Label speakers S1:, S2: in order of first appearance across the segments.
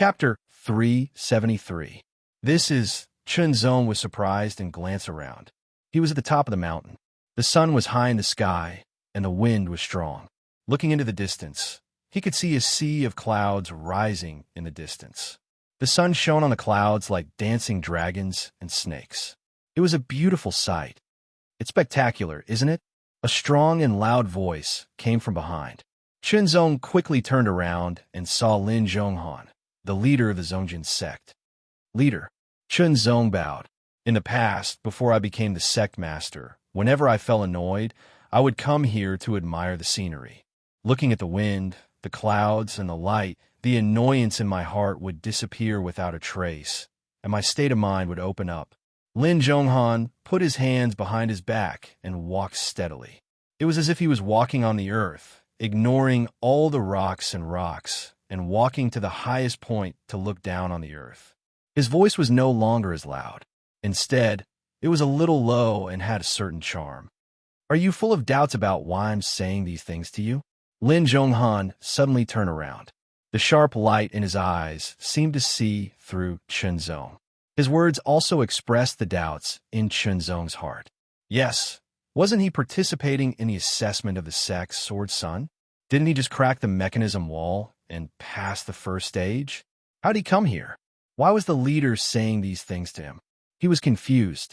S1: Chapter 373. This is Chunzong was surprised and glanced around. He was at the top of the mountain. The sun was high in the sky, and the wind was strong. Looking into the distance, he could see a sea of clouds rising in the distance. The sun shone on the clouds like dancing dragons and snakes. It was a beautiful sight. It's spectacular, isn't it? A strong and loud voice came from behind. Chunzong quickly turned around and saw Lin Zhonghan, the leader of the Zongjin sect. Leader. Chunzong bowed. In the past, before I became the sect master, whenever I felt annoyed, I would come here to admire the scenery. Looking at the wind, the clouds, and the light, the annoyance in my heart would disappear without a trace, and my state of mind would open up. Lin Zhonghan put his hands behind his back and walked steadily. It was as if he was walking on the earth, ignoring all the rocks, and walking to the highest point to look down on the earth. His voice was no longer as loud. Instead, it was a little low and had a certain charm. Are you full of doubts about why I'm saying these things to you? Lin Zhonghan suddenly turned around. The sharp light in his eyes seemed to see through Chunzong. His words also expressed the doubts in Chunzong's heart. Yes, wasn't he participating in the assessment of the sect's sword son? Didn't he just crack the mechanism wall and pass the first stage? How'd he come here? Why was the leader saying these things to him? He was confused.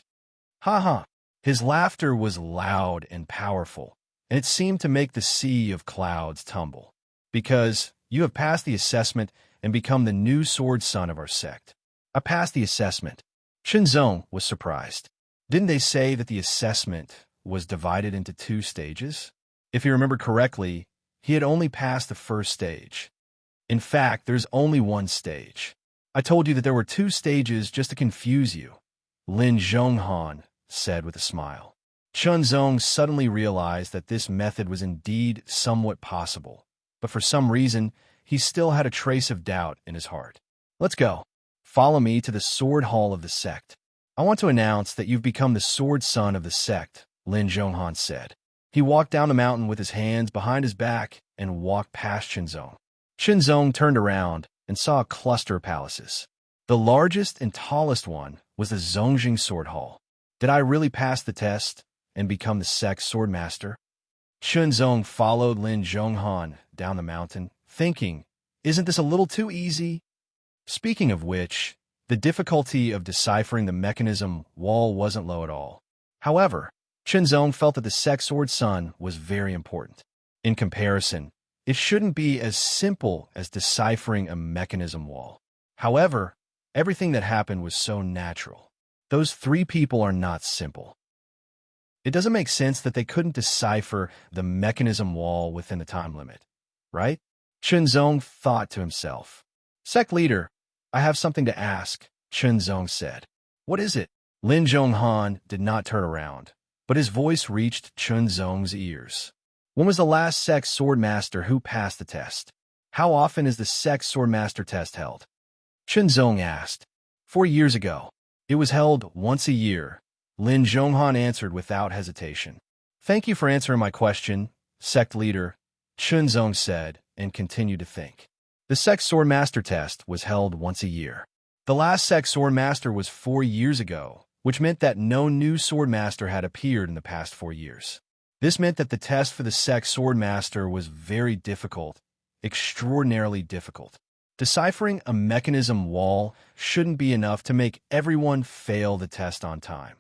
S1: Ha ha. His laughter was loud and powerful, and it seemed to make the sea of clouds tumble. Because you have passed the assessment and become the new sword son of our sect. I passed the assessment. Chunzong was surprised. Didn't they say that the assessment was divided into 2 stages? If you remember correctly, he had only passed the first stage. In fact, there's only 1 stage. I told you that there were 2 stages just to confuse you, Lin Zhonghan said with a smile. Chunzong suddenly realized that this method was indeed somewhat possible, but for some reason, he still had a trace of doubt in his heart. Let's go. Follow me to the sword hall of the sect. I want to announce that you've become the sword son of the sect, Lin Zhonghan said. He walked down the mountain with his hands behind his back and walked past Chunzong. Chunzong turned around and saw a cluster of palaces. The largest and tallest one was the Zongjing Sword Hall. Did I really pass the test and become the sect's sword master? Chunzong followed Lin Zhonghan down the mountain, thinking, isn't this a little too easy? Speaking of which, the difficulty of deciphering the mechanism wall wasn't low at all. However, Chunzong felt that the sect's sword son was very important. In comparison, it shouldn't be as simple as deciphering a mechanism wall. However, everything that happened was so natural. Those 3 people are not simple. It doesn't make sense that they couldn't decipher the mechanism wall within the time limit, right? Chunzong thought to himself. Sect leader, I have something to ask, Chunzong said. What is it? Lin Zhonghan did not turn around, but his voice reached Chunzong's ears. When was the last sect sword master who passed the test? How often is the sect sword master test held? Chunzong asked. 4 years ago. It was held once a year, Lin Zhonghan answered without hesitation. Thank you for answering my question, sect leader, Chunzong said, and continued to think. The sect sword master test was held once a year. The last sect sword master was 4 years ago, which meant that no new sword master had appeared in the past 4 years. This meant that the test for the sect sword master was very difficult, extraordinarily difficult. Deciphering a mechanism wall shouldn't be enough to make everyone fail the test on time,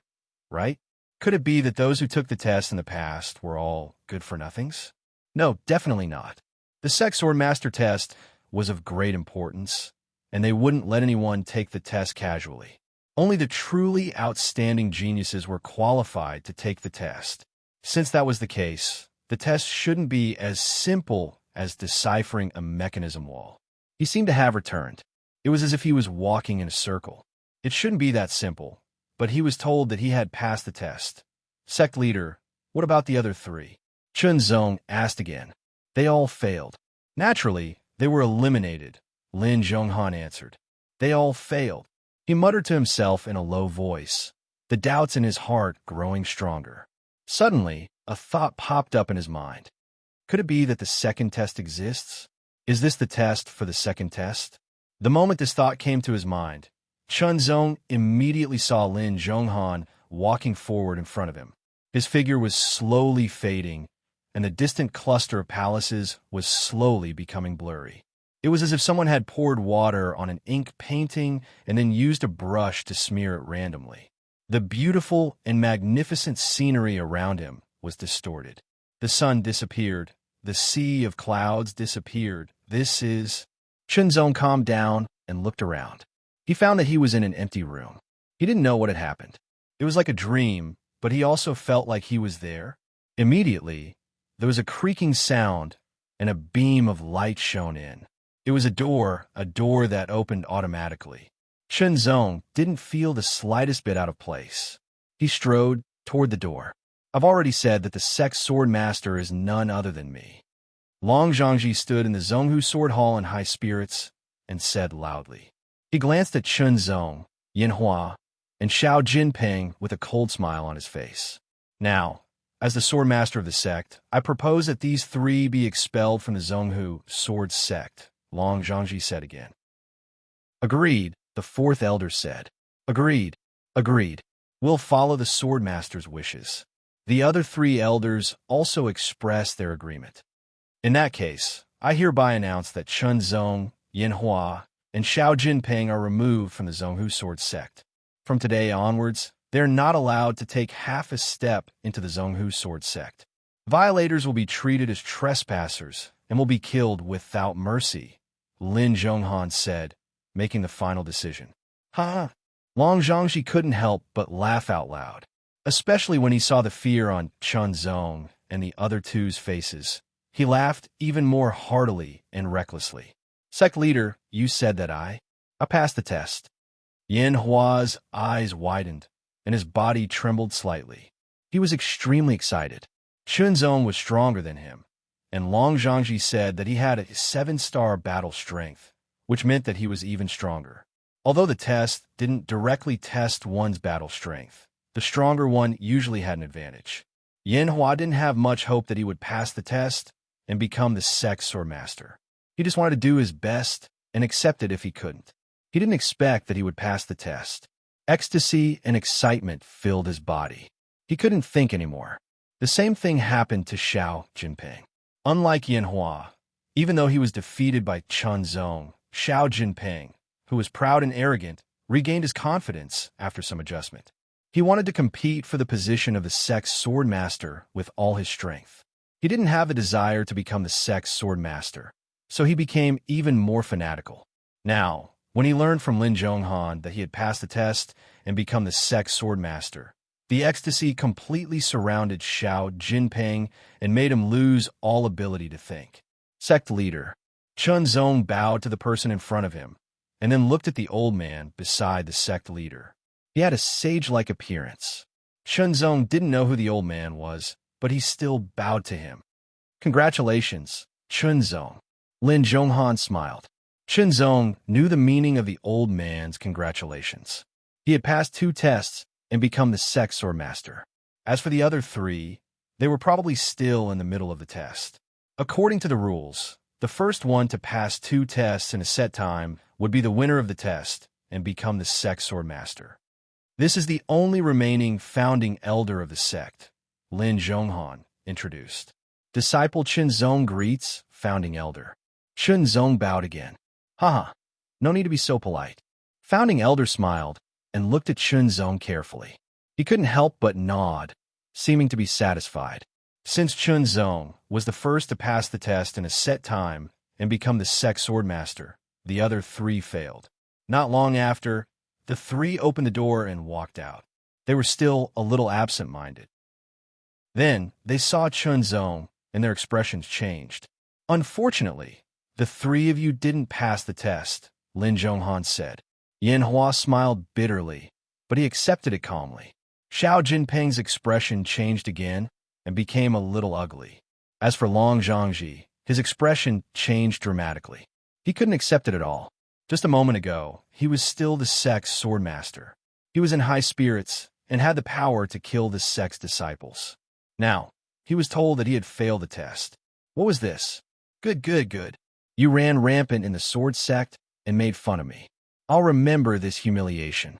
S1: right? Could it be that those who took the test in the past were all good-for-nothings? No, definitely not. The sect sword master test was of great importance, and they wouldn't let anyone take the test casually. Only the truly outstanding geniuses were qualified to take the test. Since that was the case, the test shouldn't be as simple as deciphering a mechanism wall. He seemed to have returned. It was as if he was walking in a circle. It shouldn't be that simple, but he was told that he had passed the test. Sect leader, what about the other 3? Chunzong asked again. They all failed. Naturally, they were eliminated, Lin Zhonghan answered. They all failed. He muttered to himself in a low voice, the doubts in his heart growing stronger. Suddenly, a thought popped up in his mind. Could it be that the second test exists? Is this the test for the second test? The moment this thought came to his mind, Chunzong immediately saw Lin Zhonghan walking forward in front of him. His figure was slowly fading, and the distant cluster of palaces was slowly becoming blurry. It was as if someone had poured water on an ink painting and then used a brush to smear it randomly. The beautiful and magnificent scenery around him was distorted. The sun disappeared. The sea of clouds disappeared. Chunzong calmed down and looked around. He found that he was in an empty room. He didn't know what had happened. It was like a dream, but he also felt like he was there. Immediately, there was a creaking sound, and a beam of light shone in. It was a door that opened automatically. Chunzong didn't feel the slightest bit out of place. He strode toward the door. I've already said that the Sex Sword Master is none other than me. Long Zhangji stood in the Zhonghu Sword Hall in high spirits and said loudly. He glanced at Chunzong, Yinhua, and Xiao Jinping with a cold smile on his face. Now, as the Sword Master of the sect, I propose that these three be expelled from the Zhonghu Sword Sect, Long Zhangji said again. Agreed, the fourth elder said. Agreed. Agreed. We'll follow the Sword Master's wishes. The other three elders also expressed their agreement. In that case, I hereby announce that Chunzong, Yinhua, and Xiao Jinping are removed from the Zhonghu Sword Sect. From today onwards, they're not allowed to take half a step into the Zhonghu Sword Sect. Violators will be treated as trespassers and will be killed without mercy, Lin Zhonghan said, making the final decision. Ha! Long Zhangji couldn't help but laugh out loud, especially when he saw the fear on Chunzong and the other two's faces. He laughed even more heartily and recklessly. Sect leader, you said that I passed the test. Yin Hua's eyes widened, and his body trembled slightly. He was extremely excited. Chunzong was stronger than him, and Long Zhangji said that he had a 7-star battle strength, which meant that he was even stronger. Although the test didn't directly test one's battle strength, the stronger one usually had an advantage. Yin Hua didn't have much hope that he would pass the test and become the Sex Sword Master. He just wanted to do his best and accept it if he couldn't. He didn't expect that he would pass the test. Ecstasy and excitement filled his body. He couldn't think anymore. The same thing happened to Xiao Jinping. Unlike Yin Hua, even though he was defeated by Chunzong, Xiao Jinping, who was proud and arrogant, regained his confidence after some adjustment. He wanted to compete for the position of the Sex Sword Master with all his strength. He didn't have a desire to become the Sex Sword Master, so he became even more fanatical. Now, when he learned from Lin Zhonghan that he had passed the test and become the Sex Sword Master, the ecstasy completely surrounded Xiao Jinping and made him lose all ability to think. Sect leader, Chunzong bowed to the person in front of him, and then looked at the old man beside the sect leader. He had a sage-like appearance. Chunzong didn't know who the old man was, but he still bowed to him. Congratulations, Chunzong. Lin Zhonghan smiled. Chunzong knew the meaning of the old man's congratulations. He had passed 2 tests and become the Sex Sword Master. As for the other 3, they were probably still in the middle of the test. According to the rules, the first one to pass 2 tests in a set time would be the winner of the test and become the Sex Sword Master. This is the only remaining founding elder of the sect, Lin Zhonghan introduced. Disciple Chunzong greets founding elder. Chunzong bowed again. Haha, no need to be so polite. Founding elder smiled and looked at Chunzong carefully. He couldn't help but nod, seeming to be satisfied. Since Chunzong was the first to pass the test in a set time and become the Sex Sword Master, the other 3 failed. Not long after, the 3 opened the door and walked out. They were still a little absent-minded. Then they saw Chunzong, and their expressions changed. Unfortunately, the 3 of you didn't pass the test, Lin Zhonghan said. Yin Hua smiled bitterly, but he accepted it calmly. Xiao Jinping's expression changed again and became a little ugly. As for Long Zhangji, his expression changed dramatically. He couldn't accept it at all. Just a moment ago, he was still the Sex Sword Master. He was in high spirits and had the power to kill the sect's disciples. Now, he was told that he had failed the test. What was this? Good. You ran rampant in the sword sect, and made fun of me. I'll remember this humiliation.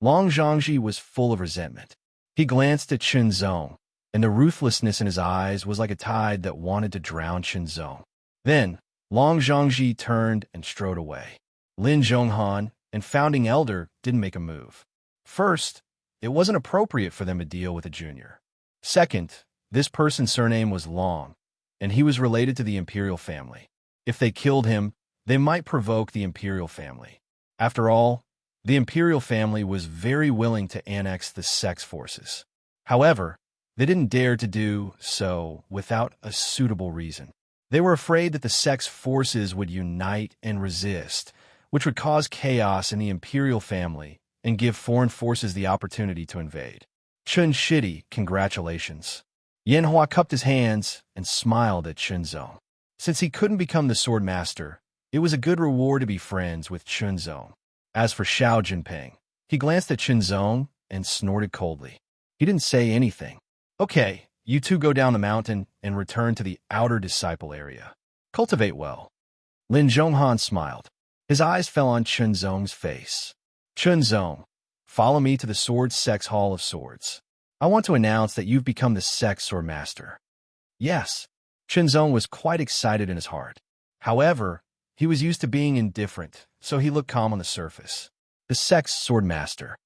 S1: Long Zhangji was full of resentment. He glanced at Chenzong, and the ruthlessness in his eyes was like a tide that wanted to drown Chenzong. Then, Long Zhangji turned and strode away. Lin Zhonghan and Founding Elder didn't make a move. First, it wasn't appropriate for them to deal with a junior. Second, this person's surname was Long, and he was related to the imperial family. If they killed him, they might provoke the imperial family. After all, the imperial family was very willing to annex the Sect's forces. However, they didn't dare to do so without a suitable reason. They were afraid that the Sect's forces would unite and resist, which would cause chaos in the imperial family and give foreign forces the opportunity to invade. Chun Shidi, congratulations. Yanhua cupped his hands and smiled at Chunzong. Since he couldn't become the sword master, it was a good reward to be friends with Chunzong. As for Xiao Jinping, he glanced at Chunzong and snorted coldly. He didn't say anything. Okay, you two go down the mountain and return to the outer disciple area. Cultivate well. Lin Zhonghan smiled. His eyes fell on Chunzong's face. Chunzong, follow me to the Sword Sect's Hall of Swords. I want to announce that you've become the Sect's Sword Master. Yes. Chunzong was quite excited in his heart. However, he was used to being indifferent, so he looked calm on the surface. The Sect's Sword Master.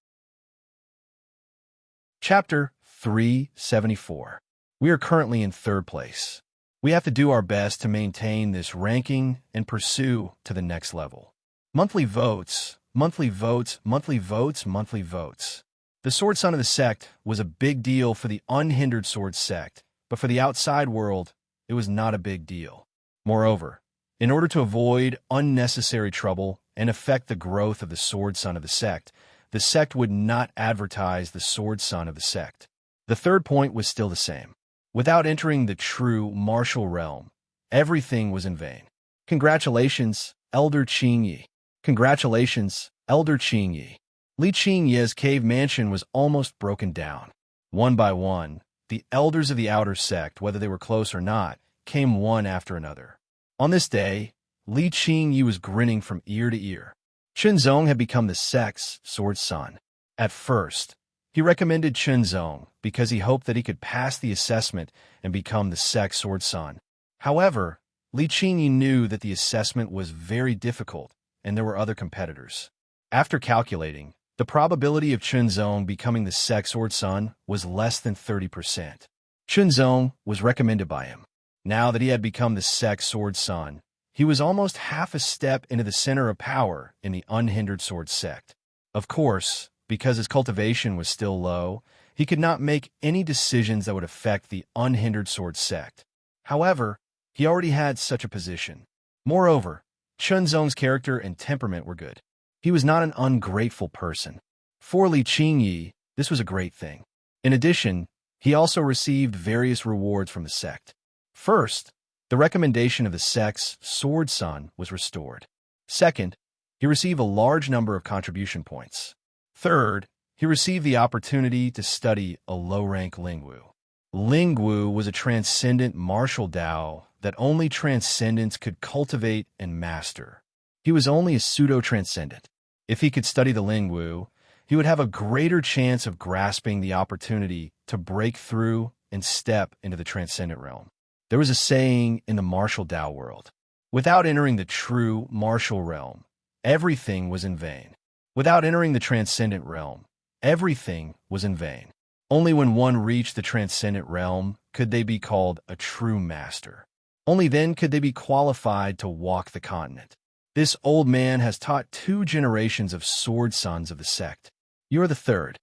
S1: Chapter 374. We are currently in third place. We have to do our best to maintain this ranking and pursue to the next level. Monthly votes, monthly votes, monthly votes, monthly votes. The Sword Son of the Sect was a big deal for the unhindered Sword Sect, but for the outside world, it was not a big deal. Moreover, in order to avoid unnecessary trouble and affect the growth of the Sword Son of the sect would not advertise the Sword Son of the Sect. The third point was still the same. Without entering the true martial realm, everything was in vain. Congratulations, Elder Qingyi. Congratulations, Elder Qingyi. Li Qingye's cave mansion was almost broken down. One by one, the elders of the outer sect, whether they were close or not, came one after another. On this day, Li Qingyi was grinning from ear to ear. Chunzong had become the sect's sword son. At first, he recommended Chunzong because he hoped that he could pass the assessment and become the sect's sword son. However, Li Qingyi knew that the assessment was very difficult and there were other competitors. After calculating, the probability of Chunzong becoming the sect's sword son was less than 30%. Chunzong was recommended by him. Now that he had become the sect's sword son, he was almost half a step into the center of power in the unhindered sword sect. Of course, because his cultivation was still low, he could not make any decisions that would affect the unhindered sword sect. However, he already had such a position. Moreover, Chunzong's character and temperament were good. He was not an ungrateful person. For Li Qingyi, this was a great thing. In addition, he also received various rewards from the sect. First, the recommendation of the sect's sword son was restored. Second, he received a large number of contribution points. Third, he received the opportunity to study a low-rank Lingwu. Lingwu was a transcendent martial Dao that only transcendents could cultivate and master. He was only a pseudo-transcendent. If he could study the Lingwu, he would have a greater chance of grasping the opportunity to break through and step into the transcendent realm. There was a saying in the martial Dao world, without entering the true martial realm, everything was in vain. Without entering the transcendent realm, everything was in vain. Only when one reached the transcendent realm could they be called a true master. Only then could they be qualified to walk the continent. This old man has taught 2 generations of sword sons of the sect. You are the third.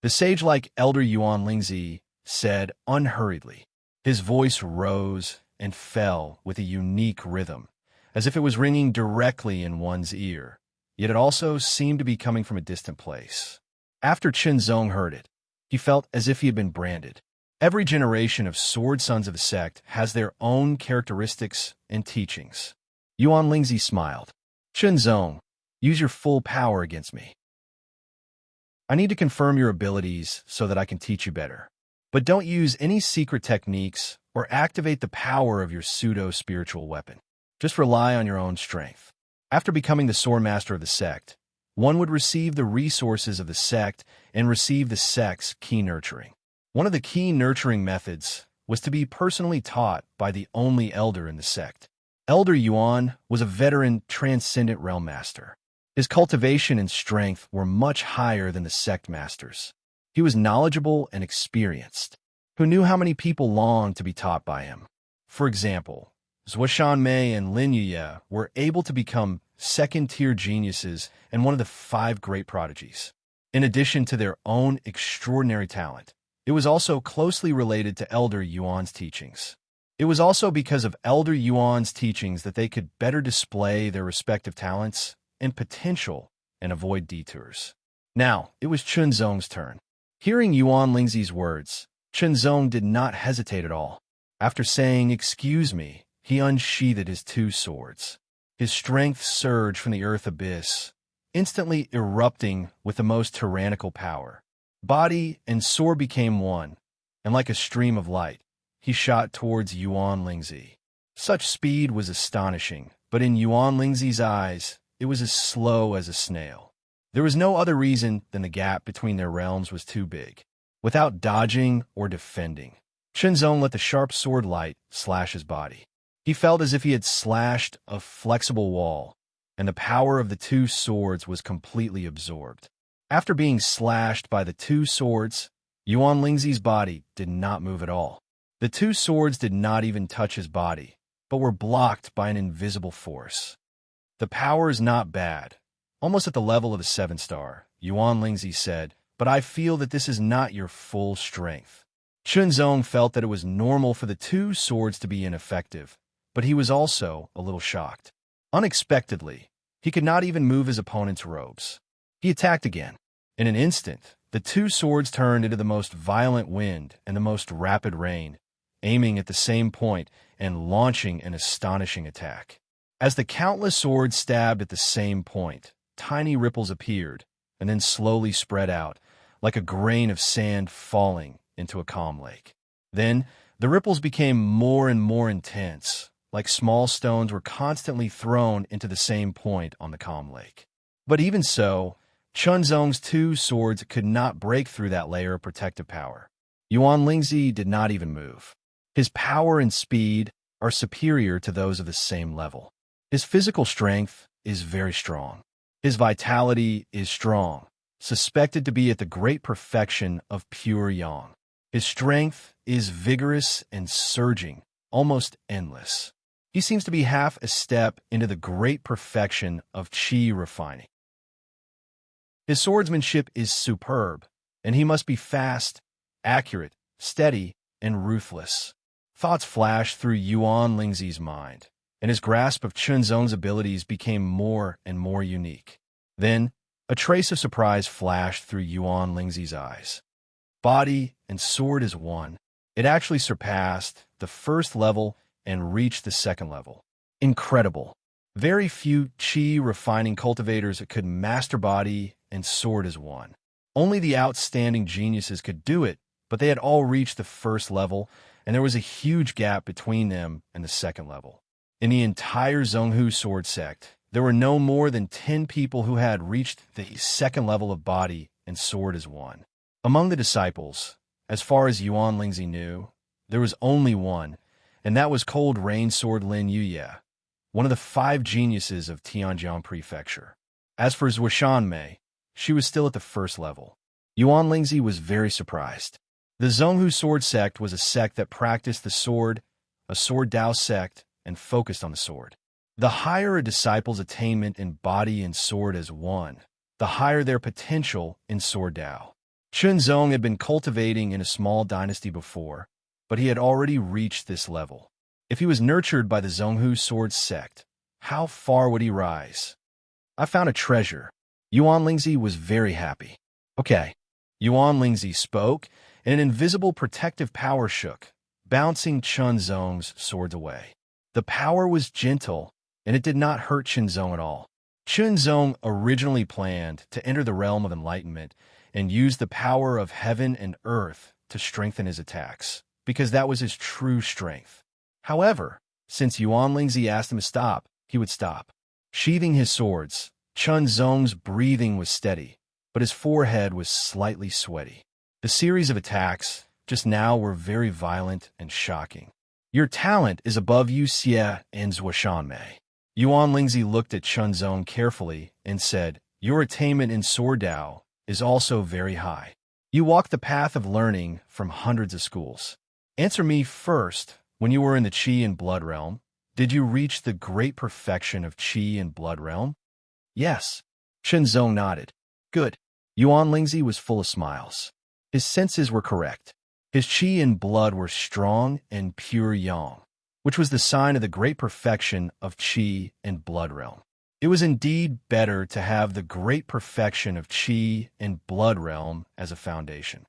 S1: The sage-like Elder Yuan Lingzi said unhurriedly. His voice rose and fell with a unique rhythm, as if it was ringing directly in one's ear, yet it also seemed to be coming from a distant place. After Chunzong heard it, he felt as if he had been branded. Every generation of sword sons of the sect has their own characteristics and teachings. Yuan Lingzi smiled. Chunzong, use your full power against me. I need to confirm your abilities so that I can teach you better. But don't use any secret techniques or activate the power of your pseudo-spiritual weapon. Just rely on your own strength. After becoming the sword master of the sect, one would receive the resources of the sect and receive the sect's key nurturing. One of the key nurturing methods was to be personally taught by the only elder in the sect. Elder Yuan was a veteran transcendent realm master. His cultivation and strength were much higher than the sect masters. He was knowledgeable and experienced, who knew how many people longed to be taught by him. For example, Zhuoshan Mei and Lin Yuye were able to become second-tier geniuses and one of the 5 great prodigies. In addition to their own extraordinary talent, it was also closely related to Elder Yuan's teachings. It was also because of Elder Yuan's teachings that they could better display their respective talents and potential and avoid detours. Now, it was Chunzong's turn. Hearing Yuan Lingzi's words, Chunzong did not hesitate at all. After saying, "Excuse me," he unsheathed his 2 swords. His strength surged from the earth abyss, instantly erupting with the most tyrannical power. Body and sword became one, and like a stream of light, he shot towards Yuan Lingzi. Such speed was astonishing, but in Yuan Lingzi's eyes, it was as slow as a snail. There was no other reason than the gap between their realms was too big. Without dodging or defending, Chunzong let the sharp sword light slash his body. He felt as if he had slashed a flexible wall, and the power of the 2 swords was completely absorbed. After being slashed by the 2 swords, Yuan Lingzi's body did not move at all. The 2 swords did not even touch his body, but were blocked by an invisible force. The power is not bad, almost at the level of a 7-star, Yuan Lingzi said, but I feel that this is not your full strength. Chunzong felt that it was normal for the 2 swords to be ineffective, but he was also a little shocked. Unexpectedly, he could not even move his opponent's robes. He attacked again. In an instant, the 2 swords turned into the most violent wind and the most rapid rain, aiming at the same point and launching an astonishing attack. As the countless swords stabbed at the same point, tiny ripples appeared and then slowly spread out, like a grain of sand falling into a calm lake. Then, the ripples became more and more intense, like small stones were constantly thrown into the same point on the calm lake. But even so, Chunzong's 2 swords could not break through that layer of protective power. Yuan Lingzi did not even move. His power and speed are superior to those of the same level. His physical strength is very strong. His vitality is strong, suspected to be at the great perfection of pure yang. His strength is vigorous and surging, almost endless. He seems to be half a step into the great perfection of qi refining. His swordsmanship is superb, and he must be fast, accurate, steady, and ruthless. Thoughts flashed through Yuan Lingzi's mind, and his grasp of Chunzong's abilities became more and more unique. Then, a trace of surprise flashed through Yuan Lingzi's eyes. Body and sword is one. It actually surpassed the 1st level and reached the 2nd level. Incredible. Very few qi refining cultivators could master body and sword as one. Only the outstanding geniuses could do it, but they had all reached the 1st level, and there was a huge gap between them and the 2nd level. In the entire Zhonghu sword sect, there were no more than 10 people who had reached the 2nd level of body and sword as one. Among the disciples, as far as Yuan Lingzi knew, there was only one, and that was Cold Rain Sword Lin Yuye, one of the 5 geniuses of Tianjiang Prefecture. As for Zhuoshan Mei, she was still at the 1st level. Yuan Lingzi was very surprised. The Zhonghu sword sect was a sect that practiced the sword, a sword Dao sect, and focused on the sword. The higher a disciple's attainment in body and sword as one, the higher their potential in sword Dao. Chunzong had been cultivating in a small dynasty before, but he had already reached this level. If he was nurtured by the Zhonghu sword sect, how far would he rise? I found a treasure. Yuan Lingzi was very happy. Okay. Yuan Lingzi spoke, and an invisible protective power shook, bouncing Chunzong's swords away. The power was gentle, and it did not hurt Chunzong at all. Chunzong originally planned to enter the realm of enlightenment and use the power of heaven and earth to strengthen his attacks, because that was his true strength. However, since Yuan Lingzi asked him to stop, he would stop. Sheathing his swords, Chunzong's breathing was steady, but his forehead was slightly sweaty. The series of attacks just now were very violent and shocking. Your talent is above you, Xie and Zhuoshanmei. Yuan Lingzi looked at Chunzong carefully and said, your attainment in sword Dao is also very high. You walk the path of learning from hundreds of schools. Answer me first, when you were in the Qi and Blood realm, did you reach the great perfection of Qi and Blood realm? Yes. Chunzong nodded. Good. Yuan Lingzi was full of smiles. His senses were correct. His Qi and Blood were strong and pure yang, which was the sign of the great perfection of Qi and Blood realm. It was indeed better to have the great perfection of Qi and Blood realm as a foundation.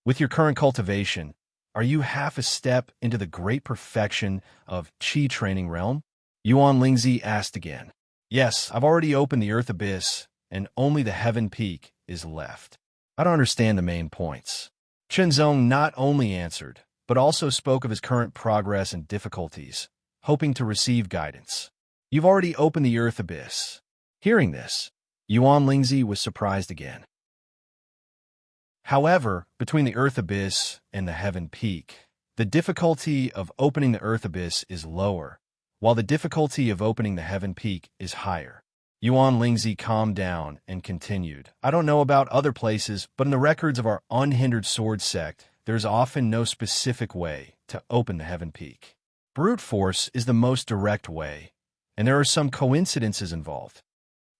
S1: With your current cultivation, are you half a step into the great perfection of Qi training realm? Yuan Lingzi asked again. Yes, I've already opened the Earth Abyss, and only the Heaven Peak is left. I don't understand the main points. Chunzong not only answered, but also spoke of his current progress and difficulties, hoping to receive guidance. You've already opened the Earth Abyss. Hearing this, Yuan Lingzi was surprised again. However, between the Earth Abyss and the Heaven Peak, the difficulty of opening the Earth Abyss is lower, while the difficulty of opening the Heaven Peak is higher. Yuan Lingzi calmed down and continued, I don't know about other places, but in the records of our unhindered sword sect, there's often no specific way to open the Heaven Peak. Brute force is the most direct way, and there are some coincidences involved.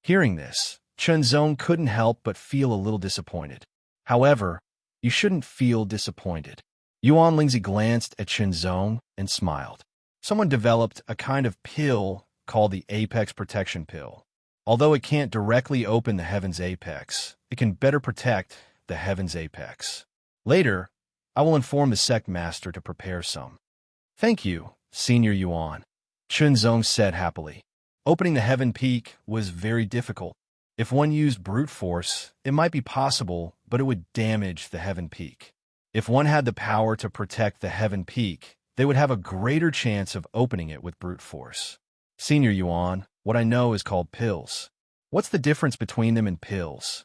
S1: Hearing this, Chunzong couldn't help but feel a little disappointed. However, you shouldn't feel disappointed. Yuan Lingzi glanced at Chunzong and smiled. Someone developed a kind of pill called the Apex Protection Pill. Although it can't directly open the Heaven's Apex, it can better protect the Heaven's Apex. Later, I will inform the sect master to prepare some. Thank you, Senior Yuan, Chunzong said happily. Opening the Heaven Peak was very difficult. If one used brute force, it might be possible, but it would damage the Heaven Peak. If one had the power to protect the Heaven Peak, they would have a greater chance of opening it with brute force. Senior Yuan, what I know is called pills. What's the difference between them and pills?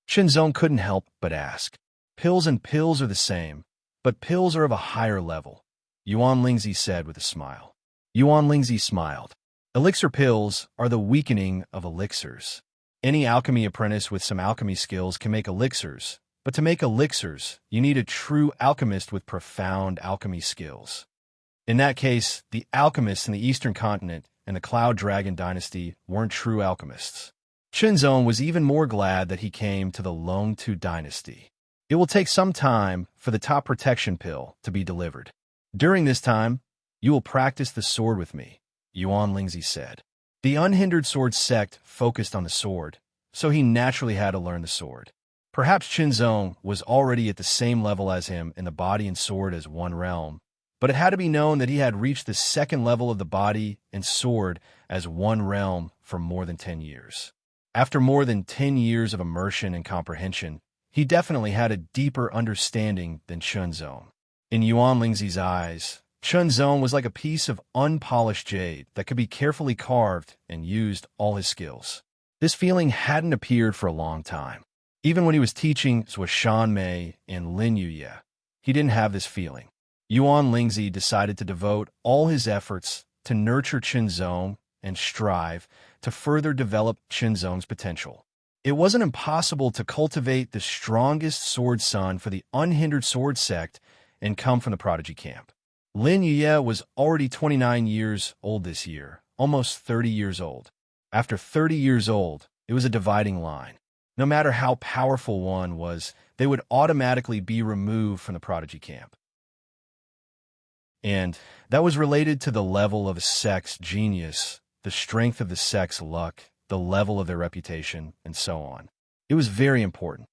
S1: Chunzong couldn't help but ask. Pills and pills are the same, but pills are of a higher level, Yuan Lingzi said with a smile. Yuan Lingzi smiled. Elixir pills are the weakening of elixirs. Any alchemy apprentice with some alchemy skills can make elixirs, but to make elixirs, you need a true alchemist with profound alchemy skills. In that case, the alchemists in the Eastern continent and the Cloud Dragon dynasty weren't true alchemists. Chunzong was even more glad that he came to the Long Tu dynasty. It will take some time for the top protection pill to be delivered. During this time, you will practice the sword with me, Yuan Lingzi said. The unhindered sword sect focused on the sword, so he naturally had to learn the sword. Perhaps Chunzong was already at the same level as him in the body and sword as one realm, but it had to be known that he had reached the second level of the body and sword as one realm for more than 10 years. After more than 10 years of immersion and comprehension, he definitely had a deeper understanding than Chunzong. In Yuan Lingzi's eyes, Chunzong was like a piece of unpolished jade that could be carefully carved and used all his skills. This feeling hadn't appeared for a long time. Even when he was teaching Zhuoshanmei and Lin Yuye, he didn't have this feeling. Yuan Lingzi decided to devote all his efforts to nurture Chunzong and strive to further develop Chunzong's potential. It wasn't impossible to cultivate the strongest sword son for the unhindered sword sect and come from the prodigy camp. Lin Yuye was already 29 years old this year, almost 30 years old. After 30 years old, it was a dividing line. No matter how powerful one was, they would automatically be removed from the prodigy camp. And that was related to the level of a sect's genius, the strength of the sect's luck, the level of their reputation, and so on. It was very important.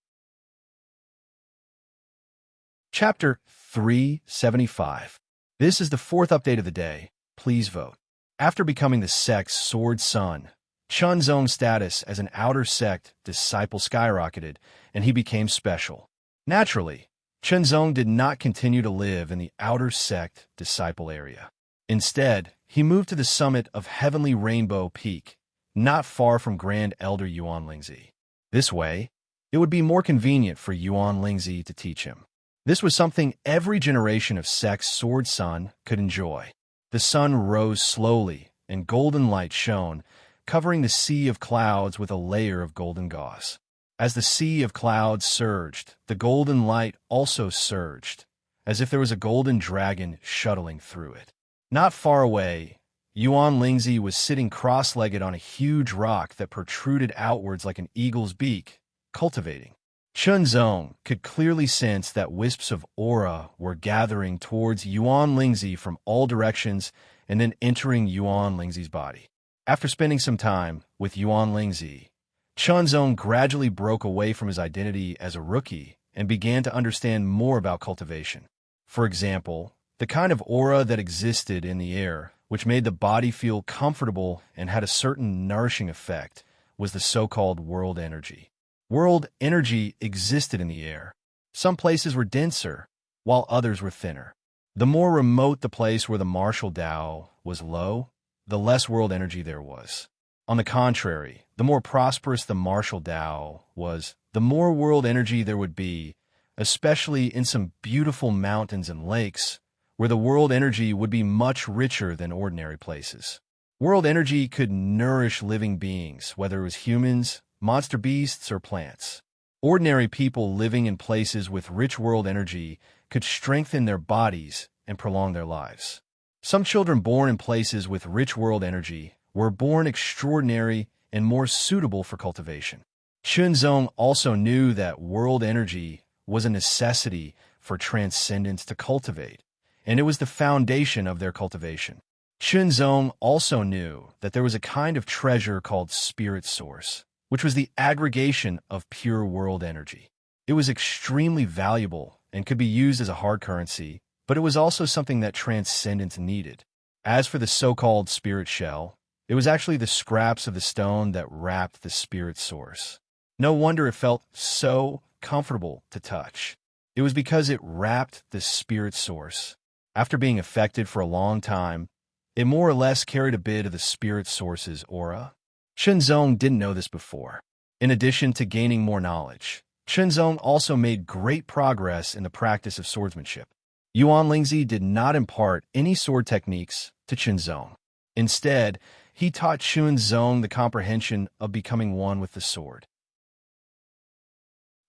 S1: Chapter 375. This is the fourth update of the day. Please vote. After becoming the sect's sword son, Chunzong's status as an outer sect disciple skyrocketed, and he became special. Naturally, Chunzong did not continue to live in the outer sect disciple area. Instead, he moved to the summit of Heavenly Rainbow Peak not far from Grand Elder Yuan Lingzi. This way, it would be more convenient for Yuan Lingzi to teach him. This was something every generation of Sek's sword sun could enjoy. The sun rose slowly, and golden light shone, covering the sea of clouds with a layer of golden gauze. As the sea of clouds surged, the golden light also surged, as if there was a golden dragon shuttling through it. Not far away, Yuan Lingzi was sitting cross-legged on a huge rock that protruded outwards like an eagle's beak, cultivating. Chunzong could clearly sense that wisps of aura were gathering towards Yuan Lingzi from all directions and then entering Yuan Lingzi's body. After spending some time with Yuan Lingzi, Chunzong gradually broke away from his identity as a rookie and began to understand more about cultivation. For example, the kind of aura that existed in the air, which made the body feel comfortable and had a certain nourishing effect, was the so-called world energy. World energy existed in the air. Some places were denser, while others were thinner. The more remote the place where the martial Tao was low, the less world energy there was. On the contrary, the more prosperous the martial Tao was, the more world energy there would be, especially in some beautiful mountains and lakes, where the world energy would be much richer than ordinary places. World energy could nourish living beings, whether it was humans, monster beasts, or plants. Ordinary people living in places with rich world energy could strengthen their bodies and prolong their lives. Some children born in places with rich world energy were born extraordinary and more suitable for cultivation. Chunzong also knew that world energy was a necessity for transcendence to cultivate, and it was the foundation of their cultivation. Chunzong also knew that there was a kind of treasure called spirit source, which was the aggregation of pure world energy. It was extremely valuable and could be used as a hard currency, but it was also something that transcendence needed. As for the so-called spirit shell, it was actually the scraps of the stone that wrapped the spirit source. No wonder it felt so comfortable to touch. It was because it wrapped the spirit source. After being affected for a long time, it more or less carried a bit of the spirit source's aura. Chunzong didn't know this before. In addition to gaining more knowledge, Chunzong also made great progress in the practice of swordsmanship. Yuan Lingzi did not impart any sword techniques to Chunzong. Instead, he taught Chunzong the comprehension of becoming one with the sword.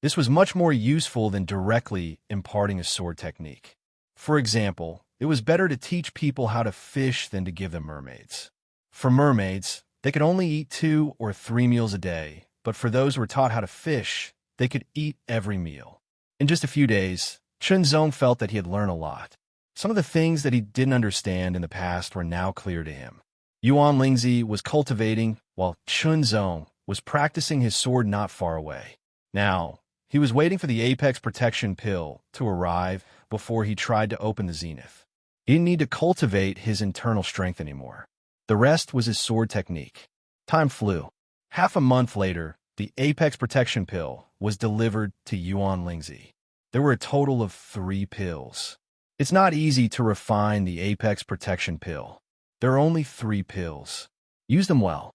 S1: This was much more useful than directly imparting a sword technique. For example, it was better to teach people how to fish than to give them mermaids. For mermaids, they could only eat 2 or 3 meals a day, but for those who were taught how to fish, they could eat every meal. In just a few days, Chunzong felt that he had learned a lot. Some of the things that he didn't understand in the past were now clear to him. Yuan Lingzi was cultivating while Chunzong was practicing his sword not far away. Now, he was waiting for the apex protection pill to arrive before he tried to open the zenith. He didn't need to cultivate his internal strength anymore. The rest was his sword technique. Time flew. Half a month later, the apex protection pill was delivered to Yuan Lingzi. There were a total of 3 pills. It's not easy to refine the apex protection pill. There are only 3 pills. Use them well.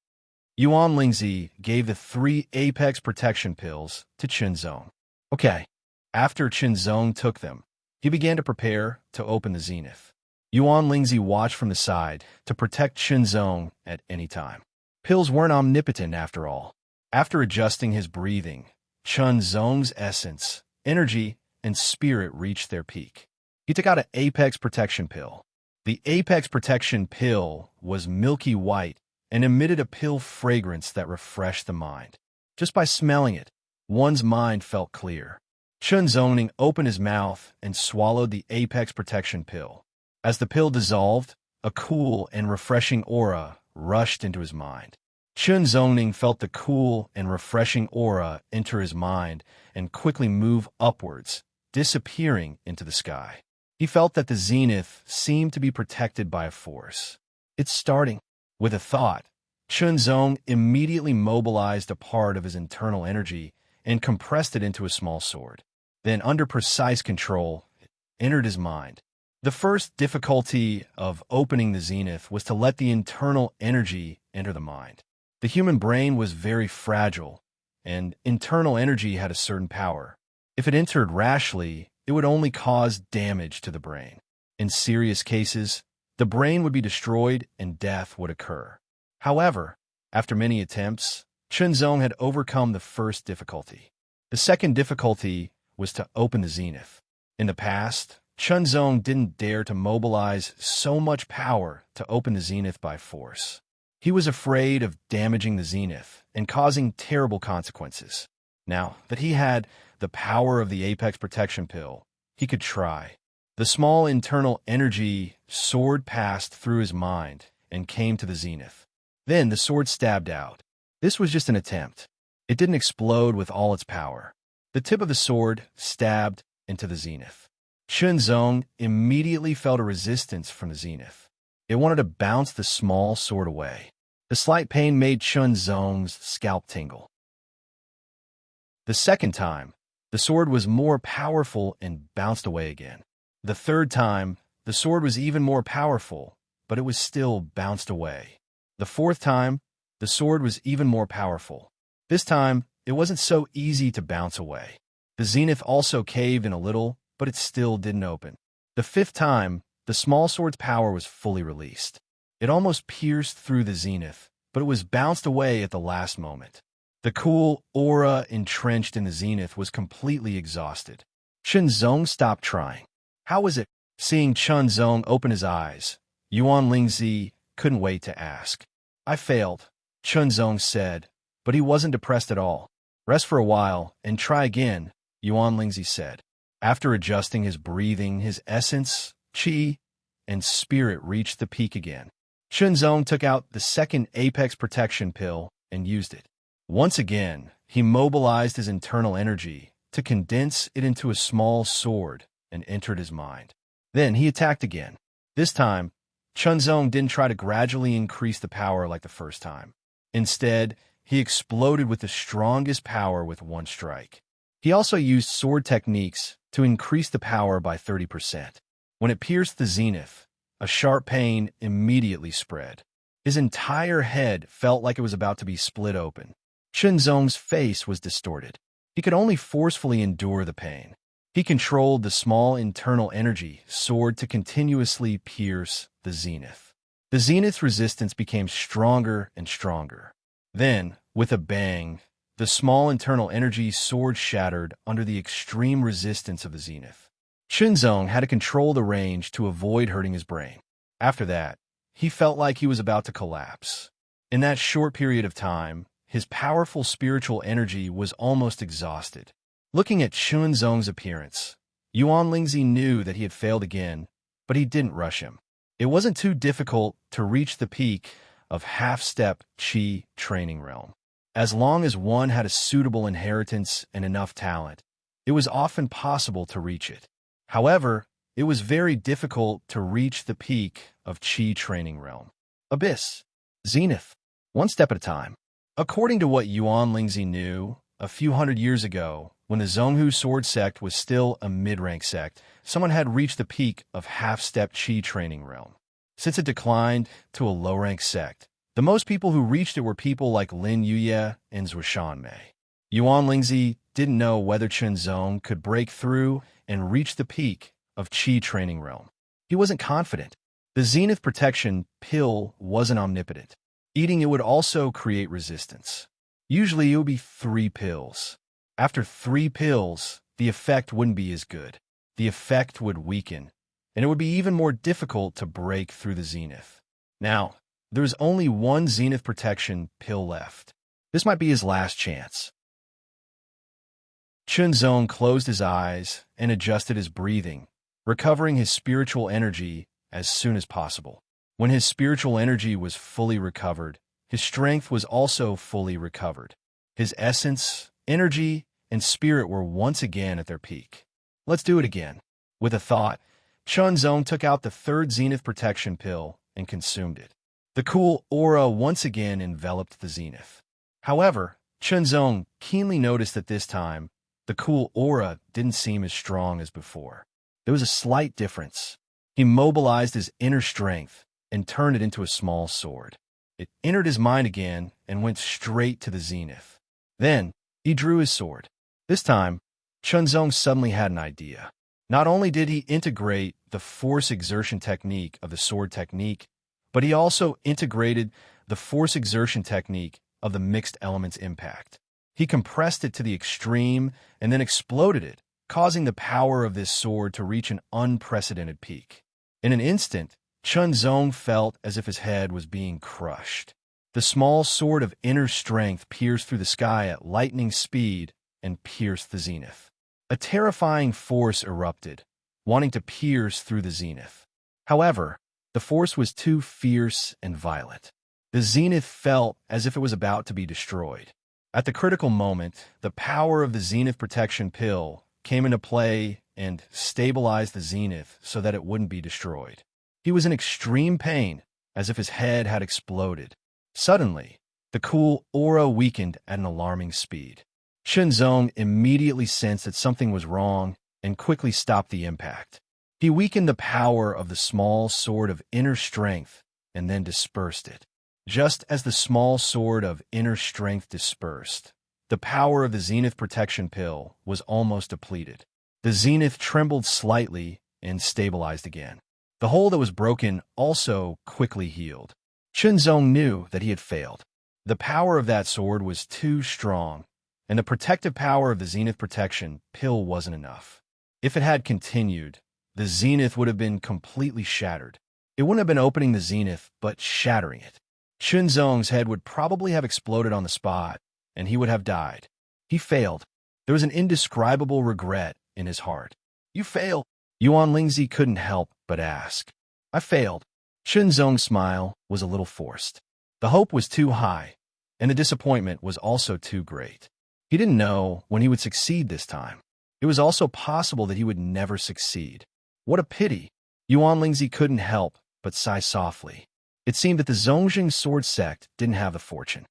S1: Yuan Lingzi gave the 3 apex protection pills to Chunzong. Okay. After Chunzong took them, he began to prepare to open the zenith. Yuan Lingzi watched from the side to protect Chunzong at any time. Pills weren't omnipotent after all. After adjusting his breathing, Chunzong's essence, energy, and spirit reached their peak. He took out an apex protection pill. The apex protection pill was milky white and emitted a pill fragrance that refreshed the mind. Just by smelling it, one's mind felt clear. Chunzong opened his mouth and swallowed the apex protection pill. As the pill dissolved, a cool and refreshing aura rushed into his mind. Chunzong felt the cool and refreshing aura enter his mind and quickly move upwards, disappearing into the sky. He felt that the zenith seemed to be protected by a force. It's starting. With a thought, Chunzong immediately mobilized a part of his internal energy and compressed it into a small sword. Then, under precise control, it entered his mind. The first difficulty of opening the zenith was to let the internal energy enter the mind. The human brain was very fragile, and internal energy had a certain power. If it entered rashly, it would only cause damage to the brain. In serious cases, the brain would be destroyed and death would occur. However, after many attempts, Chunzong had overcome the first difficulty. The second difficulty was to open the zenith. In the past, Chunzong didn't dare to mobilize so much power to open the zenith by force. He was afraid of damaging the zenith and causing terrible consequences. Now that he had the power of the Apex Protection Pill, he could try. The small internal energy sword passed through his mind and came to the zenith. Then the sword stabbed out. This was just an attempt. It didn't explode with all its power. The tip of the sword stabbed into the zenith. Chunzong immediately felt a resistance from the zenith. It wanted to bounce the small sword away. The slight pain made Chunzong's scalp tingle. The second time, the sword was more powerful and bounced away again. The third time, the sword was even more powerful, but it was still bounced away. The fourth time, the sword was even more powerful. This time, it wasn't so easy to bounce away. The zenith also caved in a little, but it still didn't open. The fifth time, the small sword's power was fully released. It almost pierced through the zenith, but it was bounced away at the last moment. The cool aura entrenched in the zenith was completely exhausted. Chunzong stopped trying. How was it? Seeing Chunzong open his eyes, Yuan Lingzi couldn't wait to ask. I failed, Chunzong said, but he wasn't depressed at all. Rest for a while and try again, Yuan Lingzi said. After adjusting his breathing, his essence, qi, and spirit reached the peak again. Chunzong took out the second Apex Protection Pill and used it. Once again, he mobilized his internal energy to condense it into a small sword and entered his mind. Then he attacked again. This time, Chunzong didn't try to gradually increase the power like the first time. Instead, he exploded with the strongest power with one strike. He also used sword techniques to increase the power by 30%. When it pierced the zenith, a sharp pain immediately spread. His entire head felt like it was about to be split open. Chunzong's face was distorted. He could only forcefully endure the pain. He controlled the small internal energy sword to continuously pierce the zenith. The zenith's resistance became stronger and stronger. Then, with a bang, the small internal energy sword shattered under the extreme resistance of the zenith. Chunzong had to control the range to avoid hurting his brain. After that, he felt like he was about to collapse. In that short period of time, his powerful spiritual energy was almost exhausted. Looking at Chunzong's appearance, Yuan Lingzi knew that he had failed again, but he didn't rush him. It wasn't too difficult to reach the peak of half-step Qi training realm. As long as one had a suitable inheritance and enough talent, it was often possible to reach it. However, it was very difficult to reach the peak of Qi training realm. Abyss. Zenith. One step at a time. According to what Yuan Lingzi knew, a few hundred years ago, when the Zhonghu sword sect was still a mid-rank sect, someone had reached the peak of half-step Qi training realm. Since it declined to a low-rank sect, the most people who reached it were people like Lin Yuye and Zhuoshan Mei. Yuan Lingzi didn't know whether Chunzong could break through and reach the peak of Qi training realm. He wasn't confident. The Zenith Protection Pill wasn't omnipotent. Eating it would also create resistance. Usually it would be 3 pills. After 3 pills, the effect wouldn't be as good. The effect would weaken, and it would be even more difficult to break through the Zenith. Now, there's only one Zenith Protection Pill left. This might be his last chance. Chunzong closed his eyes and adjusted his breathing, recovering his spiritual energy as soon as possible. When his spiritual energy was fully recovered, his strength was also fully recovered. His essence, energy, and spirit were once again at their peak. Let's do it again. With a thought, Chunzong took out the 3rd Zenith Protection Pill and consumed it. The cool aura once again enveloped the Zenith. However, Chunzong keenly noticed that this time, the cool aura didn't seem as strong as before. There was a slight difference. He mobilized his inner strength and turned it into a small sword. It entered his mind again and went straight to the zenith. Then, he drew his sword. This time, Chunzong suddenly had an idea. Not only did he integrate the force exertion technique of the sword technique, but he also integrated the force exertion technique of the mixed elements impact. He compressed it to the extreme and then exploded it, causing the power of this sword to reach an unprecedented peak. In an instant, Chunzong felt as if his head was being crushed. The small sword of inner strength pierced through the sky at lightning speed and pierced the zenith. A terrifying force erupted, wanting to pierce through the zenith. However, the force was too fierce and violent. The zenith felt as if it was about to be destroyed. At the critical moment, the power of the zenith protection pill came into play and stabilized the zenith so that it wouldn't be destroyed. He was in extreme pain, as if his head had exploded. Suddenly, the cool aura weakened at an alarming speed. Chunzong immediately sensed that something was wrong and quickly stopped the impact. He weakened the power of the small sword of inner strength and then dispersed it. Just as the small sword of inner strength dispersed, the power of the zenith protection pill was almost depleted. The zenith trembled slightly and stabilized again. The hole that was broken also quickly healed. Chunzong knew that he had failed. The power of that sword was too strong, and the protective power of the zenith protection pill wasn't enough. If it had continued, the zenith would have been completely shattered. It wouldn't have been opening the zenith, but shattering it. Chunzong's head would probably have exploded on the spot, and he would have died. He failed. There was an indescribable regret in his heart. "You failed." Yuan Lingzi couldn't help but ask. "I failed." Chunzong's smile was a little forced. The hope was too high, and the disappointment was also too great. He didn't know when he would succeed this time. It was also possible that he would never succeed. What a pity! Yuan Lingzi couldn't help but sigh softly. It seemed that the Zongjing sword sect didn't have the fortune.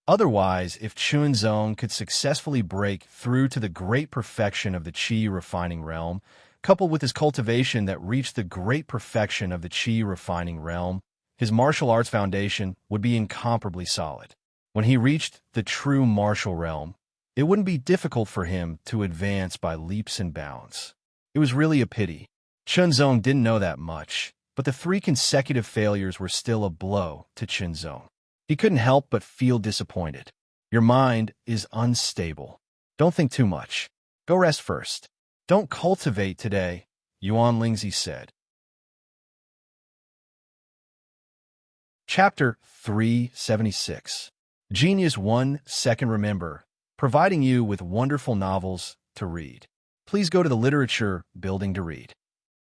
S1: Otherwise, if Chunzong could successfully break through to the great perfection of the qi refining realm, coupled with his cultivation that reached the great perfection of the qi refining realm, his martial arts foundation would be incomparably solid. When he reached the true martial realm, it wouldn't be difficult for him to advance by leaps and bounds. It was really a pity. Chunzong didn't know that much, but the 3 consecutive failures were still a blow to Chunzong. He couldn't help but feel disappointed. Your mind is unstable. Don't think too much. Go rest first. Don't cultivate today, Yuan Lingzi said. Chapter 376. Genius 1 Second Remember, providing you with wonderful novels to read. Please go to the literature building to read.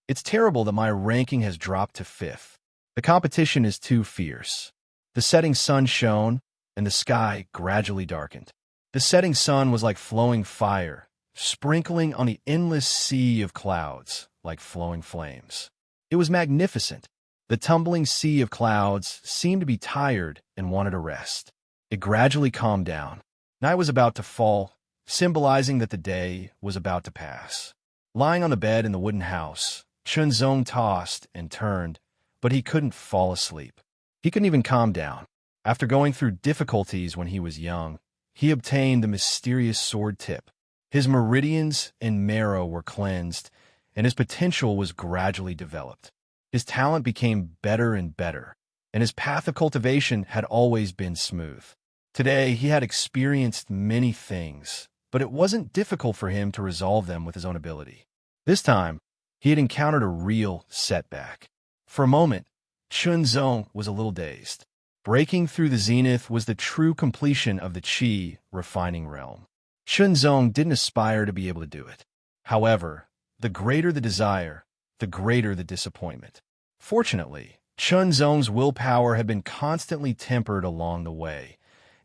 S1: It's terrible that my ranking has dropped to 5th. The competition is too fierce. The setting sun shone, and the sky gradually darkened. The setting sun was like flowing fire, sprinkling on the endless sea of clouds like flowing flames. It was magnificent. The tumbling sea of clouds seemed to be tired and wanted a rest. It gradually calmed down. Night was about to fall, symbolizing that the day was about to pass. Lying on the bed in the wooden house, Chunzong tossed and turned, but he couldn't fall asleep. He couldn't even calm down. After going through difficulties when he was young, he obtained the mysterious sword tip. His meridians and marrow were cleansed, and his potential was gradually developed. His talent became better and better, and his path of cultivation had always been smooth. Today, he had experienced many things, but it wasn't difficult for him to resolve them with his own ability. This time, he had encountered a real setback. For a moment, Chunzong was a little dazed. Breaking through the zenith was the true completion of the qi refining realm. Chunzong didn't aspire to be able to do it. However, the greater the desire, the greater the disappointment. Fortunately, Chunzong's willpower had been constantly tempered along the way,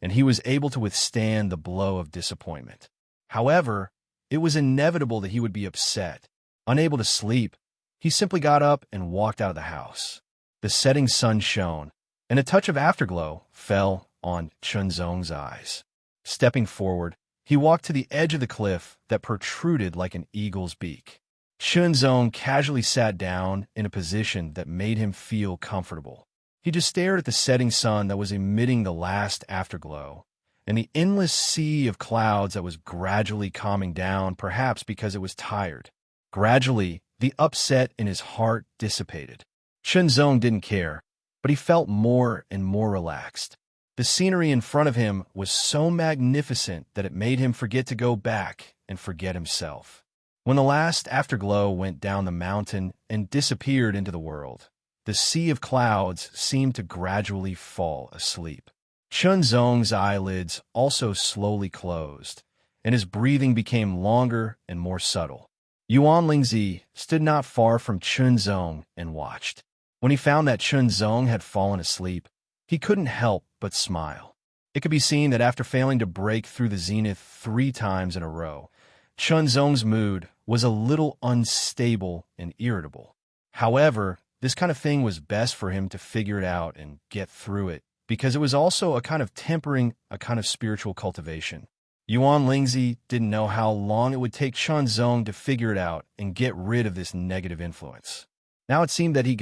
S1: and he was able to withstand the blow of disappointment. However, it was inevitable that he would be upset. Unable to sleep, he simply got up and walked out of the house. The setting sun shone, and a touch of afterglow fell on Chunzong's eyes. Stepping forward, he walked to the edge of the cliff that protruded like an eagle's beak. Chunzong casually sat down in a position that made him feel comfortable. He just stared at the setting sun that was emitting the last afterglow, and the endless sea of clouds that was gradually calming down, perhaps because it was tired. Gradually, the upset in his heart dissipated. Chunzong didn't care, but he felt more and more relaxed. The scenery in front of him was so magnificent that it made him forget to go back and forget himself. When the last afterglow went down the mountain and disappeared into the world, the sea of clouds seemed to gradually fall asleep. Chunzong's eyelids also slowly closed, and his breathing became longer and more subtle. Yuan Lingzi stood not far from Chunzong and watched. When he found that Chunzong had fallen asleep, he couldn't help but smile. It could be seen that after failing to break through the zenith 3 times in a row, Chunzong's mood was a little unstable and irritable. However, this kind of thing was best for him to figure it out and get through it, because it was also a kind of tempering, a kind of spiritual cultivation. Yuan Lingzi didn't know how long it would take Chunzong to figure it out and get rid of this negative influence. Now it seemed that he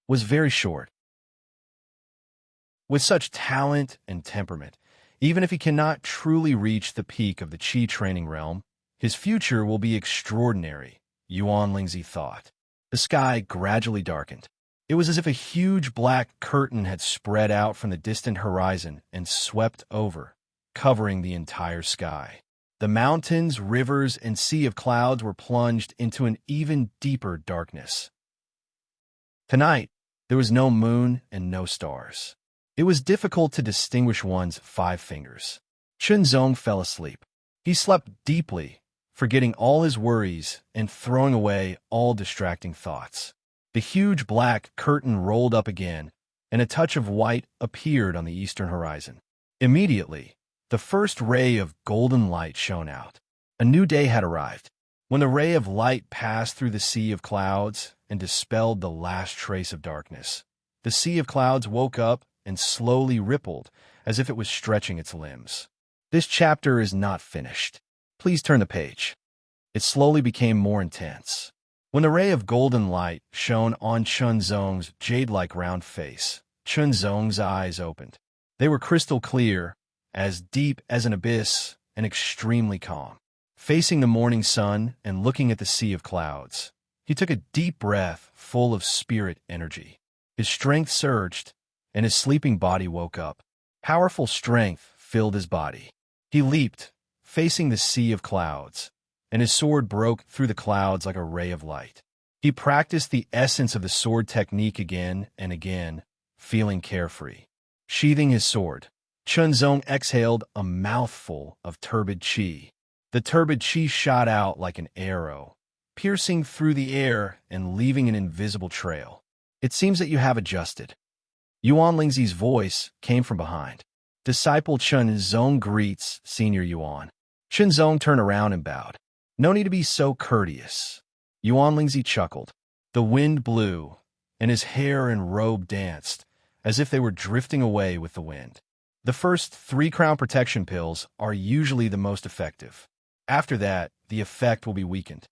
S1: was very short. With such talent and temperament, even if he cannot truly reach the peak of the Qi training realm, his future will be extraordinary, Yuan Lingzi thought. The sky gradually darkened. It was as if a huge black curtain had spread out from the distant horizon and swept over, covering the entire sky. The mountains, rivers, and sea of clouds were plunged into an even deeper darkness. Tonight, there was no moon and no stars. It was difficult to distinguish one's 5 fingers. Chunzong fell asleep. He slept deeply, forgetting all his worries and throwing away all distracting thoughts. The huge black curtain rolled up again, and a touch of white appeared on the eastern horizon. Immediately, the first ray of golden light shone out. A new day had arrived. When the ray of light passed through the sea of clouds and dispelled the last trace of darkness, the sea of clouds woke up and slowly rippled as if it was stretching its limbs. This chapter is not finished. Please turn the page. It slowly became more intense. When the ray of golden light shone on Chunzong's jade-like round face, Chunzong's eyes opened. They were crystal clear, as deep as an abyss, and extremely calm. Facing the morning sun and looking at the sea of clouds, he took a deep breath full of spirit energy. His strength surged, and his sleeping body woke up. Powerful strength filled his body. He leaped, facing the sea of clouds, and his sword broke through the clouds like a ray of light. He practiced the essence of the sword technique again and again, feeling carefree. Sheathing his sword, Chunzong exhaled a mouthful of turbid qi. The turbid qi shot out like an arrow, piercing through the air and leaving an invisible trail. It seems that you have adjusted. Yuan Lingzi's voice came from behind. Disciple Chunzong greets Senior Yuan. Chunzong turned around and bowed. No need to be so courteous. Yuan Lingzi chuckled. The wind blew, and his hair and robe danced, as if they were drifting away with the wind. The first 3 crown protection pills are usually the most effective. After that, the effect will be weakened.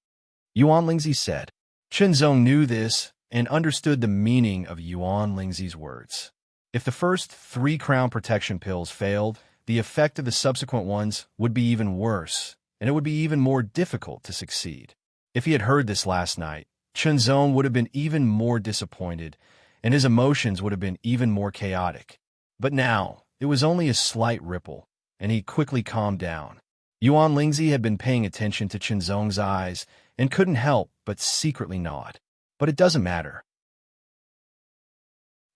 S1: Yuan Lingzi said. Chunzong knew this and understood the meaning of Yuan Lingzi's words. If the first 3 crown protection pills failed, the effect of the subsequent ones would be even worse, and it would be even more difficult to succeed. If he had heard this last night, Chunzong would have been even more disappointed, and his emotions would have been even more chaotic. But now, it was only a slight ripple, and he quickly calmed down. Yuan Lingzi had been paying attention to Chunzong's eyes and couldn't help but secretly nod. But it doesn't matter.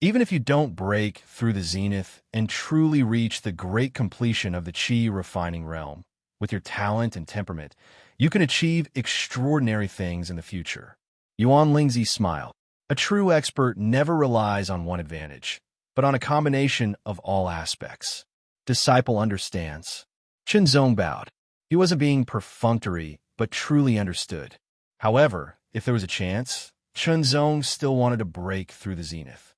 S1: Even if you don't break through the zenith and truly reach the great completion of the Qi refining realm, with your talent and temperament, you can achieve extraordinary things in the future. Yuan Lingzi smiled. A true expert never relies on one advantage, but on a combination of all aspects. Disciple understands. Chunzong bowed. He wasn't being perfunctory, but truly understood. However, if there was a chance, Chunzong still wanted to break through the zenith.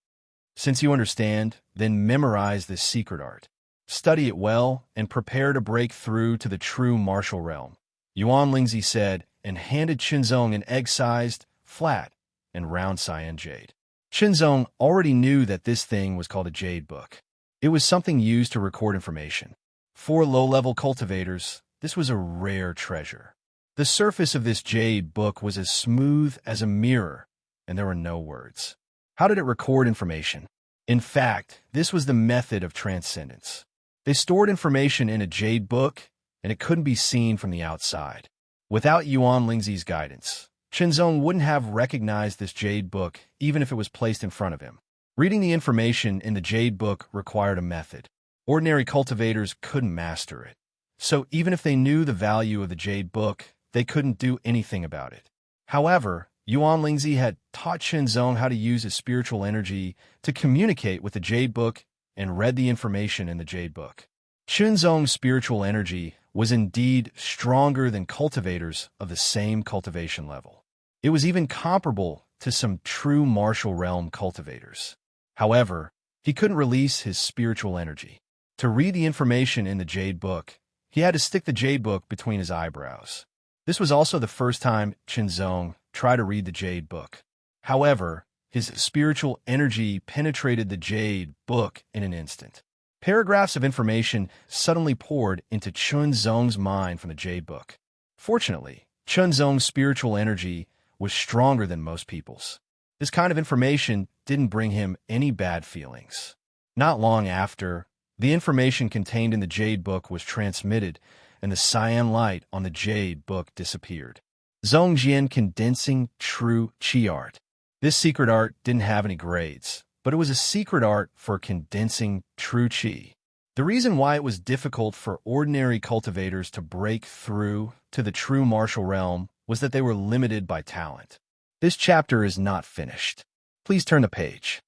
S1: Since you understand, then memorize this secret art. Study it well and prepare to break through to the true martial realm. Yuan Lingzi said, and handed Chunzong an egg-sized, flat, and round cyan jade. Chinzong already knew that this thing was called a jade book. It was something used to record information. For low-level cultivators, this was a rare treasure. The surface of this jade book was as smooth as a mirror, and there were no words. How did it record information? In fact, this was the method of transcendence. They stored information in a jade book, and it couldn't be seen from the outside. Without Yuan Lingzi's guidance, Chinzong wouldn't have recognized this jade book even if it was placed in front of him. Reading the information in the jade book required a method. Ordinary cultivators couldn't master it. So even if they knew the value of the jade book, they couldn't do anything about it. However, Yuan Lingzi had taught Chinzong how to use his spiritual energy to communicate with the jade book and read the information in the jade book. Chinzong's spiritual energy was indeed stronger than cultivators of the same cultivation level. It was even comparable to some true martial realm cultivators. However, he couldn't release his spiritual energy. To read the information in the jade book, he had to stick the jade book between his eyebrows. This was also the first time Chinzong tried to read the jade book. However, his spiritual energy penetrated the jade book in an instant. Paragraphs of information suddenly poured into Chinzong's mind from the jade book. Fortunately, Chinzong's spiritual energy was stronger than most people's. This kind of information didn't bring him any bad feelings. Not long after, the information contained in the jade book was transmitted, and the cyan light on the jade book disappeared. Zhongjian condensing true qi art. This secret art didn't have any grades, but it was a secret art for condensing true qi. The reason why it was difficult for ordinary cultivators to break through to the true martial realm was that they were limited by talent. This chapter is not finished. Please turn the page.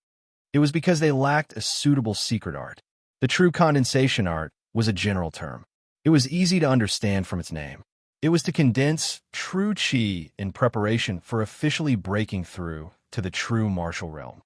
S1: It was because they lacked a suitable secret art. The true condensation art was a general term. It was easy to understand from its name. It was to condense true qi in preparation for officially breaking through to the true martial realm.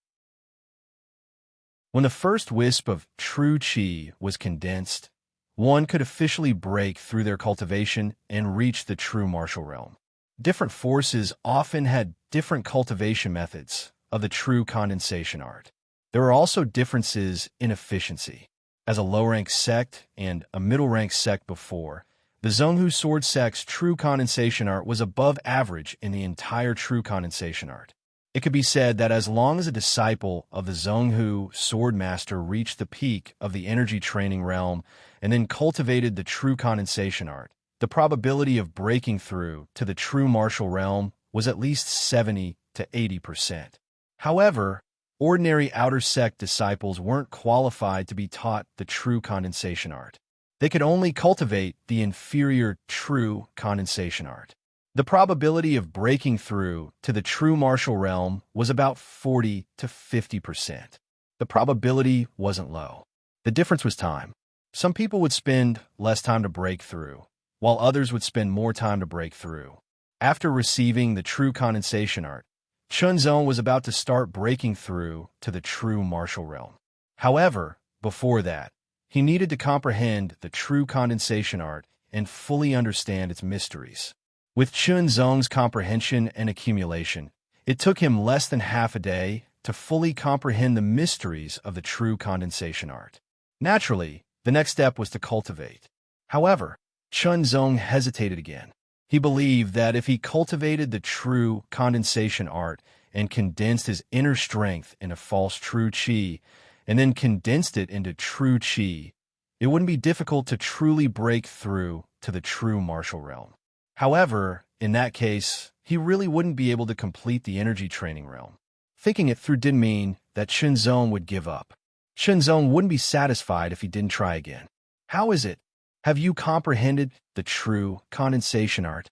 S1: When the first wisp of true qi was condensed, one could officially break through their cultivation and reach the true martial realm. Different forces often had different cultivation methods of the true condensation art. There were also differences in efficiency. As a low-rank sect and a middle-rank sect before, the Zhonghu Sword Sect's true condensation art was above average in the entire true condensation art. It could be said that as long as a disciple of the Zhonghu Sword Master reached the peak of the energy training realm and then cultivated the true condensation art, the probability of breaking through to the true martial realm was at least 70 to 80%. However, ordinary outer sect disciples weren't qualified to be taught the true condensation art. They could only cultivate the inferior true condensation art. The probability of breaking through to the true martial realm was about 40 to 50%. The probability wasn't low. The difference was time. Some people would spend less time to break through, while others would spend more time to break through. After receiving the true condensation art, Chinzong was about to start breaking through to the true martial realm. However, before that, he needed to comprehend the true condensation art and fully understand its mysteries. With Chinzong's comprehension and accumulation, it took him less than half a day to fully comprehend the mysteries of the true condensation art. Naturally, the next step was to cultivate. However, Chinzong hesitated again. He believed that if he cultivated the true condensation art and condensed his inner strength into false true qi, and then condensed it into true qi, it wouldn't be difficult to truly break through to the true martial realm. However, in that case, he really wouldn't be able to complete the energy training realm. Thinking it through didn't mean that Chinzong would give up. Chinzong wouldn't be satisfied if he didn't try again. How is it? Have you comprehended the true condensation art?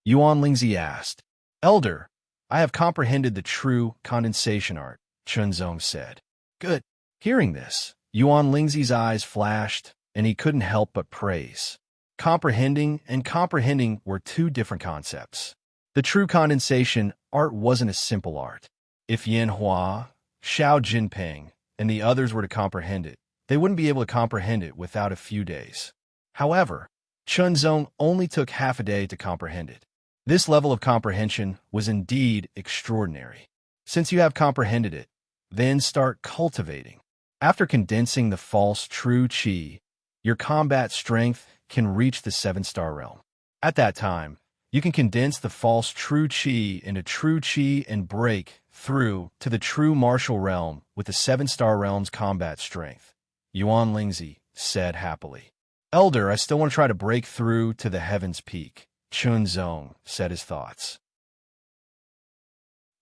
S1: Yuan Lingzi asked. Elder, I have comprehended the true condensation art, Chinzong said. Good. Hearing this, Yuan Lingzi's eyes flashed, and he couldn't help but praise. Comprehending and comprehending were two different concepts. The true condensation art wasn't a simple art. If Yan Hua, Xiao Jinping, and the others were to comprehend it, they wouldn't be able to comprehend it without a few days. However, Chinzong only took half a day to comprehend it. This level of comprehension was indeed extraordinary. Since you have comprehended it, Then start cultivating. After condensing the false true chi, your combat strength can reach the 7-star realm. At that time, you can condense the false true chi into true chi and break through to the true martial realm with the 7-star realm's combat strength. Yuan Lingzi said happily. Elder, I still want to try to break through to the heaven's peak. Chunzong said his thoughts.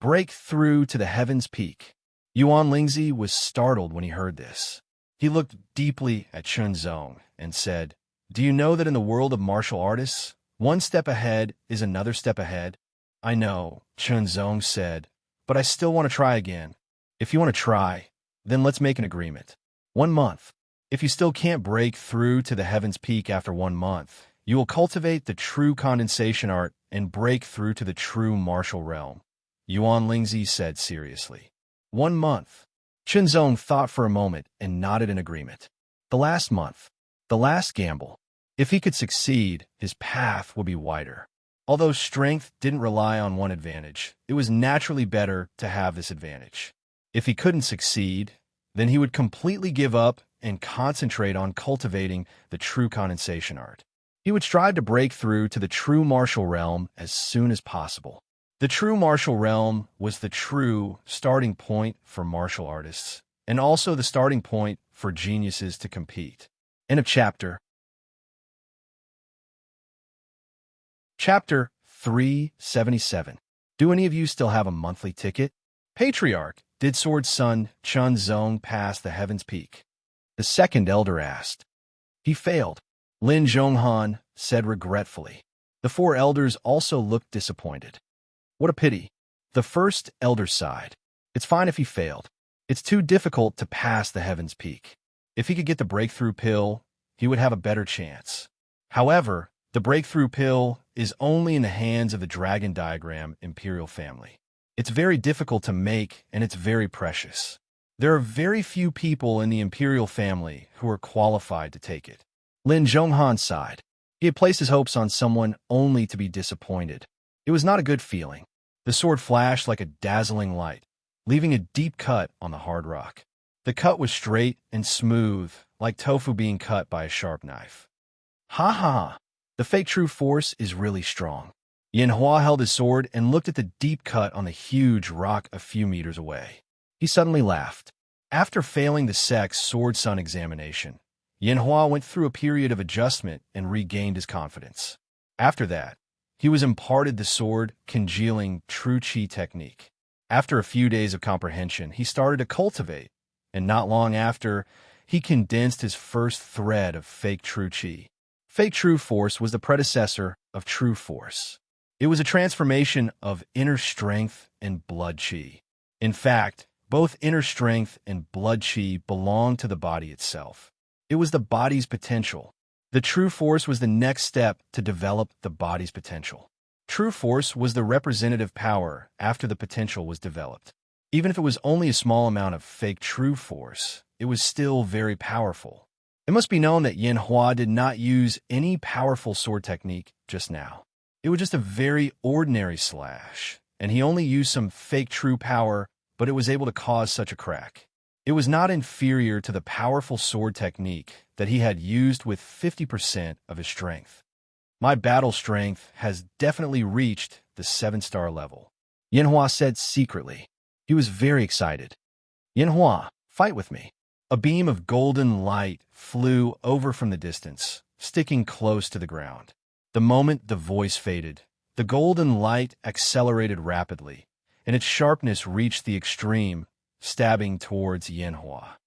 S1: Break through to the heaven's peak. Yuan Lingzi was startled when he heard this. He looked deeply at Chunzong and said, Do you know that in the world of martial artists, one step ahead is another step ahead? I know, Chunzong said, but I still want to try again. If you want to try, then let's make an agreement. 1 month. If you still can't break through to the heaven's peak after 1 month, you will cultivate the true condensation art and break through to the true martial realm. Yuan Lingzi said seriously. 1 month. Chunzong thought for a moment and nodded in agreement. The last month. The last gamble. If he could succeed, his path would be wider. Although strength didn't rely on one advantage, it was naturally better to have this advantage. If he couldn't succeed, then he would completely give up and concentrate on cultivating the true condensation art. He would strive to break through to the true martial realm as soon as possible. The true martial realm was the true starting point for martial artists, and also the starting point for geniuses to compete. End of chapter. Chapter 377. Do any of you still have a monthly ticket? Patriarch, did Sword's son Chunzong pass the heaven's peak? The second elder asked. He failed. Lin Zhonghan said regretfully. The 4 elders also looked disappointed. What a pity. The first elder sighed. It's fine if he failed. It's too difficult to pass the heaven's peak. If he could get the breakthrough pill, he would have a better chance. However, the breakthrough pill is only in the hands of the dragon diagram imperial family. It's very difficult to make, and it's very precious. There are very few people in the imperial family who are qualified to take it. Lin Zhonghan sighed. He had placed his hopes on someone only to be disappointed. It was not a good feeling. The sword flashed like a dazzling light, leaving a deep cut on the hard rock. The cut was straight and smooth, like tofu being cut by a sharp knife. Ha ha! The fake true force is really strong. Yin Hua held his sword and looked at the deep cut on the huge rock a few meters away. He suddenly laughed. After failing the sex sword sun examination, Yin Hua went through a period of adjustment and regained his confidence. After that, he was imparted the sword congealing true chi technique. After a few days of comprehension, he started to cultivate, and not long after, he condensed his first thread of fake true chi. Fake true force was the predecessor of true force. It was a transformation of inner strength and blood chi. In fact, both inner strength and blood chi belong to the body itself. It was the body's potential. The true force was the next step to develop the body's potential. True force was the representative power after the potential was developed. Even if it was only a small amount of fake true force, it was still very powerful. It must be known that Yin Hua did not use any powerful sword technique just now. It was just a very ordinary slash, and he only used some fake true power, but it was able to cause such a crack. It was not inferior to the powerful sword technique that he had used with 50% of his strength. My battle strength has definitely reached the 7-star level, Yin Hua said secretly. He was very excited. Yin Hua, fight with me. A beam of golden light flew over from the distance, sticking close to the ground. The moment the voice faded, the golden light accelerated rapidly, and its sharpness reached the extreme, stabbing towards Yin Hua.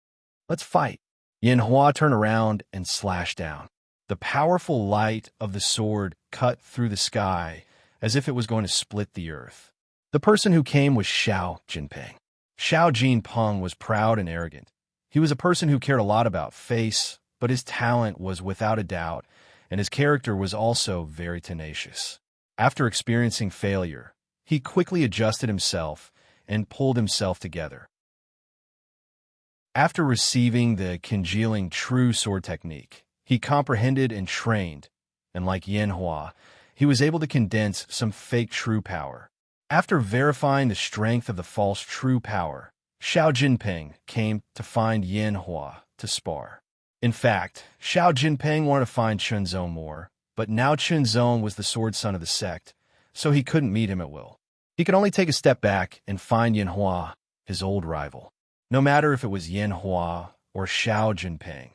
S1: Let's fight. Yin Hua turned around and slashed down. The powerful light of the sword cut through the sky as if it was going to split the earth. The person who came was Xiao Jinping. Xiao Jinping was proud and arrogant. He was a person who cared a lot about face, but his talent was without a doubt, and his character was also very tenacious. After experiencing failure, he quickly adjusted himself and pulled himself together. After receiving the congealing true sword technique, he comprehended and trained, and like Yin Hua, he was able to condense some fake true power. After verifying the strength of the false true power, Xiao Jinping came to find Yin Hua to spar. In fact, Xiao Jinping wanted to find Chunzong more, but now Chunzong was the sword son of the sect, so he couldn't meet him at will. He could only take a step back and find Yin Hua, his old rival. No matter if it was Yin Hua or Xiao Jinping,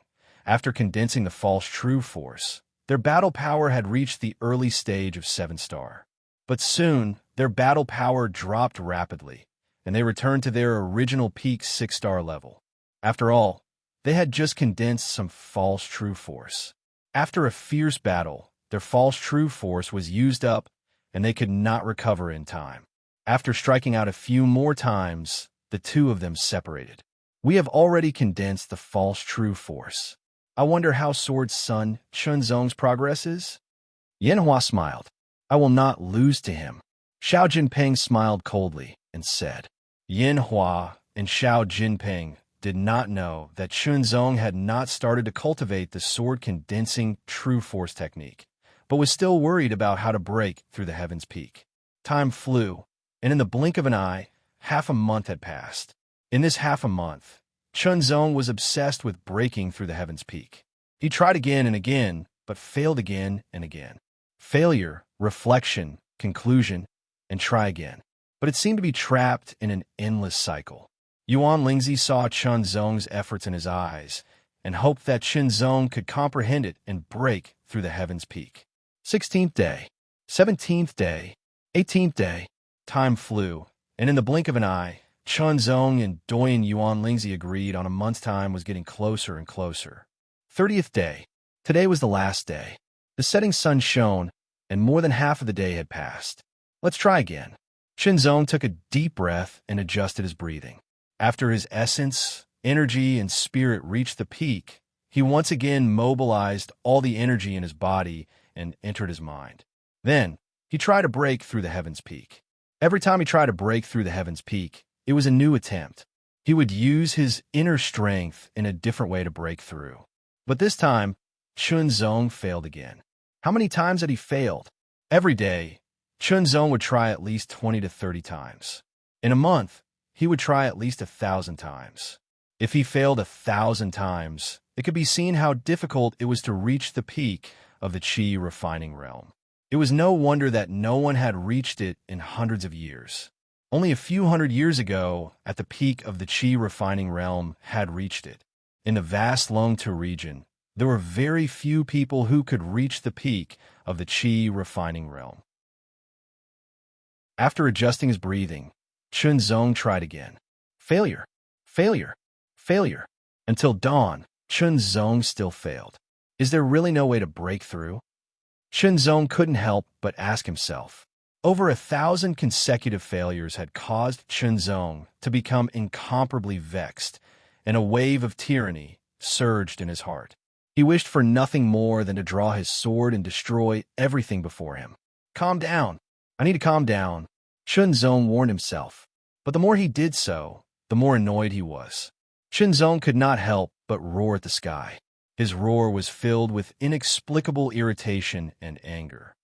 S1: after condensing the false true force, their battle power had reached the early stage of 7-star. But soon, their battle power dropped rapidly, and they returned to their original peak 6-star level. After all, they had just condensed some false true force. After a fierce battle, their false true force was used up, and they could not recover in time. After striking out a few more times, the two of them separated. We have already condensed the false true force. I wonder how Sword's son Chunzong's progress is? Yin Hua smiled. I will not lose to him. Xiao Jinping smiled coldly and said. Yin Hua and Xiao Jinping did not know that Chunzong had not started to cultivate the sword-condensing true force technique, but was still worried about how to break through the heaven's peak. Time flew, and in the blink of an eye, half a month had passed. In this half a month, Chunzong was obsessed with breaking through the heaven's peak. He tried again and again, but failed again and again. Failure, reflection, conclusion, and try again. But it seemed to be trapped in an endless cycle. Yuan Lingzi saw Chunzong's efforts in his eyes and hoped that Chunzong could comprehend it and break through the heaven's peak. 16th day, 17th day, 18th day, time flew, and in the blink of an eye, Chunzong and Doyen Yuan Lingzi agreed on a month's time was getting closer and closer. 30th day. Today was the last day. The setting sun shone, and more than half of the day had passed. Let's try again. Chunzong took a deep breath and adjusted his breathing. After his essence, energy, and spirit reached the peak, he once again mobilized all the energy in his body and entered his mind. Then, he tried to break through the heaven's peak. Every time he tried to break through the heaven's peak, it was a new attempt. He would use his inner strength in a different way to break through. But this time, Chunzong failed again. How many times had he failed? Every day, Chunzong would try at least 20 to 30 times. In a month, he would try at least 1,000 times. If he failed 1,000 times, it could be seen how difficult it was to reach the peak of the Qi refining realm. It was no wonder that no one had reached it in hundreds of years. Only a few hundred years ago, at the peak of the Qi refining realm had reached it. In the vast Longtu region, there were very few people who could reach the peak of the Qi refining realm. After adjusting his breathing, Chunzong tried again. Failure, failure, failure. Until dawn, Chunzong still failed. Is there really no way to break through? Chunzong couldn't help but ask himself. Over 1,000 consecutive failures had caused Chunzong to become incomparably vexed, and a wave of tyranny surged in his heart. He wished for nothing more than to draw his sword and destroy everything before him. Calm down. I need to calm down, Chunzong warned himself. But the more he did so, the more annoyed he was. Chunzong could not help but roar at the sky. His roar was filled with inexplicable irritation and anger.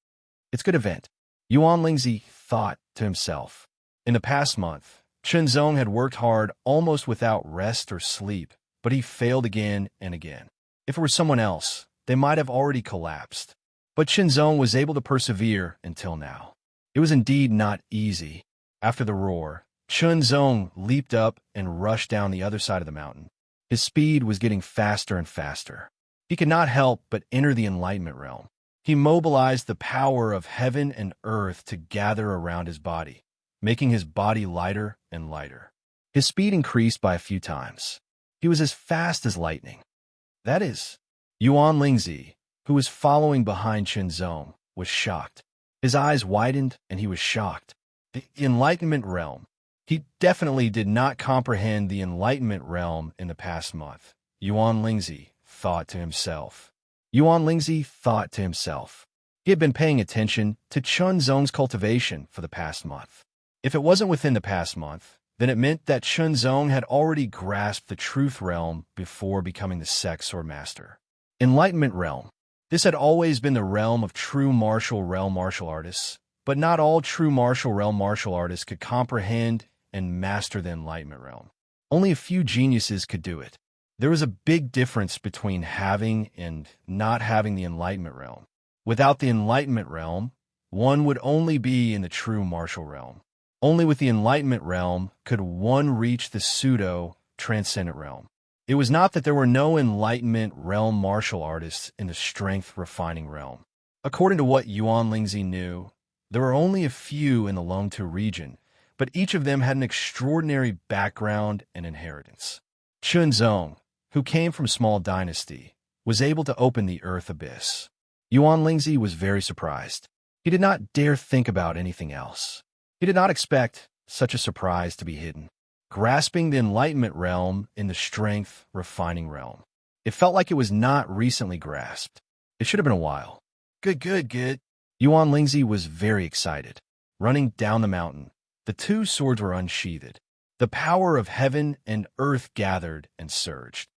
S1: It's a good event, Yuan Lingzi thought to himself. In the past month, Chunzong had worked hard almost without rest or sleep, but he failed again and again. If it were someone else, they might have already collapsed. But Chunzong was able to persevere until now. It was indeed not easy. After the roar, Chunzong leaped up and rushed down the other side of the mountain. His speed was getting faster and faster. He could not help but enter the enlightenment realm. He mobilized the power of heaven and earth to gather around his body, making his body lighter and lighter. His speed increased by a few times. He was as fast as lightning. That is, Yuan Lingzi, who was following behind Chunzong, was shocked. His eyes widened, and he was shocked. The enlightenment realm. He definitely did not comprehend the enlightenment realm in the past month, Yuan Lingzi thought to himself. Yuan Lingzi thought to himself. He had been paying attention to Chunzong's cultivation for the past month. If it wasn't within the past month, then it meant that Chunzong had already grasped the truth realm before becoming the sect's sword master. Enlightenment realm. This had always been the realm of true martial realm martial artists, but not all true martial realm martial artists could comprehend and master the enlightenment realm. Only a few geniuses could do it. There was a big difference between having and not having the Enlightenment realm. Without the Enlightenment realm, one would only be in the true martial realm. Only with the Enlightenment realm could one reach the pseudo-transcendent realm. It was not that there were no Enlightenment realm martial artists in the strength-refining realm. According to what Yuan Lingzi knew, there were only a few in the Longtu region, but each of them had an extraordinary background and inheritance. Chunzong, who came from a small dynasty, was able to open the earth abyss. Yuan Lingzi was very surprised. He did not dare think about anything else. He did not expect such a surprise to be hidden, grasping the Enlightenment realm in the strength-refining realm. It felt like it was not recently grasped. It should have been a while. Good. Yuan Lingzi was very excited. Running down the mountain, the two swords were unsheathed. The power of heaven and earth gathered and surged.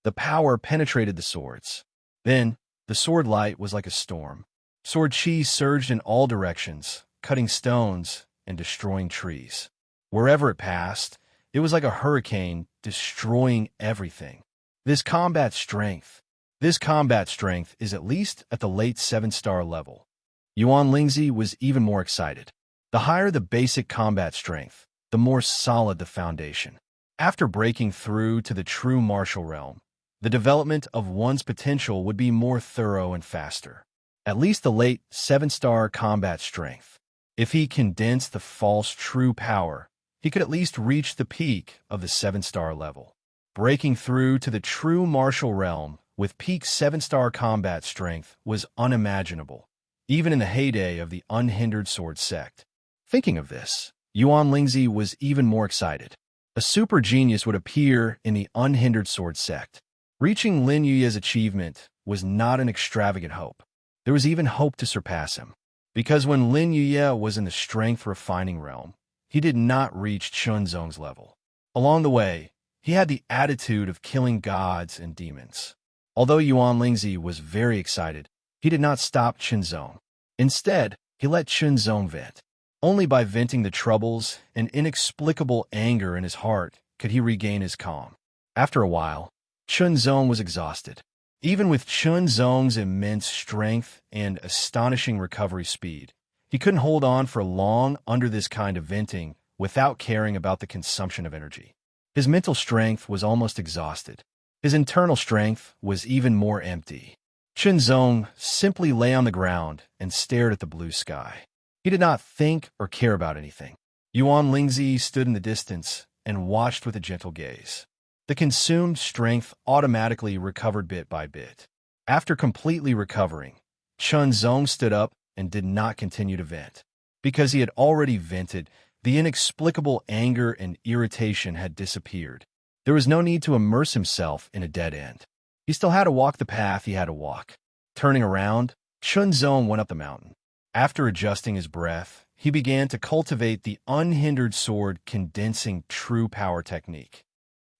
S1: The power penetrated the swords. Then, the sword light was like a storm. Sword chi surged in all directions, cutting stones and destroying trees. Wherever it passed, it was like a hurricane destroying everything. This combat strength is at least at the late 7-star level. Yuan Lingzi was even more excited. The higher the basic combat strength, the more solid the foundation. After breaking through to the true martial realm, the development of one's potential would be more thorough and faster. At least the late 7-star combat strength. If he condensed the false true power, he could at least reach the peak of the 7-star level. Breaking through to the true martial realm with peak 7-star combat strength was unimaginable, even in the heyday of the unhindered sword sect. Thinking of this, Yuan Lingzi was even more excited. A super genius would appear in the unhindered sword sect. Reaching Lin Yuye's achievement was not an extravagant hope. There was even hope to surpass him. Because when Lin Yuye was in the strength-refining realm, he did not reach Chunzong's level. Along the way, he had the attitude of killing gods and demons. Although Yuan Lingzi was very excited, he did not stop Chunzong. Instead, he let Chunzong vent. Only by venting the troubles and inexplicable anger in his heart could he regain his calm. After a while, Chunzong was exhausted. Even with Chunzong's immense strength and astonishing recovery speed, he couldn't hold on for long under this kind of venting without caring about the consumption of energy. His mental strength was almost exhausted. His internal strength was even more empty. Chunzong simply lay on the ground and stared at the blue sky. He did not think or care about anything. Yuan Lingzi stood in the distance and watched with a gentle gaze. The consumed strength automatically recovered bit by bit. After completely recovering, Chunzong stood up and did not continue to vent. Because he had already vented, the inexplicable anger and irritation had disappeared. There was no need to immerse himself in a dead end. He still had to walk the path he had to walk. Turning around, Chunzong went up the mountain. After adjusting his breath, he began to cultivate the unhindered sword condensing true power technique.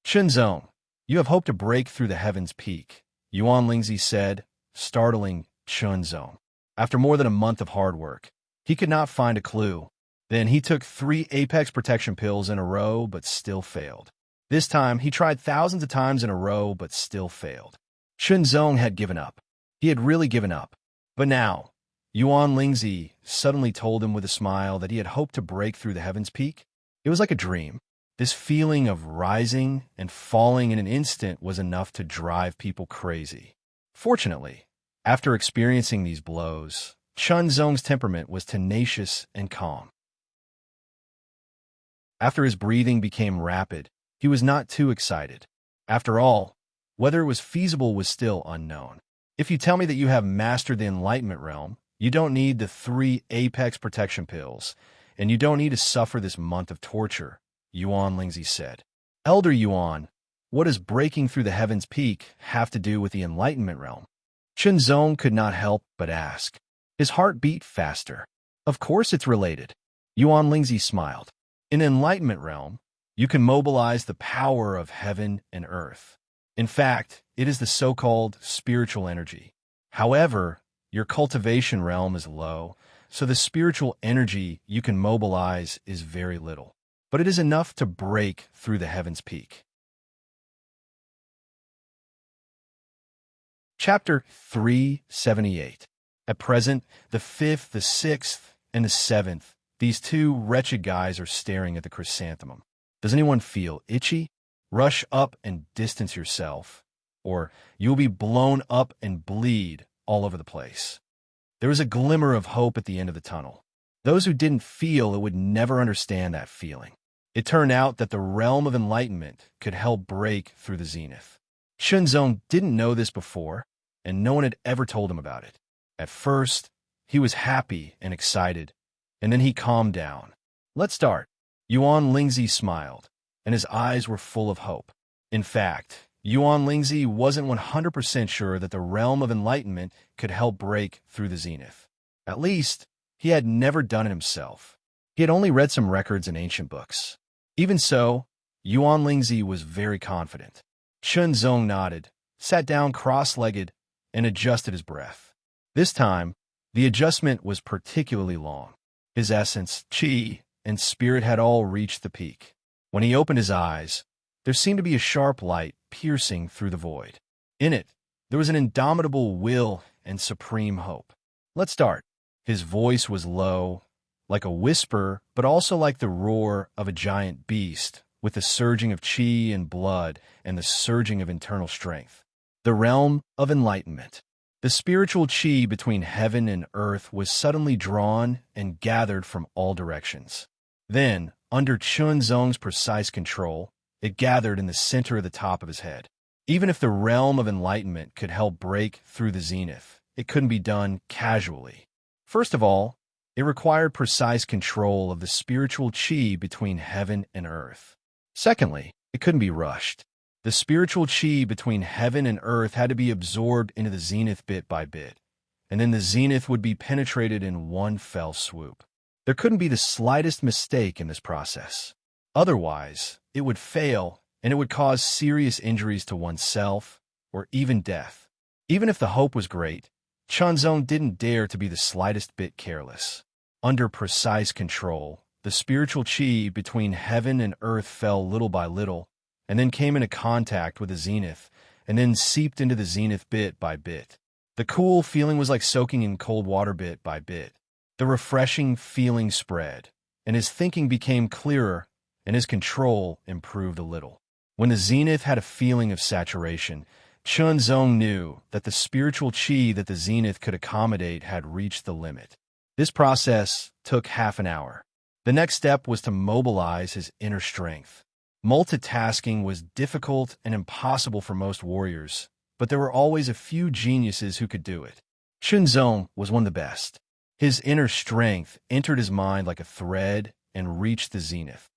S1: Chunzong, you have hoped to break through the heaven's peak, Yuan Lingzi said, startling Chunzong. After more than a month of hard work, he could not find a clue. Then he took 3 Apex protection pills in a row but still failed. This time, he tried thousands of times in a row but still failed. Chunzong had given up. He had really given up. But now, Yuan Lingzi suddenly told him with a smile that he had hoped to break through the heaven's peak. It was like a dream. This feeling of rising and falling in an instant was enough to drive people crazy. Fortunately, after experiencing these blows, Chunzong's temperament was tenacious and calm. After his breathing became rapid, he was not too excited. After all, whether it was feasible was still unknown. If you tell me that you have mastered the Enlightenment realm, you don't need the 3 Apex protection pills, and you don't need to suffer this month of torture, Yuan Lingzi said. Elder Yuan, what does breaking through the heaven's peak have to do with the Enlightenment realm? Chunzong could not help but ask. His heart beat faster. Of course it's related. Yuan Lingzi smiled. In Enlightenment realm, you can mobilize the power of heaven and earth. In fact, it is the so-called spiritual energy. However, your cultivation realm is low, so the spiritual energy you can mobilize is very little. but it is enough to break through the heaven's peak. Chapter 378. At present, the 5th, the 6th, and the 7th, these two wretched guys are staring at the chrysanthemum. Does anyone feel itchy? Rush up and distance yourself, or you'll be blown up and bleed all over the place. There is a glimmer of hope at the end of the tunnel. Those who didn't feel it would never understand that feeling. It turned out that the realm of enlightenment could help break through the zenith. Chunzong didn't know this before, and no one had ever told him about it. At first, he was happy and excited, and then he calmed down. Let's start. Yuan Lingzi smiled, and his eyes were full of hope. In fact, Yuan Lingzi wasn't 100% sure that the realm of enlightenment could help break through the zenith. At least, he had never done it himself. He had only read some records in ancient books. Even so, Yuan Lingzi was very confident. Chunzong nodded, sat down cross-legged, and adjusted his breath. This time, the adjustment was particularly long. His essence, qi, and spirit had all reached the peak. When he opened his eyes, there seemed to be a sharp light piercing through the void. In it, there was an indomitable will and supreme hope. Let's start. His voice was low, like a whisper, but also like the roar of a giant beast, with the surging of qi and blood and the surging of internal strength. The realm of enlightenment. The spiritual qi between heaven and earth was suddenly drawn and gathered from all directions. Then, under Chunzong's precise control, it gathered in the center of the top of his head. Even if the realm of enlightenment could help break through the zenith, it couldn't be done casually. First of all, it required precise control of the spiritual qi between heaven and earth. Secondly, it couldn't be rushed. The spiritual qi between heaven and earth had to be absorbed into the zenith bit by bit, and then the zenith would be penetrated in one fell swoop. There couldn't be the slightest mistake in this process. Otherwise, it would fail, and it would cause serious injuries to oneself, or even death. Even if the hope was great, Chunzong didn't dare to be the slightest bit careless. Under precise control, the spiritual qi between heaven and earth fell little by little, and then came into contact with the zenith, and then seeped into the zenith bit by bit. The cool feeling was like soaking in cold water bit by bit. The refreshing feeling spread, and his thinking became clearer, and his control improved a little. When the zenith had a feeling of saturation, Chunzong knew that the spiritual qi that the zenith could accommodate had reached the limit. This process took half an hour. The next step was to mobilize his inner strength. Multitasking was difficult and impossible for most warriors, but there were always a few geniuses who could do it. Chunzong was one of the best. His inner strength entered his mind like a thread and reached the zenith.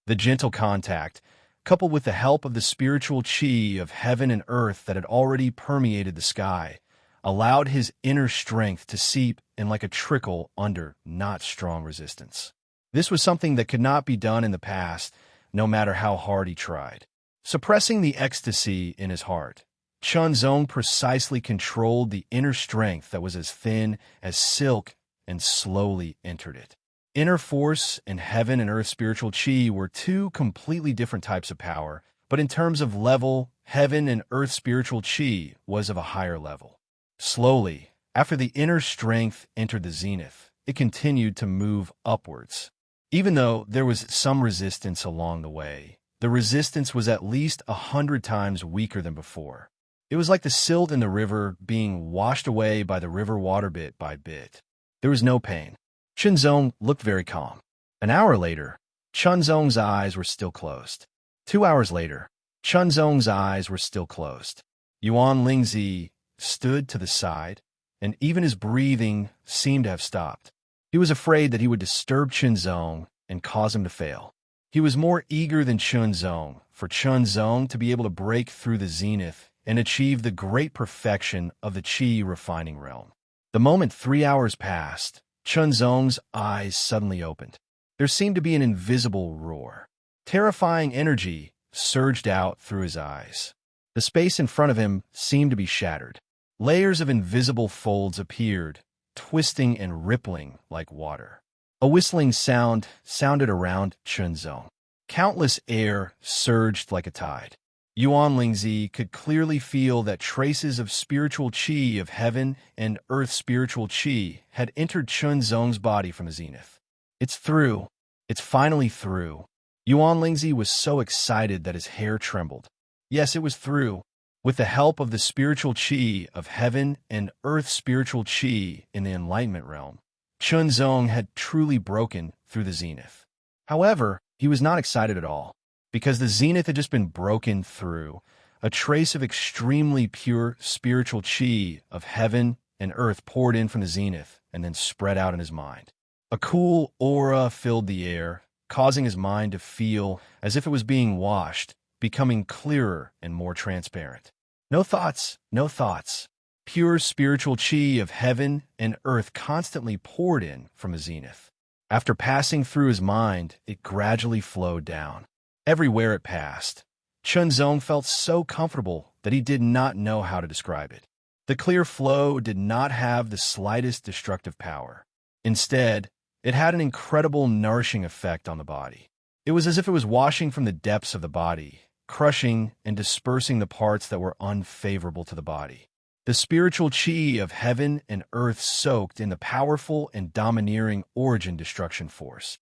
S1: The gentle contact, coupled with the help of the spiritual qi of heaven and earth that had already permeated the sky, allowed his inner strength to seep in like a trickle under not strong resistance. This was something that could not be done in the past, no matter how hard he tried. Suppressing the ecstasy in his heart, Chunzong precisely controlled the inner strength that was as thin as silk and slowly entered it. Inner force and heaven and earth spiritual qi were two completely different types of power, but in terms of level, heaven and earth spiritual qi was of a higher level. Slowly, after the inner strength entered the zenith, it continued to move upwards. Even though there was some resistance along the way, the resistance was at least 100 times weaker than before. It was like the silt in the river being washed away by the river water bit by bit. There was no pain. Chunzong looked very calm. An hour later, Chunzong's eyes were still closed. 2 hours later, Chunzong's eyes were still closed. Yuan Lingzi stood to the side, and even his breathing seemed to have stopped. He was afraid that he would disturb Chunzong and cause him to fail. He was more eager than Chunzong for Chunzong to be able to break through the zenith and achieve the great perfection of the qi refining realm. The moment 3 hours passed, Chunzong's eyes suddenly opened. There seemed to be an invisible roar. Terrifying energy surged out through his eyes. The space in front of him seemed to be shattered. Layers of invisible folds appeared, twisting and rippling like water. A whistling sound sounded around Chunzong. Countless air surged like a tide. Yuan Lingzi could clearly feel that traces of spiritual qi of heaven and earth spiritual qi had entered Chunzong's body from the zenith. It's through. It's finally through. Yuan Lingzi was so excited that his hair trembled. Yes, it was through. With the help of the spiritual qi of heaven and earth spiritual qi in the enlightenment realm, Chunzong had truly broken through the zenith. However, he was not excited at all, because the zenith had just been broken through. A trace of extremely pure spiritual qi of heaven and earth poured in from the zenith and then spread out in his mind. A cool aura filled the air, causing his mind to feel as if it was being washed, becoming clearer and more transparent. No thoughts, no thoughts. Pure spiritual qi of heaven and earth constantly poured in from the zenith. After passing through his mind, it gradually flowed down. Everywhere it passed, Chunzong felt so comfortable that he did not know how to describe it. The clear flow did not have the slightest destructive power. Instead, it had an incredible nourishing effect on the body. It was as if it was washing from the depths of the body, crushing and dispersing the parts that were unfavorable to the body. The spiritual qi of heaven and earth soaked in the powerful and domineering origin destruction force.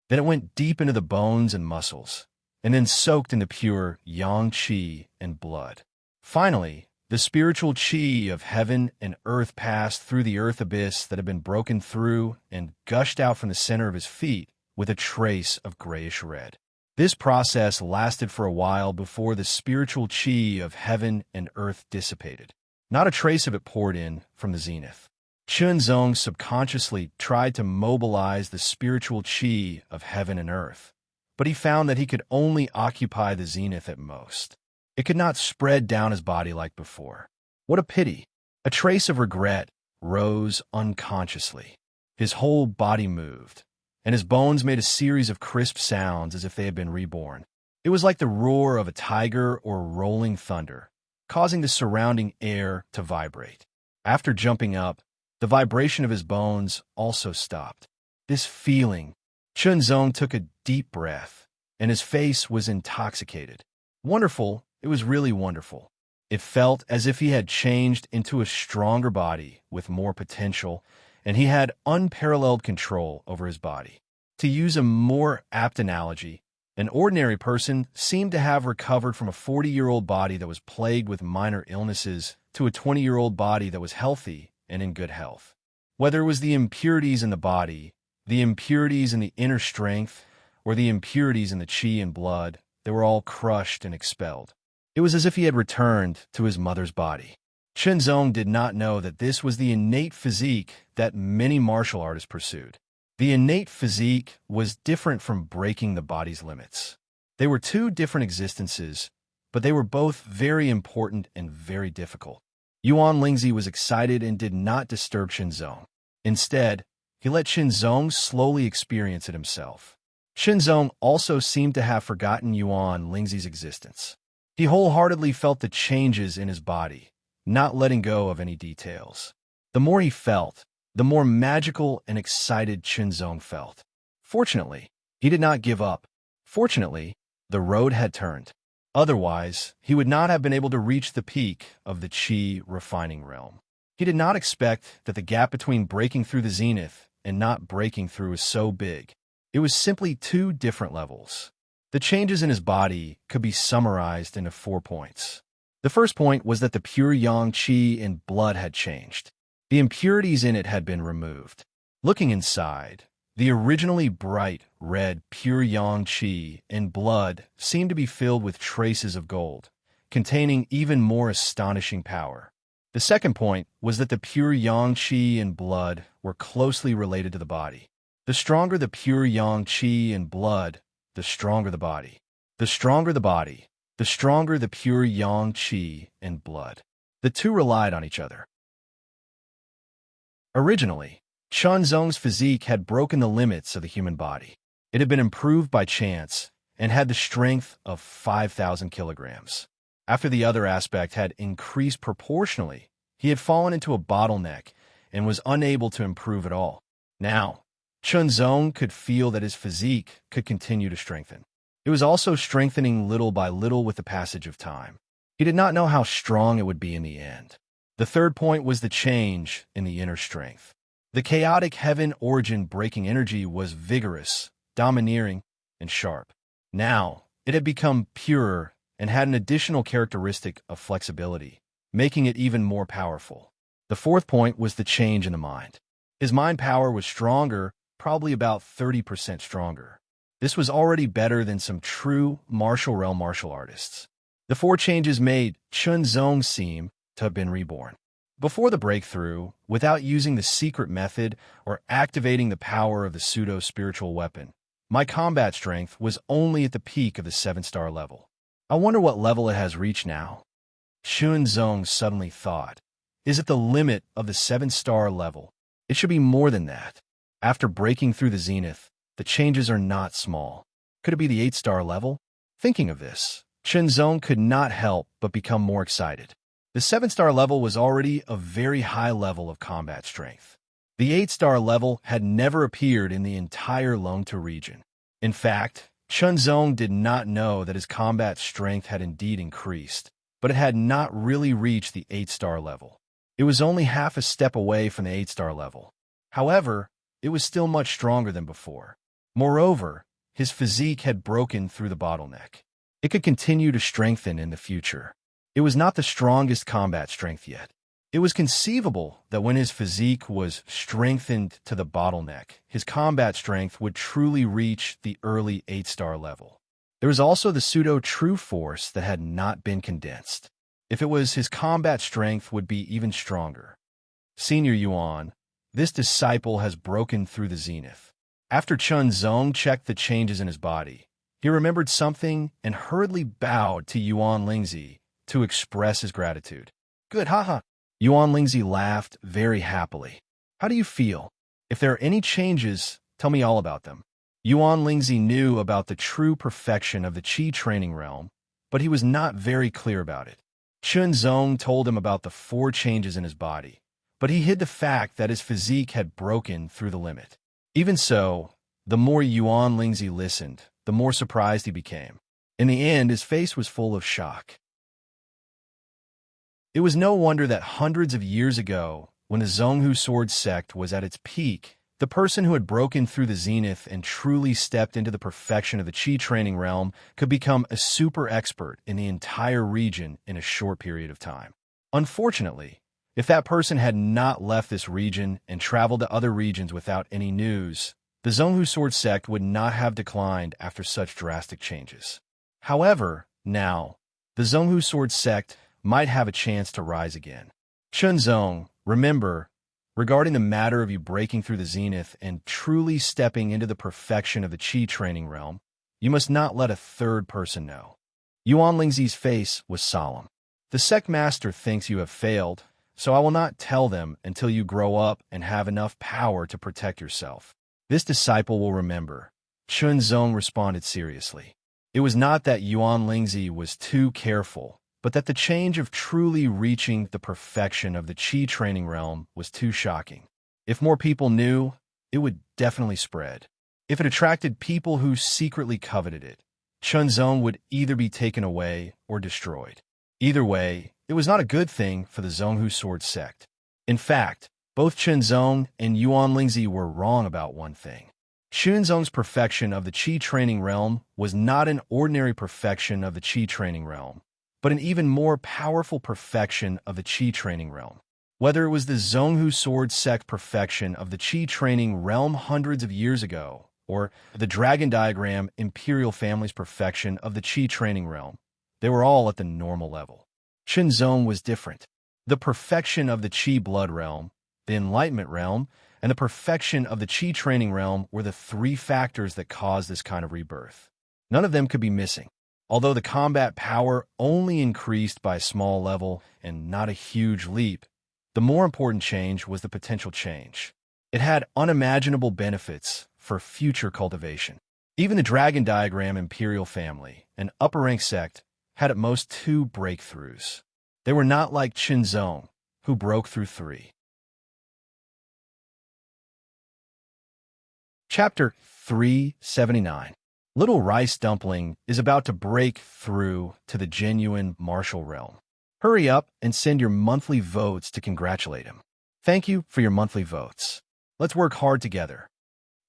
S1: Then it went deep into the bones and muscles, and then soaked into pure yang qi and blood. Finally, the spiritual qi of heaven and earth passed through the earth abyss that had been broken through and gushed out from the center of his feet with a trace of grayish red. This process lasted for a while before the spiritual qi of heaven and earth dissipated. Not a trace of it poured in from the zenith. Chunzong subconsciously tried to mobilize the spiritual qi of heaven and earth, but he found that he could only occupy the zenith at most. It could not spread down his body like before. What a pity! A trace of regret rose unconsciously. His whole body moved, and his bones made a series of crisp sounds as if they had been reborn. It was like the roar of a tiger or rolling thunder, causing the surrounding air to vibrate. After jumping up, the vibration of his bones also stopped. This feeling, Chunzong took a deep breath, and his face was intoxicated. Wonderful, it was really wonderful. It felt as if he had changed into a stronger body with more potential, and he had unparalleled control over his body. To use a more apt analogy, an ordinary person seemed to have recovered from a 40-year-old body that was plagued with minor illnesses to a 20-year-old body that was healthy and in good health. Whether it was the impurities in the body, the impurities in the inner strength, or the impurities in the qi and blood, they were all crushed and expelled. It was as if he had returned to his mother's body. Chunzong did not know that this was the innate physique that many martial artists pursued. The innate physique was different from breaking the body's limits. They were two different existences, but they were both very important and very difficult. Yuan Lingzi was excited and did not disturb Chunzong. Instead, he let Chunzong slowly experience it himself. Chunzong also seemed to have forgotten Yuan Lingzi's existence. He wholeheartedly felt the changes in his body, not letting go of any details. The more he felt, the more magical and excited Chunzong felt. Fortunately, he did not give up. Fortunately, the road had turned. Otherwise, he would not have been able to reach the peak of the qi refining realm. He did not expect that the gap between breaking through the zenith and not breaking through was so big. It was simply two different levels. The changes in his body could be summarized into 4 points. The first point was that the pure yang qi and blood had changed. The impurities in it had been removed. Looking inside, the originally bright red pure yang qi and blood seemed to be filled with traces of gold, containing even more astonishing power. The second point was that the pure yang qi and blood were closely related to the body. The stronger the pure yang qi and blood, the stronger the body. The stronger the body, the stronger the pure yang qi and blood. The two relied on each other. Originally, Chunzong's physique had broken the limits of the human body. It had been improved by chance and had the strength of 5,000 kilograms. After the other aspect had increased proportionally, he had fallen into a bottleneck and was unable to improve at all. Now, Chunzong could feel that his physique could continue to strengthen. It was also strengthening little by little with the passage of time. He did not know how strong it would be in the end. The third point was the change in the inner strength. The chaotic heaven origin breaking energy was vigorous, domineering, and sharp. Now, it had become purer and had an additional characteristic of flexibility, making it even more powerful. The fourth point was the change in the mind. His mind power was stronger, probably about 30% stronger. This was already better than some true martial realm martial artists. The four changes made Chunzong seem to have been reborn. Before the breakthrough, without using the secret method or activating the power of the pseudo-spiritual weapon, my combat strength was only at the peak of the 7-star level. I wonder what level it has reached now. Chunzong suddenly thought, is it the limit of the 7-star level? It should be more than that. After breaking through the zenith, the changes are not small. Could it be the 8-star level? Thinking of this, Chunzong could not help but become more excited. The 7-star level was already a very high level of combat strength. The 8-star level had never appeared in the entire Longtu region. In fact, Chunzong did not know that his combat strength had indeed increased, but it had not really reached the 8-star level. It was only half a step away from the 8-star level. However, it was still much stronger than before. Moreover, his physique had broken through the bottleneck. It could continue to strengthen in the future. It was not the strongest combat strength yet. It was conceivable that when his physique was strengthened to the bottleneck, his combat strength would truly reach the early 8-star level. There was also the pseudo-true force that had not been condensed. If it was, his combat strength would be even stronger. Senior Yuan, this disciple has broken through the zenith. After Chunzong checked the changes in his body, he remembered something and hurriedly bowed to Yuan Lingzi to express his gratitude. Good, haha. Yuan Lingzi laughed very happily. How do you feel? If there are any changes, tell me all about them. Yuan Lingzi knew about the true perfection of the Qi training realm, but he was not very clear about it. Chunzong told him about the 4 changes in his body, but he hid the fact that his physique had broken through the limit. Even so, the more Yuan Lingzi listened, the more surprised he became. In the end, his face was full of shock. It was no wonder that hundreds of years ago, when the Zhonghu sword sect was at its peak, the person who had broken through the zenith and truly stepped into the perfection of the Qi training realm could become a super expert in the entire region in a short period of time. Unfortunately, if that person had not left this region and traveled to other regions without any news, the Zhonghu sword sect would not have declined after such drastic changes. However, now, the Zhonghu sword sect might have a chance to rise again. Chunzong, remember, regarding the matter of you breaking through the zenith and truly stepping into the perfection of the Qi training realm, you must not let a third person know. Yuan Lingzi's face was solemn. The sect master thinks you have failed, so I will not tell them until you grow up and have enough power to protect yourself. This disciple will remember. Chunzong responded seriously. It was not that Yuan Lingzi was too careful, but that the change of truly reaching the perfection of the Qi training realm was too shocking. If more people knew, it would definitely spread. If it attracted people who secretly coveted it, Chunzong would either be taken away or destroyed. Either way, it was not a good thing for the Zhonghu sword sect. In fact, both Chunzong and Yuan Lingzi were wrong about one thing. Chunzong's perfection of the Qi training realm was not an ordinary perfection of the Qi training realm, but an even more powerful perfection of the Qi training realm. Whether it was the Zhonghu sword sect perfection of the Qi training realm hundreds of years ago, or the dragon diagram imperial family's perfection of the Qi training realm, they were all at the normal level. Chunzong was different. The perfection of the Qi blood realm, the enlightenment realm, and the perfection of the Qi training realm were the 3 factors that caused this kind of rebirth. None of them could be missing. Although the combat power only increased by a small level and not a huge leap, the more important change was the potential change. It had unimaginable benefits for future cultivation. Even the dragon diagram imperial family, an upper-rank sect, had at most 2 breakthroughs. They were not like Chunzong, who broke through 3. Chapter 379. Little Rice Dumpling is about to break through to the genuine martial realm. Hurry up and send your monthly votes to congratulate him. Thank you for your monthly votes. Let's work hard together.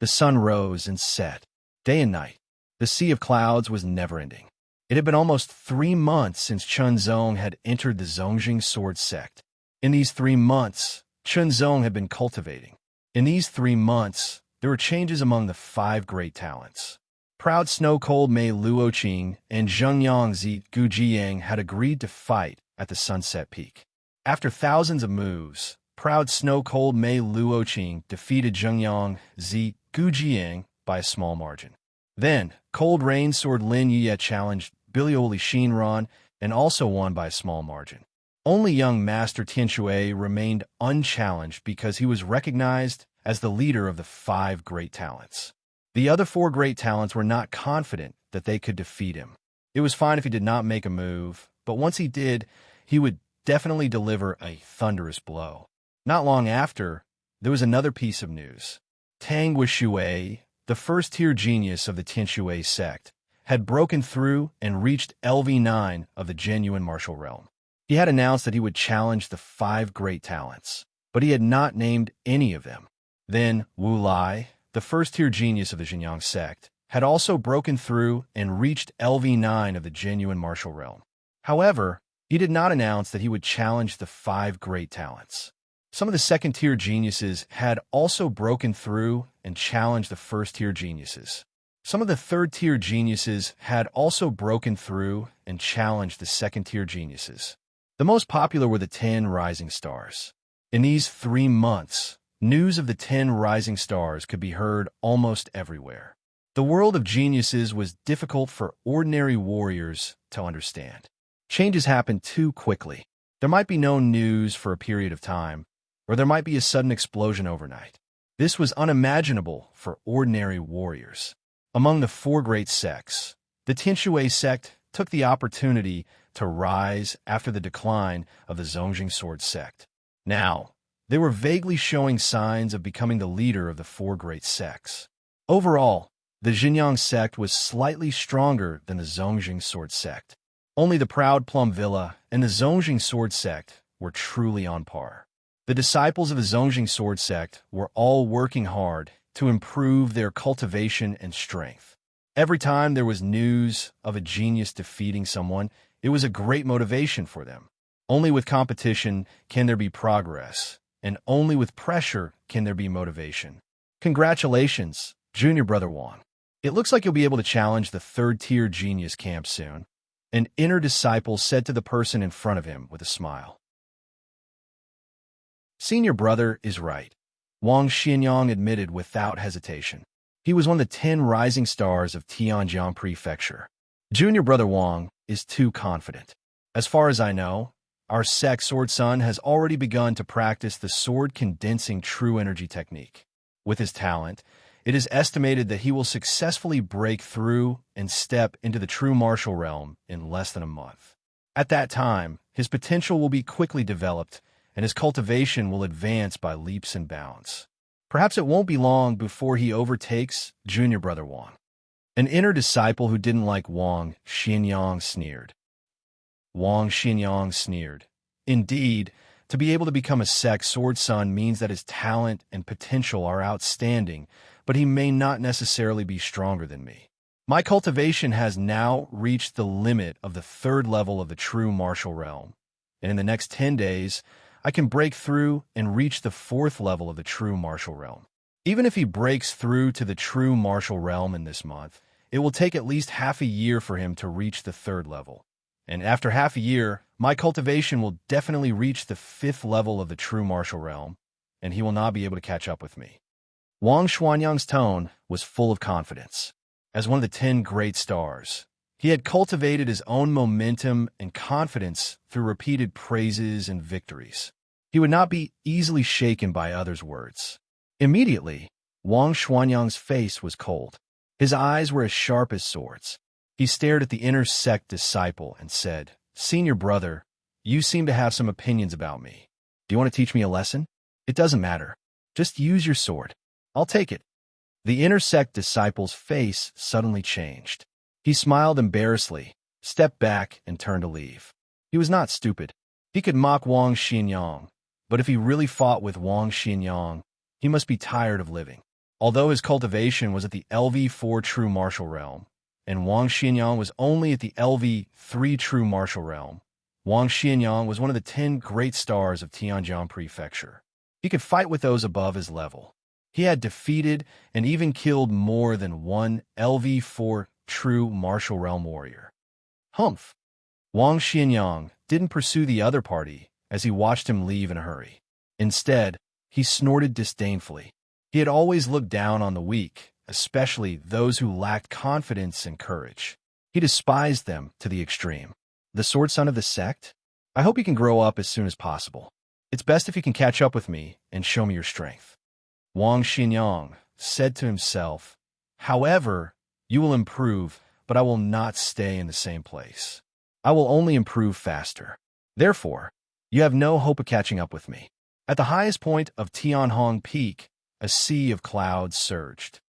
S1: The sun rose and set. Day and night. The sea of clouds was never-ending. It had been almost 3 months since Chunzong had entered the Zongjing sword sect. In these 3 months, Chunzong had been cultivating. In these 3 months, there were changes among the 5 great talents. Proud Snow-Cold Mei Luoqing and Zhengyang Zi Gujiang had agreed to fight at the Sunset Peak. After thousands of moves, Proud Snow-Cold Mei Luoqing defeated Zhengyang Zi Gujiang by a small margin. Then, Cold Rain Sword Lin Yuye challenged Bilioli Shinran and also won by a small margin. Only young Master Tianshui remained unchallenged because he was recognized as the leader of the 5 great talents. The other 4 great talents were not confident that they could defeat him. It was fine if he did not make a move, but once he did, he would definitely deliver a thunderous blow. Not long after, there was another piece of news. Tang Wishui, the first-tier genius of the Tianshui sect, had broken through and reached LV9 of the genuine martial realm. He had announced that he would challenge the 5 great talents, but he had not named any of them. Then Wu Lai, the first-tier genius of the Xinjiang sect, had also broken through and reached LV9 of the genuine martial realm. However, he did not announce that he would challenge the 5 great talents. Some of the second-tier geniuses had also broken through and challenged the first-tier geniuses. Some of the third-tier geniuses had also broken through and challenged the second-tier geniuses. The most popular were the 10 rising stars. In these 3 months, news of the 10 rising stars could be heard almost everywhere. The world of geniuses was difficult for ordinary warriors to understand. Changes happened too quickly. There might be no news for a period of time, or there might be a sudden explosion overnight. This was unimaginable for ordinary warriors. Among the 4 great sects, the Tianshui sect took the opportunity to rise after the decline of the Zongjing sword sect. Now, they were vaguely showing signs of becoming the leader of the 4 great sects. Overall, the Xinjiang sect was slightly stronger than the Zongjing sword sect. Only the Proud Plum Villa and the Zongjing sword sect were truly on par. The disciples of the Zongjing sword sect were all working hard to improve their cultivation and strength. Every time there was news of a genius defeating someone, it was a great motivation for them. Only with competition can there be progress, and only with pressure can there be motivation. Congratulations, Junior Brother Wang. It looks like you'll be able to challenge the 3rd-tier genius camp soon. An inner disciple said to the person in front of him with a smile. Senior brother is right, Wang Xianyang admitted without hesitation. He was one of the 10 rising stars of Tianjiang Prefecture. Junior Brother Wang is too confident. As far as I know, our sect Sword Son has already begun to practice the sword condensing true energy technique. With his talent, it is estimated that he will successfully break through and step into the true martial realm in less than a month. At that time, his potential will be quickly developed, and his cultivation will advance by leaps and bounds. Perhaps it won't be long before he overtakes Junior Brother Wang. An inner disciple who didn't like Wang Xianyang sneered. Wang Xianyang sneered. Indeed, to be able to become a sect Sword Son means that his talent and potential are outstanding, but he may not necessarily be stronger than me. My cultivation has now reached the limit of the 3rd level of the true martial realm, and in the next 10 days, I can break through and reach the 4th level of the true martial realm. Even if he breaks through to the true martial realm in this month, it will take at least half a year for him to reach the 3rd level. And after half a year, my cultivation will definitely reach the 5th level of the true martial realm, and he will not be able to catch up with me. Wang Xuanyang's tone was full of confidence. As one of the 10 great stars, he had cultivated his own momentum and confidence through repeated praises and victories. He would not be easily shaken by others' words. Immediately, Wang Xuanyang's face was cold. His eyes were as sharp as swords. He stared at the inner sect disciple and said, "Senior brother, you seem to have some opinions about me. Do you want to teach me a lesson? It doesn't matter. Just use your sword. I'll take it." The inner sect disciple's face suddenly changed. He smiled embarrassedly, stepped back, and turned to leave. He was not stupid. He could mock Wang Xinyang, but if he really fought with Wang Xinyang, he must be tired of living. Although his cultivation was at the LV4 true martial realm, and Wang Xinyang was only at the LV3 true martial realm, Wang Xinyang was one of the 10 great stars of Tianjiang Prefecture. He could fight with those above his level. He had defeated and even killed more than one LV4 true martial realm warrior. Humph! Wang Xinyang didn't pursue the other party as he watched him leave in a hurry. Instead, he snorted disdainfully. He had always looked down on the weak, especially those who lacked confidence and courage. He despised them to the extreme. The sword son of the sect? I hope you can grow up as soon as possible. It's best if you can catch up with me and show me your strength. Wang Xinyang said to himself, however, you will improve, but I will not stay in the same place. I will only improve faster. Therefore, you have no hope of catching up with me. At the highest point of Tianhong Peak, a sea of clouds surged.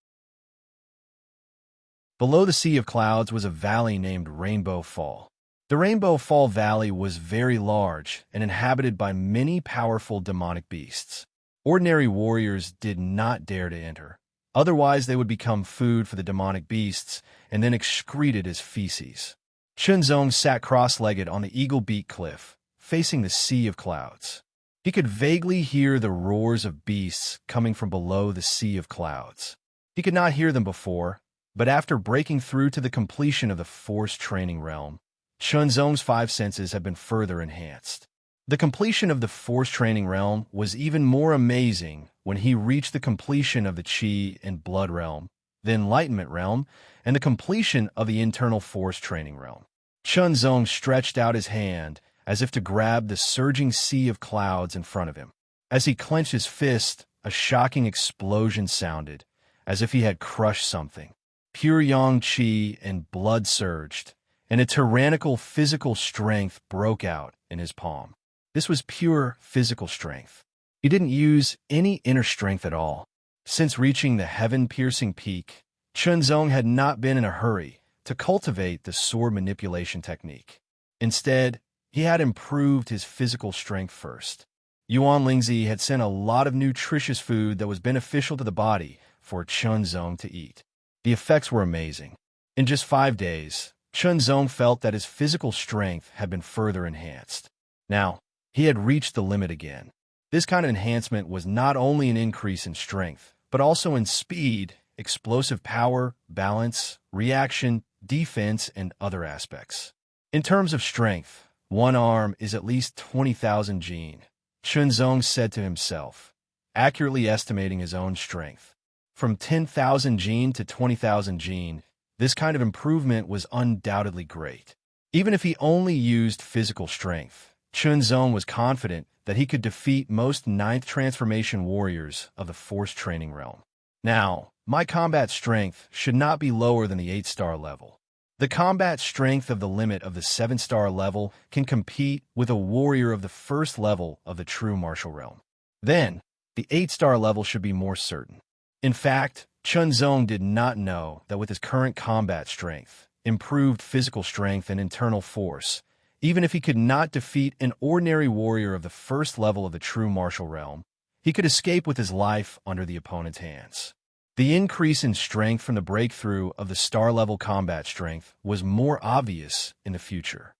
S1: Below the sea of clouds was a valley named Rainbow Fall. The Rainbow Fall Valley was very large and inhabited by many powerful demonic beasts. Ordinary warriors did not dare to enter. Otherwise, they would become food for the demonic beasts and then excreted as feces. Chunzong sat cross-legged on the Eagle Beak Cliff, facing the sea of clouds. He could vaguely hear the roars of beasts coming from below the sea of clouds. He could not hear them before, but after breaking through to the completion of the force training realm, Chunzong's 5 senses have been further enhanced. The completion of the force training realm was even more amazing when he reached the completion of the Qi and Blood realm, the Enlightenment realm, and the completion of the internal force training realm. Chunzong stretched out his hand as if to grab the surging sea of clouds in front of him. As he clenched his fist, a shocking explosion sounded, as if he had crushed something. Pure yang qi and blood surged, and a tyrannical physical strength broke out in his palm. This was pure physical strength. He didn't use any inner strength at all. Since reaching the heaven-piercing peak, Chunzong had not been in a hurry to cultivate the sword manipulation technique. Instead, he had improved his physical strength first. Yuan Lingzi had sent a lot of nutritious food that was beneficial to the body for Chunzong to eat. The effects were amazing. In just 5 days, Chunzong felt that his physical strength had been further enhanced. Now, he had reached the limit again. This kind of enhancement was not only an increase in strength, but also in speed, explosive power, balance, reaction, defense, and other aspects. In terms of strength, one arm is at least 20,000 jin, Chunzong said to himself, accurately estimating his own strength. From 10,000 jin to 20,000 jin, this kind of improvement was undoubtedly great. Even if he only used physical strength, Chunzong was confident that he could defeat most 9th transformation warriors of the force training realm. Now, my combat strength should not be lower than the 8-star level. The combat strength of the limit of the 7-star level can compete with a warrior of the 1st level of the true martial realm. Then, the 8-star level should be more certain. In fact, Chunzong did not know that with his current combat strength, improved physical strength and internal force, even if he could not defeat an ordinary warrior of the 1st level of the true martial realm, he could escape with his life under the opponent's hands. The increase in strength from the breakthrough of the star-level combat strength was more obvious in the future.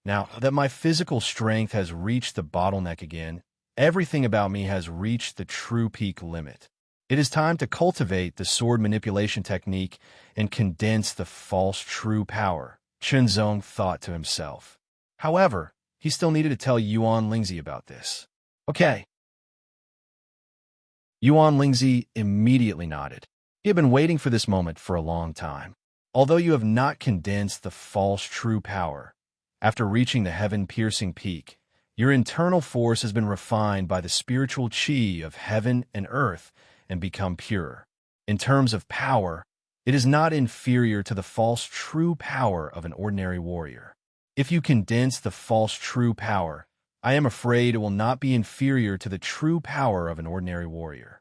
S1: Now that my physical strength has reached the bottleneck again, everything about me has reached the true peak limit. It is time to cultivate the sword manipulation technique and condense the false true power, Chunzong thought to himself. However, he still needed to tell Yuan Lingzi about this. Okay. Yuan Lingzi immediately nodded. He had been waiting for this moment for a long time. Although you have not condensed the false true power, after reaching the heaven-piercing peak, your internal force has been refined by the spiritual qi of heaven and earth and become pure. In terms of power, it is not inferior to the false true power of an ordinary warrior. If you condense the false true power, I am afraid it will not be inferior to the true power of an ordinary warrior.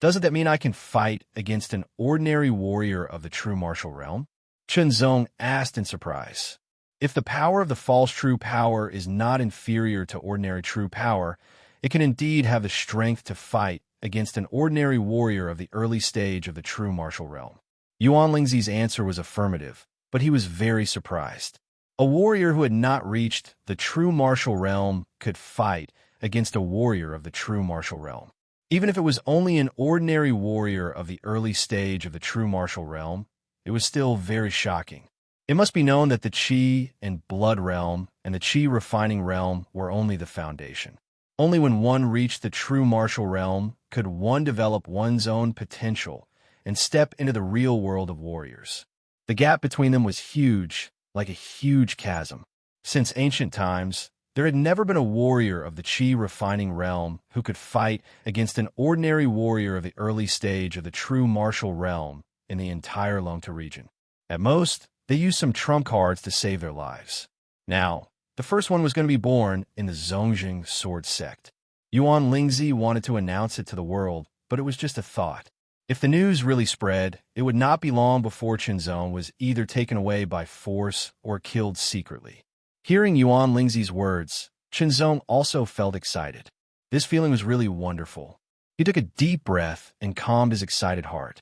S1: Doesn't that mean I can fight against an ordinary warrior of the true martial realm? Chunzong asked in surprise. If the power of the false true power is not inferior to ordinary true power, it can indeed have the strength to fight against an ordinary warrior of the early stage of the true martial realm. Yuan Lingzi's answer was affirmative, but he was very surprised. A warrior who had not reached the true martial realm could fight against a warrior of the true martial realm. Even if it was only an ordinary warrior of the early stage of the true martial realm, it was still very shocking. It must be known that the Qi and Blood realm and the Qi refining realm were only the foundation. Only when one reached the true martial realm could one develop one's own potential and step into the real world of warriors. The gap between them was huge, like a huge chasm. Since ancient times, there had never been a warrior of the Qi refining realm who could fight against an ordinary warrior of the early stage of the true martial realm in the entire Longta region. At most, they used some trump cards to save their lives. Now, the first one was going to be born in the Zongjing sword sect. Yuan Lingzi wanted to announce it to the world, but it was just a thought. If the news really spread, it would not be long before Chunzong was either taken away by force or killed secretly. Hearing Yuan Lingzi's words, Chunzong also felt excited. This feeling was really wonderful. He took a deep breath and calmed his excited heart.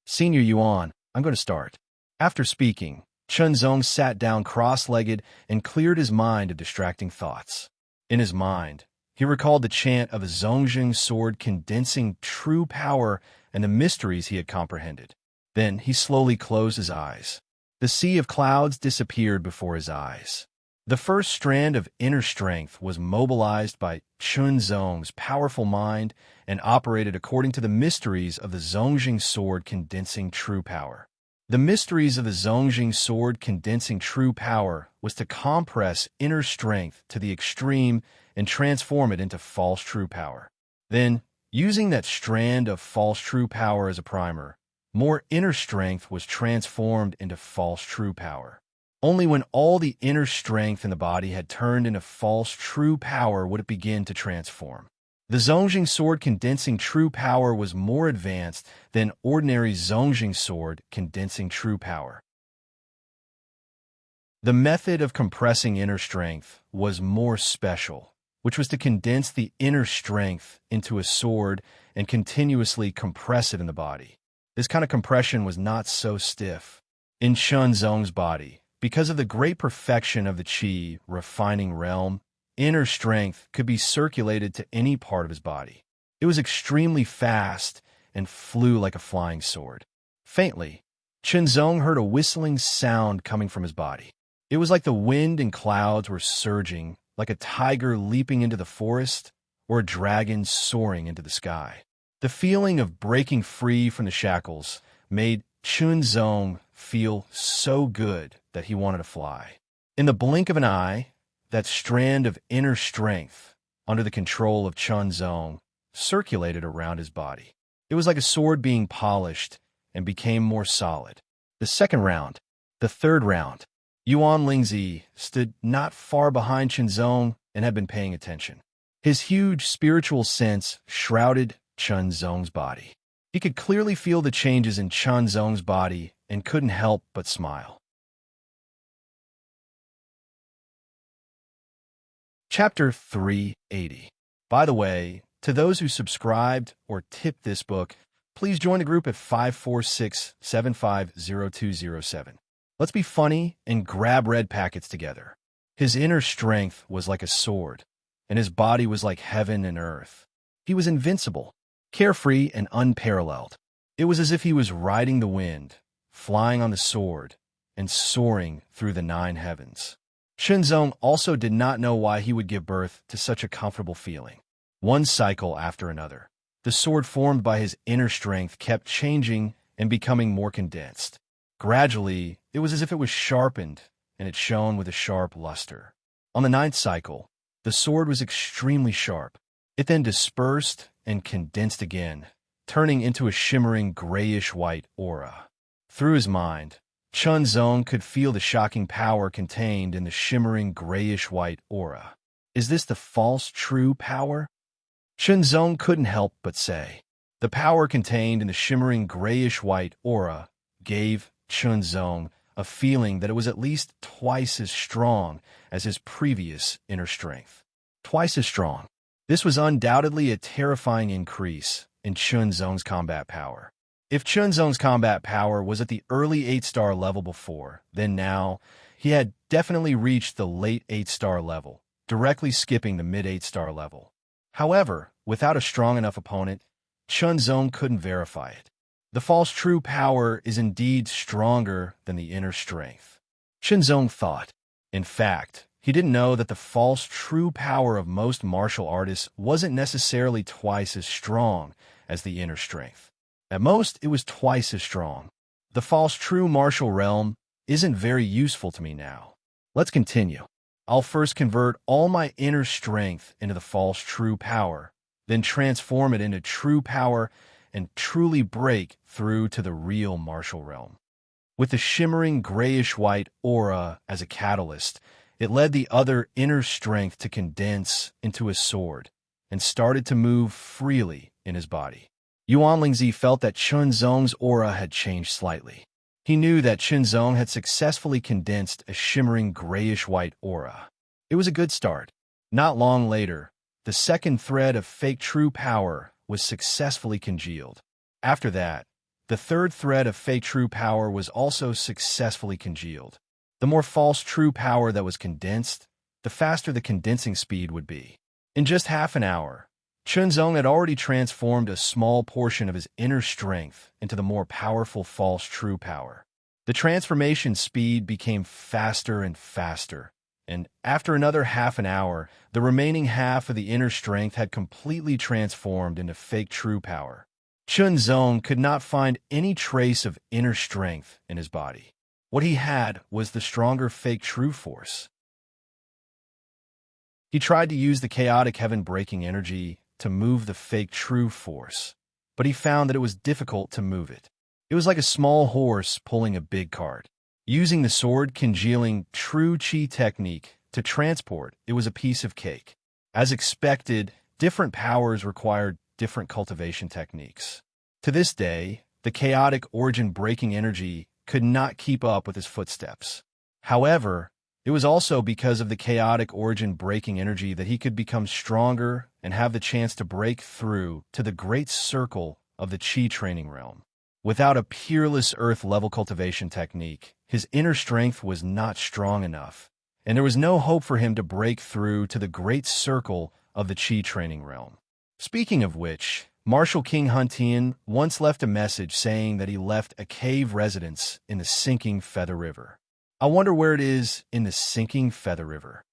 S1: Senior Yuan, I'm going to start. After speaking, Chunzong sat down cross-legged and cleared his mind of distracting thoughts. In his mind, he recalled the chant of a Zongjing sword condensing true power and the mysteries he had comprehended. Then he slowly closed his eyes. The sea of clouds disappeared before his eyes. The first strand of inner strength was mobilized by Chunzong's powerful mind and operated according to the mysteries of the Zongjing sword condensing true power. The mysteries of the Zongjing sword condensing true power was to compress inner strength to the extreme and transform it into false true power. Then, using that strand of false true power as a primer, more inner strength was transformed into false true power. Only when all the inner strength in the body had turned into false true power would it begin to transform. The Zongjing sword condensing true power was more advanced than ordinary Zongjing sword condensing true power. The method of compressing inner strength was more special, which was to condense the inner strength into a sword and continuously compress it in the body. This kind of compression was not so stiff. In Chunzong's body, because of the great perfection of the Qi refining realm, inner strength could be circulated to any part of his body. It was extremely fast and flew like a flying sword. Faintly, Chunzong heard a whistling sound coming from his body. It was like the wind and clouds were surging, like a tiger leaping into the forest or a dragon soaring into the sky. The feeling of breaking free from the shackles made Chunzong feel so good that he wanted to fly. In the blink of an eye, that strand of inner strength, under the control of Chunzong, circulated around his body. It was like a sword being polished and became more solid. The second round, the third round, Yuan Lingzi stood not far behind Chunzong and had been paying attention. His huge spiritual sense shrouded Chunzong's body. He could clearly feel the changes in Chunzong's body and couldn't help but smile. Chapter 380. By the way, to those who subscribed or tipped this book, please join the group at 546-750207. Let's be funny and grab red packets together. His inner strength was like a sword, and his body was like heaven and earth. He was invincible, carefree and unparalleled. It was as if he was riding the wind, flying on the sword, and soaring through the 9 heavens. Chunzong also did not know why he would give birth to such a comfortable feeling. One cycle after another, the sword formed by his inner strength kept changing and becoming more condensed. Gradually, it was as if it was sharpened, and it shone with a sharp luster. On the 9th cycle, the sword was extremely sharp. It then dispersed and condensed again, turning into a shimmering grayish-white aura. Through his mind, Chunzong could feel the shocking power contained in the shimmering grayish-white aura. Is this the false true power? Chunzong couldn't help but say. The power contained in the shimmering grayish-white aura gave Chunzong a feeling that it was at least twice as strong as his previous inner strength. Twice as strong. This was undoubtedly a terrifying increase in Chunzong's combat power. If Chunzong's combat power was at the early 8-star level before, then now he had definitely reached the late 8-star level, directly skipping the mid 8-star level. However, without a strong enough opponent, Chunzong couldn't verify it. The false true power is indeed stronger than the inner strength, Chunzong thought. In fact, he didn't know that the false true power of most martial artists wasn't necessarily twice as strong as the inner strength. At most, it was twice as strong. The false true martial realm isn't very useful to me now. Let's continue. I'll first convert all my inner strength into the false true power, then transform it into true power and truly break through to the real martial realm. With the shimmering grayish-white aura as a catalyst, it led the other inner strength to condense into a sword and started to move freely in his body. Yuan Lingzi felt that Chunzong's aura had changed slightly. He knew that Chunzong had successfully condensed a shimmering grayish-white aura. It was a good start. Not long later, the second thread of fake true power was successfully congealed. After that, the third thread of fake true power was also successfully congealed. The more false true power that was condensed, the faster the condensing speed would be. In just half an hour, Chunzong had already transformed a small portion of his inner strength into the more powerful false true power. The transformation speed became faster and faster, and after another half an hour, the remaining half of the inner strength had completely transformed into fake true power. Chunzong could not find any trace of inner strength in his body. What he had was the stronger fake true force. He tried to use the chaotic heaven-breaking energy to move the fake true force, but he found that it was difficult to move it. It was like a small horse pulling a big cart. Using the sword congealing true chi technique to transport, it was a piece of cake. As expected, different powers required different cultivation techniques. To this day, the chaotic origin-breaking energy could not keep up with his footsteps. However, it was also because of the chaotic origin-breaking energy that he could become stronger and have the chance to break through to the great circle of the chi training realm. Without a peerless earth-level cultivation technique, his inner strength was not strong enough, and there was no hope for him to break through to the great circle of the chi training realm. Speaking of which, Marshal King Huntian once left a message saying that he left a cave residence in the sinking Feather River. I wonder where it is in the sinking Feather River.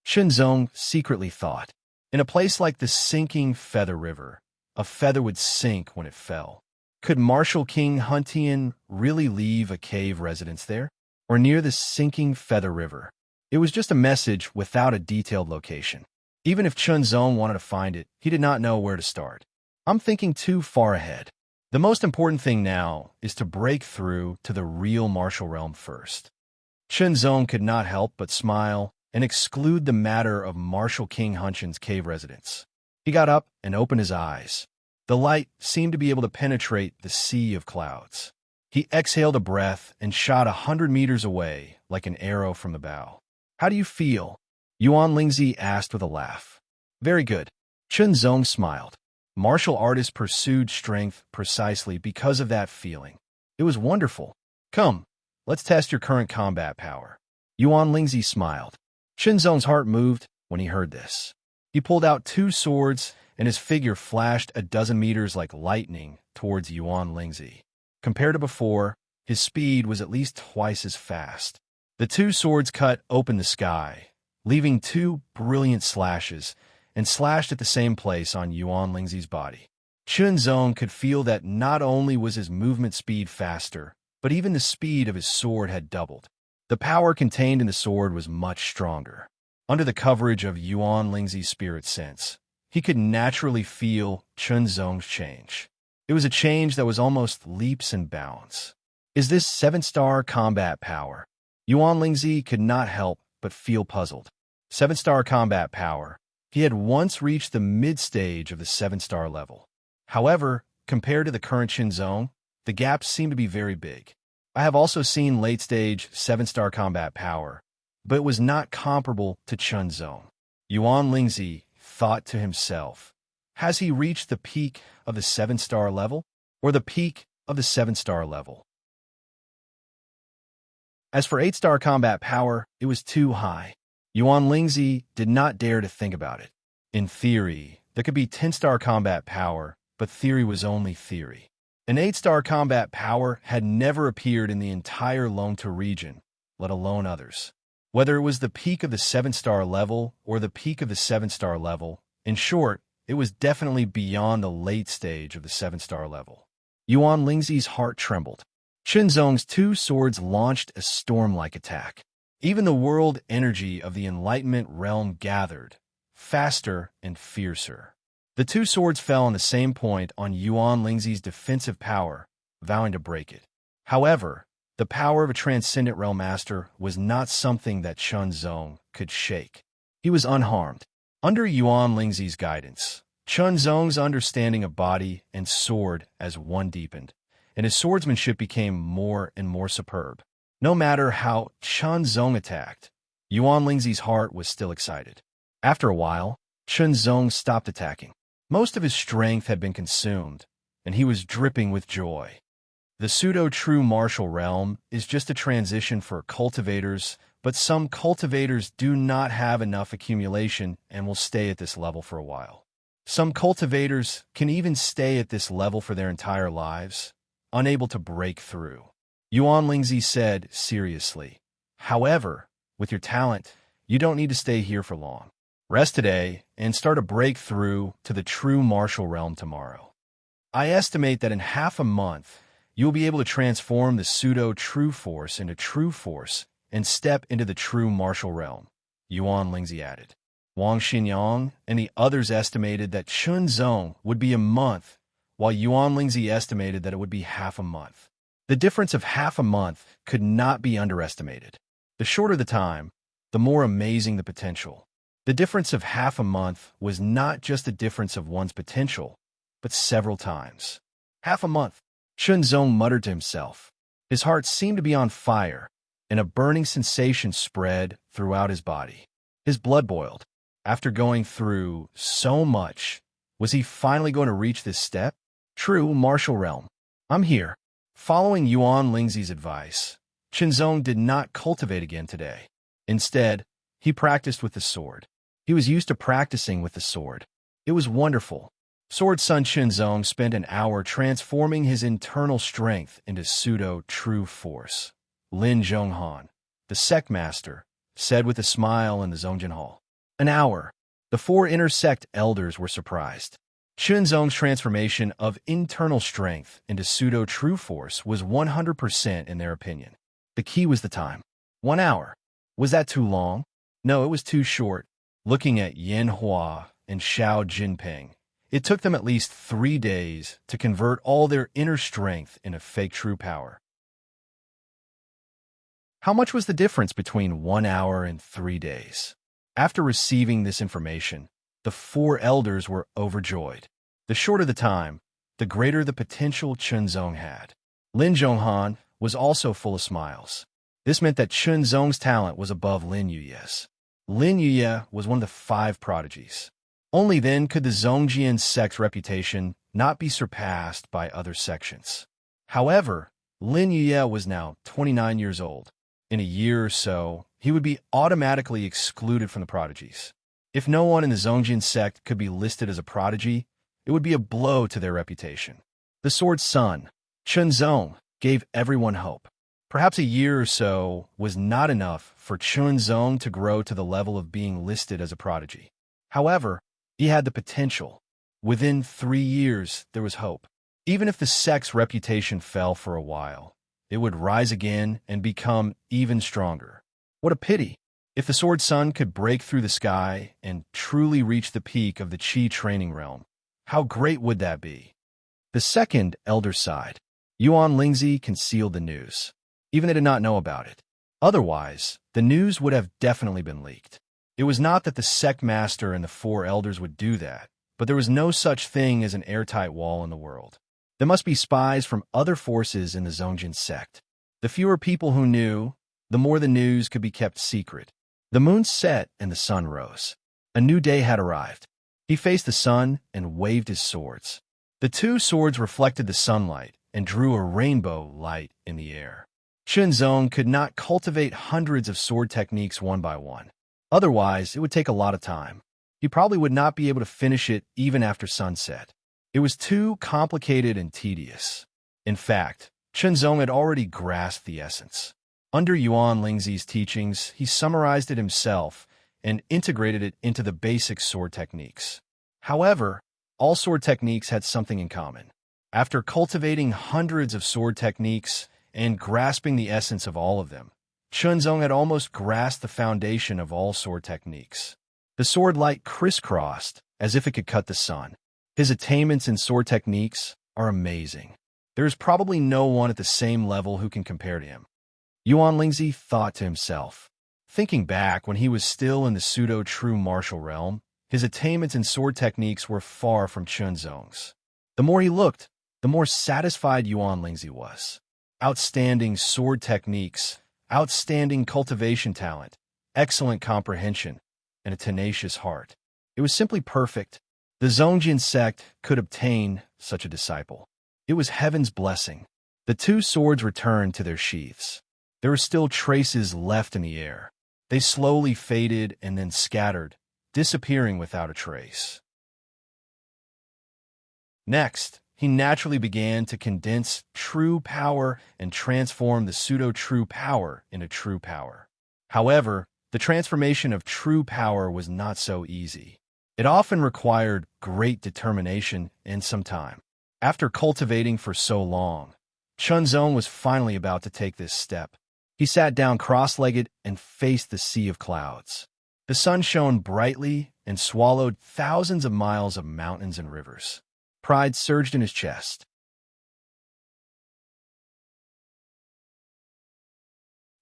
S1: Chunzong secretly thought. In a place like the sinking Feather River, a feather would sink when it fell. Could Marshal King Huntian really leave a cave residence there? Or near the sinking Feather River? It was just a message without a detailed location. Even if Chunzong wanted to find it, he did not know where to start. I'm thinking too far ahead. The most important thing now is to break through to the real martial realm first. Chunzong could not help but smile and exclude the matter of Marshal King Huntian's cave residence. He got up and opened his eyes. The light seemed to be able to penetrate the sea of clouds. He exhaled a breath and shot 100 meters away like an arrow from the bow. How do you feel? Yuan Lingzi asked with a laugh. Very good. Chunzong smiled. Martial artists pursued strength precisely because of that feeling. It was wonderful. Come, let's test your current combat power. Yuan Lingzi smiled. Chunzong's heart moved when he heard this. He pulled out 2 swords, and his figure flashed a dozen meters like lightning towards Yuan Lingzi. Compared to before, his speed was at least twice as fast. The 2 swords cut open the sky, leaving 2 brilliant slashes, and slashed at the same place on Yuan Lingzi's body. Chunzong could feel that not only was his movement speed faster, but even the speed of his sword had doubled. The power contained in the sword was much stronger. Under the coverage of Yuan Lingzi's spirit sense, he could naturally feel Chunzong's change. It was a change that was almost leaps and bounds. Is this 7-star combat power? Yuan Lingzi could not help but feel puzzled. 7-star combat power. He had once reached the mid-stage of the 7-star level. However, compared to the current Qinzong, the gaps seem to be very big. I have also seen late-stage 7-star combat power, but it was not comparable to Qinzong. Yuan Lingzi thought to himself, has he reached the peak of the 7-star level, or the peak of the 7-star level? As for 8-star combat power, it was too high. Yuan Lingzi did not dare to think about it. In theory, there could be 10-star combat power, but theory was only theory. An 8-star combat power had never appeared in the entire Lonta region, let alone others. Whether it was the peak of the 7-star level or the peak of the 7-star level, in short, it was definitely beyond the late stage of the 7-star level. Yuan Lingzi's heart trembled. Qinzong's 2 swords launched a storm-like attack. Even the world energy of the Enlightenment realm gathered, faster and fiercer. The 2 swords fell on the same point on Yuan Lingzi's defensive power, vowing to break it. However, the power of a transcendent realm master was not something that Qinzong could shake. He was unharmed. Under Yuan Lingzi's guidance, Qinzong's understanding of body and sword as one deepened, and his swordsmanship became more and more superb. No matter how Qinzong attacked, Yuan Lingzi's heart was still excited. After a while, Qinzong stopped attacking. Most of his strength had been consumed, and he was dripping with joy. The pseudo-true martial realm is just a transition for cultivators, but some cultivators do not have enough accumulation and will stay at this level for a while. Some cultivators can even stay at this level for their entire lives, unable to break through. Yuan Lingzi said seriously, however, with your talent, you don't need to stay here for long. Rest today and start a breakthrough to the true martial realm tomorrow. I estimate that in half a month, you will be able to transform the pseudo-true force into true force and step into the true martial realm, Yuan Lingzi added. Wang Xinyang and the others estimated that Qinzong would be a month, while Yuan Lingzi estimated that it would be half a month. The difference of half a month could not be underestimated. The shorter the time, the more amazing the potential. The difference of half a month was not just a difference of one's potential, but several times. Half a month, Qinzong muttered to himself. His heart seemed to be on fire, and a burning sensation spread throughout his body. His blood boiled. After going through so much, was he finally going to reach this step? True martial realm. I'm here. Following Yuan Lingzi's advice, Qinzong did not cultivate again today. Instead, he practiced with the sword. He was used to practicing with the sword. It was wonderful. Sword Son Qinzong spent an hour transforming his internal strength into pseudo-true force. Lin Zhonghan, the sect master, said with a smile in the Zongjin Hall. An hour. The 4 inter-sect elders were surprised. Qinzong's transformation of internal strength into pseudo-true force was 100% in their opinion. The key was the time. 1 hour. Was that too long? No, it was too short. Looking at Yin Hua and Xiao Jinping, it took them at least 3 days to convert all their inner strength into fake true power. How much was the difference between 1 hour and 3 days? After receiving this information, the 4 elders were overjoyed. The shorter the time, the greater the potential Qinzong had. Lin Zhonghan was also full of smiles. This meant that Qinzong's talent was above Lin Yuye's. Lin Yuye was one of the 5 prodigies. Only then could the Zongjian sect's reputation not be surpassed by other sections. However, Lin Yuye was now 29 years old. In a year or so, he would be automatically excluded from the prodigies. If no one in the Zongjian sect could be listed as a prodigy, it would be a blow to their reputation. The sword's son, Qinzong, gave everyone hope. Perhaps a year or so was not enough for Qinzong to grow to the level of being listed as a prodigy. However, he had the potential. Within 3 years, there was hope. Even if the sect's reputation fell for a while, it would rise again and become even stronger. What a pity! If the Sword Sun could break through the sky and truly reach the peak of the Qi training realm, how great would that be? The second elder sighed. Yuan Lingzi concealed the news. Even they did not know about it. Otherwise, the news would have definitely been leaked. It was not that the sect master and the 4 elders would do that, but there was no such thing as an airtight wall in the world. There must be spies from other forces in the Zongjin sect. The fewer people who knew, the more the news could be kept secret. The moon set and the sun rose. A new day had arrived. He faced the sun and waved his swords. The two swords reflected the sunlight and drew a rainbow light in the air. Chunzong could not cultivate hundreds of sword techniques one by one. Otherwise, it would take a lot of time. He probably would not be able to finish it even after sunset. It was too complicated and tedious. In fact, Chunzong had already grasped the essence. Under Yuan Lingzi's teachings, he summarized it himself and integrated it into the basic sword techniques. However, all sword techniques had something in common. After cultivating hundreds of sword techniques and grasping the essence of all of them, Chunzong had almost grasped the foundation of all sword techniques. The sword light crisscrossed as if it could cut the sun. His attainments in sword techniques are amazing. There is probably no one at the same level who can compare to him. Yuan Lingzi thought to himself. Thinking back when he was still in the pseudo-true martial realm, his attainments in sword techniques were far from Chunzong's. The more he looked, the more satisfied Yuan Lingzi was. Outstanding sword techniques, outstanding cultivation talent, excellent comprehension, and a tenacious heart. It was simply perfect. The Zongjin sect could obtain such a disciple. It was heaven's blessing. The two swords returned to their sheaths. There were still traces left in the air. They slowly faded and then scattered, disappearing without a trace. Next, he naturally began to condense true power and transform the pseudo-true power into true power. However, the transformation of true power was not so easy. It often required great determination and some time. After cultivating for so long, Chunzong was finally about to take this step. He sat down cross-legged and faced the sea of clouds. The sun shone brightly and swallowed thousands of miles of mountains and rivers. Pride surged in his chest.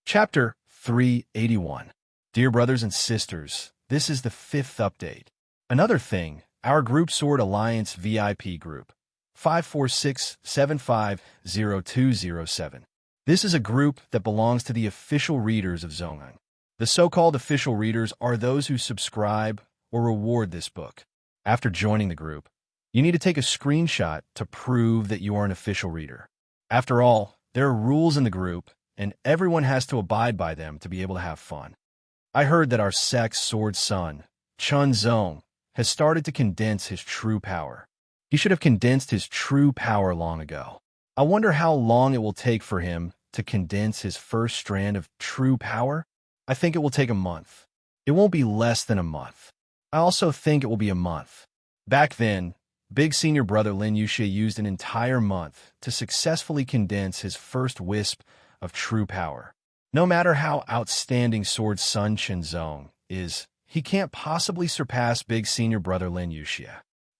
S1: Chapter 381. Dear brothers and sisters, this is the 5th update. Another thing, our Group Sword Alliance VIP group, 546750207. This is a group that belongs to the official readers of Zongjin. The so-called official readers are those who subscribe or reward this book. After joining the group, you need to take a screenshot to prove that you are an official reader. After all, there are rules in the group, and everyone has to abide by them to be able to have fun. I heard that our sect's sword son, Chunzong, has started to condense his true power. He should have condensed his true power long ago. I wonder how long it will take for him to condense his first strand of true power. I think it will take a month. It won't be less than a month. I also think it will be a month. Back then, big senior brother Lin Yuxie used an entire month to successfully condense his first wisp of true power. No matter how outstanding sword son Chunzong is, he can't possibly surpass big senior brother Lin Yuxie.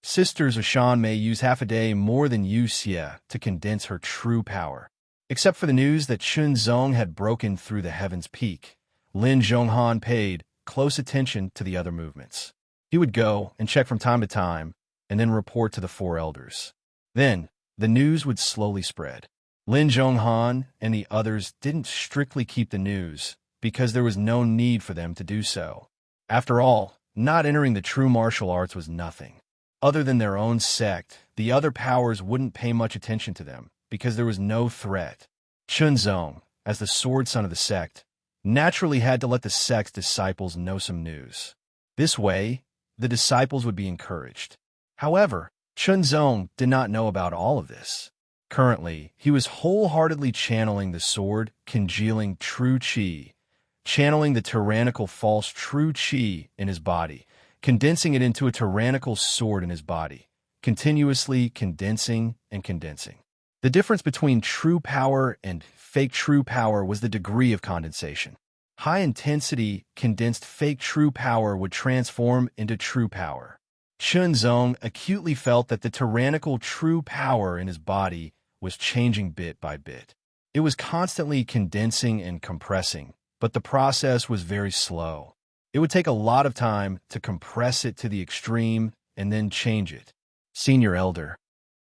S1: Sisters Ashan may use half a day more than Yuxie to condense her true power. Except for the news that Chunzong had broken through the heaven's peak, Lin Zhonghan paid close attention to the other movements. He would go and check from time to time, and then report to the 4 elders. Then, the news would slowly spread. Lin Zhonghan and the others didn't strictly keep the news, because there was no need for them to do so. After all, not entering the true martial arts was nothing. Other than their own sect, the other powers wouldn't pay much attention to them, because there was no threat. Chunzong, as the sword son of the sect, naturally had to let the sect's disciples know some news. This way, the disciples would be encouraged. However, Chunzong did not know about all of this. Currently, he was wholeheartedly channeling the sword, congealing true qi, channeling the tyrannical false true qi in his body, condensing it into a tyrannical sword in his body, continuously condensing and condensing. The difference between true power and fake true power was the degree of condensation. High-intensity, condensed fake true power would transform into true power. Chunzong acutely felt that the tyrannical true power in his body was changing bit by bit. It was constantly condensing and compressing, but the process was very slow. It would take a lot of time to compress it to the extreme and then change it. Senior Elder.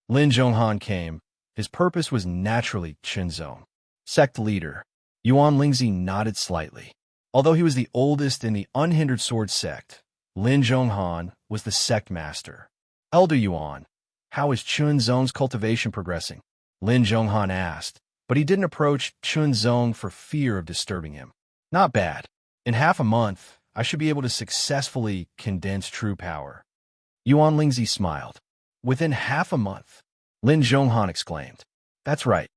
S1: Lin Zhonghan came. His purpose was naturally Qinzong. Sect leader. Yuan Lingzi nodded slightly. Although he was the oldest in the unhindered sword sect, Lin Zhonghan was the sect master. Elder Yuan, how is Qinzong's cultivation progressing? Lin Zhonghan asked, but he didn't approach Qinzong for fear of disturbing him. Not bad. In half a month, I should be able to successfully condense true power. Yuan Lingzi smiled. Within half a month, Lin Zhonghan exclaimed. That's right.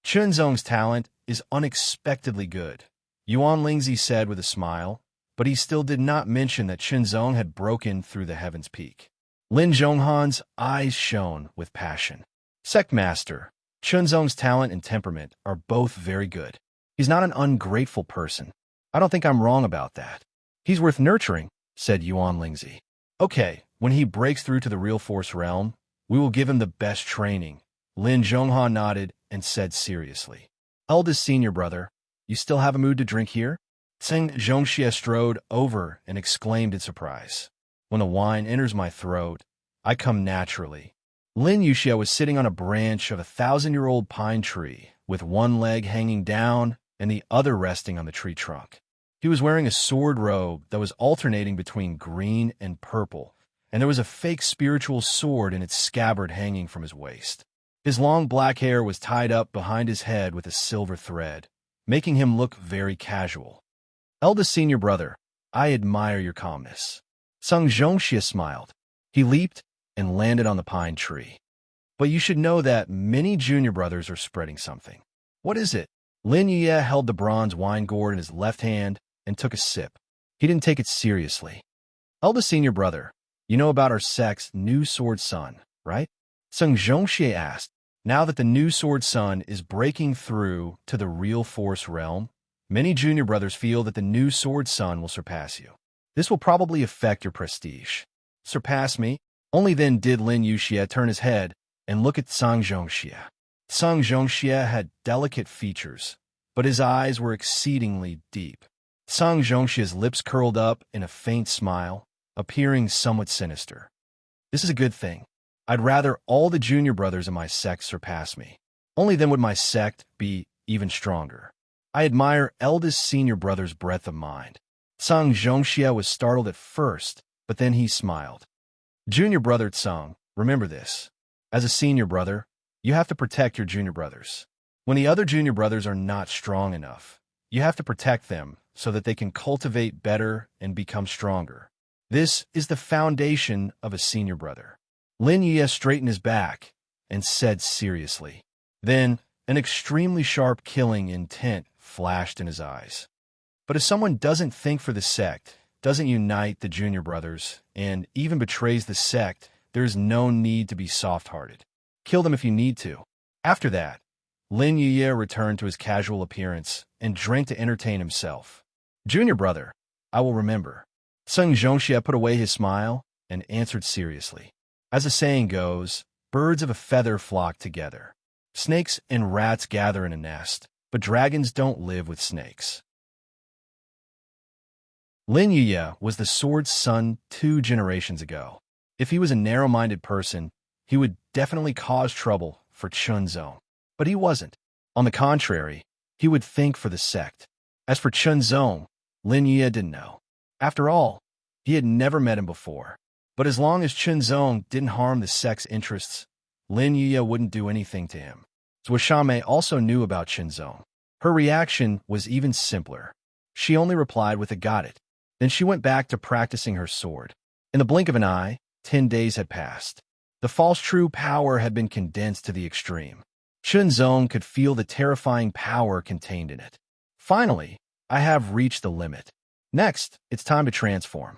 S1: Qinzong's talent is unexpectedly good, Yuan Lingzi said with a smile, but he still did not mention that Qinzong had broken through the heaven's peak. Lin Zhonghan's eyes shone with passion. Sect Master, Qinzong's talent and temperament are both very good. He's not an ungrateful person. I don't think I'm wrong about that. He's worth nurturing, said Yuan Lingzi. Okay, when he breaks through to the real force realm, we will give him the best training. Lin Zhonghan nodded and said seriously. Eldest senior brother, you still have a mood to drink here? Tseng Zhongxie strode over and exclaimed in surprise. When the wine enters my throat, I come naturally. Lin Yuxia was sitting on a branch of a 1,000-year-old pine tree, with one leg hanging down and the other resting on the tree trunk. He was wearing a sword robe that was alternating between green and purple, and there was a fake spiritual sword in its scabbard hanging from his waist. His long black hair was tied up behind his head with a silver thread, making him look very casual. Eldest senior brother, I admire your calmness. Sung Zhongxie smiled. He leaped and landed on the pine tree. But you should know that many junior brothers are spreading something. What is it? Lin Yue held the bronze wine gourd in his left hand and took a sip. He didn't take it seriously. Eldest senior brother, you know about our sect's new sword son, right? Sung Zhongxie asked. Now that the new sword son is breaking through to the real force realm, many junior brothers feel that the new sword son will surpass you. This will probably affect your prestige. Surpass me? Only then did Lin Yuxia turn his head and look at Sung Zhongxie. Sung Zhongxie had delicate features, but his eyes were exceedingly deep. Sung Zhongxie's lips curled up in a faint smile, appearing somewhat sinister. This is a good thing. I'd rather all the junior brothers in my sect surpass me. Only then would my sect be even stronger. I admire eldest senior brother's breadth of mind. Sung Zhongxie was startled at first, but then he smiled. Junior brother Tsung, remember this. As a senior brother, you have to protect your junior brothers. When the other junior brothers are not strong enough, you have to protect them so that they can cultivate better and become stronger. This is the foundation of a senior brother. Lin Yue straightened his back and said seriously. Then, an extremely sharp killing intent flashed in his eyes. But if someone doesn't think for the sect, doesn't unite the junior brothers, and even betrays the sect, there is no need to be soft-hearted. Kill them if you need to. After that, Lin Yue returned to his casual appearance and drank to entertain himself. Junior brother, I will remember. Sung Zhongxie put away his smile and answered seriously. As the saying goes, birds of a feather flock together. Snakes and rats gather in a nest, but dragons don't live with snakes. Lin Yue was the sword's son 2 generations ago. If he was a narrow-minded person, he would definitely cause trouble for Qinzong. But he wasn't. On the contrary, he would think for the sect. As for Qinzong, Lin Yue didn't know. After all, he had never met him before. But as long as Qinzong didn't harm the sect's interests, Lin Yue wouldn't do anything to him. Zuoshame also knew about Qinzong. Her reaction was even simpler. She only replied with a got it. Then she went back to practicing her sword. In the blink of an eye, 10 days had passed. The false true power had been condensed to the extreme. Qinzong could feel the terrifying power contained in it. Finally, I have reached the limit. Next, it's time to transform.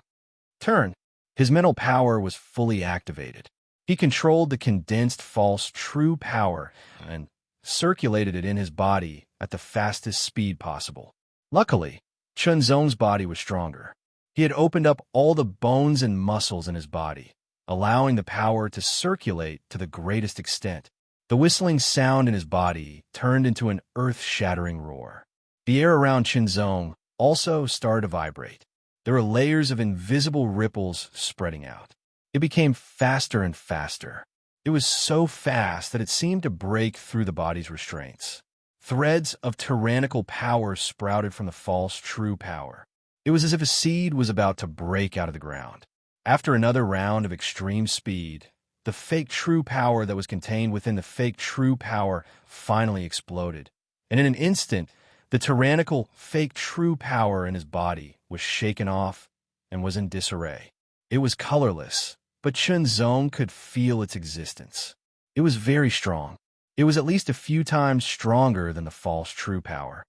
S1: Turn. His mental power was fully activated. He controlled the condensed false true power and circulated it in his body at the fastest speed possible. Luckily, Qinzong's body was stronger. He had opened up all the bones and muscles in his body, allowing the power to circulate to the greatest extent. The whistling sound in his body turned into an earth-shattering roar. The air around Qinzong also started to vibrate. There were layers of invisible ripples spreading out. It became faster and faster. It was so fast that it seemed to break through the body's restraints. Threads of tyrannical power sprouted from the false true power. It was as if a seed was about to break out of the ground. After another round of extreme speed, the fake true power that was contained within the fake true power finally exploded. And in an instant, the tyrannical fake true power in his body was shaken off and was in disarray. It was colorless, but Chunzong could feel its existence. It was very strong. It was at least a few times stronger than the false true power.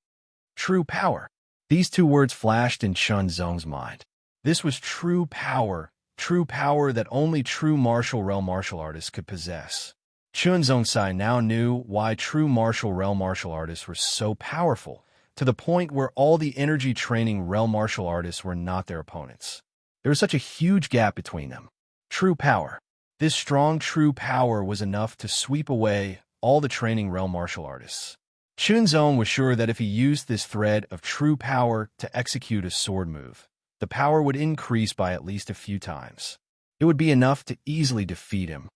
S1: True power. These two words flashed in Chunzong's mind. This was true power that only true martial realm martial artists could possess. Chunzong Sai now knew why true martial realm martial artists were so powerful, to the point where all the energy training realm martial artists were not their opponents. There was such a huge gap between them. True power. This strong true power was enough to sweep away all the training realm martial artists. Chunzong was sure that if he used this thread of true power to execute a sword move, the power would increase by at least a few times. It would be enough to easily defeat him.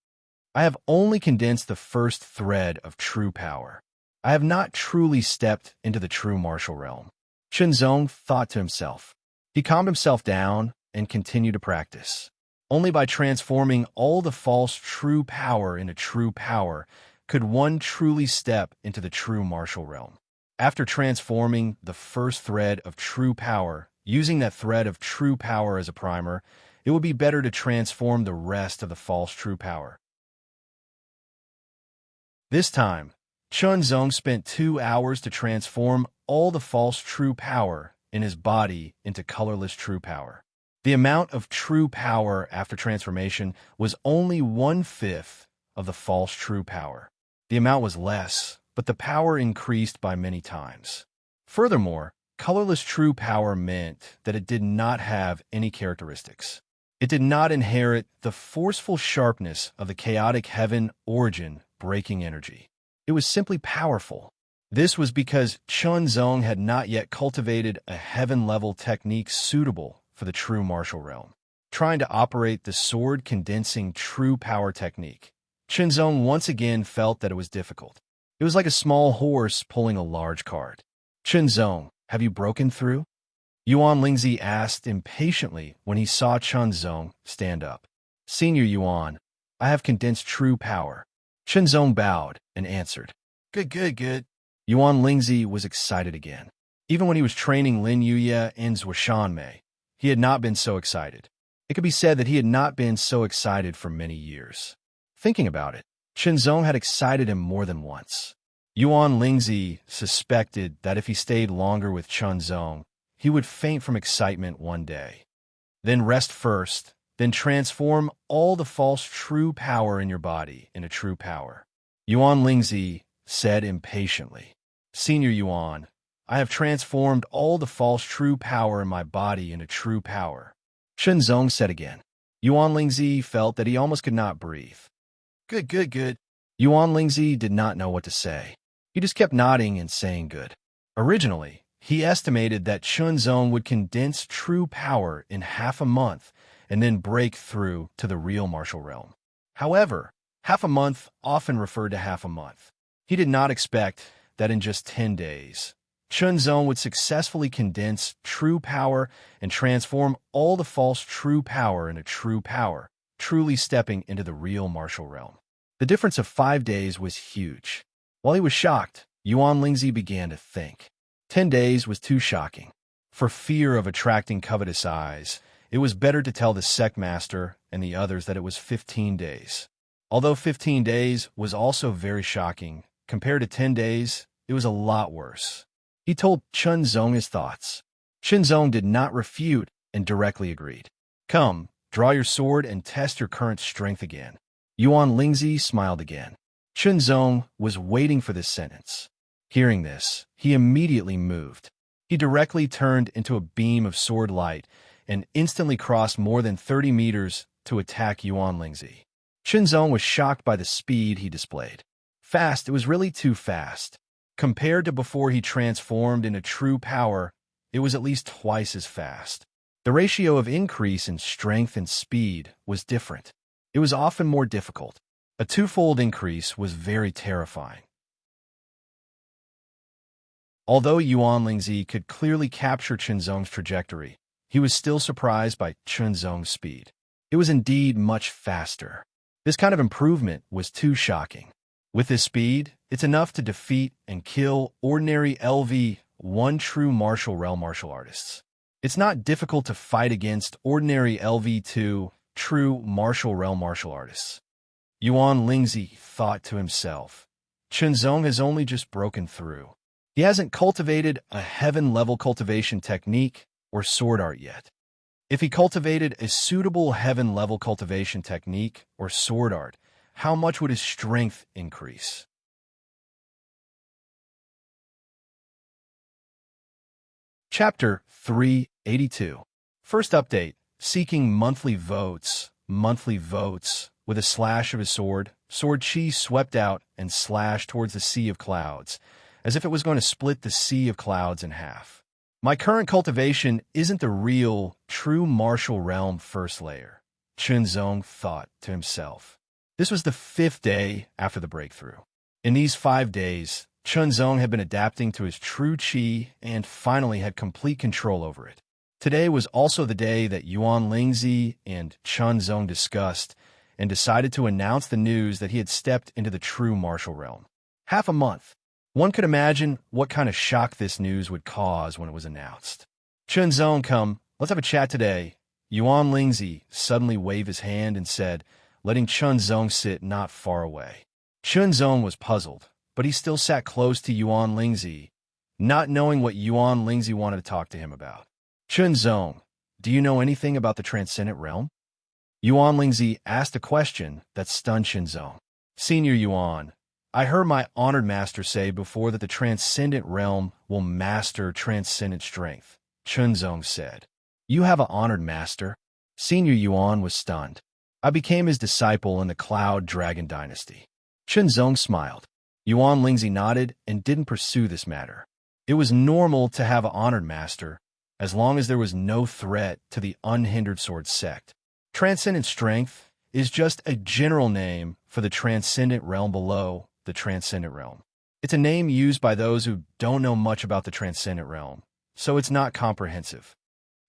S1: I have only condensed the first thread of true power. I have not truly stepped into the true martial realm. Chunzong thought to himself. He calmed himself down and continued to practice. Only by transforming all the false true power into true power could one truly step into the true martial realm. After transforming the first thread of true power, using that thread of true power as a primer, it would be better to transform the rest of the false true power. This time, Chunzong spent 2 hours to transform all the false true power in his body into colorless true power. The amount of true power after transformation was only 1/5 of the false true power. The amount was less, but the power increased by many times. Furthermore, colorless true power meant that it did not have any characteristics. It did not inherit the forceful sharpness of the chaotic heaven origin breaking energy. It was simply powerful. This was because Chunzong had not yet cultivated a heaven-level technique suitable for the true martial realm. Trying to operate the sword-condensing true power technique, Chunzong once again felt that it was difficult. It was like a small horse pulling a large cart. Chunzong, have you broken through? Yuan Lingzi asked impatiently when he saw Chunzong stand up. Senior Yuan, I have condensed true power. Chunzong bowed and answered. Good. Yuan Lingzi was excited again. Even when he was training Lin Yuya and Zhuoshanmei, he had not been so excited. It could be said that he had not been so excited for many years. Thinking about it, Chunzong had excited him more than once. Yuan Lingzi suspected that if he stayed longer with Chunzong, he would faint from excitement one day. Then rest first, then transform all the false true power in your body into true power. Yuan Lingzi said impatiently. Senior Yuan, I have transformed all the false true power in my body into true power. Chunzong said again. Yuan Lingzi felt that he almost could not breathe. Good. Yuan Lingzi did not know what to say. He just kept nodding and saying good. Originally, he estimated that Chunzong would condense true power in half a month and then break through to the real martial realm. However, half a month often referred to half a month. He did not expect that in just 10 days, Chunzong would successfully condense true power and transform all the false true power into true power, truly stepping into the real martial realm. The difference of 5 days was huge. While he was shocked, Yuan Lingzi began to think. 10 days was too shocking. For fear of attracting covetous eyes, it was better to tell the sect master and the others that it was 15 days. Although 15 days was also very shocking, compared to 10 days, it was a lot worse. He told Chunzong his thoughts. Chunzong did not refute and directly agreed. Come, draw your sword and test your current strength again. Yuan Lingzi smiled again. Chunzong was waiting for this sentence. Hearing this, he immediately moved. He directly turned into a beam of sword light and instantly crossed more than 30 meters to attack Yuan Lingzi. Chunzong was shocked by the speed he displayed. Fast, it was really too fast. Compared to before he transformed into true power, it was at least twice as fast. The ratio of increase in strength and speed was different. It was often more difficult. A twofold increase was very terrifying. Although Yuan Lingzi could clearly capture Chunzong's trajectory, he was still surprised by Chunzong's speed. It was indeed much faster. This kind of improvement was too shocking. With this speed, it's enough to defeat and kill ordinary LV1 true martial realm martial artists. It's not difficult to fight against ordinary LV2 true martial realm martial artists. Yuan Lingzi thought to himself. Chunzong has only just broken through. He hasn't cultivated a heaven-level cultivation technique or sword art yet. If he cultivated a suitable heaven-level cultivation technique or sword art, how much would his strength increase? Chapter 382. First update. Seeking monthly votes. With a slash of his sword, Sword Chi swept out and slashed towards the sea of clouds, as if it was going to split the sea of clouds in half. My current cultivation isn't the real, true martial realm first layer, Chunzong thought to himself. This was the 5th day after the breakthrough. In these 5 days, Chunzong had been adapting to his true chi and finally had complete control over it. Today was also the day that Yuan Lingzi and Chunzong discussed and decided to announce the news that he had stepped into the true martial realm. Half a month. One could imagine what kind of shock this news would cause when it was announced. Chunzong, come, let's have a chat today. Yuan Lingzi suddenly waved his hand and said, letting Chunzong sit not far away. Chunzong was puzzled, but he still sat close to Yuan Lingzi, not knowing what Yuan Lingzi wanted to talk to him about. Chunzong, do you know anything about the transcendent realm? Yuan Lingzi asked a question that stunned Chunzong. Senior Yuan, I heard my honored master say before that the transcendent realm will master transcendent strength, Chunzong said. You have an honored master? Senior Yuan was stunned. I became his disciple in the Cloud Dragon Dynasty. Chunzong smiled. Yuan Lingzi nodded and didn't pursue this matter. It was normal to have an honored master, as long as there was no threat to the unhindered sword sect. Transcendent strength is just a general name for the transcendent realm below the transcendent realm. It's a name used by those who don't know much about the transcendent realm, so it's not comprehensive.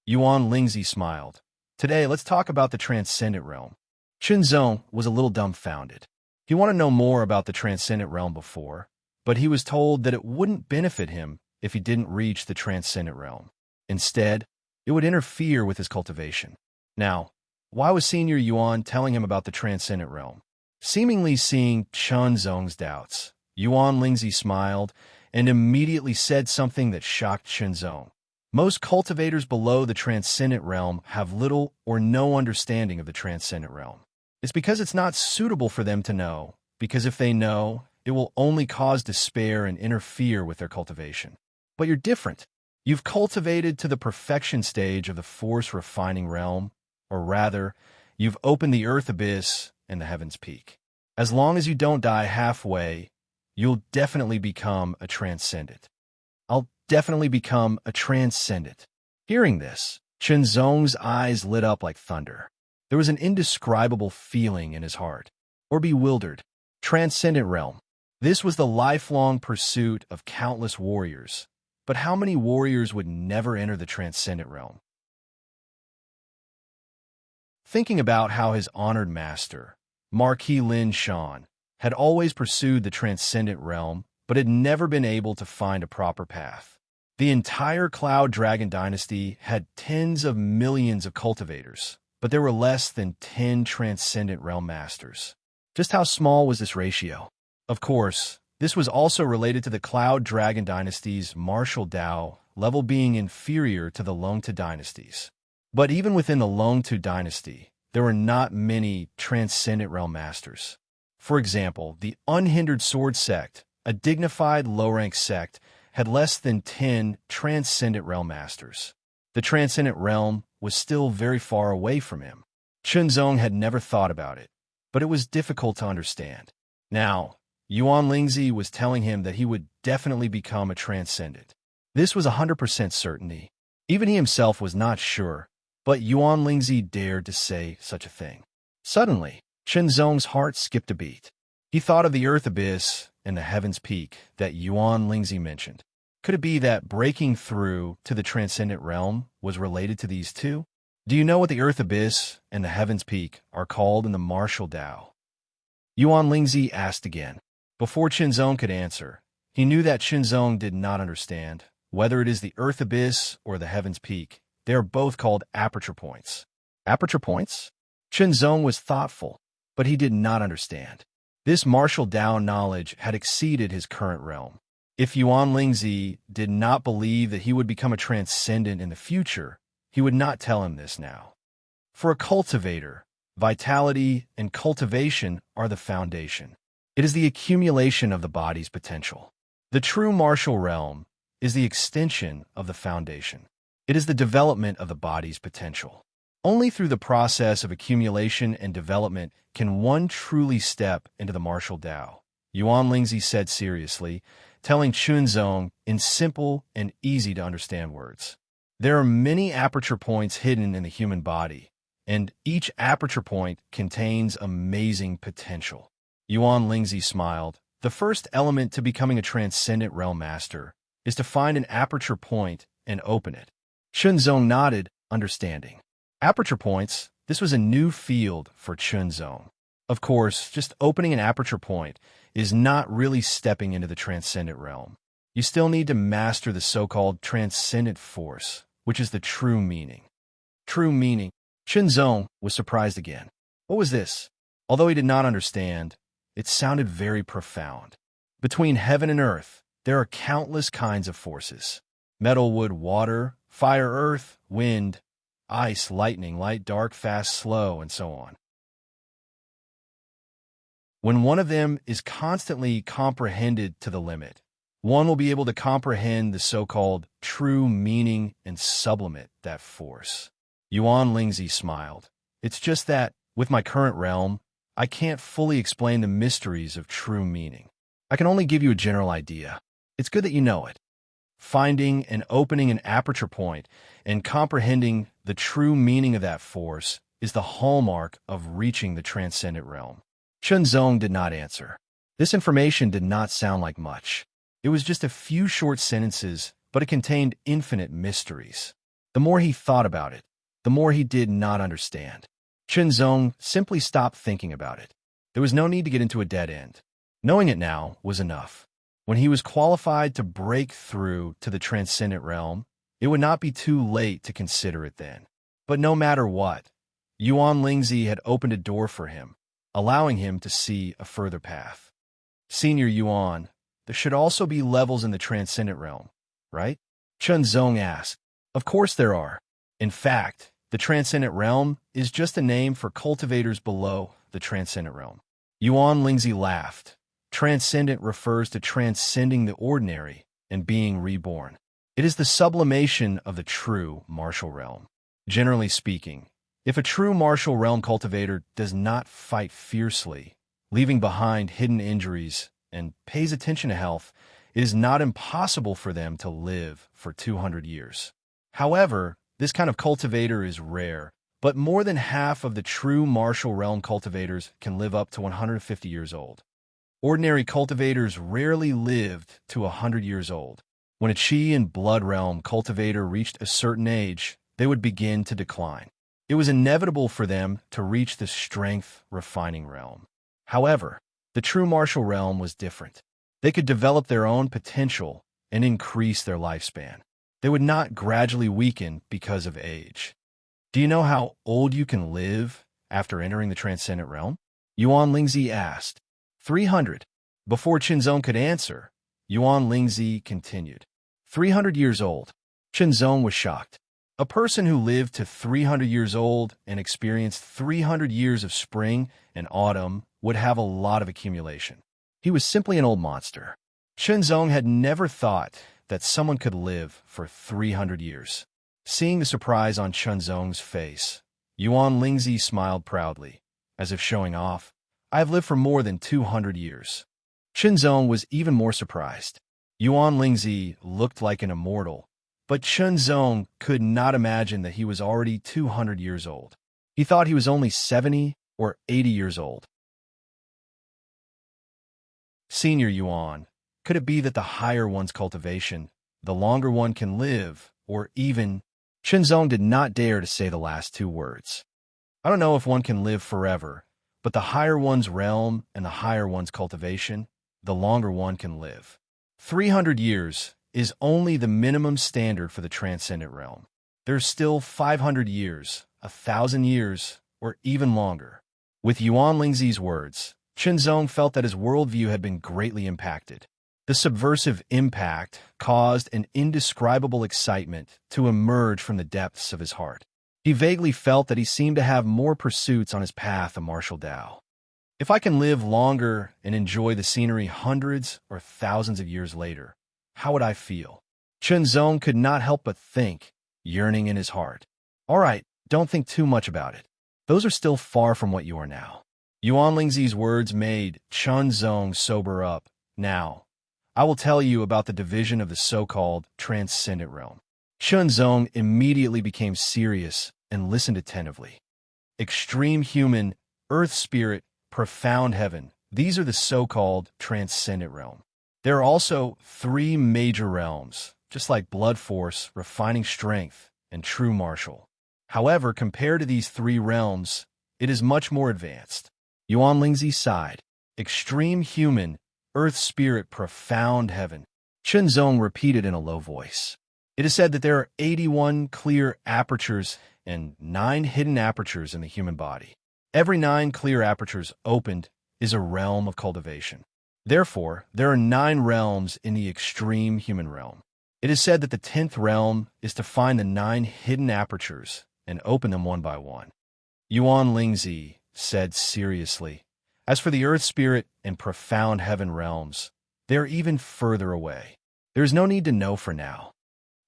S1: Yuan Lingzi smiled. Today, let's talk about the transcendent realm. Chunzong was a little dumbfounded. He wanted to know more about the transcendent realm before, but he was told that it wouldn't benefit him if he didn't reach the transcendent realm. Instead, it would interfere with his cultivation. Now, why was Senior Yuan telling him about the transcendent realm? Seemingly seeing Chunzong's doubts, Yuan Lingzi smiled and immediately said something that shocked Chunzong. Most cultivators below the transcendent realm have little or no understanding of the transcendent realm. It's because it's not suitable for them to know, because if they know, it will only cause despair and interfere with their cultivation. But you're different. You've cultivated to the perfection stage of the force refining realm, or rather, you've opened the earth abyss and the heavens peak. As long as you don't die halfway, you'll definitely become a transcendent. I'll definitely become a transcendent. Hearing this, Chunzong's eyes lit up like thunder. There was an indescribable feeling in his heart, or bewildered. Transcendent realm. This was the lifelong pursuit of countless warriors. But how many warriors would never enter the transcendent realm? Thinking about how his honored master, Marquis Lin Shan, had always pursued the transcendent realm, but had never been able to find a proper path. The entire Cloud Dragon Dynasty had tens of millions of cultivators, but there were less than 10 transcendent realm masters. Just how small was this ratio? Of course, this was also related to the Cloud Dragon Dynasty's martial Dao level being inferior to the Longtu dynasties. But even within the Longtu dynasty, there were not many transcendent realm masters. For example, the unhindered sword sect, a dignified low-rank sect, had less than 10 transcendent realm masters. The transcendent realm was still very far away from him. Chunzong had never thought about it, but it was difficult to understand. Now, Yuan Lingzi was telling him that he would definitely become a transcendent. This was 100% certainty. Even he himself was not sure, but Yuan Lingzi dared to say such a thing. Suddenly, Zong's heart skipped a beat. He thought of the earth abyss and the heaven's peak that Yuan Lingzi mentioned. Could it be that breaking through to the transcendent realm was related to these two? Do you know what the earth abyss and the heaven's peak are called in the martial Tao? Yuan Lingzi asked again. Before Zong could answer, he knew that Zong did not understand. Whether it is the earth abyss or the heaven's peak, they are both called aperture points. Aperture points? Zong was thoughtful, but he did not understand. This martial Tao knowledge had exceeded his current realm. If Yuan Lingzi did not believe that he would become a transcendent in the future, he would not tell him this now. For a cultivator, vitality and cultivation are the foundation. It is the accumulation of the body's potential. The true martial realm is the extension of the foundation. It is the development of the body's potential. Only through the process of accumulation and development can one truly step into the martial Tao, Yuan Lingzi said seriously, telling Zong in simple and easy-to-understand words. There are many aperture points hidden in the human body, and each aperture point contains amazing potential. Yuan Lingzi smiled. The first element to becoming a transcendent realm master is to find an aperture point and open it. Zong nodded, understanding. Aperture points, this was a new field for Zong. Of course, just opening an aperture point is not really stepping into the transcendent realm. You still need to master the so-called transcendent force, which is the true meaning. True meaning. Zong was surprised again. What was this? Although he did not understand, it sounded very profound. Between heaven and earth, there are countless kinds of forces. Metal, wood, water, fire, earth, wind, ice, lightning, light, dark, fast, slow, and so on. When one of them is constantly comprehended to the limit, one will be able to comprehend the so-called true meaning and sublimate that force. Yuan Lingzi smiled. It's just that, with my current realm, I can't fully explain the mysteries of true meaning. I can only give you a general idea. It's good that you know it. Finding and opening an aperture point and comprehending the true meaning of that force is the hallmark of reaching the transcendent realm. Zong did not answer. This information did not sound like much. It was just a few short sentences, but it contained infinite mysteries. The more he thought about it, the more he did not understand. Zong simply stopped thinking about it. There was no need to get into a dead end. Knowing it now was enough. When he was qualified to break through to the transcendent realm, it would not be too late to consider it then. But no matter what, Yuan Lingzi had opened a door for him, allowing him to see a further path. Senior Yuan, there should also be levels in the transcendent realm, right? Zong asked. Of course there are. In fact, the transcendent realm is just a name for cultivators below the transcendent realm. Yuan Lingzi laughed. Transcendent refers to transcending the ordinary and being reborn. It is the sublimation of the true martial realm. Generally speaking, if a true martial realm cultivator does not fight fiercely, leaving behind hidden injuries, and pays attention to health, it is not impossible for them to live for 200 years. However, this kind of cultivator is rare, but more than half of the true martial realm cultivators can live up to 150 years old. Ordinary cultivators rarely lived to 100 years old. When a Qi and blood realm cultivator reached a certain age, they would begin to decline. It was inevitable for them to reach the strength refining realm. However, the true martial realm was different. They could develop their own potential and increase their lifespan. They would not gradually weaken because of age. Do you know how old you can live after entering the transcendent realm? Yuan Lingzi asked. 300. Before Zong could answer, Yuan Lingzi continued. 300 years old. Zong was shocked. A person who lived to 300 years old and experienced 300 years of spring and autumn would have a lot of accumulation. He was simply an old monster. Zong had never thought that someone could live for 300 years. Seeing the surprise on Zong's face, Yuan Lingzi smiled proudly, as if showing off. I have lived for more than 200 years. Zong was even more surprised. Yuan Lingzi looked like an immortal, but Zong could not imagine that he was already 200 years old. He thought he was only 70 or 80 years old. Senior Yuan, could it be that the higher one's cultivation, the longer one can live, or even... Shenzong did not dare to say the last two words. I don't know if one can live forever, but the higher one's realm and the higher one's cultivation, the longer one can live. 300 years is only the minimum standard for the transcendent realm. There's still 500 years, 1,000 years, or even longer. With Yuan Lingzi's words, Shenzong felt that his worldview had been greatly impacted. The subversive impact caused an indescribable excitement to emerge from the depths of his heart. He vaguely felt that he seemed to have more pursuits on his path of martial Tao. If I can live longer and enjoy the scenery hundreds or thousands of years later, how would I feel? Shenzong could not help but think, yearning in his heart. All right, don't think too much about it. Those are still far from what you are now. Yuan Lingzi's words made Shenzong sober up. Now, I will tell you about the division of the so-called transcendent realm. Shenzong immediately became serious and listened attentively. Extreme human, earth spirit, profound heaven. These are the so-called transcendent realm. There are also three major realms, just like blood force, refining strength, and true martial. However, compared to these three realms, it is much more advanced. Yuan Lingzi sighed. Extreme human, earth spirit, profound heaven. Shenzong repeated in a low voice. It is said that there are 81 clear apertures and 9 hidden apertures in the human body. Every 9 clear apertures opened is a realm of cultivation. Therefore, there are 9 realms in the extreme human realm. It is said that the 10th realm is to find the 9 hidden apertures and open them one by one. Yuan Lingzi said seriously, as for the earth spirit and profound heaven realms, they are even further away. There is no need to know for now.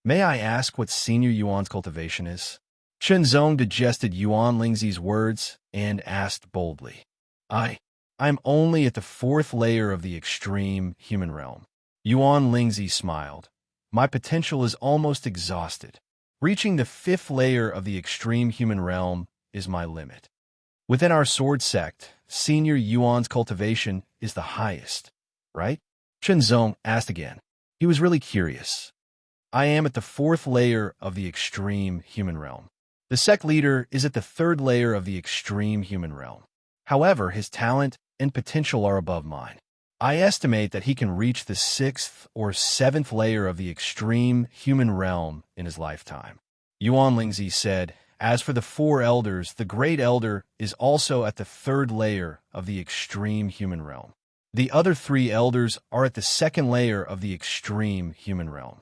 S1: May I ask what Senior Yuan's cultivation is? Shenzong digested Yuan Lingzi's words and asked boldly. I'm only at the 4th layer of the extreme human realm. Yuan Lingzi smiled. My potential is almost exhausted. Reaching the 5th layer of the extreme human realm is my limit. Within our sword sect, Senior Yuan's cultivation is the highest, right? Shenzong asked again. He was really curious. I am at the 4th layer of the extreme human realm. The sect leader is at the 3rd layer of the extreme human realm. However, his talent and potential are above mine. I estimate that he can reach the 6th or 7th layer of the extreme human realm in his lifetime. Yuan Lingzi said, as for the 4 elders, the great elder is also at the 3rd layer of the extreme human realm. The other 3 elders are at the 2nd layer of the extreme human realm.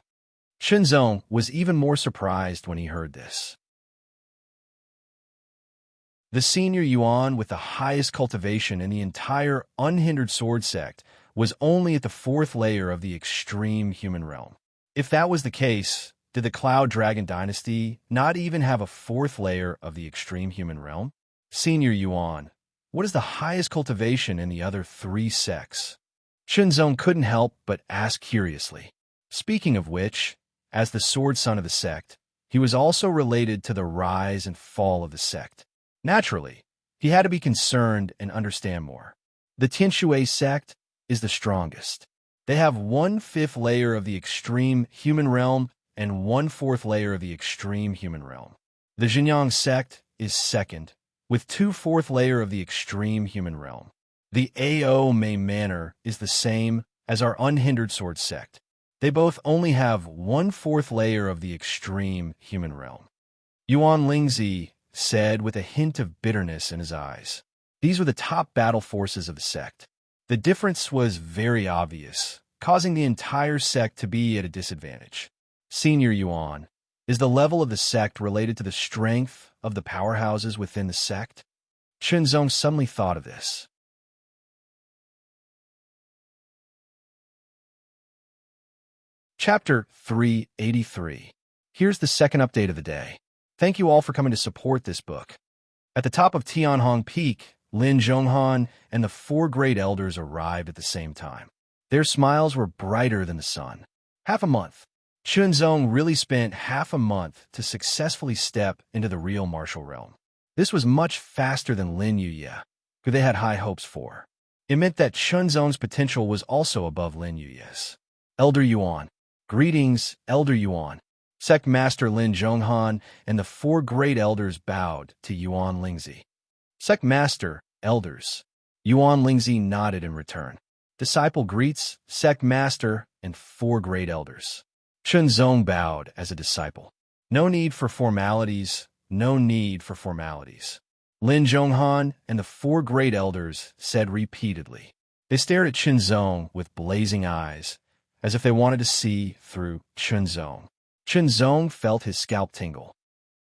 S1: Shenzong was even more surprised when he heard this. The senior Yuan with the highest cultivation in the entire unhindered sword sect was only at the 4th layer of the extreme human realm. If that was the case, did the Cloud Dragon Dynasty not even have a 4th layer of the extreme human realm? Senior Yuan, what is the highest cultivation in the other 3 sects? Shenzong couldn't help but ask curiously. Speaking of which, as the sword son of the sect, he was also related to the rise and fall of the sect. Naturally, he had to be concerned and understand more. The Tianshui sect is the strongest. They have 1/5 layer of the extreme human realm and 1/4 layer of the extreme human realm. The Xinjiang sect is second, with 2/4 layer of the extreme human realm. The Ao Mei Manor is the same as our unhindered sword sect. They both only have 1/4 layer of the extreme human realm. Yuan Lingzi said with a hint of bitterness in his eyes. These were the top battle forces of the sect. The difference was very obvious, causing the entire sect to be at a disadvantage. Senior Yuan, is the level of the sect related to the strength of the powerhouses within the sect? Shenzong suddenly thought of this. Chapter 383. Here's the second update of the day. Thank you all for coming to support this book. At the top of Tianhong Peak, Lin Zhonghan and the 4 great elders arrived at the same time. Their smiles were brighter than the sun. Half a month. Shenzong really spent half a month to successfully step into the real martial realm. This was much faster than Lin Yuya, who they had high hopes for. It meant that Chunzong's potential was also above Lin Yuya's. Elder Yuan. Greetings, Elder Yuan. Sect Master Lin Zhonghan and the 4 great elders bowed to Yuan Lingzi. Sect Master, elders. Yuan Lingzi nodded in return. Disciple greets, Sect Master, and 4 great elders. Chunzong bowed as a disciple. No need for formalities, no need for formalities. Lin Zhonghan and the 4 great elders said repeatedly. They stared at Chunzong with blazing eyes, as if they wanted to see through Chunzong. Chunzong felt his scalp tingle.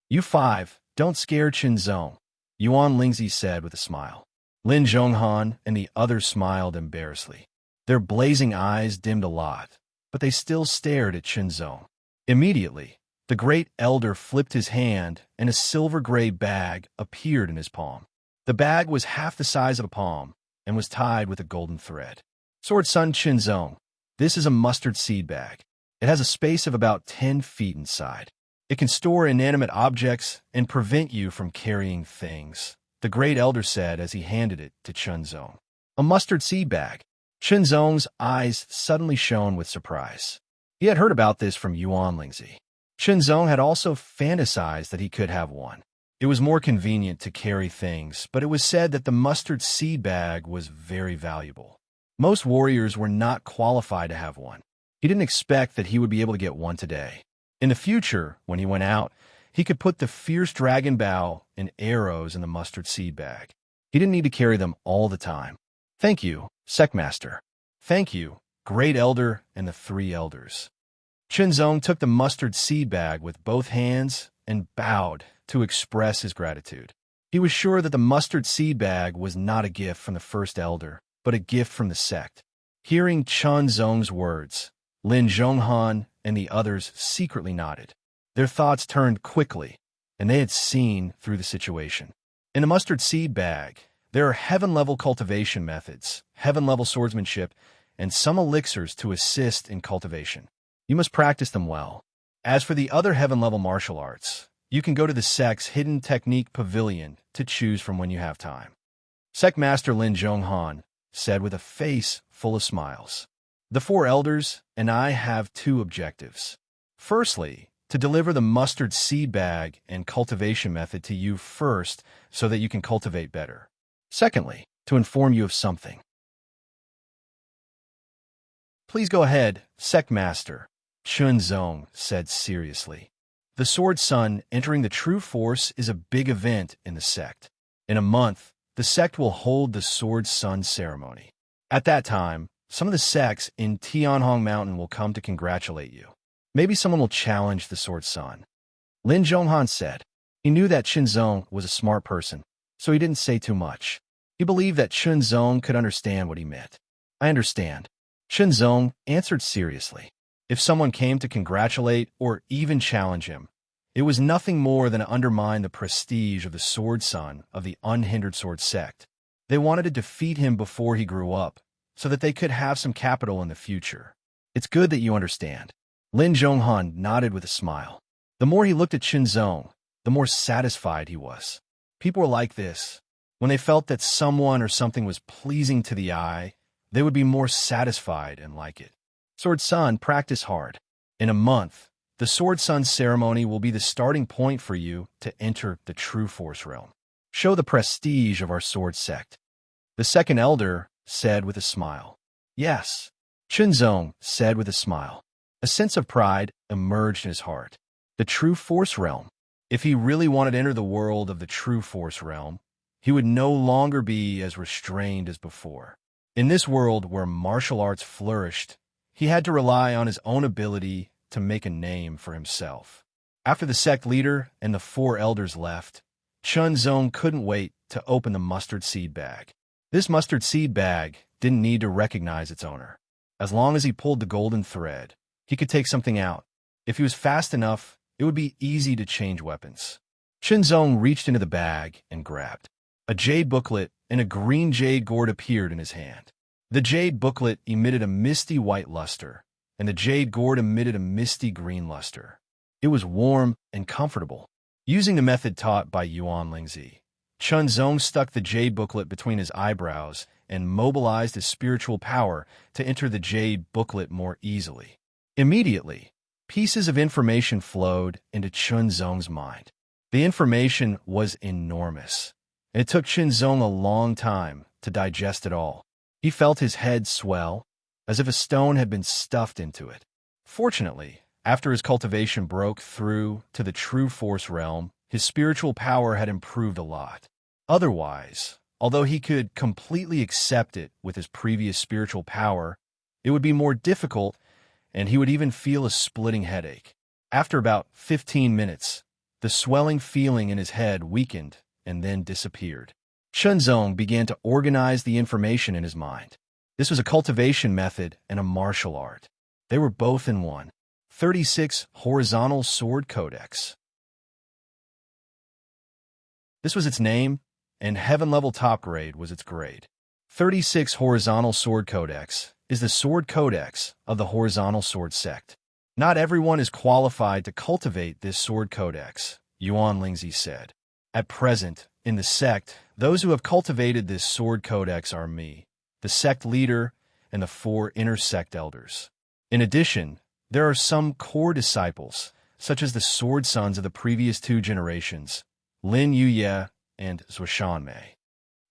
S1: You 5, don't scare Chunzong, Yuan Lingzi said with a smile. Lin Zhonghan and the others smiled embarrassedly. Their blazing eyes dimmed a lot, but they still stared at Chunzong. Immediately, the great elder flipped his hand and a silver-gray bag appeared in his palm. The bag was half the size of a palm and was tied with a golden thread. Sword Son Chunzong, this is a mustard seed bag. It has a space of about 10 feet inside. It can store inanimate objects and prevent you from carrying things, the great elder said as he handed it to Chunzong. A mustard seed bag. Chunzong's eyes suddenly shone with surprise. He had heard about this from Yuan Lingzi. Chunzong had also fantasized that he could have one. It was more convenient to carry things, but it was said that the mustard seed bag was very valuable. Most warriors were not qualified to have one. He didn't expect that he would be able to get one today. In the future, when he went out, he could put the fierce dragon bow and arrows in the mustard seed bag. He didn't need to carry them all the time. Thank you, Sectmaster. Thank you, Great Elder and the 3 elders. Chunzong took the mustard seed bag with both hands and bowed to express his gratitude. He was sure that the mustard seed bag was not a gift from the first elder, but a gift from the sect. Hearing Chunzong's words, Lin Zhonghan and the others secretly nodded. Their thoughts turned quickly, and they had seen through the situation. In the mustard seed bag, there are heaven-level cultivation methods, heaven-level swordsmanship, and some elixirs to assist in cultivation. You must practice them well. As for the other heaven-level martial arts, you can go to the sect's hidden technique pavilion to choose from when you have time. Sect Master Lin Zhonghan said with a face full of smiles. The 4 elders and I have 2 objectives. Firstly, to deliver the mustard seed bag and cultivation method to you first so that you can cultivate better. Secondly, to inform you of something. Please go ahead, Sect Master, Chunzong said seriously. The Sword Son entering the True Force is a big event in the sect. In a month, the sect will hold the Sword Son ceremony. At that time, some of the sects in Tianhong Mountain will come to congratulate you. Maybe someone will challenge the Sword Son. Lin Zhonghan said. He knew that Chunzong was a smart person, so he didn't say too much. He believed that Chunzong could understand what he meant. I understand. Chunzong answered seriously. If someone came to congratulate or even challenge him, it was nothing more than to undermine the prestige of the Sword Son of the Unhindered Sword sect. They wanted to defeat him before he grew up, so that they could have some capital in the future. It's good that you understand. Lin Zhonghan nodded with a smile. The more he looked at Chunzong, the more satisfied he was. People were like this. When they felt that someone or something was pleasing to the eye, they would be more satisfied and like it. Sword Son, practice hard. In a month, the Sword Son ceremony will be the starting point for you to enter the True Force realm. Show the prestige of our sword sect. The second elder said with a smile. Yes, Chunzong said with a smile. A sense of pride emerged in his heart. The True Force realm. If he really wanted to enter the world of the True Force realm, he would no longer be as restrained as before. In this world where martial arts flourished, he had to rely on his own ability to make a name for himself. After the sect leader and the 4 elders left, Chunzong couldn't wait to open the mustard seed bag. This mustard seed bag didn't need to recognize its owner. As long as he pulled the golden thread, he could take something out. If he was fast enough, it would be easy to change weapons. Chunzong reached into the bag and grabbed. A jade booklet and a green jade gourd appeared in his hand. The jade booklet emitted a misty white luster, and the jade gourd emitted a misty green luster. It was warm and comfortable. Using the method taught by Yuan Lingzi, Chunzong stuck the jade booklet between his eyebrows and mobilized his spiritual power to enter the jade booklet more easily. Immediately, pieces of information flowed into Chunzong's mind. The information was enormous. It took Chunzong a long time to digest it all. He felt his head swell, as if a stone had been stuffed into it. Fortunately, after his cultivation broke through to the true force realm, his spiritual power had improved a lot. Otherwise, although he could completely accept it with his previous spiritual power, it would be more difficult, and he would even feel a splitting headache. After about 15 minutes, the swelling feeling in his head weakened and then disappeared. Chunzong began to organize the information in his mind. This was a cultivation method and a martial art. They were both in one. 36 Horizontal Sword Codex. This was its name, and heaven-level top grade was its grade. 36 Horizontal Sword Codex is the sword codex of the Horizontal Sword Sect. Not everyone is qualified to cultivate this sword codex, Yuan Lingzi said. At present, in the sect, those who have cultivated this sword codex are me, the sect leader, and the 4 inner sect elders. In addition, there are some core disciples, such as the sword sons of the previous 2 generations, Lin Yuye and Zhuoshan Mei.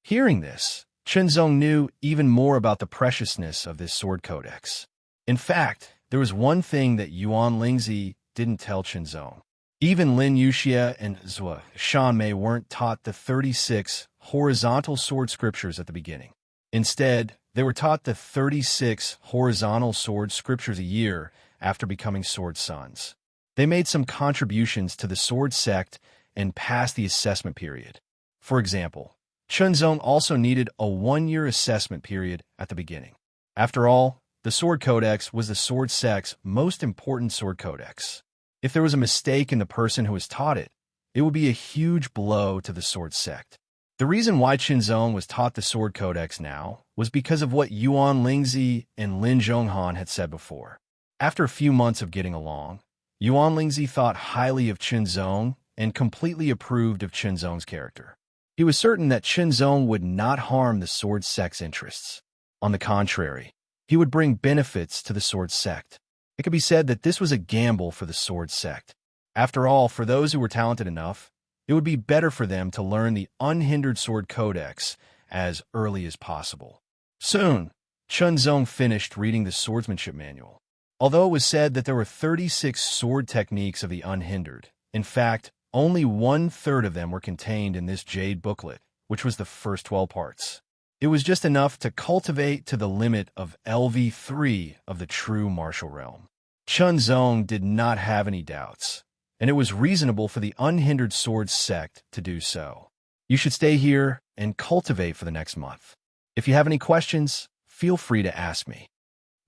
S1: Hearing this, Chunzong knew even more about the preciousness of this sword codex. In fact, there was one thing that Yuan Lingzi didn't tell Chunzong. Even Lin Yuxie and Zhuoshan Mei weren't taught the 36 horizontal sword scriptures at the beginning. Instead, they were taught the 36 horizontal sword scriptures a year after becoming sword sons. They made some contributions to the sword sect and passed the assessment period. For example, Chunzong also needed a 1-year assessment period at the beginning. After all, the sword codex was the sword sect's most important sword codex. If there was a mistake in the person who was taught it, it would be a huge blow to the sword sect. The reason why Chunzong was taught the sword codex now was because of what Yuan Lingzi and Lin Zhonghan had said before. After a few months of getting along, Yuan Lingzi thought highly of Chunzong and completely approved of Chunzong's character. He was certain that Chunzong would not harm the sword sect's interests. On the contrary, he would bring benefits to the sword sect. It could be said that this was a gamble for the sword sect. After all, for those who were talented enough, it would be better for them to learn the unhindered sword codex as early as possible. Soon, Chunzong finished reading the swordsmanship manual. Although it was said that there were 36 sword techniques of the unhindered, in fact, only 1/3 of them were contained in this jade booklet, which was the first 12 parts. It was just enough to cultivate to the limit of LV3 of the true martial realm. Chunzong did not have any doubts, and it was reasonable for the unhindered sword sect to do so. You should stay here and cultivate for the next month. If you have any questions, feel free to ask me.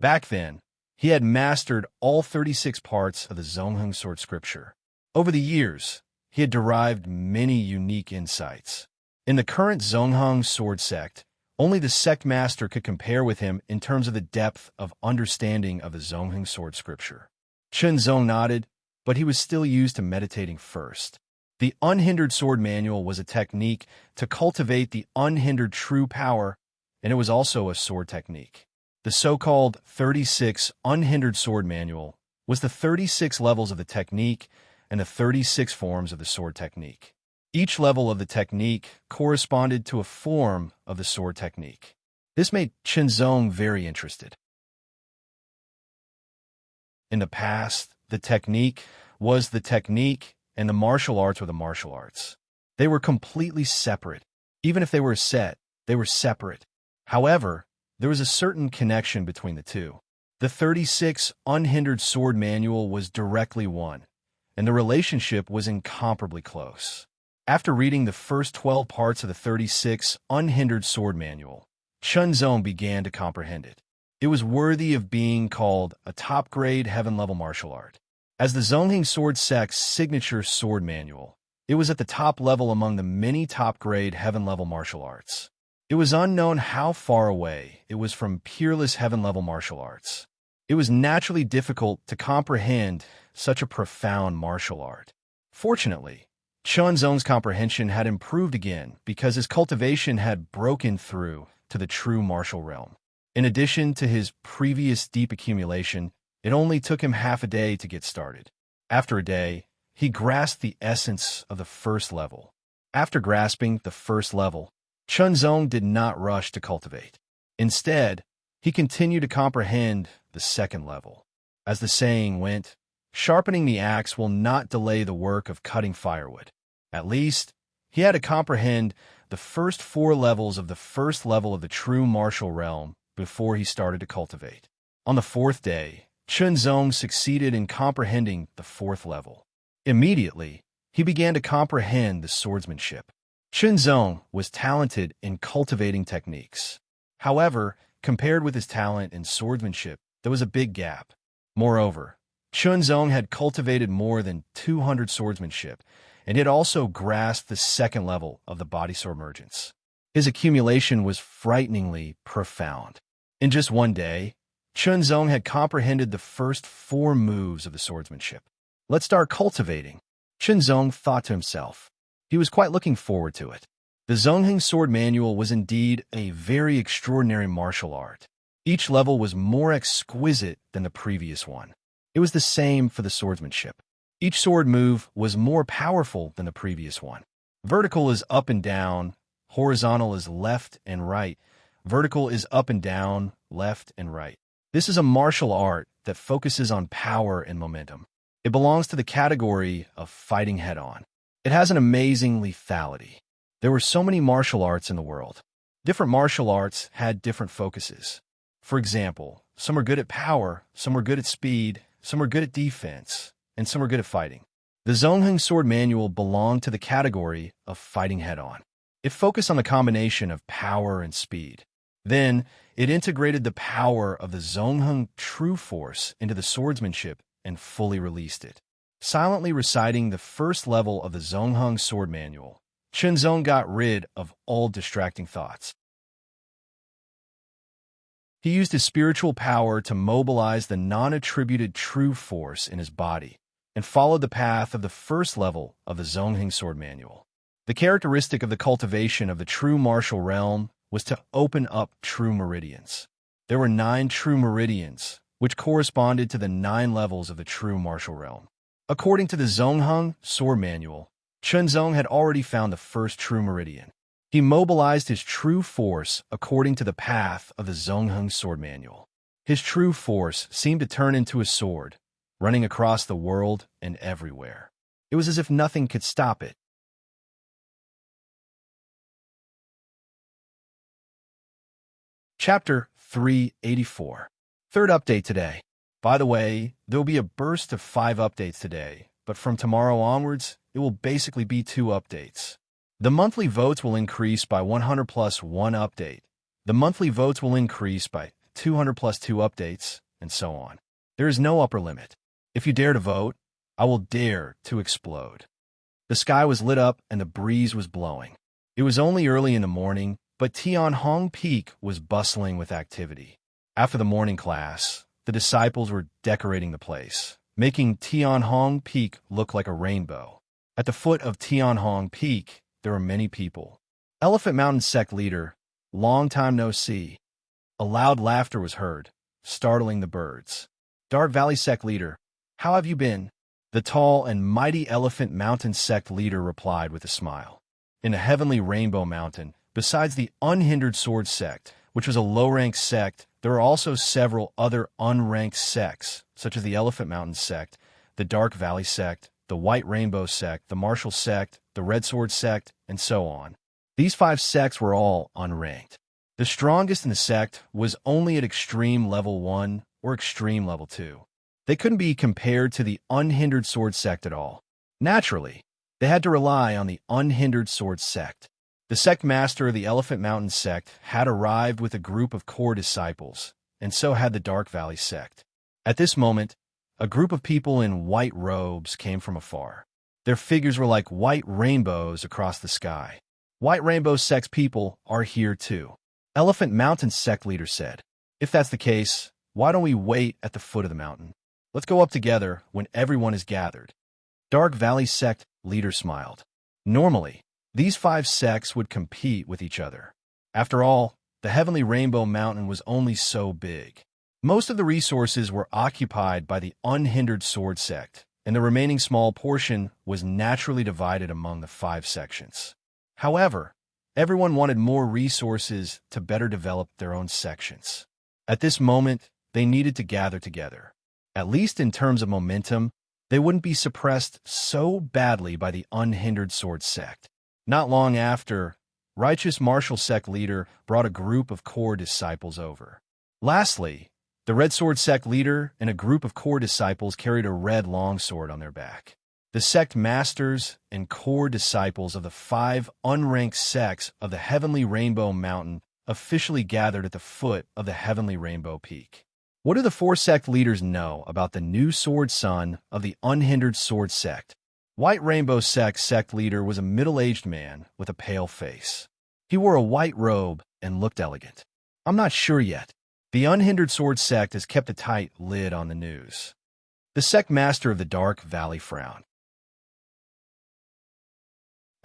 S1: Back then, he had mastered all 36 parts of the Zongheng sword scripture. Over the years, he had derived many unique insights. In the current Zongheng sword sect, only the sect master could compare with him in terms of the depth of understanding of the Zongheng sword scripture. Chunzong nodded, but he was still used to meditating first. The unhindered sword manual was a technique to cultivate the unhindered true power, and it was also a sword technique. The so-called 36 unhindered sword manual was the 36 levels of the technique and the 36 forms of the sword technique. Each level of the technique corresponded to a form of the sword technique. This made Chunzong very interested. In the past, the technique was the technique and the martial arts were the martial arts. They were completely separate. Even if they were a set, they were separate. However, there was a certain connection between the two. The 36 unhindered sword manual was directly one, and the relationship was incomparably close. After reading the first 12 parts of the 36 unhindered sword manual, Chunzong began to comprehend it. It was worthy of being called a top-grade heaven-level martial art. As the Zongheng sword sect's signature sword manual, it was at the top level among the many top-grade heaven-level martial arts. It was unknown how far away it was from peerless heaven-level martial arts. It was naturally difficult to comprehend such a profound martial art. Fortunately, Chunzong's comprehension had improved again because his cultivation had broken through to the true martial realm. In addition to his previous deep accumulation, it only took him half a day to get started. After a day, he grasped the essence of the first level. After grasping the first level, Chunzong did not rush to cultivate. Instead, he continued to comprehend the second level. As the saying went, sharpening the axe will not delay the work of cutting firewood. At least, he had to comprehend the first 4 levels of the first level of the true martial realm before he started to cultivate. On the 4th day, Chunzong succeeded in comprehending the 4th level. Immediately, he began to comprehend the swordsmanship. Chunzong was talented in cultivating techniques. However, compared with his talent in swordsmanship, there was a big gap. Moreover, Chunzong had cultivated more than 200 swordsmanship, and had also grasped the second level of the body submergence. His accumulation was frighteningly profound. In just one day, Chunzong had comprehended the first 4 moves of the swordsmanship. Let's start cultivating, Chunzong thought to himself. He was quite looking forward to it. The Zongheng Sword Manual was indeed a very extraordinary martial art. Each level was more exquisite than the previous one. It was the same for the swordsmanship. Each sword move was more powerful than the previous one. Vertical is up and down, horizontal is left and right, vertical is up and down, left and right. This is a martial art that focuses on power and momentum. It belongs to the category of fighting head-on. It has an amazing lethality. There were so many martial arts in the world. Different martial arts had different focuses. For example, some were good at power, some were good at speed, some were good at defense, and some were good at fighting. The Zongheng Sword Manual belonged to the category of fighting head-on. It focused on the combination of power and speed. Then, it integrated the power of the Zongheng True Force into the swordsmanship and fully released it. Silently reciting the first level of the Zongheng Sword Manual, Chunzong got rid of all distracting thoughts. He used his spiritual power to mobilize the non-attributed true force in his body and followed the path of the first level of the Zongheng Sword Manual. The characteristic of the cultivation of the true martial realm was to open up true meridians. There were 9 true meridians, which corresponded to the 9 levels of the true martial realm. According to the Zongheng Sword Manual, Chunzong had already found the first true meridian. He mobilized his true force according to the path of the Zongheng Sword Manual. His true force seemed to turn into a sword, running across the world and everywhere. It was as if nothing could stop it. Chapter 384. Third update today. By the way, there will be a burst of 5 updates today, but from tomorrow onwards, it will basically be 2 updates. The monthly votes will increase by 100 plus 1 update. The monthly votes will increase by 200 plus 2 updates, and so on. There is no upper limit. If you dare to vote, I will dare to explode. The sky was lit up and the breeze was blowing. It was only early in the morning, but Tianhong Peak was bustling with activity. After the morning class, the disciples were decorating the place, making Tianhong Peak look like a rainbow. At the foot of Tianhong Peak, there were many people. Elephant Mountain sect leader, long time no see. A loud laughter was heard, startling the birds. Dark Valley sect leader, how have you been? The tall and mighty Elephant Mountain sect leader replied with a smile. In a heavenly Rainbow Mountain, besides the unhindered sword sect, which was a low-ranked sect, there are also several other unranked sects, such as the Elephant Mountain sect, the Dark Valley sect, the White Rainbow sect, the Martial sect, the Red Sword sect, and so on. These 5 sects were all unranked. The strongest in the sect was only at Extreme Level 1 or Extreme Level 2. They couldn't be compared to the Unhindered Sword sect at all. Naturally, they had to rely on the Unhindered Sword sect. The sect master of the Elephant Mountain sect had arrived with a group of core disciples, and so had the Dark Valley sect. At this moment, a group of people in white robes came from afar. Their figures were like white rainbows across the sky. White Rainbow sect's people are here too. Elephant Mountain sect leader said, if that's the case, why don't we wait at the foot of the mountain? Let's go up together when everyone is gathered. Dark Valley sect leader smiled. Normally, these 5 sects would compete with each other. After all, the Heavenly Rainbow Mountain was only so big. Most of the resources were occupied by the Unhindered Sword sect, and the remaining small portion was naturally divided among the 5 sections. However, everyone wanted more resources to better develop their own sections. At this moment, they needed to gather together. At least in terms of momentum, they wouldn't be suppressed so badly by the Unhindered Sword sect. Not long after, Righteous Martial sect leader brought a group of core disciples over. Lastly, the Red Sword sect leader and a group of core disciples carried a red longsword on their back. The sect masters and core disciples of the 5 unranked sects of the Heavenly Rainbow Mountain officially gathered at the foot of the Heavenly Rainbow Peak. What do the 4 sect leaders know about the new sword son of the Unhindered Sword sect? White Rainbow sect leader was a middle-aged man with a pale face. He wore a white robe and looked elegant. I'm not sure yet. The Unhindered Sword sect has kept a tight lid on the news. The sect master of the Dark Valley frowned.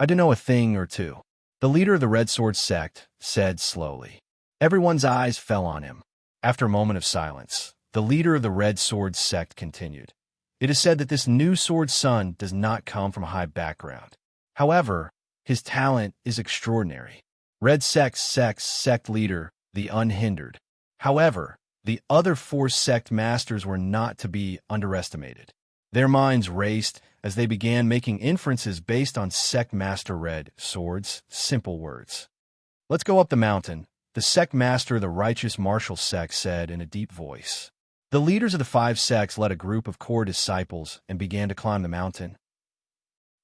S1: I do know a thing or two, the leader of the Red Sword sect said slowly. Everyone's eyes fell on him. After a moment of silence, the leader of the Red Sword sect continued. It is said that this new sword son does not come from a high background. However, his talent is extraordinary. Red sect leader, the Unhindered. However, the other 4 sect masters were not to be underestimated. Their minds raced as they began making inferences based on sect master Red Sword's simple words. Let's go up the mountain, the sect master of the Righteous Martial sect said in a deep voice. The leaders of the 5 sects led a group of core disciples and began to climb the mountain.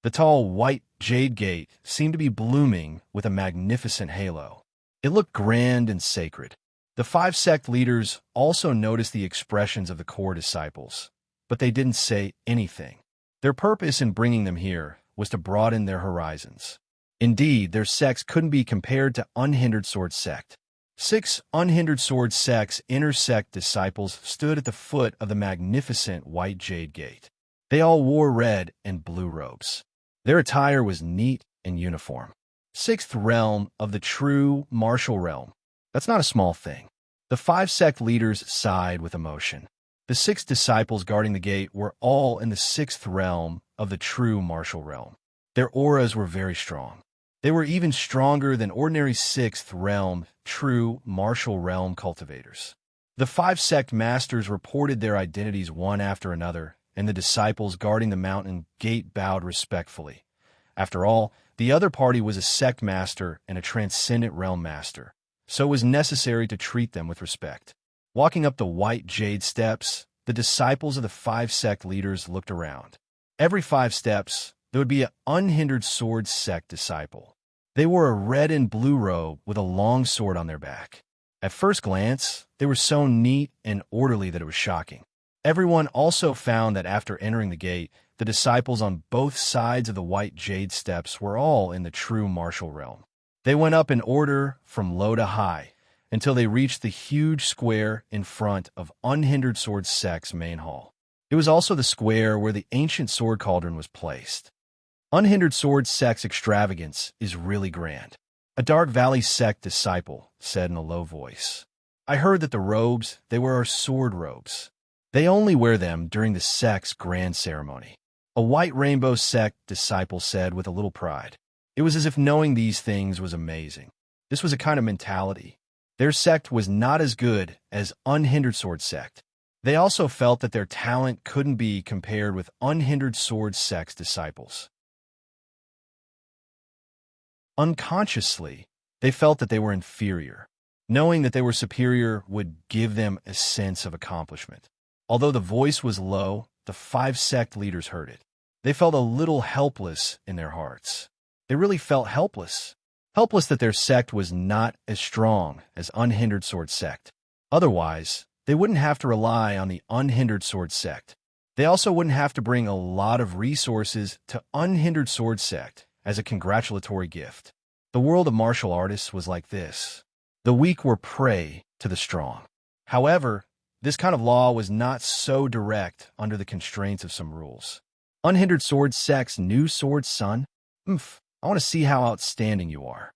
S1: The tall, white jade gate seemed to be blooming with a magnificent halo. It looked grand and sacred. The 5 sect leaders also noticed the expressions of the core disciples, but they didn't say anything. Their purpose in bringing them here was to broaden their horizons. Indeed, their sects couldn't be compared to Unhindered Sword sect. 6 Unhindered Sword sect's inner sect disciples stood at the foot of the magnificent white jade gate. They all wore red and blue robes. Their attire was neat and uniform. 6th realm of the true martial realm. That's not a small thing. The 5 sect leaders sighed with emotion. The 6 disciples guarding the gate were all in the 6th realm of the true martial realm. Their auras were very strong. They were even stronger than ordinary 6th realm, true martial realm cultivators. The 5 sect masters reported their identities one after another, and the disciples guarding the mountain gate bowed respectfully. After all, the other party was a sect master and a transcendent realm master, so it was necessary to treat them with respect. Walking up the white jade steps, the disciples of the 5 sect leaders looked around. Every 5 steps, there would be an Unhindered Sword sect disciple. They wore a red and blue robe with a long sword on their back. At first glance, they were so neat and orderly that it was shocking. Everyone also found that after entering the gate, the disciples on both sides of the white jade steps were all in the true martial realm. They went up in order from low to high until they reached the huge square in front of Unhindered Sword sect's main hall. It was also the square where the ancient sword cauldron was placed. Unhindered Sword sect's extravagance is really grand. A Dark Valley sect disciple said in a low voice. I heard that the robes they wear are sword robes. They only wear them during the sect's grand ceremony. A White Rainbow sect disciple said with a little pride. It was as if knowing these things was amazing. This was a kind of mentality. Their sect was not as good as Unhindered Sword sect. They also felt that their talent couldn't be compared with Unhindered Sword sect's disciples. Unconsciously, they felt that they were inferior. Knowing that they were superior would give them a sense of accomplishment. Although the voice was low, the 5 sect leaders heard it. They felt a little helpless in their hearts. They really felt helpless. Helpless that their sect was not as strong as Unhindered Sword sect. Otherwise, they wouldn't have to rely on the Unhindered Sword sect. They also wouldn't have to bring a lot of resources to Unhindered Sword sect as a congratulatory gift. The world of martial artists was like this. The weak were prey to the strong. However, this kind of law was not so direct under the constraints of some rules. Unhindered Sword sect's new sword son? I want to see how outstanding you are.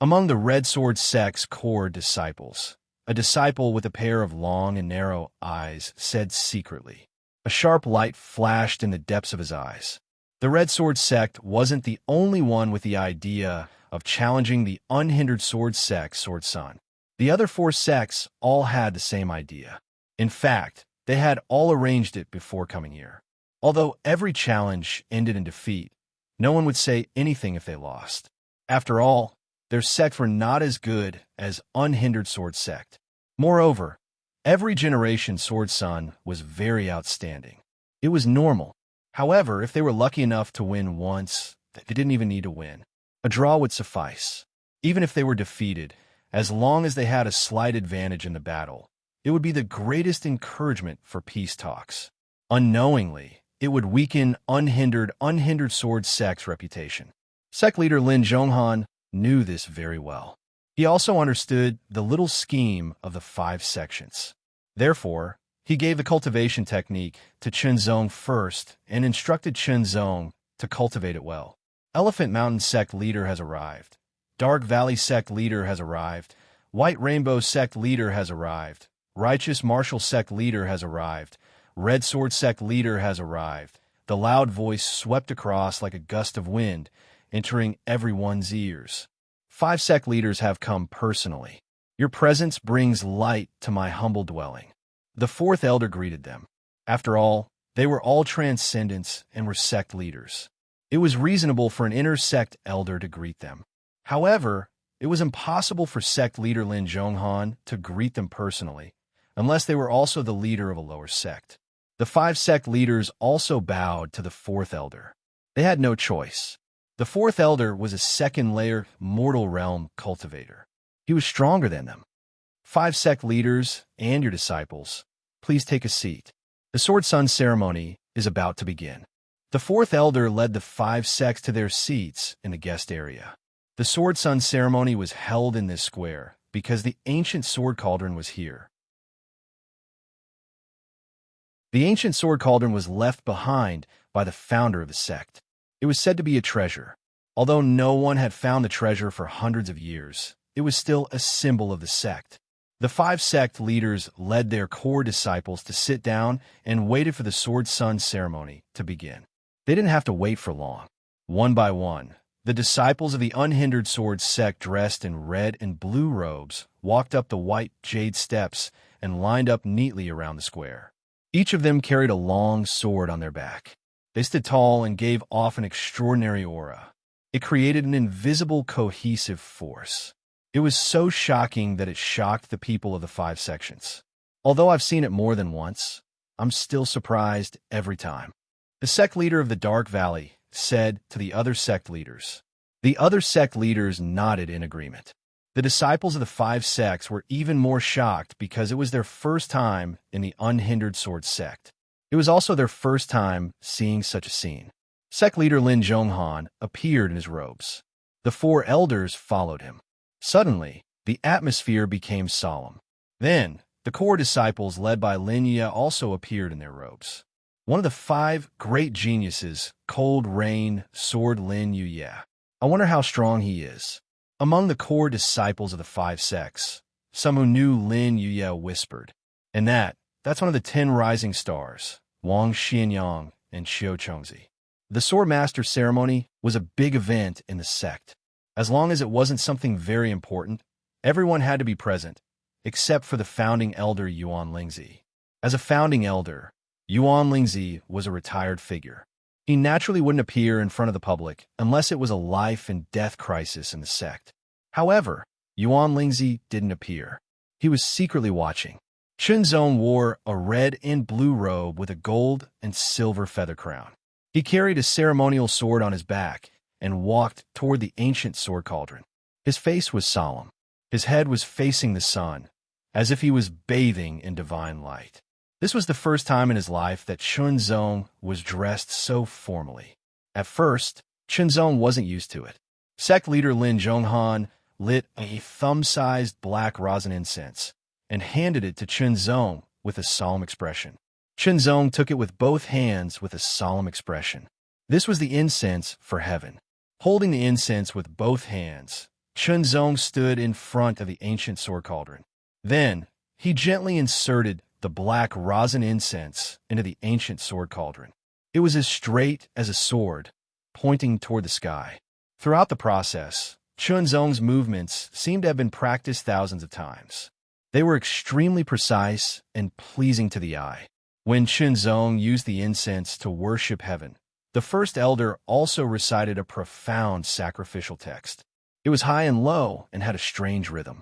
S1: Among the Red Sword sect's core disciples, a disciple with a pair of long and narrow eyes said secretly. A sharp light flashed in the depths of his eyes. The Red Sword sect wasn't the only one with the idea of challenging the unhindered Sword sect's Sword Sun. The other 4 sects all had the same idea. In fact, they had all arranged it before coming here. Although every challenge ended in defeat, no one would say anything if they lost. After all, their sects were not as good as unhindered Sword sect. Moreover, every generation Sword Sun was very outstanding. It was normal. However, if they were lucky enough to win once, they didn't even need to win. A draw would suffice. Even if they were defeated, as long as they had a slight advantage in the battle, it would be the greatest encouragement for peace talks. Unknowingly, it would weaken unhindered Sword sect's reputation. Sect leader Lin Zhonghan knew this very well. He also understood the little scheme of the 5 sections. Therefore, he gave the cultivation technique to Chenzong first and instructed Chenzong to cultivate it well. Elephant Mountain sect leader has arrived. Dark Valley sect leader has arrived. White Rainbow sect leader has arrived. Righteous Martial sect leader has arrived. Red Sword sect leader has arrived. The loud voice swept across like a gust of wind, entering everyone's ears. 5 sect leaders have come personally. Your presence brings light to my humble dwelling. The 4th elder greeted them. After all, they were all transcendents and were sect leaders. It was reasonable for an inner sect elder to greet them. However, it was impossible for sect leader Lin Zhonghan to greet them personally, unless they were also the leader of a lower sect. The 5 sect leaders also bowed to the 4th elder. They had no choice. The 4th elder was a second-layer mortal realm cultivator. He was stronger than them. 5 sect leaders and your disciples, please take a seat. The Sword Sun ceremony is about to begin. The 4th elder led the 5 sects to their seats in the guest area. The Sword Sun ceremony was held in this square because the ancient sword cauldron was here. The ancient sword cauldron was left behind by the founder of the sect. It was said to be a treasure. Although no one had found the treasure for hundreds of years, it was still a symbol of the sect. The 5 sect leaders led their core disciples to sit down and waited for the Sword Sun ceremony to begin. They didn't have to wait for long. One by one, the disciples of the unhindered Sword sect dressed in red and blue robes walked up the white jade steps and lined up neatly around the square. Each of them carried a long sword on their back. They stood tall and gave off an extraordinary aura. It created an invisible, cohesive force. It was so shocking that it shocked the people of the 5 sections. Although I've seen it more than once, I'm still surprised every time. The sect leader of the Dark Valley said to the other sect leaders. The other sect leaders nodded in agreement. The disciples of the 5 sects were even more shocked because it was their first time in the unhindered Sword sect. It was also their first time seeing such a scene. Sect leader Lin Zhonghan appeared in his robes. The 4 elders followed him. Suddenly, the atmosphere became solemn. Then, the core disciples led by Lin Ye also appeared in their robes. One of the 5 great geniuses, Cold Rain Sword Lin Ye. I wonder how strong he is. Among the core disciples of the 5 sects, some who knew Lin Ye whispered, and that's one of the 10 rising stars, Wang Xianyang and Xiao Chongzi. The Sword Master ceremony was a big event in the sect. As long as it wasn't something very important, everyone had to be present, except for the founding elder Yuan Lingzi. As a founding elder, Yuan Lingzi was a retired figure. He naturally wouldn't appear in front of the public unless it was a life and death crisis in the sect. However, Yuan Lingzi didn't appear. He was secretly watching. Chenzong wore a red and blue robe with a gold and silver feather crown. He carried a ceremonial sword on his back and walked toward the ancient sword cauldron. His face was solemn. His head was facing the sun, as if he was bathing in divine light. This was the first time in his life that Chenzong was dressed so formally. At first, Chenzong wasn't used to it. Sect leader Lin Zhonghan lit a thumb-sized black rosin incense and handed it to Chenzong with a solemn expression. Chenzong took it with both hands with a solemn expression. This was the incense for heaven. Holding the incense with both hands, Chunzong stood in front of the ancient sword cauldron. Then, he gently inserted the black rosin incense into the ancient sword cauldron. It was as straight as a sword, pointing toward the sky. Throughout the process, Chunzong's movements seemed to have been practiced thousands of times. They were extremely precise and pleasing to the eye. When Chunzong used the incense to worship heaven, the first elder also recited a profound sacrificial text. It was high and low and had a strange rhythm.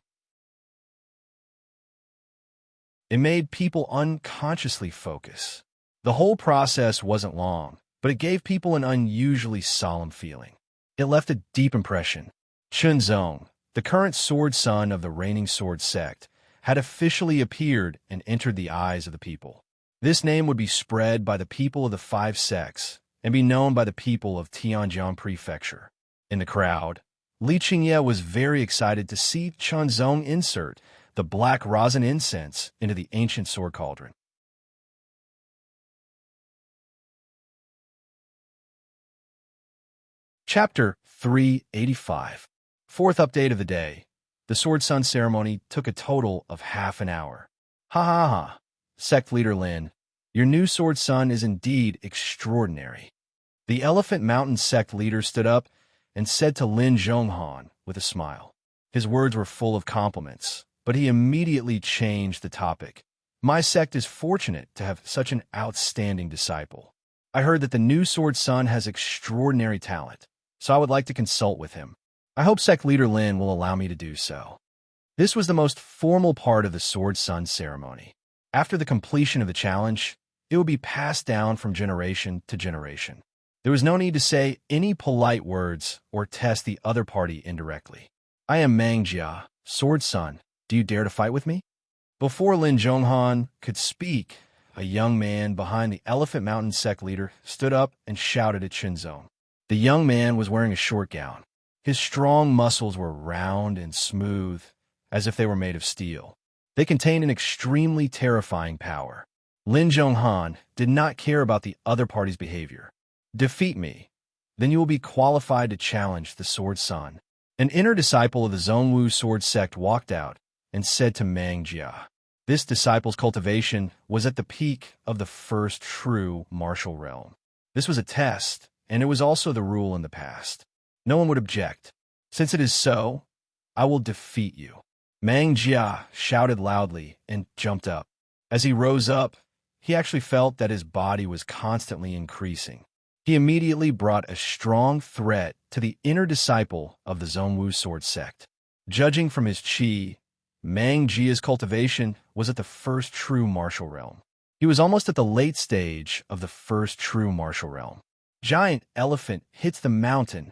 S1: It made people unconsciously focus. The whole process wasn't long, but it gave people an unusually solemn feeling. It left a deep impression. Chunzong, the current sword son of the reigning sword sect, had officially appeared and entered the eyes of the people. This name would be spread by the people of the 5 sects and be known by the people of Tianjiang Prefecture. In the crowd, Li Qingye was very excited to see Chunzong insert the black rosin incense into the ancient sword cauldron. Chapter 385. Fourth update of the day. The Sword Sun ceremony took a total of half an hour. Ha ha ha. Sect leader Lin, your new Sword Sun is indeed extraordinary. The Elephant Mountain sect leader stood up and said to Lin Zhonghan with a smile. His words were full of compliments, but he immediately changed the topic. My sect is fortunate to have such an outstanding disciple. I heard that the new Sword Sun has extraordinary talent, so I would like to consult with him. I hope sect leader Lin will allow me to do so. This was the most formal part of the Sword Sun ceremony. After the completion of the challenge, it would be passed down from generation to generation. There was no need to say any polite words or test the other party indirectly. I am Mang Jia, Sword Sun. Do you dare to fight with me? Before Lin Zhonghan could speak, a young man behind the Elephant Mountain sect leader stood up and shouted at Chunzong. The young man was wearing a short gown. His strong muscles were round and smooth, as if they were made of steel. They contained an extremely terrifying power. Lin Zhonghan did not care about the other party's behavior. Defeat me, then you will be qualified to challenge the Sword Sun. An inner disciple of the Zhongwu sword sect walked out and said to Mang Jia. This disciple's cultivation was at the peak of the first true martial realm. This was a test, and it was also the rule in the past. No one would object. Since it is so, I will defeat you. Mang Jia shouted loudly and jumped up. As he rose up, he actually felt that his body was constantly increasing. He immediately brought a strong threat to the inner disciple of the Zhongwu sword sect. Judging from his chi, Mang Jia's cultivation was at the first true martial realm. He was almost at the late stage of the first true martial realm. Giant elephant hits the mountain.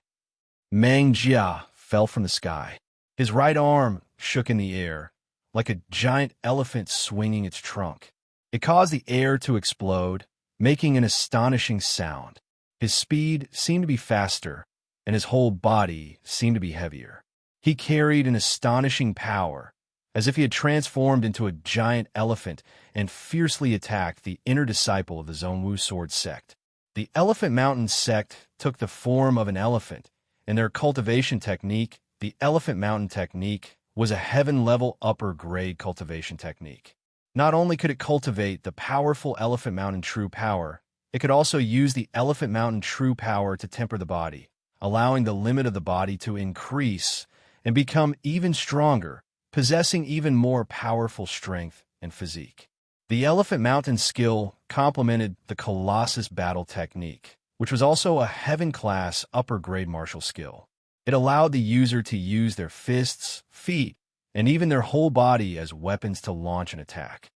S1: Mang Jia fell from the sky. His right arm shook in the air, like a giant elephant swinging its trunk. It caused the air to explode, making an astonishing sound. His speed seemed to be faster, and his whole body seemed to be heavier. He carried an astonishing power, as if he had transformed into a giant elephant and fiercely attacked the inner disciple of the Zhongwu sword sect. The Elephant Mountain sect took the form of an elephant, and their cultivation technique, the Elephant Mountain technique, was a heaven-level upper-grade cultivation technique. Not only could it cultivate the powerful Elephant Mountain true power, it could also use the Elephant Mountain true power to temper the body, allowing the limit of the body to increase and become even stronger, possessing even more powerful strength and physique. The Elephant Mountain skill complemented the Colossus battle technique, which was also a heaven-class upper-grade martial skill. It allowed the user to use their fists, feet, and even their whole body as weapons to launch an attack.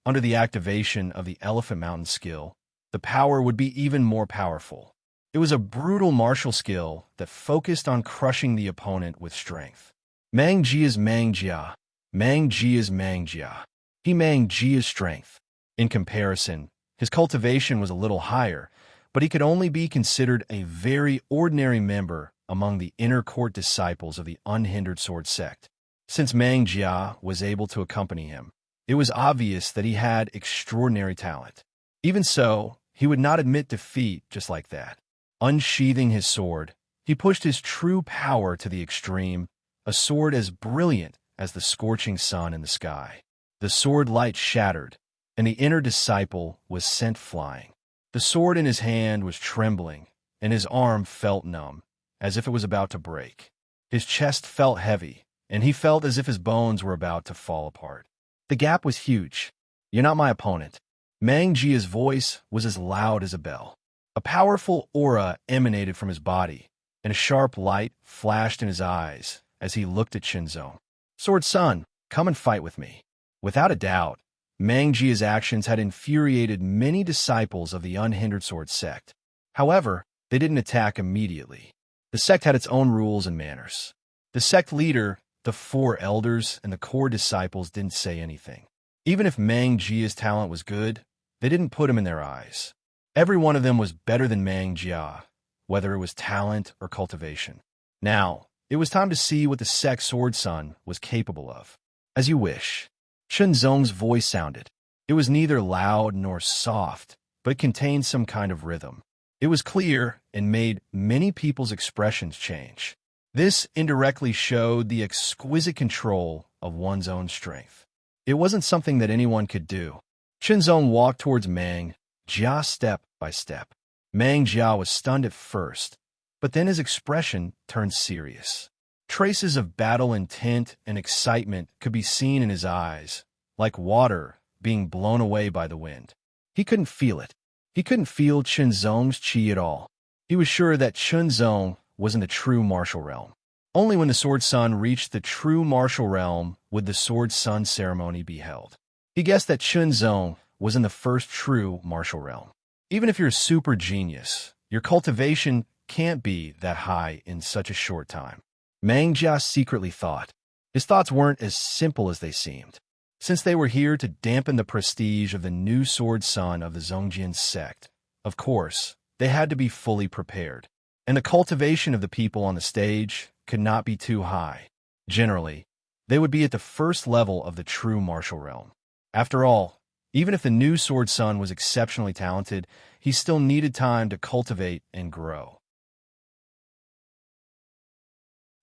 S1: Under the activation of the Elephant Mountain skill, the power would be even more powerful. It was a brutal martial skill that focused on crushing the opponent with strength. Mang Jia's Mang Jia. Mang Jia's Mang Jia. He Mang Jia's strength. In comparison, his cultivation was a little higher, but he could only be considered a very ordinary member among the inner court disciples of the unhindered sword sect. Since Mang Jia was able to accompany him, it was obvious that he had extraordinary talent. Even so, he would not admit defeat just like that. Unsheathing his sword, he pushed his true power to the extreme, a sword as brilliant as the scorching sun in the sky. The sword light shattered, and the inner disciple was sent flying. The sword in his hand was trembling, and his arm felt numb, as if it was about to break. His chest felt heavy, and he felt as if his bones were about to fall apart. The gap was huge. "You're not my opponent." Mang Jia's voice was as loud as a bell. A powerful aura emanated from his body, and a sharp light flashed in his eyes as he looked at Qinzong. "Sword Son, come and fight with me." Without a doubt, Mang Jia's actions had infuriated many disciples of the Unhindered Sword sect. However, they didn't attack immediately. The sect had its own rules and manners. The sect leader, the four elders, and the core disciples didn't say anything. Even if Mang Jia's talent was good, they didn't put him in their eyes. Every one of them was better than Mang Jia, whether it was talent or cultivation. Now, it was time to see what the sect Sword Son was capable of. "As you wish." Qinzong's voice sounded. It was neither loud nor soft, but it contained some kind of rhythm. It was clear and made many people's expressions change. This indirectly showed the exquisite control of one's own strength. It wasn't something that anyone could do. Qinzong walked towards Mang Jia step by step. Mang Jia was stunned at first, but then his expression turned serious. Traces of battle intent and excitement could be seen in his eyes, like water being blown away by the wind. He couldn't feel it. He couldn't feel Qinzong's qi at all. He was sure that Qinzong was in the true martial realm. Only when the Sword Son reached the true martial realm would the Sword Son ceremony be held. He guessed that Qinzong was in the first true martial realm. Even if you're a super genius, your cultivation can't be that high in such a short time. Mang Jia secretly thought. His thoughts weren't as simple as they seemed. Since they were here to dampen the prestige of the new Sword Son of the Zhongjian sect, of course, they had to be fully prepared. And the cultivation of the people on the stage could not be too high. Generally, they would be at the first level of the true martial realm. After all, even if the new Sword Son was exceptionally talented, he still needed time to cultivate and grow.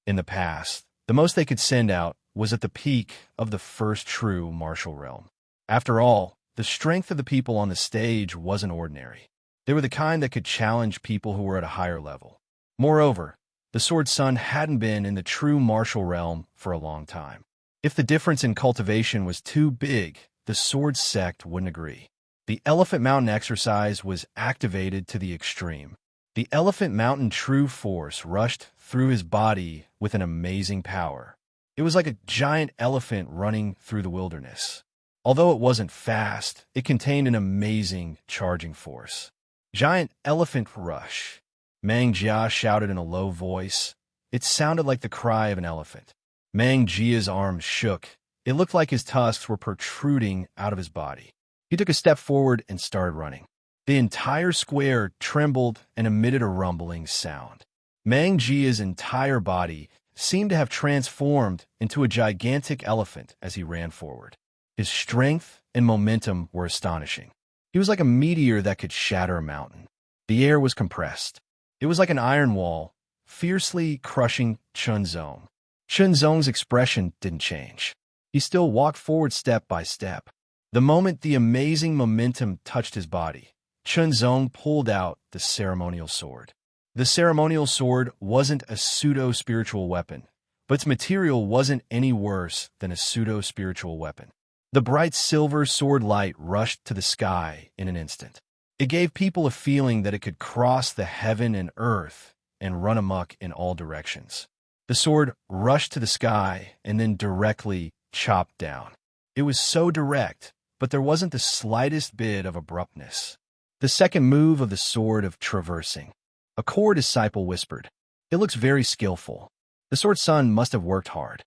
S1: In the past, the most they could send out was at the peak of the first true martial realm. After all, the strength of the people on the stage wasn't ordinary. They were the kind that could challenge people who were at a higher level. Moreover, the Sword Son hadn't been in the true martial realm for a long time. If the difference in cultivation was too big, the Sword sect wouldn't agree. The Elephant Mountain exercise was activated to the extreme. The Elephant Mountain true force rushed through his body with an amazing power. It was like a giant elephant running through the wilderness. Although it wasn't fast, it contained an amazing charging force. Giant Elephant Rush. Mang Jia shouted in a low voice. It sounded like the cry of an elephant. Mang Jia's arms shook. It looked like his tusks were protruding out of his body. He took a step forward and started running. The entire square trembled and emitted a rumbling sound. Mang Jia's entire body seemed to have transformed into a gigantic elephant as he ran forward. His strength and momentum were astonishing. He was like a meteor that could shatter a mountain. The air was compressed. It was like an iron wall, fiercely crushing Qinzong. Qinzong's expression didn't change. He still walked forward step by step. The moment the amazing momentum touched his body, Qinzong pulled out the ceremonial sword. The ceremonial sword wasn't a pseudo-spiritual weapon, but its material wasn't any worse than a pseudo-spiritual weapon. The bright silver sword light rushed to the sky in an instant. It gave people a feeling that it could cross the heaven and earth and run amok in all directions. The sword rushed to the sky and then directly chopped down. It was so direct, but there wasn't the slightest bit of abruptness. The second move of the sword of traversing. A core disciple whispered, "It looks very skillful. The Sword Son must have worked hard."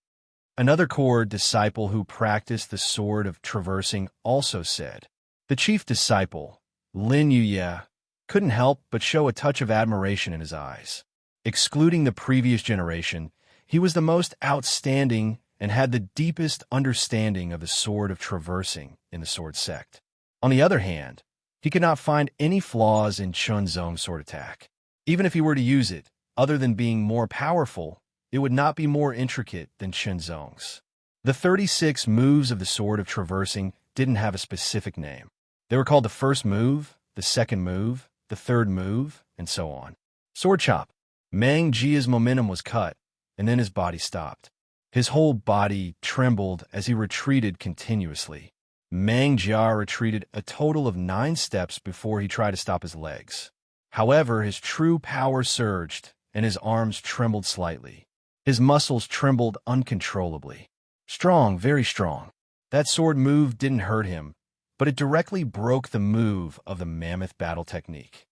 S1: Another core disciple who practiced the sword of traversing also said. The chief disciple, Lin Yuye, couldn't help but show a touch of admiration in his eyes. Excluding the previous generation, he was the most outstanding and had the deepest understanding of the sword of traversing in the sword sect. On the other hand, he could not find any flaws in Qinzong's sword attack. Even if he were to use it, other than being more powerful, it would not be more intricate than Chenzong's. The 36 moves of the Sword of Traversing didn't have a specific name. They were called the first move, the second move, the third move, and so on. Sword chop. Mang Jia's momentum was cut, and then his body stopped. His whole body trembled as he retreated continuously. Mang Jia retreated a total of 9 steps before he tried to stop his legs. However, his true power surged, and his arms trembled slightly. His muscles trembled uncontrollably. Strong, very strong. That sword move didn't hurt him, but it directly broke the move of the mammoth battle technique.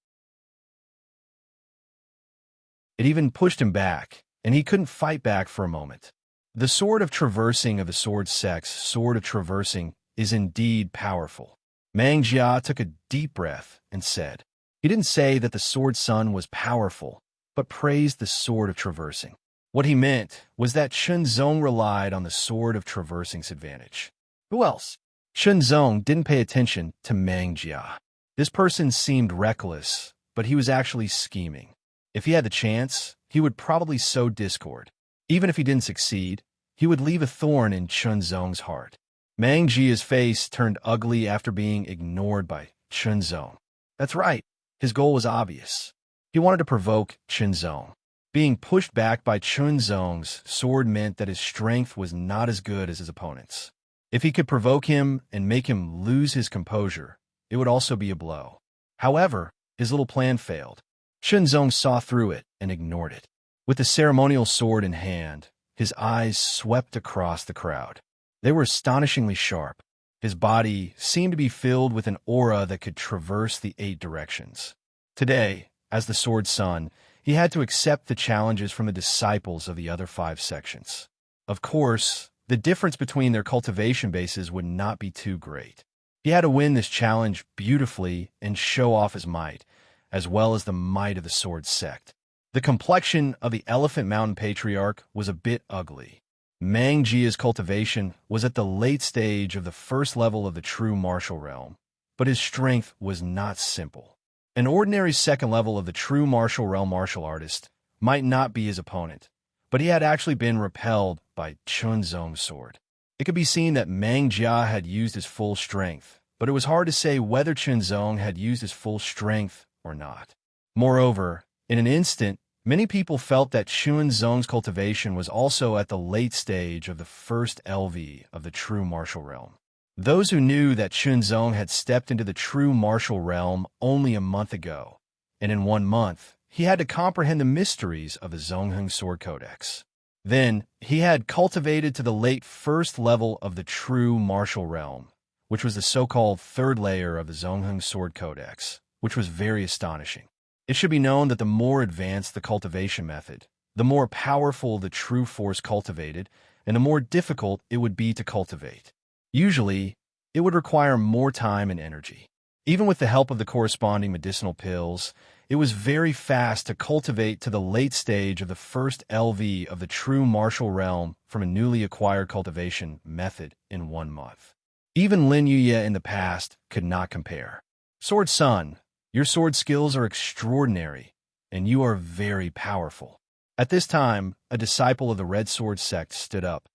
S1: It even pushed him back, and he couldn't fight back for a moment. The Sword of Traversing of the Sword Sect's Sword of Traversing is indeed powerful. Mang Jia took a deep breath and said, he didn't say that the Sword Sun was powerful, but praised the Sword of Traversing. What he meant was that Chenzong relied on the Sword of Traversing's advantage. Who else? Chenzong didn't pay attention to Mang Jia. This person seemed reckless, but he was actually scheming. If he had the chance, he would probably sow discord. Even if he didn't succeed, he would leave a thorn in Chenzong's heart. Mang Jia's face turned ugly after being ignored by Chenzong. That's right, his goal was obvious. He wanted to provoke Chenzong. Being pushed back by Chenzong's sword meant that his strength was not as good as his opponent's. If he could provoke him and make him lose his composure, it would also be a blow. However, his little plan failed. Chenzong saw through it and ignored it. With the ceremonial sword in hand, his eyes swept across the crowd. They were astonishingly sharp. His body seemed to be filled with an aura that could traverse the 8 directions. Today, as the Sword Sun, he had to accept the challenges from the disciples of the other 5 sections. Of course, the difference between their cultivation bases would not be too great. He had to win this challenge beautifully and show off his might, as well as the might of the Sword Sect. The complexion of the Elephant Mountain Patriarch was a bit ugly. Mang Jia's cultivation was at the late stage of the first level of the true martial realm, but his strength was not simple. An ordinary second level of the true martial realm martial artist might not be his opponent, but he had actually been repelled by Chenzong's sword. It could be seen that Mang Jia had used his full strength, but it was hard to say whether Chenzong had used his full strength or not. Moreover, in an instant, many people felt that Chenzong's cultivation was also at the late stage of the first LV of the true martial realm. Those who knew that Chenzong had stepped into the true martial realm only a month ago, and in 1 month, he had to comprehend the mysteries of the Zongheng Sword Codex. Then, he had cultivated to the late first level of the true martial realm, which was the so-called 3rd layer of the Zongheng Sword Codex, which was very astonishing. It should be known that the more advanced the cultivation method, the more powerful the true force cultivated, and the more difficult it would be to cultivate. Usually, it would require more time and energy. Even with the help of the corresponding medicinal pills, it was very fast to cultivate to the late stage of the first LV of the true martial realm from a newly acquired cultivation method in 1 month. Even Lin Yuya in the past could not compare. Sword Sun, your sword skills are extraordinary, and you are very powerful. At this time, a disciple of the Red Sword sect stood up.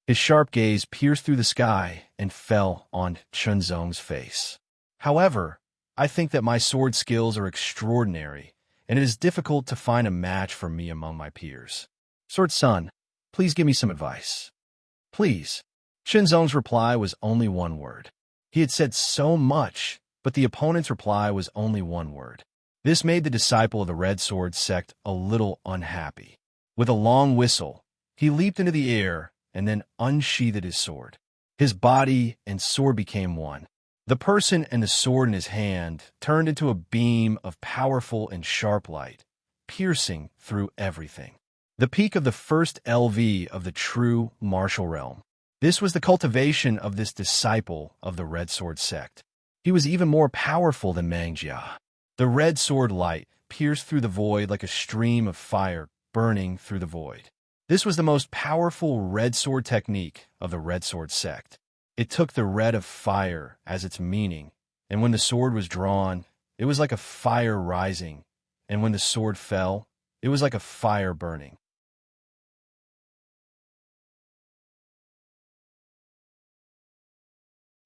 S1: His sharp gaze pierced through the sky and fell on Chenzong's face. However, I think that my sword skills are extraordinary, and it is difficult to find a match for me among my peers. Sword Sun, please give me some advice. Please. Chenzong's reply was only 1 word. He had said so much, but the opponent's reply was only 1 word. This made the disciple of the Red Sword sect a little unhappy. With a long whistle, he leaped into the air and then unsheathed his sword. His body and sword became one. The person and the sword in his hand turned into a beam of powerful and sharp light, piercing through everything. The peak of the first LV of the true martial realm. This was the cultivation of this disciple of the Red Sword sect. He was even more powerful than Mang Jia. The red sword light pierced through the void like a stream of fire burning through the void. This was the most powerful red sword technique of the Red Sword sect. It took the red of fire as its meaning, and when the sword was drawn, it was like a fire rising, and when the sword fell, it was like a fire burning.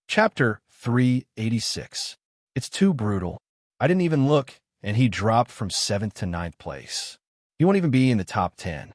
S1: Chapter 386. It's too brutal. I didn't even look, and he dropped from 7th to 9th place. He won't even be in the top 10.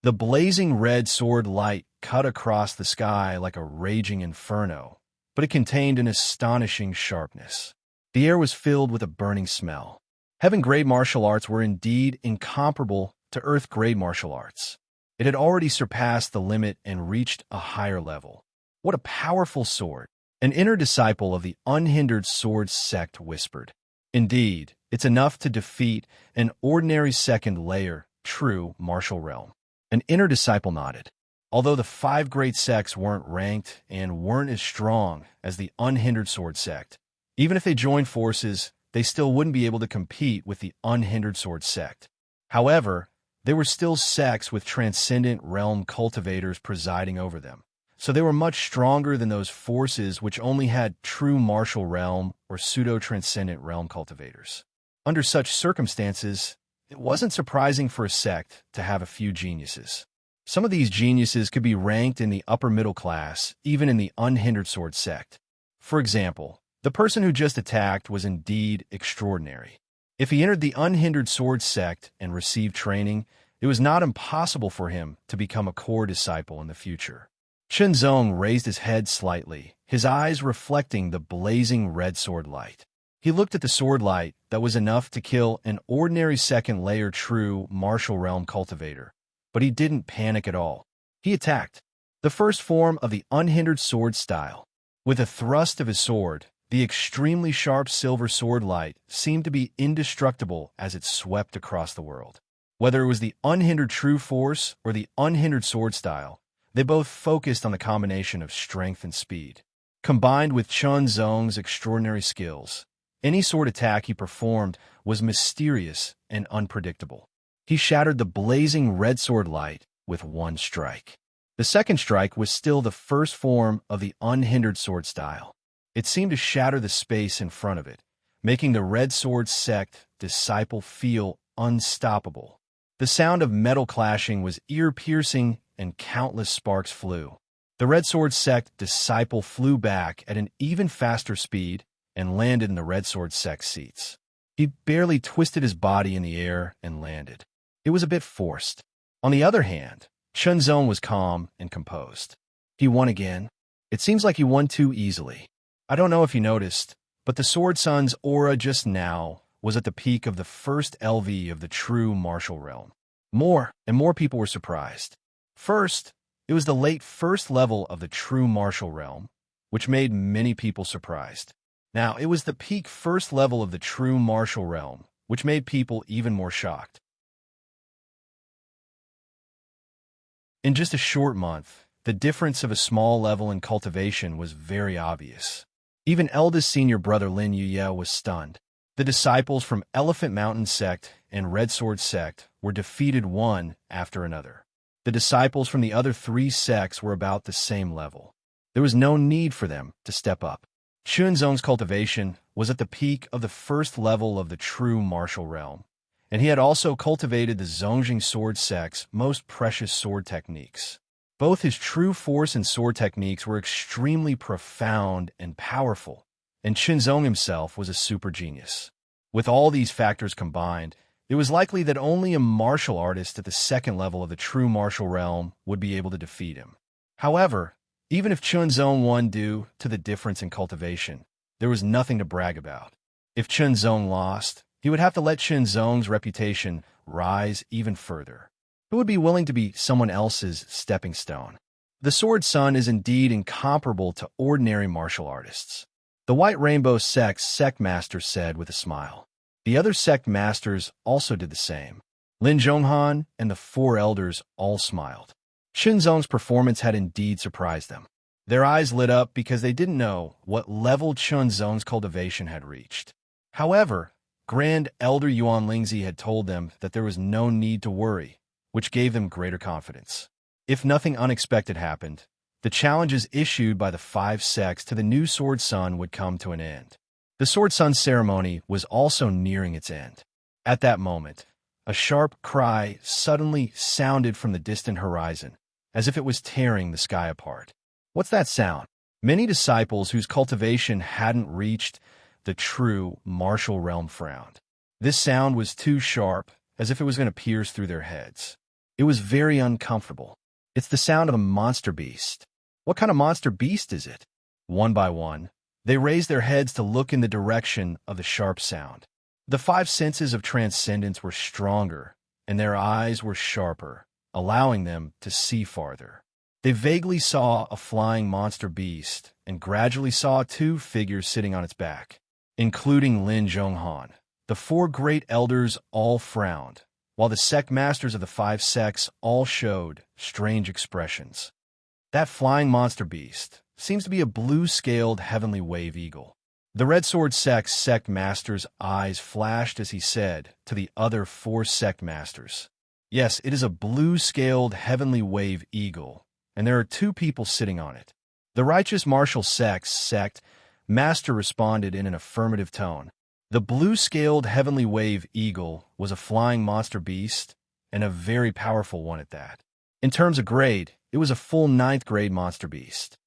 S1: The blazing red sword light cut across the sky like a raging inferno, but it contained an astonishing sharpness. The air was filled with a burning smell. Heaven-grade martial arts were indeed incomparable to earth-grade martial arts. It had already surpassed the limit and reached a higher level. What a powerful sword! An inner disciple of the unhindered sword sect whispered. Indeed, it's enough to defeat an ordinary second-layer, true martial realm. An inner disciple nodded. Although the 5 great sects weren't ranked and weren't as strong as the unhindered sword sect, even if they joined forces, they still wouldn't be able to compete with the unhindered sword sect. However, there were still sects with transcendent realm cultivators presiding over them, so they were much stronger than those forces which only had true martial realm or pseudo-transcendent realm cultivators. Under such circumstances, it wasn't surprising for a sect to have a few geniuses. Some of these geniuses could be ranked in the upper middle class, even in the unhindered sword sect. For example, the person who just attacked was indeed extraordinary. If he entered the unhindered sword sect and received training, it was not impossible for him to become a core disciple in the future. Chen Zong raised his head slightly, his eyes reflecting the blazing red sword light. He looked at the sword light that was enough to kill an ordinary second-layer true martial realm cultivator, but he didn't panic at all. He attacked. The first form of the unhindered sword style. With a thrust of his sword, the extremely sharp silver sword light seemed to be indestructible as it swept across the world. Whether it was the unhindered true force or the unhindered sword style, they both focused on the combination of strength and speed. Combined with Chen Zong's extraordinary skills, any sword attack he performed was mysterious and unpredictable. He shattered the blazing red sword light with one strike. The second strike was still the first form of the unhindered sword style. It seemed to shatter the space in front of it, making the red sword sect disciple feel unstoppable. The sound of metal clashing was ear-piercing and countless sparks flew. The red sword sect disciple flew back at an even faster speed and landed in the red sword sect seats. He barely twisted his body in the air and landed. It was a bit forced. On the other hand, Chen Zong was calm and composed. He won again. It seems like he won too easily. I don't know if you noticed, but the Sword Sun's aura just now was at the peak of the first LV of the true martial realm. More and more people were surprised. First, it was the late first level of the true martial realm, which made many people surprised. Now, it was the peak first level of the true martial realm, which made people even more shocked. In just a short month, the difference of a small level in cultivation was very obvious. Even eldest senior brother Lin Yuye was stunned. The disciples from Elephant Mountain Sect and Red Sword Sect were defeated one after another. The disciples from the other 3 sects were about the same level. There was no need for them to step up. Chunzong's cultivation was at the peak of the first level of the true martial realm, and he had also cultivated the Zongjing sword sect's most precious sword techniques. Both his true force and sword techniques were extremely profound and powerful, and Chunzong himself was a super genius. With all these factors combined, it was likely that only a martial artist at the second level of the true martial realm would be able to defeat him. However, even if Chunzong won due to the difference in cultivation, there was nothing to brag about. If Chunzong lost, he would have to let Chunzong's reputation rise even further. Who would be willing to be someone else's stepping stone? The Sword Sun is indeed incomparable to ordinary martial artists. The White Rainbow Sect's sect master said with a smile. The other sect masters also did the same. Lin Zhonghan and the 4 elders all smiled. Chunzong's performance had indeed surprised them. Their eyes lit up because they didn't know what level Chunzong's cultivation had reached. However, Grand Elder Yuan Lingzi had told them that there was no need to worry, which gave them greater confidence. If nothing unexpected happened, the challenges issued by the 5 sects to the new Sword Sun would come to an end. The Sword Sun ceremony was also nearing its end. At that moment, a sharp cry suddenly sounded from the distant horizon, as if it was tearing the sky apart. What's that sound? Many disciples whose cultivation hadn't reached the true martial realm frowned. This sound was too sharp, as if it was going to pierce through their heads. It was very uncomfortable. It's the sound of a monster beast. What kind of monster beast is it? One by one, they raised their heads to look in the direction of the sharp sound. The five senses of transcendence were stronger, and their eyes were sharper, allowing them to see farther. They vaguely saw a flying monster beast and gradually saw two figures sitting on its back, including Lin Zhonghan. The four great elders all frowned, while the sect masters of the five sects all showed strange expressions. That flying monster beast seems to be a blue-scaled heavenly wave eagle. The Red Sword sect's sect master's eyes flashed as he said to the other four sect masters, "Yes, it is a blue-scaled heavenly wave eagle, and there are two people sitting on it." The Righteous Martial Sect's sect master responded in an affirmative tone. The blue-scaled heavenly wave eagle was a flying monster beast, and a very powerful one at that. In terms of grade, it was a full 9th grade monster beast.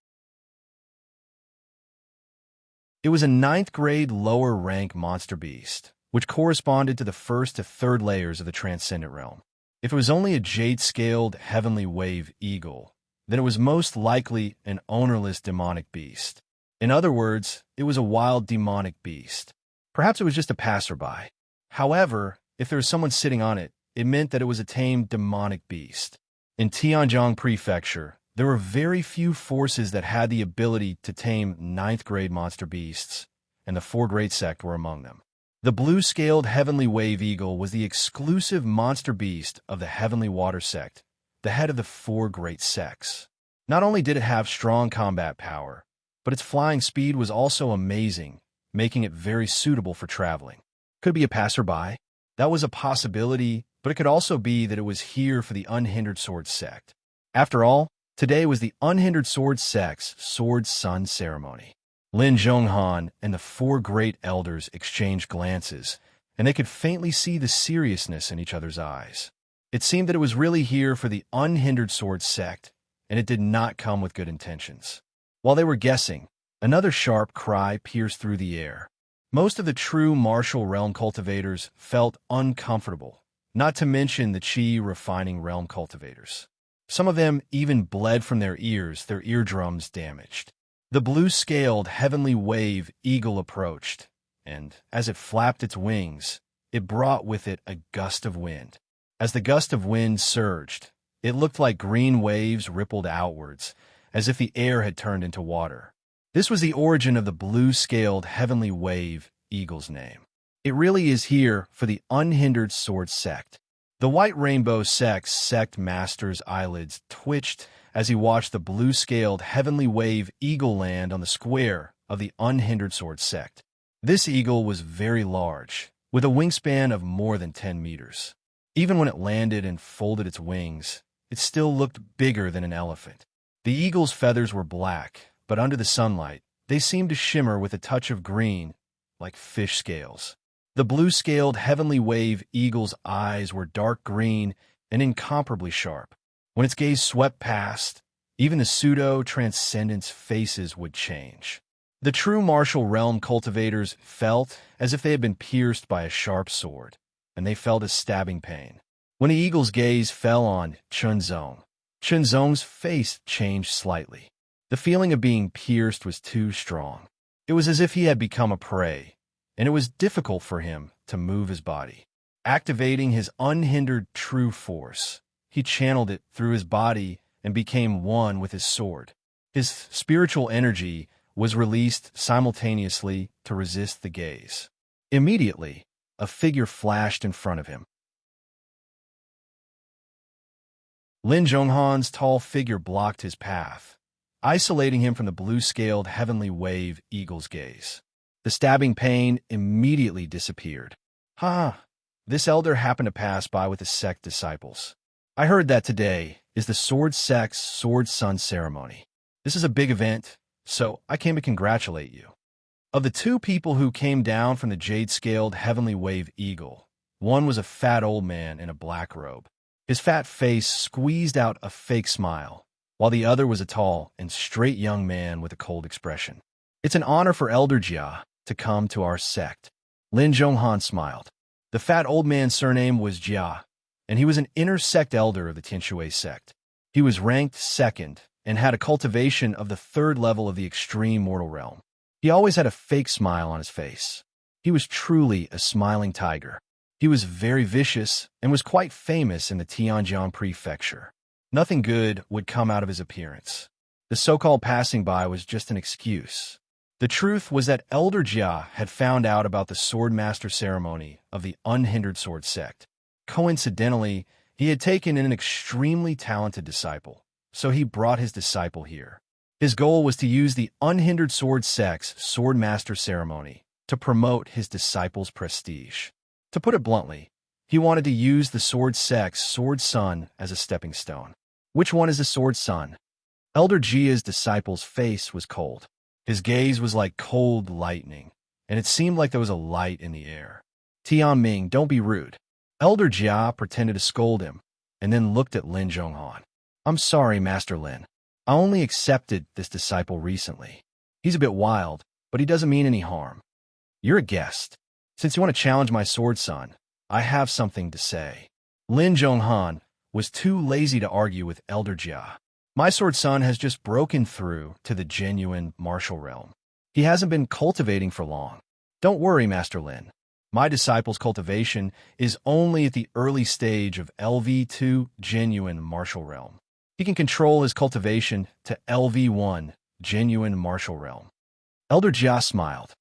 S1: It was a 9th grade lower rank monster beast, which corresponded to the 1st to 3rd layers of the Transcendent Realm. If it was only a jade-scaled heavenly wave eagle, then it was most likely an ownerless demonic beast. In other words, it was a wild demonic beast. Perhaps it was just a passerby. However, if there was someone sitting on it, it meant that it was a tamed demonic beast. In Tianjiang Prefecture, there were very few forces that had the ability to tame 9th grade monster beasts, and the Four Great Sect were among them. The blue-scaled heavenly wave eagle was the exclusive monster beast of the Heavenly Water Sect, the head of the Four Great Sects. Not only did it have strong combat power, but its flying speed was also amazing, making it very suitable for traveling. Could be a passerby. That was a possibility, but it could also be that it was here for the Unhindered Sword Sect. After all, today was the Unhindered Sword Sect's Sword Sun ceremony. Lin Zhonghan and the four great elders exchanged glances, and they could faintly see the seriousness in each other's eyes. It seemed that it was really here for the Unhindered Sword Sect, and it did not come with good intentions. While they were guessing, another sharp cry pierced through the air. Most of the true martial realm cultivators felt uncomfortable, not to mention the chi refining realm cultivators. Some of them even bled from their ears, their eardrums damaged. The blue-scaled heavenly wave eagle approached, and as it flapped its wings, it brought with it a gust of wind. As the gust of wind surged, it looked like green waves rippled outwards, as if the air had turned into water. This was the origin of the blue-scaled heavenly wave eagle's name. It really is here for the Unhindered Sword Sect. The White Rainbow Sect's sect master's eyelids twitched as he watched the blue-scaled heavenly wave eagle land on the square of the Unhindered Sword Sect. This eagle was very large, with a wingspan of more than 10 meters. Even when it landed and folded its wings, it still looked bigger than an elephant. The eagle's feathers were black, but under the sunlight, they seemed to shimmer with a touch of green, like fish scales. The blue-scaled heavenly wave eagle's eyes were dark green and incomparably sharp. When its gaze swept past, even the pseudo-transcendence faces would change. The true martial realm cultivators felt as if they had been pierced by a sharp sword, and they felt a stabbing pain. When the eagle's gaze fell on Chunzong's face changed slightly. The feeling of being pierced was too strong. It was as if he had become a prey, and it was difficult for him to move his body. Activating his unhindered true force, he channeled it through his body and became one with his sword. His spiritual energy was released simultaneously to resist the gaze. Immediately, a figure flashed in front of him. Lin Zhonghan's tall figure blocked his path, isolating him from the blue-scaled heavenly wave eagle's gaze. The stabbing pain immediately disappeared. This elder happened to pass by with his sect disciples. I heard that today is the Sword Sect's Sword Sun ceremony. This is a big event, so I came to congratulate you. Of the two people who came down from the jade-scaled heavenly wave eagle, one was a fat old man in a black robe. His fat face squeezed out a fake smile, while the other was a tall and straight young man with a cold expression. "It's an honor for Elder Jia to come to our sect." Lin Zhonghan smiled. The fat old man's surname was Jia, and he was an inner sect elder of the Tianshui sect. He was ranked second and had a cultivation of the third level of the extreme mortal realm. He always had a fake smile on his face. He was truly a smiling tiger. He was very vicious and was quite famous in the Tianjiang prefecture. Nothing good would come out of his appearance. The so-called passing by was just an excuse. The truth was that Elder Jia had found out about the sword master ceremony of the unhindered sword sect. Coincidentally, he had taken in an extremely talented disciple, so he brought his disciple here. His goal was to use the unhindered sword sect's sword master ceremony to promote his disciple's prestige. To put it bluntly, he wanted to use the sword sect's sword son as a stepping stone. Which one is the sword son? Elder Jia's disciple's face was cold. His gaze was like cold lightning, and it seemed like there was a light in the air. "Tianming, don't be rude." Elder Jia pretended to scold him, and then looked at Lin Zhonghan. "I'm sorry, Master Lin. I only accepted this disciple recently. He's a bit wild, but he doesn't mean any harm. You're a guest. Since you want to challenge my sword son, I have something to say." Lin Zhonghan was too lazy to argue with Elder Jia. "My sword son has just broken through to the genuine martial realm. He hasn't been cultivating for long. Don't worry, Master Lin. My disciple's cultivation is only at the early stage of LV2 genuine martial realm. He can control his cultivation to LV1 genuine martial realm." Elder Jia smiled.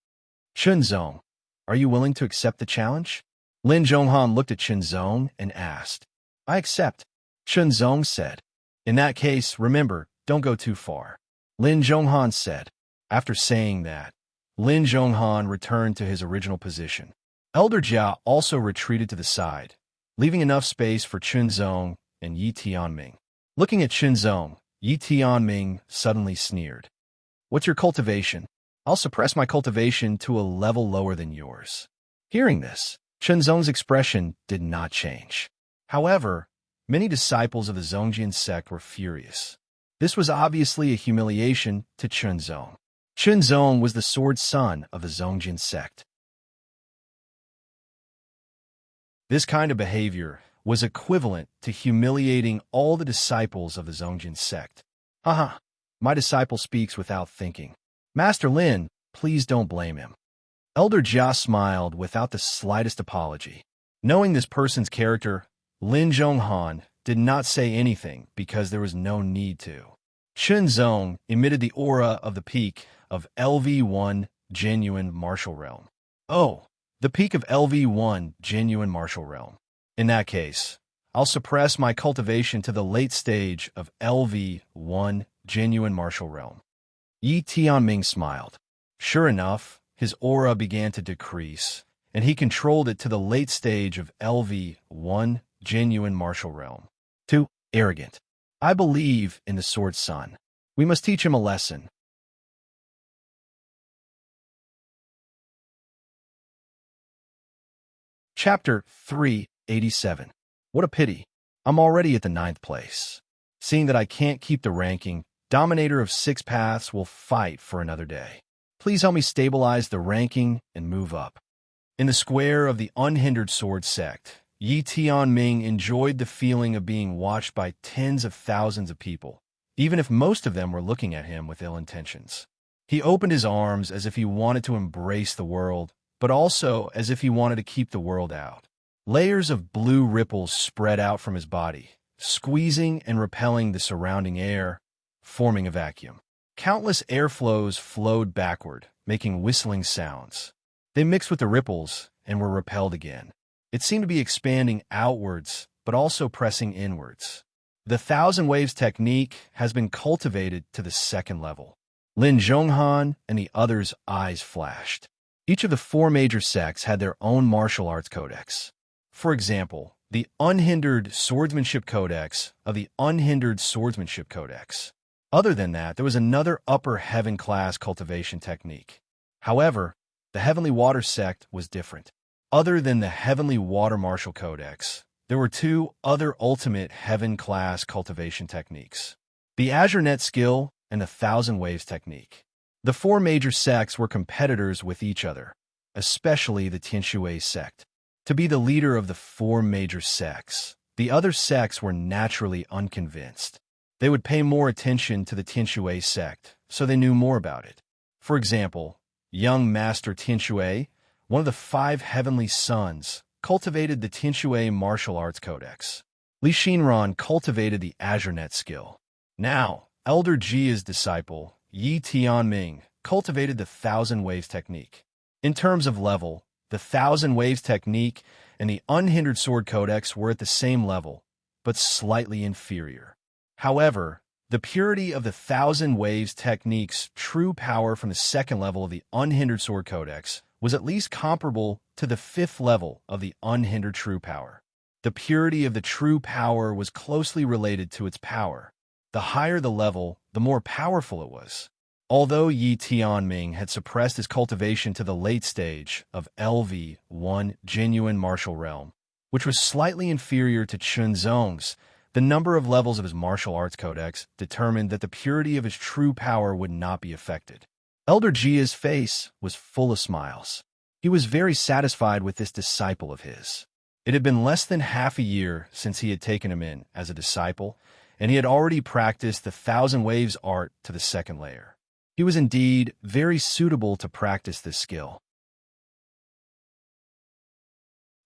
S1: "Chunzong, are you willing to accept the challenge?" Lin Zhonghan looked at Chunzong and asked. "I accept," Chunzong said. "In that case, remember, don't go too far," Lin Zhonghan said. After saying that, Lin Zhonghan returned to his original position. Elder Jia also retreated to the side, leaving enough space for Chunzong and Yi Tianming. Looking at Chunzong, Yi Tianming suddenly sneered. "What's your cultivation? I'll suppress my cultivation to a level lower than yours." Hearing this, Chunzong's expression did not change. However, many disciples of the Zhongjian sect were furious. This was obviously a humiliation to Chunzong. Chunzong was the sword son of the Zhongjian sect. This kind of behavior was equivalent to humiliating all the disciples of the Zhongjian sect. "Haha, my disciple speaks without thinking. Master Lin, please don't blame him." Elder Jia smiled without the slightest apology. Knowing this person's character, Lin Zhonghan did not say anything because there was no need to. Chunzong emitted the aura of the peak of LV1 genuine martial realm. "Oh, the peak of LV1 genuine martial realm. In that case, I'll suppress my cultivation to the late stage of LV1 genuine martial realm." Yi Tianming smiled. Sure enough, his aura began to decrease, and he controlled it to the late stage of LV1 genuine martial realm. "Too arrogant. I believe in the sword son. We must teach him a lesson." Chapter 387. What a pity. I'm already at the 9th place. Seeing that I can't keep the ranking, Dominator of 6 Paths will fight for another day. Please help me stabilize the ranking and move up. In the square of the unhindered sword sect, Yi Tianming enjoyed the feeling of being watched by tens of thousands of people, even if most of them were looking at him with ill intentions. He opened his arms as if he wanted to embrace the world, but also as if he wanted to keep the world out. Layers of blue ripples spread out from his body, squeezing and repelling the surrounding air, forming a vacuum. Countless airflows flowed backward, making whistling sounds. They mixed with the ripples and were repelled again. It seemed to be expanding outwards, but also pressing inwards. The Thousand Waves technique has been cultivated to the 2nd level. Lin Zhonghan and the others' eyes flashed. Each of the 4 major sects had their own martial arts codex. For example, the Unhindered Swordsmanship Codex of the Unhindered Swordsmanship Codex. Other than that, there was another upper heaven class cultivation technique. However, the Heavenly Water sect was different. Other than the Heavenly Water Martial Codex, there were two other ultimate heaven-class cultivation techniques: the Azure Net skill and the Thousand Waves technique. The four major sects were competitors with each other, especially the Tianshui sect. To be the leader of the four major sects, the other sects were naturally unconvinced. They would pay more attention to the Tianshui sect, so they knew more about it. For example, young Master Tianshui, one of the five heavenly sons, cultivated the Tianshui martial arts codex. Li Xinran cultivated the Azure Net skill. Now, Elder Jia's disciple, Yi Tianming, cultivated the Thousand Waves technique. In terms of level, the Thousand Waves technique and the Unhindered Sword Codex were at the same level, but slightly inferior. However, the purity of the Thousand Waves technique's true power from the second level of the Unhindered Sword Codex was at least comparable to the fifth level of the Unhindered True Power. The purity of the true power was closely related to its power. The higher the level, the more powerful it was. Although Yi Tianming had suppressed his cultivation to the late stage of LV1 Genuine Martial Realm, which was slightly inferior to Chunzong's, the number of levels of his martial arts codex determined that the purity of his true power would not be affected. Elder Jia's face was full of smiles. He was very satisfied with this disciple of his. It had been less than half a year since he had taken him in as a disciple, and he had already practiced the Thousand Waves art to the second layer. He was indeed very suitable to practice this skill.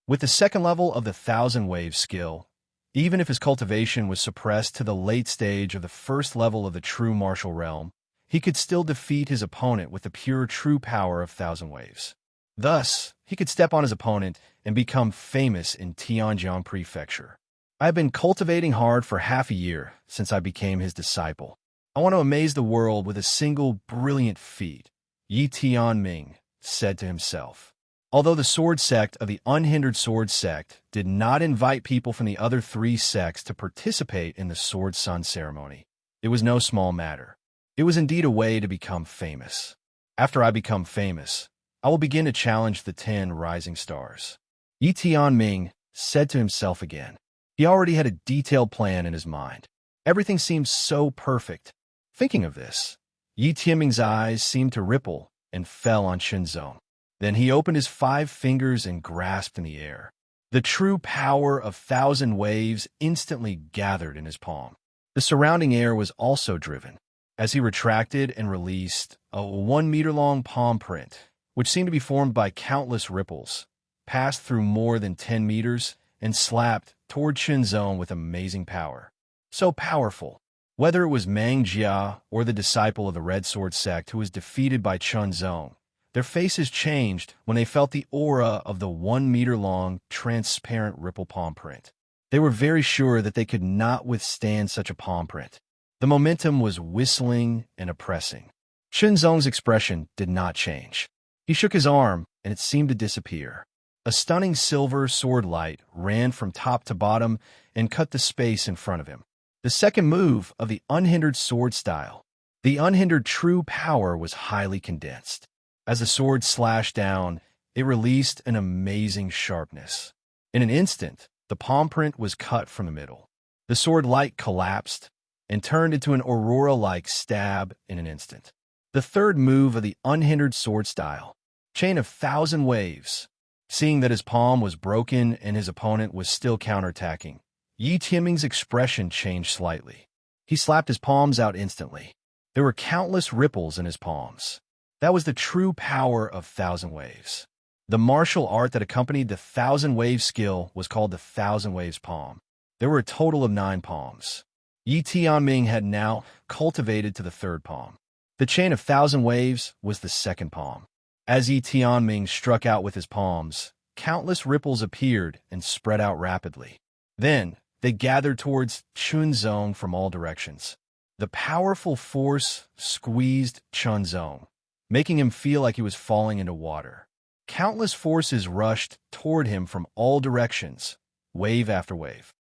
S1: With the second level of the Thousand Waves skill, even if his cultivation was suppressed to the late stage of the first level of the true martial realm, he could still defeat his opponent with the pure true power of Thousand Waves. Thus, he could step on his opponent and become famous in Tianjiang Prefecture. I have been cultivating hard for half a year since I became his disciple. I want to amaze the world with a single brilliant feat, Yi Tianming said to himself. Although the sword sect of the Unhindered Sword sect did not invite people from the other three sects to participate in the Sword Sun ceremony, it was no small matter. It was indeed a way to become famous. After I become famous, I will begin to challenge the 10 rising stars. Yi Tianming said to himself again. He already had a detailed plan in his mind. Everything seemed so perfect. Thinking of this, Yi Tianming's eyes seemed to ripple and fell on Shenzong. Then he opened his 5 fingers and grasped in the air. The true power of Thousand Waves instantly gathered in his palm. The surrounding air was also driven. As he retracted and released a 1-meter-long palm print, which seemed to be formed by countless ripples, passed through more than 10 meters and slapped toward Shenzong with amazing power. So powerful. Whether it was Mang Jia or the disciple of the Red Sword sect who was defeated by Chunzong, their faces changed when they felt the aura of the 1-meter-long, transparent ripple palm print. They were very sure that they could not withstand such a palm print. The momentum was whistling and oppressing. Chunzong's expression did not change. He shook his arm, and it seemed to disappear. A stunning silver sword light ran from top to bottom and cut the space in front of him. The second move of the Unhindered Sword style. The Unhindered True Power was highly condensed. As the sword slashed down, it released an amazing sharpness. In an instant, the palm print was cut from the middle. The sword light collapsed and turned into an aurora-like stab in an instant. The third move of the Unhindered Sword style. Chain of Thousand Waves. Seeing that his palm was broken and his opponent was still counterattacking, Yi Tianming's expression changed slightly. He slapped his palms out instantly. There were countless ripples in his palms. That was the true power of Thousand Waves. The martial art that accompanied the Thousand Waves skill was called the Thousand Waves palm. There were a total of 9 palms. Yi Tianming had now cultivated to the third palm. The chain of Thousand Waves was the second palm. As Yi Tianming struck out with his palms, countless ripples appeared and spread out rapidly. Then, they gathered towards Chunzong from all directions. The powerful force squeezed Chunzong, making him feel like he was falling into water. Countless forces rushed toward him from all directions, wave after wave.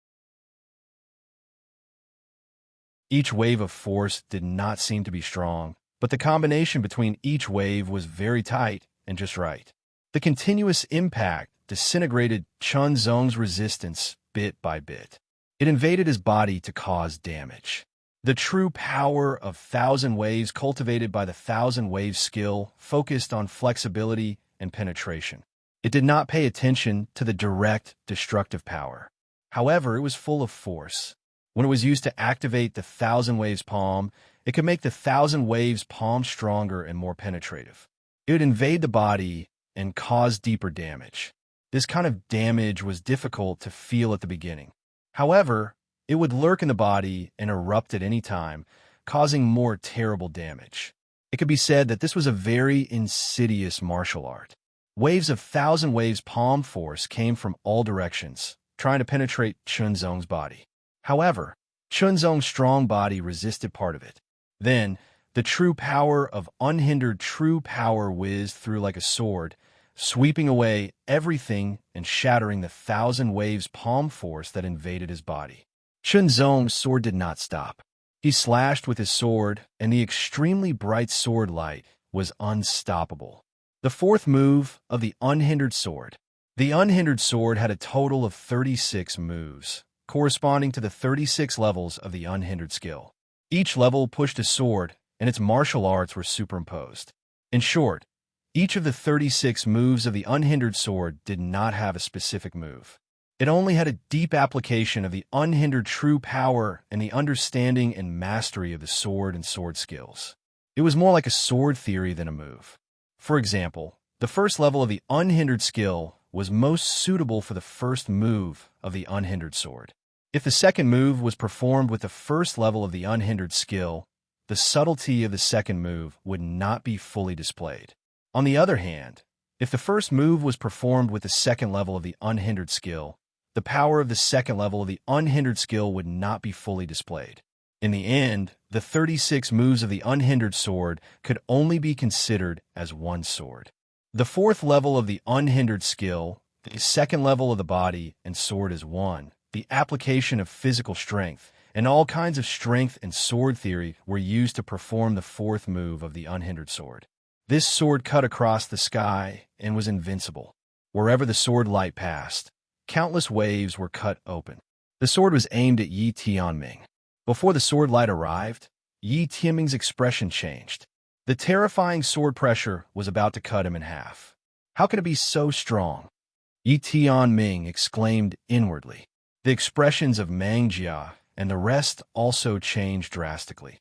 S1: Each wave of force did not seem to be strong, but the combination between each wave was very tight and just right. The continuous impact disintegrated Chunzong's resistance bit by bit. It invaded his body to cause damage. The true power of Thousand Waves cultivated by the Thousand Waves skill focused on flexibility and penetration. It did not pay attention to the direct destructive power. However, it was full of force. When it was used to activate the Thousand Waves palm, it could make the Thousand Waves palm stronger and more penetrative. It would invade the body and cause deeper damage. This kind of damage was difficult to feel at the beginning. However, it would lurk in the body and erupt at any time, causing more terrible damage. It could be said that this was a very insidious martial art. Waves of Thousand Waves palm force came from all directions, trying to penetrate Chunzong's body. However, Chunzong's strong body resisted part of it. Then, the true power of unhindered true power whizzed through like a sword, sweeping away everything and shattering the Thousand Waves palm force that invaded his body. Chunzong's sword did not stop. He slashed with his sword, and the extremely bright sword light was unstoppable. The fourth move of the unhindered sword. The unhindered sword had a total of 36 moves, corresponding to the 36 levels of the unhindered skill. Each level pushed a sword, and its martial arts were superimposed. In short, each of the 36 moves of the unhindered sword did not have a specific move. It only had a deep application of the unhindered true power and the understanding and mastery of the sword and sword skills. It was more like a sword theory than a move. For example, the first level of the unhindered skill was most suitable for the first move of the unhindered sword. If the second move was performed with the first level of the unhindered skill, the subtlety of the second move would not be fully displayed. On the other hand, if the first move was performed with the second level of the unhindered skill, the power of the second level of the unhindered skill would not be fully displayed. In the end, the 36 moves of the unhindered sword could only be considered as one sword. The fourth level of the unhindered skill, the second level of the body and sword is one. The application of physical strength and all kinds of strength and sword theory were used to perform the fourth move of the unhindered sword. This sword cut across the sky and was invincible. Wherever the sword light passed, countless waves were cut open. The sword was aimed at Yi Tianming. Before the sword light arrived, Yi Tianming's expression changed. The terrifying sword pressure was about to cut him in half. How could it be so strong? Yi Tianming exclaimed inwardly. The expressions of Mang Jia and the rest also changed drastically.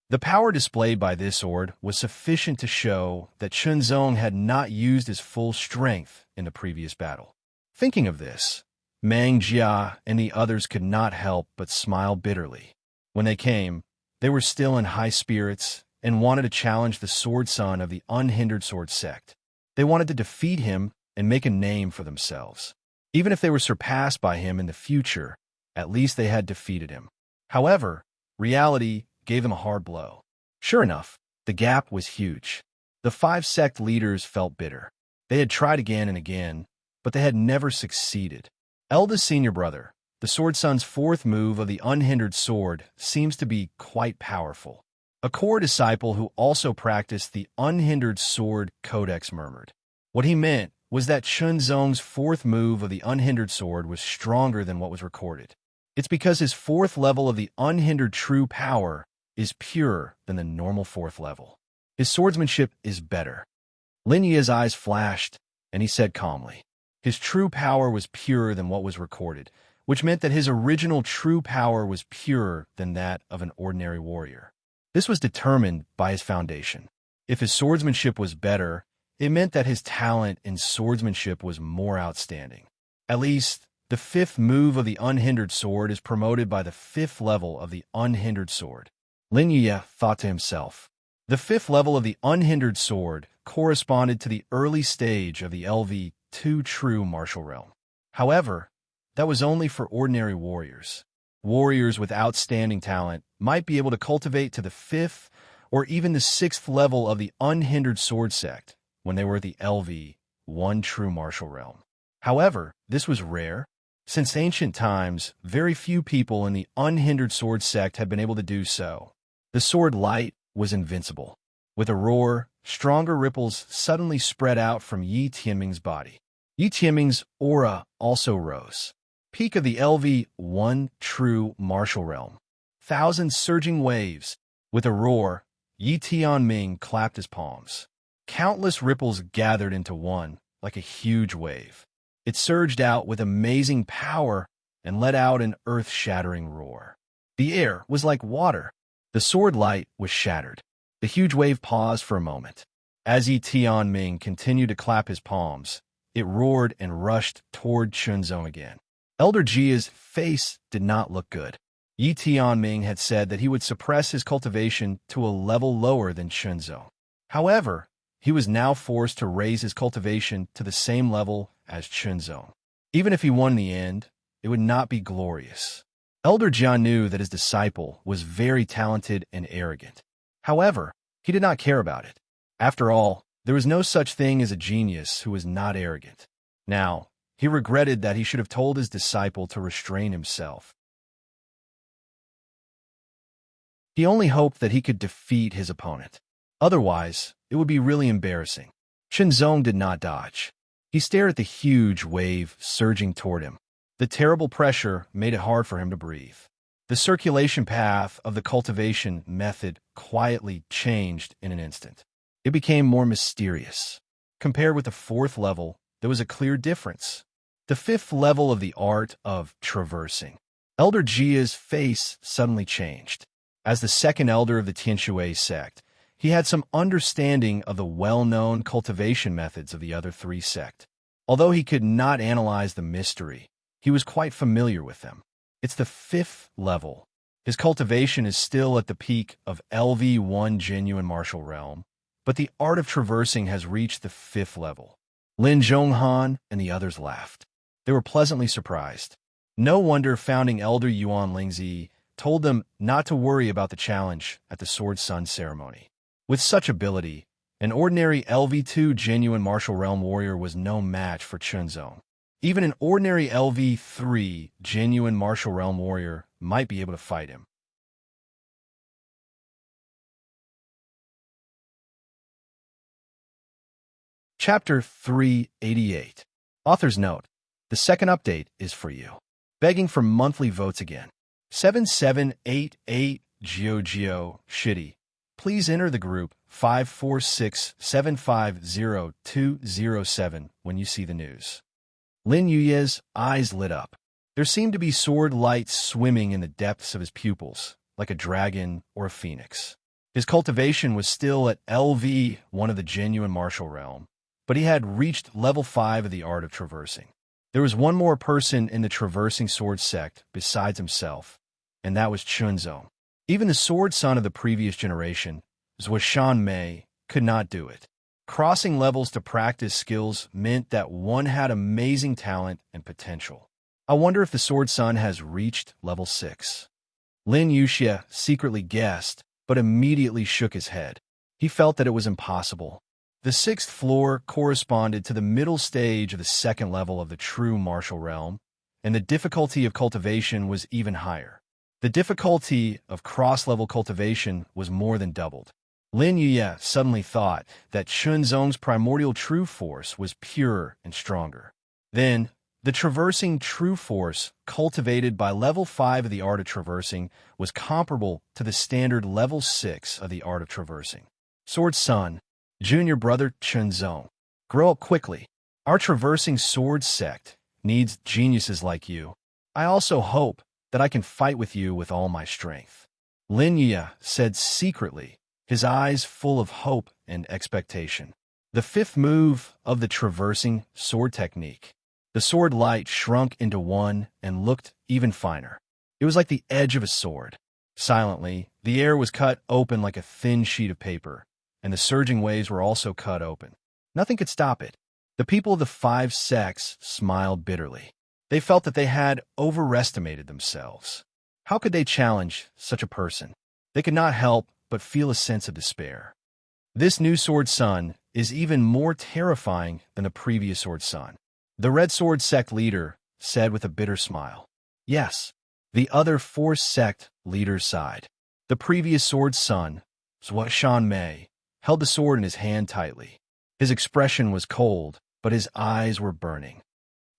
S1: The power displayed by this sword was sufficient to show that Chunzong had not used his full strength in the previous battle. Thinking of this, Mang Jia and the others could not help but smile bitterly. When they came, they were still in high spirits and wanted to challenge the sword son of the unhindered sword sect. They wanted to defeat him and make a name for themselves. Even if they were surpassed by him in the future, at least they had defeated him. However, reality gave them a hard blow. Sure enough, the gap was huge. The 5 sect leaders felt bitter. They had tried again and again, but they had never succeeded. Eldest senior brother, the sword son's fourth move of the unhindered sword seems to be quite powerful. A core disciple who also practiced the unhindered sword codex murmured. What he meant was that Chunzong's fourth move of the unhindered sword was stronger than what was recorded. It's because his fourth level of the unhindered true power is purer than the normal fourth level. His swordsmanship is better. Lin Yi's eyes flashed, and he said calmly, his true power was purer than what was recorded, which meant that his original true power was purer than that of an ordinary warrior. This was determined by his foundation. If his swordsmanship was better, it meant that his talent in swordsmanship was more outstanding. At least, the fifth move of the unhindered sword is promoted by the fifth level of the unhindered sword. Lin Yi thought to himself. The fifth level of the unhindered sword corresponded to the early stage of the LV2 true martial realm. However, that was only for ordinary warriors. Warriors with outstanding talent might be able to cultivate to the fifth or even the sixth level of the unhindered sword sect when they were at the LV1 true martial realm. However, this was rare. Since ancient times, very few people in the unhindered sword sect had been able to do so. The sword light was invincible. With a roar, stronger ripples suddenly spread out from Yi Tianming's body. Yi Tianming's aura also rose. Peak of the LV1 true martial realm. Thousand surging waves. With a roar, Yi Tianming clapped his palms. Countless ripples gathered into one, like a huge wave. It surged out with amazing power and let out an earth-shattering roar. The air was like water. The sword light was shattered. The huge wave paused for a moment. As Yi Tianming continued to clap his palms, it roared and rushed toward Chunzong again. Elder Jia's face did not look good. Yi Tianming had said that he would suppress his cultivation to a level lower than Chunzong. However, he was now forced to raise his cultivation to the same level as Chunzong. Even if he won in the end, it would not be glorious. Elder Jia knew that his disciple was very talented and arrogant. However, he did not care about it. After all, there was no such thing as a genius who was not arrogant. Now, he regretted that he should have told his disciple to restrain himself. He only hoped that he could defeat his opponent. Otherwise, it would be really embarrassing. Chunzong did not dodge. He stared at the huge wave surging toward him. The terrible pressure made it hard for him to breathe. The circulation path of the cultivation method quietly changed in an instant. It became more mysterious. Compared with the fourth level, there was a clear difference. The fifth level of the art of traversing. Elder Jia's face suddenly changed. As the second elder of the Tianshui sect, he had some understanding of the well-known cultivation methods of the other three sect. Although he could not analyze the mystery, he was quite familiar with them. It's the fifth level. His cultivation is still at the peak of LV1 genuine martial realm, but the art of traversing has reached the fifth level. Lin Zhonghan and the others laughed. They were pleasantly surprised. No wonder founding elder Yuan Lingzi told them not to worry about the challenge at the Sword Sun ceremony. With such ability, an ordinary LV2 genuine martial realm warrior was no match for Chunzong. Even an ordinary LV3 genuine martial realm warrior might be able to fight him. Chapter 388. Author's note. The second update is for you. Begging for monthly votes again. 7788 Geo Shitty. Please enter the group 546750207 when you see the news. Lin Yuye's eyes lit up. There seemed to be sword lights swimming in the depths of his pupils, like a dragon or a phoenix. His cultivation was still at LV, one of the genuine martial realm, but he had reached level 5 of the art of traversing. There was one more person in the traversing sword sect besides himself, and that was Chunzong. Even the sword son of the previous generation, Zuoshan Mei, could not do it. Crossing levels to practice skills meant that one had amazing talent and potential. I wonder if the sword son has reached level 6. Lin Yuxia secretly guessed, but immediately shook his head. He felt that it was impossible. The 6th floor corresponded to the middle stage of the 2nd level of the true martial realm, and the difficulty of cultivation was even higher. The difficulty of cross-level cultivation was more than doubled. Lin Yuye suddenly thought that Chunzong's primordial true force was purer and stronger. Then, the traversing true force cultivated by level 5 of the art of traversing was comparable to the standard level 6 of the art of traversing. Sword son, junior brother Chunzong, grow up quickly. Our traversing sword sect needs geniuses like you. I also hope that I can fight with you with all my strength. Lin Yuye said secretly, his eyes full of hope and expectation. The 5th move of the traversing sword technique. The sword light shrunk into one and looked even finer. It was like the edge of a sword. Silently, the air was cut open like a thin sheet of paper, and the surging waves were also cut open. Nothing could stop it. The people of the 5 sects smiled bitterly. They felt that they had overestimated themselves. How could they challenge such a person? They could not help but feel a sense of despair. This new sword son is even more terrifying than the previous sword son. The Red Sword sect leader, said with a bitter smile. Yes, the other four sect leaders sighed. The previous sword's son, Shan Mei, held the sword in his hand tightly. His expression was cold, but his eyes were burning.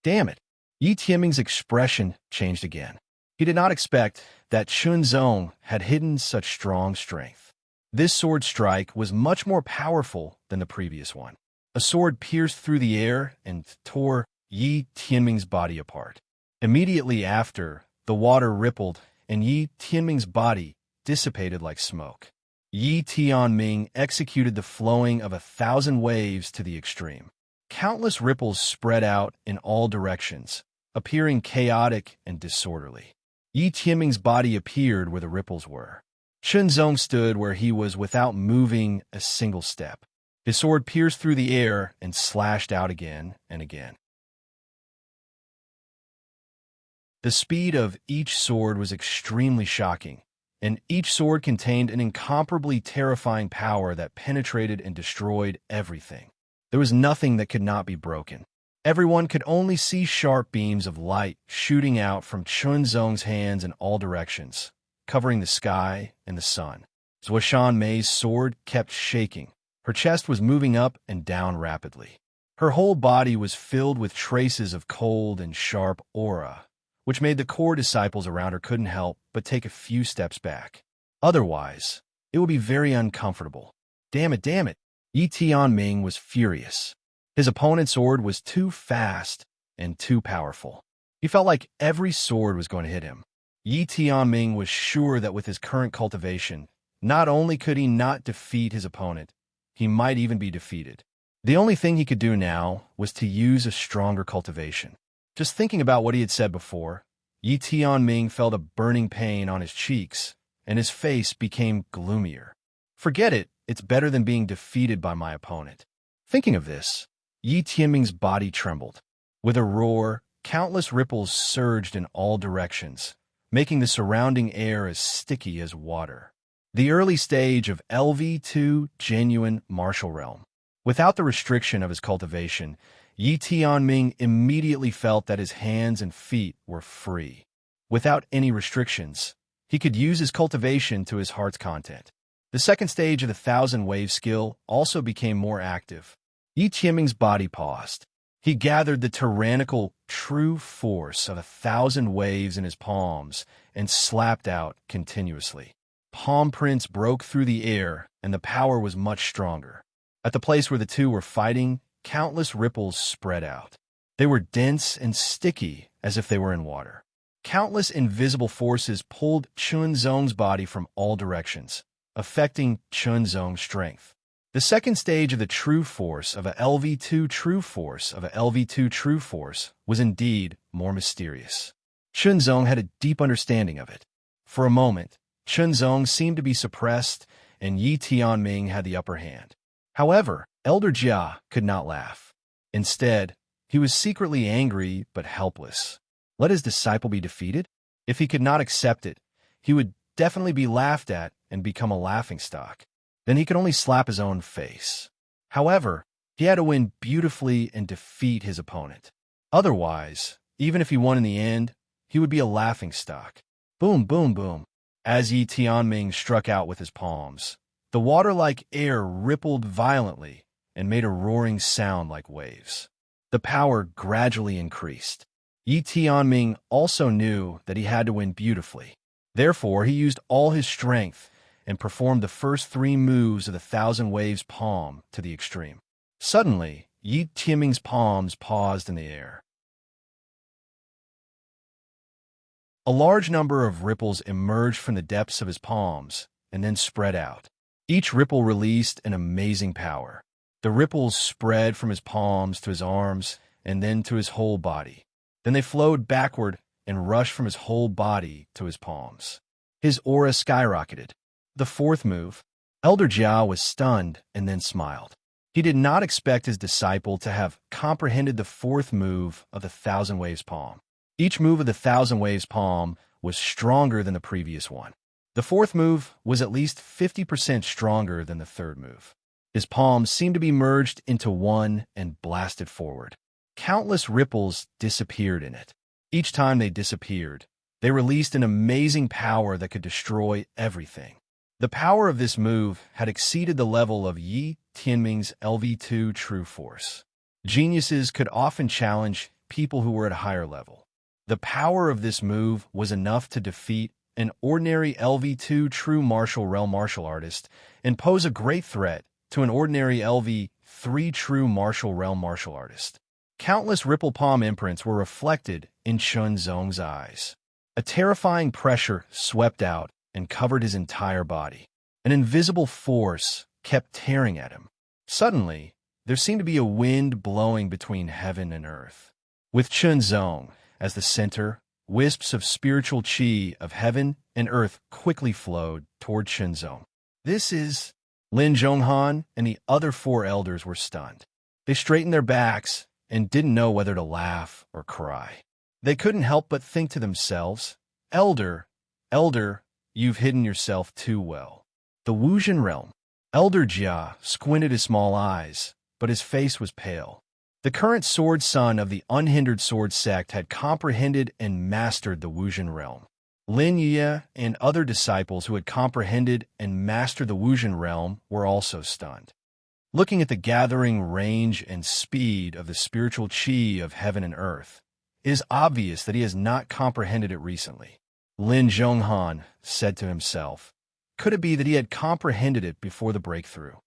S1: Damn it! Yi Tianming's expression changed again. He did not expect that Chunzong had hidden such strong strength. This sword strike was much more powerful than the previous one. A sword pierced through the air and tore Yi Tianming's body apart. Immediately after, the water rippled and Yi Tianming's body dissipated like smoke. Yi Tianming executed the flowing of 1,000 waves to the extreme. Countless ripples spread out in all directions, appearing chaotic and disorderly. Yi Tianming's body appeared where the ripples were. Chunzong stood where he was without moving a single step. His sword pierced through the air and slashed out again and again. The speed of each sword was extremely shocking, and each sword contained an incomparably terrifying power that penetrated and destroyed everything. There was nothing that could not be broken. Everyone could only see sharp beams of light shooting out from Chunzong's hands in all directions, covering the sky and the sun. Shan Mei's sword kept shaking. Her chest was moving up and down rapidly. Her whole body was filled with traces of cold and sharp aura, which made the core disciples around her couldn't help but take a few steps back. Otherwise, it would be very uncomfortable. Damn it, damn it! Yi Tianming was furious. His opponent's sword was too fast and too powerful. He felt like every sword was going to hit him. Yi Tianming was sure that with his current cultivation, not only could he not defeat his opponent, he might even be defeated. The only thing he could do now was to use a stronger cultivation. Just thinking about what he had said before, Yi Tianming felt a burning pain on his cheeks, and his face became gloomier. Forget it, it's better than being defeated by my opponent. Thinking of this, Yi Tianming's body trembled. With a roar, countless ripples surged in all directions, making the surrounding air as sticky as water. The early stage of LV2 genuine martial realm. Without the restriction of his cultivation, Yi Tianming immediately felt that his hands and feet were free. Without any restrictions, he could use his cultivation to his heart's content. The second stage of the 1,000-wave skill also became more active. Yi Tianming's body paused. He gathered the tyrannical, true force of 1,000 waves in his palms and slapped out continuously. Palm prints broke through the air, and the power was much stronger. At the place where the two were fighting, countless ripples spread out. They were dense and sticky, as if they were in water. Countless invisible forces pulled Chunzong's body from all directions, affecting Chunzong's strength. The second stage of the true force of a LV2 true force of a LV2 true force was indeed more mysterious. Chunzong had a deep understanding of it. For a moment, Chunzong seemed to be suppressed, and Yi Tianming had the upper hand. However, Elder Jia could not laugh. Instead, he was secretly angry but helpless. Let his disciple be defeated? If he could not accept it, he would definitely be laughed at and become a laughingstock. Then he could only slap his own face. However, he had to win beautifully and defeat his opponent. Otherwise, even if he won in the end, he would be a laughingstock. Boom, boom, boom. As Yi Tianming struck out with his palms, the water-like air rippled violently and made a roaring sound like waves. The power gradually increased. Yi Tianming also knew that he had to win beautifully. Therefore, he used all his strength and performed the first 3 moves of the 1,000 waves palm to the extreme. Suddenly, Yi Tianming's palms paused in the air. A large number of ripples emerged from the depths of his palms and then spread out. Each ripple released an amazing power. The ripples spread from his palms to his arms and then to his whole body. Then they flowed backward and rushed from his whole body to his palms. His aura skyrocketed. The fourth move, Elder Jia was stunned and then smiled. He did not expect his disciple to have comprehended the fourth move of the 1,000 waves palm. Each move of the 1,000 waves palm was stronger than the previous one. The fourth move was at least 50% stronger than the third move. His palms seemed to be merged into one and blasted forward. Countless ripples disappeared in it. Each time they disappeared, they released an amazing power that could destroy everything. The power of this move had exceeded the level of Yi Tianming's LV2 True Force. Geniuses could often challenge people who were at a higher level. The power of this move was enough to defeat an ordinary LV2 True Martial Realm martial artist and pose a great threat to an ordinary LV3 True Martial Realm martial artist. Countless ripple palm imprints were reflected in Chunzong's eyes. A terrifying pressure swept out and covered his entire body. An invisible force kept tearing at him. Suddenly, there seemed to be a wind blowing between heaven and earth. With Chunzong as the center, wisps of spiritual qi of heaven and earth quickly flowed toward Chunzong. This is... Lin Zhonghan and the other 4 elders were stunned. They straightened their backs and didn't know whether to laugh or cry. They couldn't help but think to themselves, Elder, you've hidden yourself too well. The Wuzhen realm. Elder Jia squinted his small eyes, but his face was pale. The current sword son of the unhindered sword sect had comprehended and mastered the Wuzhen realm. Lin Ye and other disciples who had comprehended and mastered the Wuzhen realm were also stunned. Looking at the gathering range and speed of the spiritual qi of heaven and earth, it is obvious that he has not comprehended it recently. Lin Zhonghan said to himself, could it be that he had comprehended it before the breakthrough?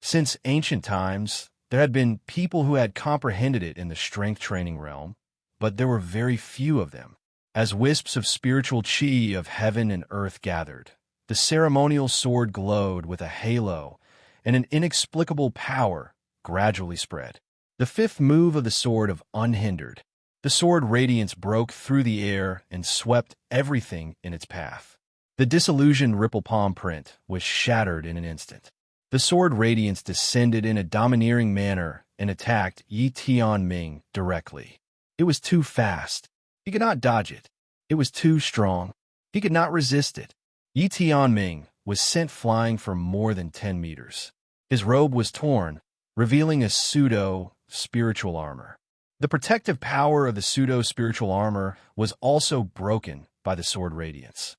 S1: Since ancient times, there had been people who had comprehended it in the strength training realm, but there were very few of them. As wisps of spiritual qi of heaven and earth gathered, the ceremonial sword glowed with a halo, and an inexplicable power gradually spread. The 5th move of the sword of unhindered. The sword radiance broke through the air and swept everything in its path. The disillusioned ripple palm print was shattered in an instant. The sword radiance descended in a domineering manner and attacked Yi Tianming directly. It was too fast. He could not dodge it. It was too strong. He could not resist it. Yi Tianming was sent flying for more than 10 meters. His robe was torn, revealing a pseudo-spiritual armor. The protective power of the pseudo-spiritual armor was also broken by the sword radiance.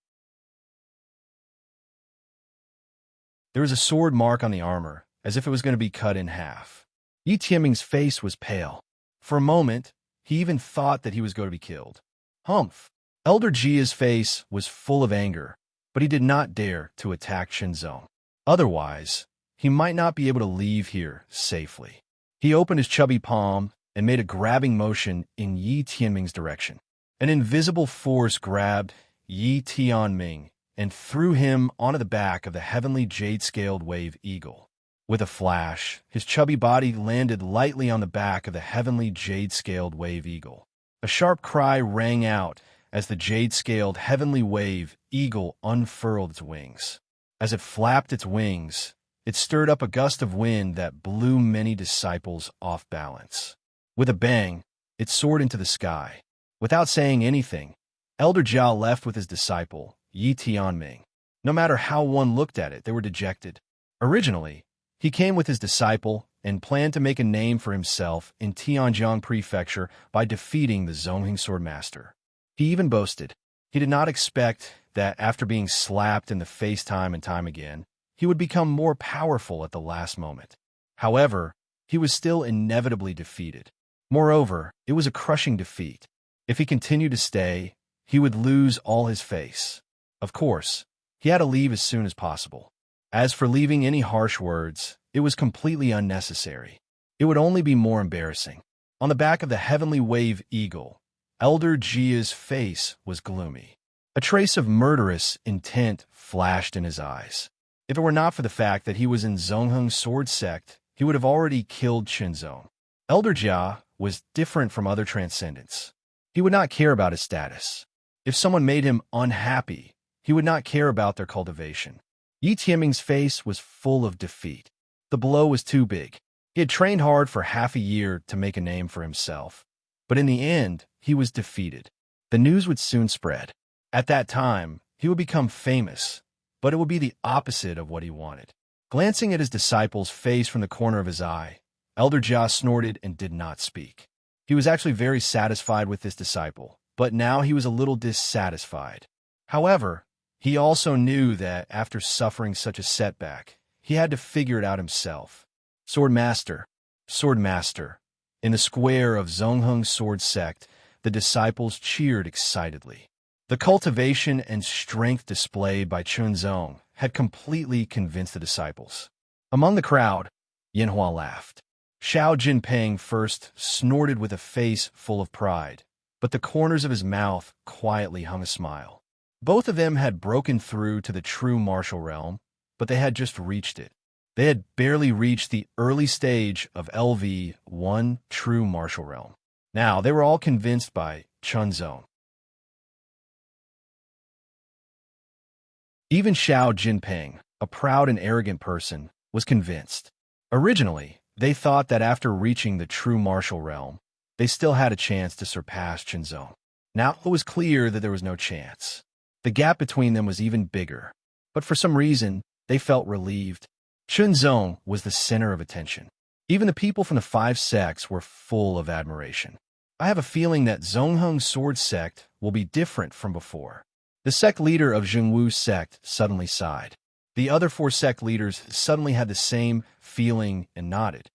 S1: There was a sword mark on the armor, as if it was going to be cut in half. Yi Tianming's face was pale. For a moment, he even thought that he was going to be killed. Humph! Elder Jia's face was full of anger, but he did not dare to attack Chunzong. Otherwise, he might not be able to leave here safely. He opened his chubby palm and made a grabbing motion in Yi Tianming's direction. An invisible force grabbed Yi Tianming and threw him onto the back of the heavenly jade-scaled wave eagle. With a flash, his chubby body landed lightly on the back of the heavenly jade-scaled wave eagle. A sharp cry rang out as the jade-scaled heavenly wave eagle unfurled its wings. As it flapped its wings, it stirred up a gust of wind that blew many disciples off balance. With a bang, it soared into the sky. Without saying anything, Elder Jia left with his disciple, Yi Tianming. No matter how one looked at it, they were dejected. Originally, he came with his disciple and planned to make a name for himself in Tianjiang Prefecture by defeating the Zongheng Sword Master. He even boasted. He did not expect that after being slapped in the face time and time again, he would become more powerful at the last moment. However, he was still inevitably defeated. Moreover, it was a crushing defeat. If he continued to stay, he would lose all his face. Of course, he had to leave as soon as possible. As for leaving any harsh words, it was completely unnecessary. It would only be more embarrassing. On the back of the heavenly wave eagle, Elder Jia's face was gloomy. A trace of murderous intent flashed in his eyes. If it were not for the fact that he was in Zongheng Sword Sect, he would have already killed Chunzong. Elder Jia was different from other transcendents. He would not care about his status. If someone made him unhappy, he would not care about their cultivation. Yi Tianming's face was full of defeat. The blow was too big. He had trained hard for half a year to make a name for himself. But in the end, he was defeated. The news would soon spread. At that time, he would become famous, but it would be the opposite of what he wanted. Glancing at his disciple's face from the corner of his eye, Elder Jia snorted and did not speak. He was actually very satisfied with this disciple, but now he was a little dissatisfied. However, he also knew that after suffering such a setback, he had to figure it out himself. Sword Master, Sword Master. In the square of Zhongheng's sword sect, the disciples cheered excitedly. The cultivation and strength displayed by Chunzong had completely convinced the disciples. Among the crowd, Yanhua laughed. Xiao Jinping first snorted with a face full of pride, but the corners of his mouth quietly hung a smile. Both of them had broken through to the true martial realm, but they had just reached it. They had barely reached the early stage of LV1 true martial realm. Now they were all convinced by Chunzong. Even Xiao Jinping, a proud and arrogant person, was convinced. Originally, they thought that after reaching the true martial realm, they still had a chance to surpass Chunzong. Now it was clear that there was no chance. The gap between them was even bigger, but for some reason, they felt relieved. Chunzong was the center of attention. Even the people from the 5 sects were full of admiration. I have a feeling that Zhongheng's sword sect will be different from before. The sect leader of Zhengwu's sect suddenly sighed. The other 4 sect leaders suddenly had the same feeling and nodded.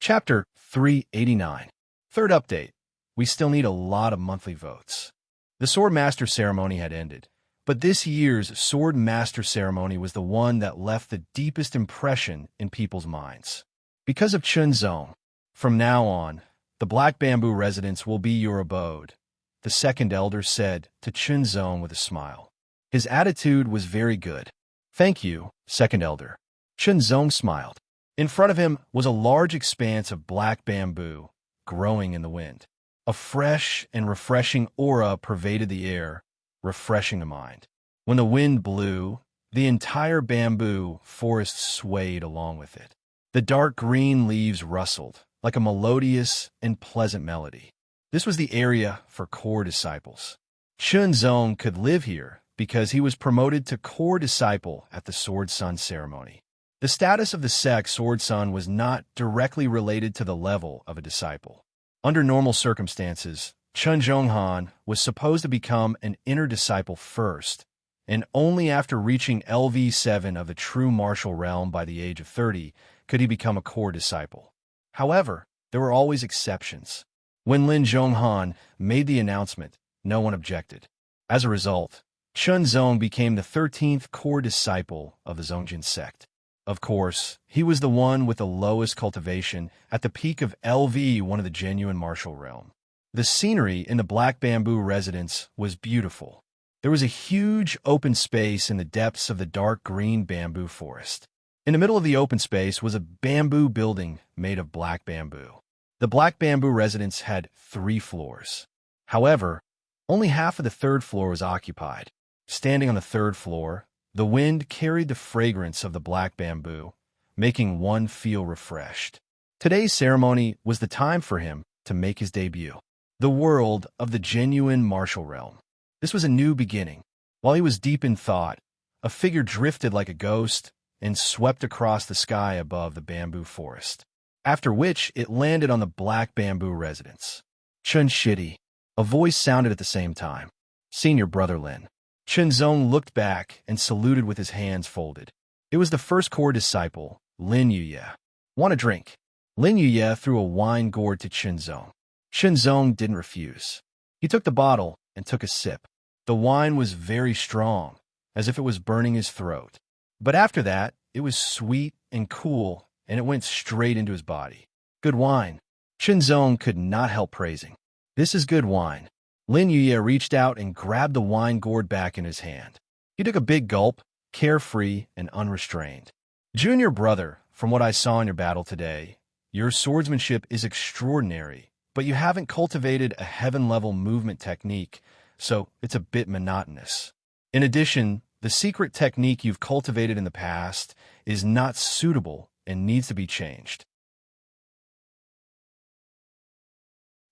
S1: Chapter 389. Third update. We still need a lot of monthly votes. The Sword Master ceremony had ended, but this year's Sword Master ceremony was the one that left the deepest impression in people's minds. Because of Chunzong, from now on, the Black Bamboo residence will be your abode, the second elder said to Chunzong with a smile. His attitude was very good. Thank you, second elder. Chunzong smiled. In front of him was a large expanse of black bamboo, growing in the wind. A fresh and refreshing aura pervaded the air, refreshing the mind. When the wind blew, the entire bamboo forest swayed along with it. The dark green leaves rustled, like a melodious and pleasant melody. This was the area for core disciples. Chunzong could live here because he was promoted to core disciple at the Sword Sun ceremony. The status of the sect Sword Sun was not directly related to the level of a disciple. Under normal circumstances, Chunzong Han was supposed to become an inner disciple first, and only after reaching LV7 of the true martial realm by the age of 30 could he become a core disciple. However, there were always exceptions. When Lin Zhonghan made the announcement, no one objected. As a result, Chunzong became the 13th core disciple of the Zongjin sect. Of course, he was the one with the lowest cultivation at the peak of LV, one of the genuine martial realm. The scenery in the Black Bamboo residence was beautiful. There was a huge open space in the depths of the dark green bamboo forest. In the middle of the open space was a bamboo building made of black bamboo. The Black Bamboo residence had 3 floors. However, only half of the 3rd floor was occupied. Standing on the 3rd floor, the wind carried the fragrance of the black bamboo, making one feel refreshed. Today's ceremony was the time for him to make his debut. The world of the genuine martial realm. This was a new beginning. While he was deep in thought, a figure drifted like a ghost and swept across the sky above the bamboo forest, after which it landed on the Black Bamboo residence. Chun Shidi. A voice sounded at the same time. Senior Brother Lin. Chunzong looked back and saluted with his hands folded. It was the first core disciple, Lin Yuye. Want a drink? Lin Yuye threw a wine gourd to Chunzong. Chunzong didn't refuse. He took the bottle and took a sip. The wine was very strong, as if it was burning his throat. But after that, it was sweet and cool, and it went straight into his body. Good wine. Chunzong could not help praising. This is good wine. Lin Yuye reached out and grabbed the wine gourd back in his hand. He took a big gulp, carefree and unrestrained. Junior brother, from what I saw in your battle today, your swordsmanship is extraordinary, but you haven't cultivated a heaven-level movement technique, so it's a bit monotonous. In addition, the secret technique you've cultivated in the past is not suitable and needs to be changed.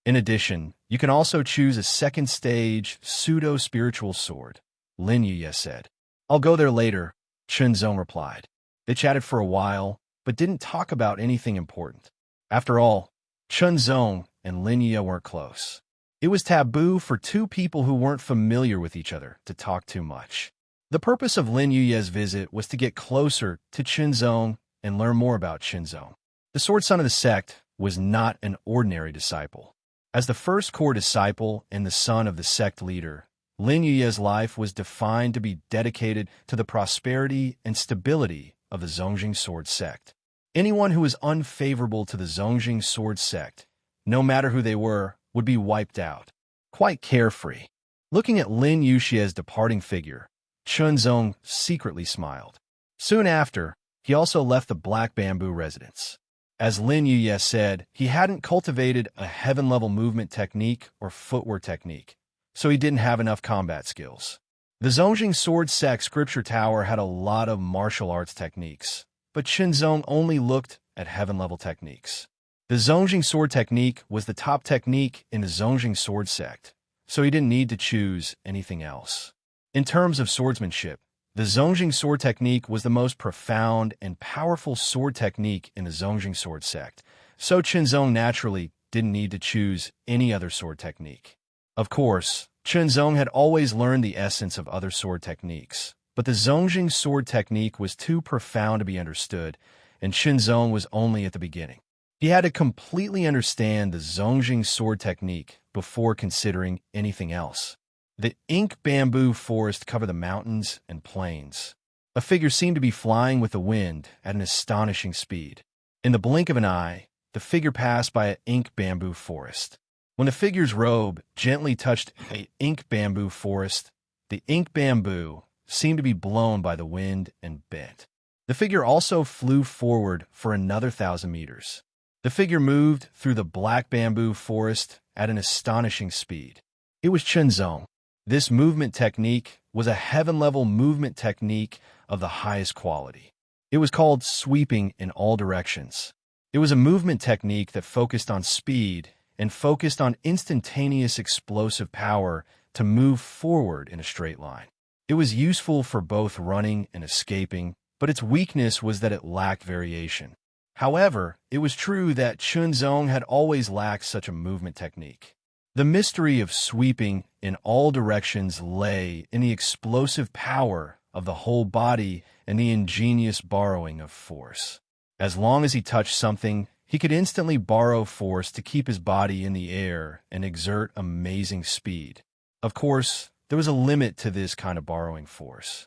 S1: In addition, you can also choose a second-stage pseudo-spiritual sword, Lin Yuye said. I'll go there later, Chunzong replied. They chatted for a while, but didn't talk about anything important. After all, Chunzong and Lin Yi weren't close. It was taboo for two people who weren't familiar with each other to talk too much. The purpose of Lin Yuye's visit was to get closer to Chunzong and learn more about Chunzong. The sword son of the sect was not an ordinary disciple. As the first core disciple and the son of the sect leader, Lin Yuye's life was defined to be dedicated to the prosperity and stability of the Zongjing sword sect. Anyone who was unfavorable to the Zongjing sword sect, no matter who they were, would be wiped out. Quite carefree. Looking at Lin Yuxie's departing figure, Chunzong secretly smiled. Soon after, he also left the Black Bamboo residence. As Lin Yuye said, he hadn't cultivated a heaven-level movement technique or footwork technique, so he didn't have enough combat skills. The Zongjing sword sect scripture tower had a lot of martial arts techniques, but Chunzong only looked at heaven-level techniques. The Zongjing sword technique was the top technique in the Zongjing sword sect, so he didn't need to choose anything else. In terms of swordsmanship, the Zongjing sword technique was the most profound and powerful sword technique in the Zongjing sword sect, so Chunzong naturally didn't need to choose any other sword technique. Of course, Chunzong had always learned the essence of other sword techniques, but the Zongjing sword technique was too profound to be understood, and Chunzong was only at the beginning. He had to completely understand the Zongjing sword technique before considering anything else. The ink bamboo forest covered the mountains and plains. A figure seemed to be flying with the wind at an astonishing speed. In the blink of an eye, the figure passed by an ink bamboo forest. When the figure's robe gently touched an ink bamboo forest, the ink bamboo seemed to be blown by the wind and bent. The figure also flew forward for another 1,000 meters. The figure moved through the black bamboo forest at an astonishing speed. It was Chunzong. This movement technique was a heaven-level movement technique of the highest quality. It was called sweeping in all directions. It was a movement technique that focused on speed and focused on instantaneous explosive power to move forward in a straight line. It was useful for both running and escaping, but its weakness was that it lacked variation. However, it was true that Chunzong had always lacked such a movement technique. The mystery of sweeping in all directions lay in the explosive power of the whole body and the ingenious borrowing of force. As long as he touched something, he could instantly borrow force to keep his body in the air and exert amazing speed. Of course, there was a limit to this kind of borrowing force.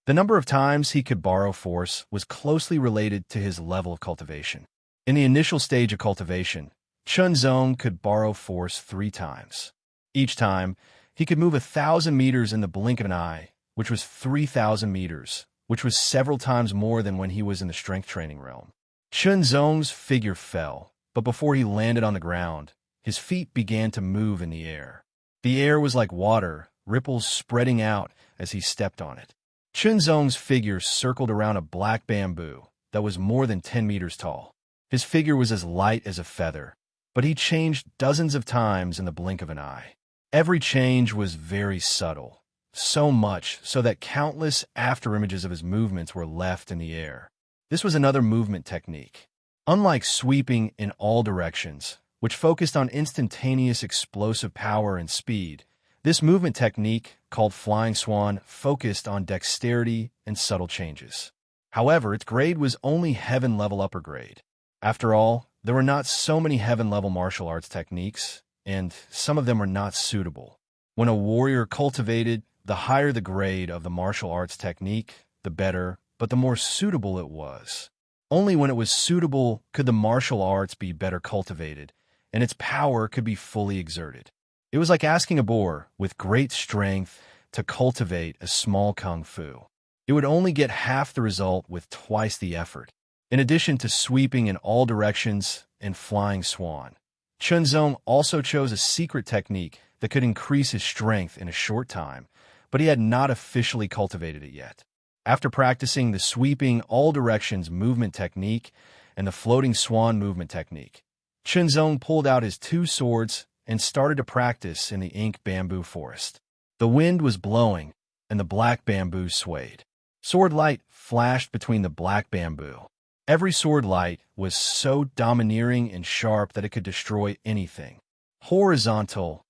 S1: The number of times he could borrow force was closely related to his level of cultivation. In the initial stage of cultivation, Chunzong could borrow force 3 times. Each time, he could move 1,000 meters in the blink of an eye, which was 3,000 meters, which was several times more than when he was in the strength training realm. Chunzong's figure fell, but before he landed on the ground, his feet began to move in the air. The air was like water, ripples spreading out as he stepped on it. Chunzong's figure circled around a black bamboo that was more than 10 meters tall. His figure was as light as a feather, but he changed dozens of times in the blink of an eye. Every change was very subtle, so much so that countless afterimages of his movements were left in the air. This was another movement technique. Unlike sweeping in all directions, which focused on instantaneous explosive power and speed, this movement technique, called Flying Swan, focused on dexterity and subtle changes. However, its grade was only heaven-level upper grade. After all, there were not so many heaven-level martial arts techniques, and some of them were not suitable. When a warrior cultivated, the higher the grade of the martial arts technique, the better, but the more suitable it was. Only when it was suitable could the martial arts be better cultivated, and its power could be fully exerted. It was like asking a boar with great strength to cultivate a small kung fu. It would only get half the result with twice the effort. In addition to sweeping in all directions and flying swan, Chunzong also chose a secret technique that could increase his strength in a short time, but he had not officially cultivated it yet. After practicing the sweeping all directions movement technique and the floating swan movement technique, Chunzong pulled out his 2 swords and started to practice in the ink bamboo forest. The wind was blowing, and the black bamboo swayed. Sword light flashed between the black bamboo. Every sword light was so domineering and sharp that it could destroy anything. Horizontal,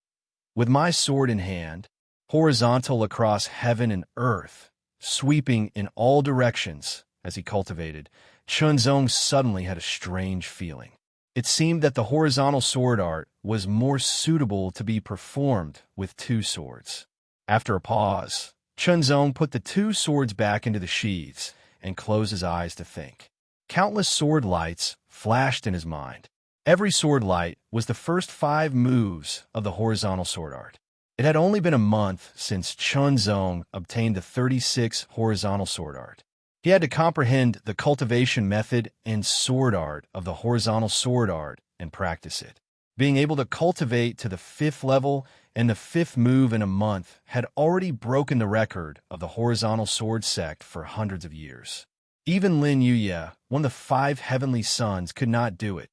S1: with my sword in hand, horizontal across heaven and earth, sweeping in all directions as he cultivated, Chunzong suddenly had a strange feeling. It seemed that the horizontal sword art was more suitable to be performed with two swords. After a pause, Chunzong put the two swords back into the sheaths and closed his eyes to think. Countless sword lights flashed in his mind. Every sword light was the first 5 moves of the horizontal sword art. It had only been a month since Chunzong obtained the 36 horizontal sword art. He had to comprehend the cultivation method and sword art of the horizontal sword art and practice it. Being able to cultivate to the 5th level and the 5th move in a month had already broken the record of the horizontal sword sect for hundreds of years. Even Lin Yuye, one of the 5 heavenly sons, could not do it.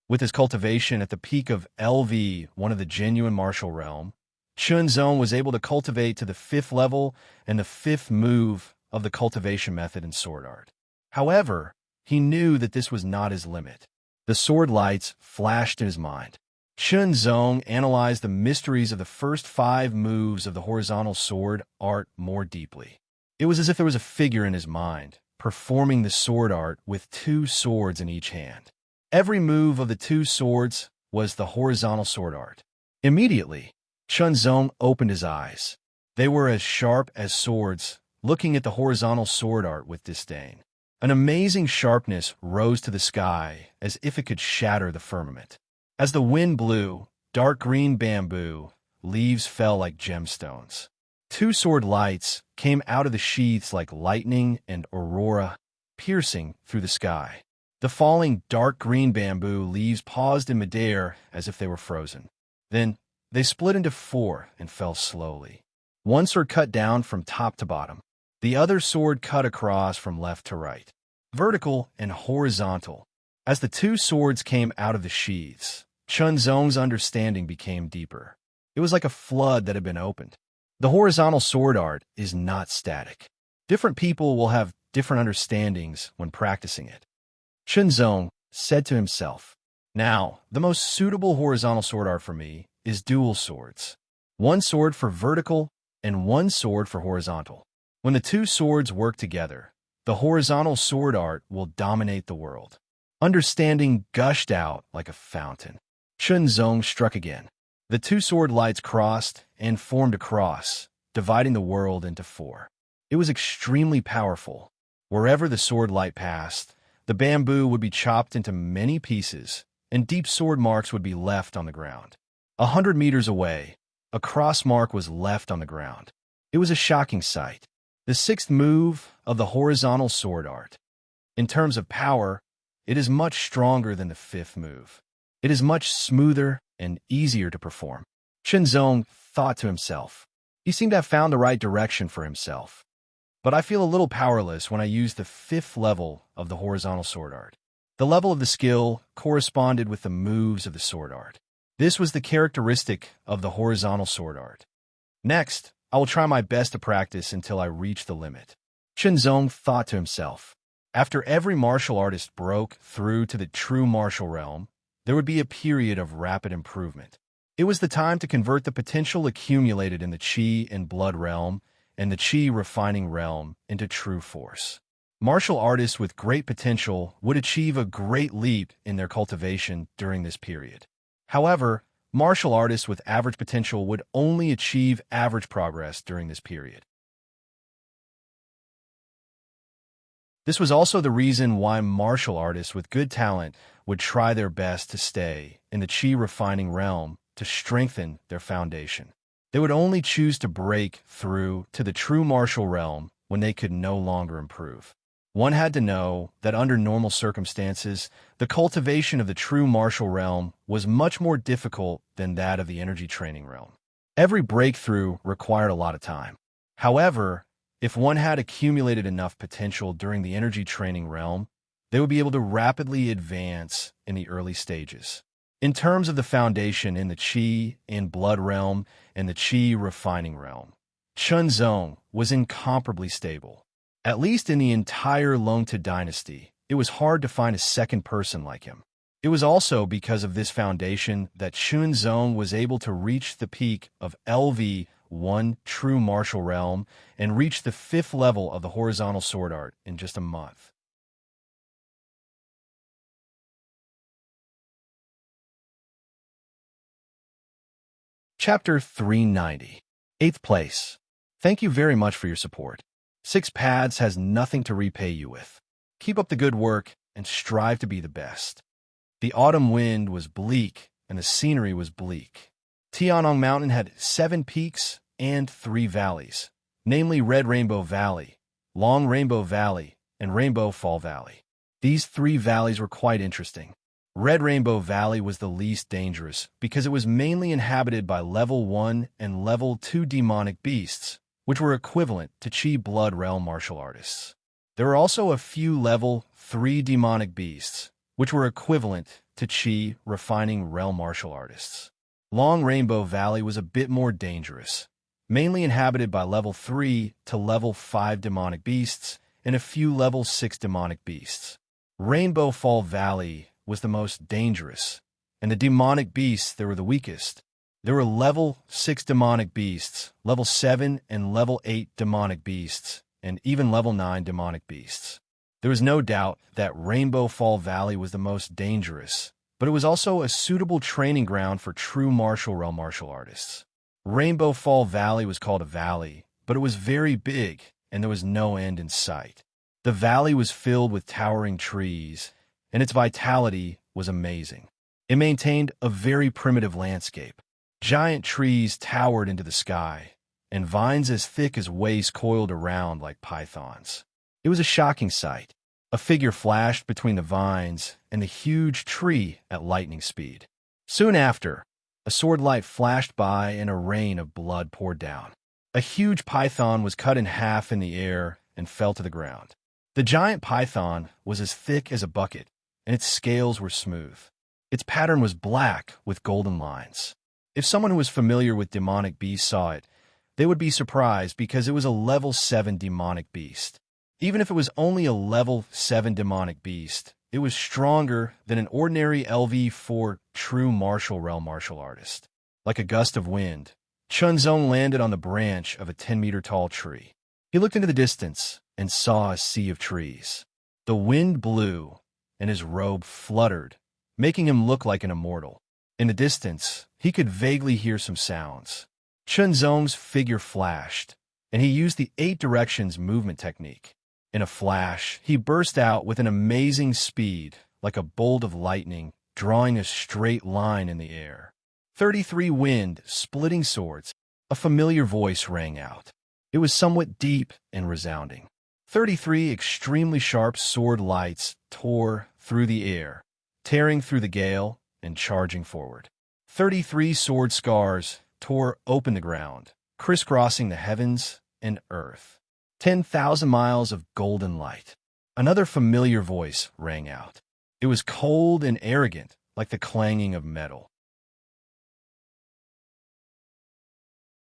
S1: With his cultivation at the peak of LV, one of the genuine martial realm, Chunzong was able to cultivate to the 5th level and the 5th move of the cultivation method in sword art. However, he knew that this was not his limit. The sword lights flashed in his mind. Chunzong analyzed the mysteries of the first 5 moves of the horizontal sword art more deeply. It was as if there was a figure in his mind, performing the sword art with 2 swords in each hand. Every move of the 2 swords was the horizontal sword art. Immediately, Chunzong opened his eyes. They were as sharp as swords, looking at the horizontal sword art with disdain. An amazing sharpness rose to the sky as if it could shatter the firmament. As the wind blew, dark green bamboo, leaves fell like gemstones. 2 sword lights came out of the sheaths like lightning and aurora, piercing through the sky. The falling dark green bamboo leaves paused in midair as if they were frozen. Then, they split into 4 and fell slowly. One sword cut down from top to bottom. The other sword cut across from left to right. Vertical and horizontal. As the 2 swords came out of the sheaths, Chunzong's understanding became deeper. It was like a flood that had been opened. The horizontal sword art is not static. Different people will have different understandings when practicing it. Chunzong said to himself, "Now, the most suitable horizontal sword art for me is dual swords. 1 sword for vertical and 1 sword for horizontal. When the 2 swords work together, the horizontal sword art will dominate the world." Understanding gushed out like a fountain. Chunzong struck again. The 2 sword lights crossed and formed a cross, dividing the world into 4. It was extremely powerful. Wherever the sword light passed, the bamboo would be chopped into many pieces, and deep sword marks would be left on the ground. 100 meters away, a cross mark was left on the ground. It was a shocking sight. The 6th move of the horizontal sword art. In terms of power, it is much stronger than the 5th move. It is much smoother and easier to perform. Chunzong thought to himself. He seemed to have found the right direction for himself. But I feel a little powerless when I use the 5th level of the horizontal sword art. The level of the skill corresponded with the moves of the sword art. This was the characteristic of the horizontal sword art. Next, I will try my best to practice until I reach the limit. Chunzong thought to himself. After every martial artist broke through to the true martial realm, there would be a period of rapid improvement. It was the time to convert the potential accumulated in the Qi and blood realm and the Qi refining realm into true force. Martial artists with great potential would achieve a great leap in their cultivation during this period. However, martial artists with average potential would only achieve average progress during this period. This was also the reason why martial artists with good talent would try their best to stay in the Qi refining realm to strengthen their foundation. They would only choose to break through to the true martial realm when they could no longer improve. One had to know that under normal circumstances, the cultivation of the true martial realm was much more difficult than that of the energy training realm. Every breakthrough required a lot of time. However, if one had accumulated enough potential during the energy training realm, they would be able to rapidly advance in the early stages. In terms of the foundation in the Qi and blood realm and the Qi refining realm, Chunzong was incomparably stable. At least in the entire Longta dynasty, it was hard to find a second person like him. It was also because of this foundation that Chunzong was able to reach the peak of LV1 true martial realm and reach the 5th level of the horizontal sword art in just a month. Chapter 390. 8th place. Thank you very much for your support. 6 Paths has nothing to repay you with. Keep up the good work and strive to be the best. The autumn wind was bleak and the scenery was bleak. Tianong Mountain had 7 peaks and 3 valleys, namely Red Rainbow Valley, Long Rainbow Valley, and Rainbow Fall Valley. These 3 valleys were quite interesting. Red Rainbow Valley was the least dangerous because it was mainly inhabited by level 1 and level 2 demonic beasts, which were equivalent to Chi Blood Realm martial artists. There were also a few level 3 demonic beasts, which were equivalent to Chi Refining Realm martial artists. Long Rainbow Valley was a bit more dangerous, mainly inhabited by level 3 to level 5 demonic beasts and a few level 6 demonic beasts. Rainbow Fall Valley was the most dangerous, and the demonic beasts that were the weakest. There were level 6 demonic beasts, level 7 and level 8 demonic beasts, and even level 9 demonic beasts. There was no doubt that Rainbow Fall Valley was the most dangerous, but it was also a suitable training ground for true martial realm martial artists. Rainbow Fall Valley was called a valley, but it was very big, and there was no end in sight. The valley was filled with towering trees, and its vitality was amazing. It maintained a very primitive landscape. Giant trees towered into the sky, and vines as thick as waist coiled around like pythons. It was a shocking sight. A figure flashed between the vines and the huge tree at lightning speed. Soon after, a sword light flashed by and a rain of blood poured down. A huge python was cut in half in the air and fell to the ground. The giant python was as thick as a bucket, and its scales were smooth. Its pattern was black with golden lines. If someone who was familiar with demonic beasts saw it, they would be surprised because it was a level 7 demonic beast. Even if it was only a level 7 demonic beast, it was stronger than an ordinary LV4 true martial realm martial artist. Like a gust of wind, Chunzong landed on the branch of a 10-meter tall tree. He looked into the distance and saw a sea of trees. The wind blew, and his robe fluttered, making him look like an immortal. In the distance, he could vaguely hear some sounds. Chunzong's figure flashed, and he used the 8 directions movement technique. In a flash, he burst out with an amazing speed, like a bolt of lightning, drawing a straight line in the air. 33 wind, splitting swords. A familiar voice rang out. It was somewhat deep and resounding. 33 extremely sharp sword lights tore through the air, tearing through the gale and charging forward. 33 sword scars tore open the ground, crisscrossing the heavens and earth. 10,000 miles of golden light. Another familiar voice rang out. It was cold and arrogant, like the clanging of metal.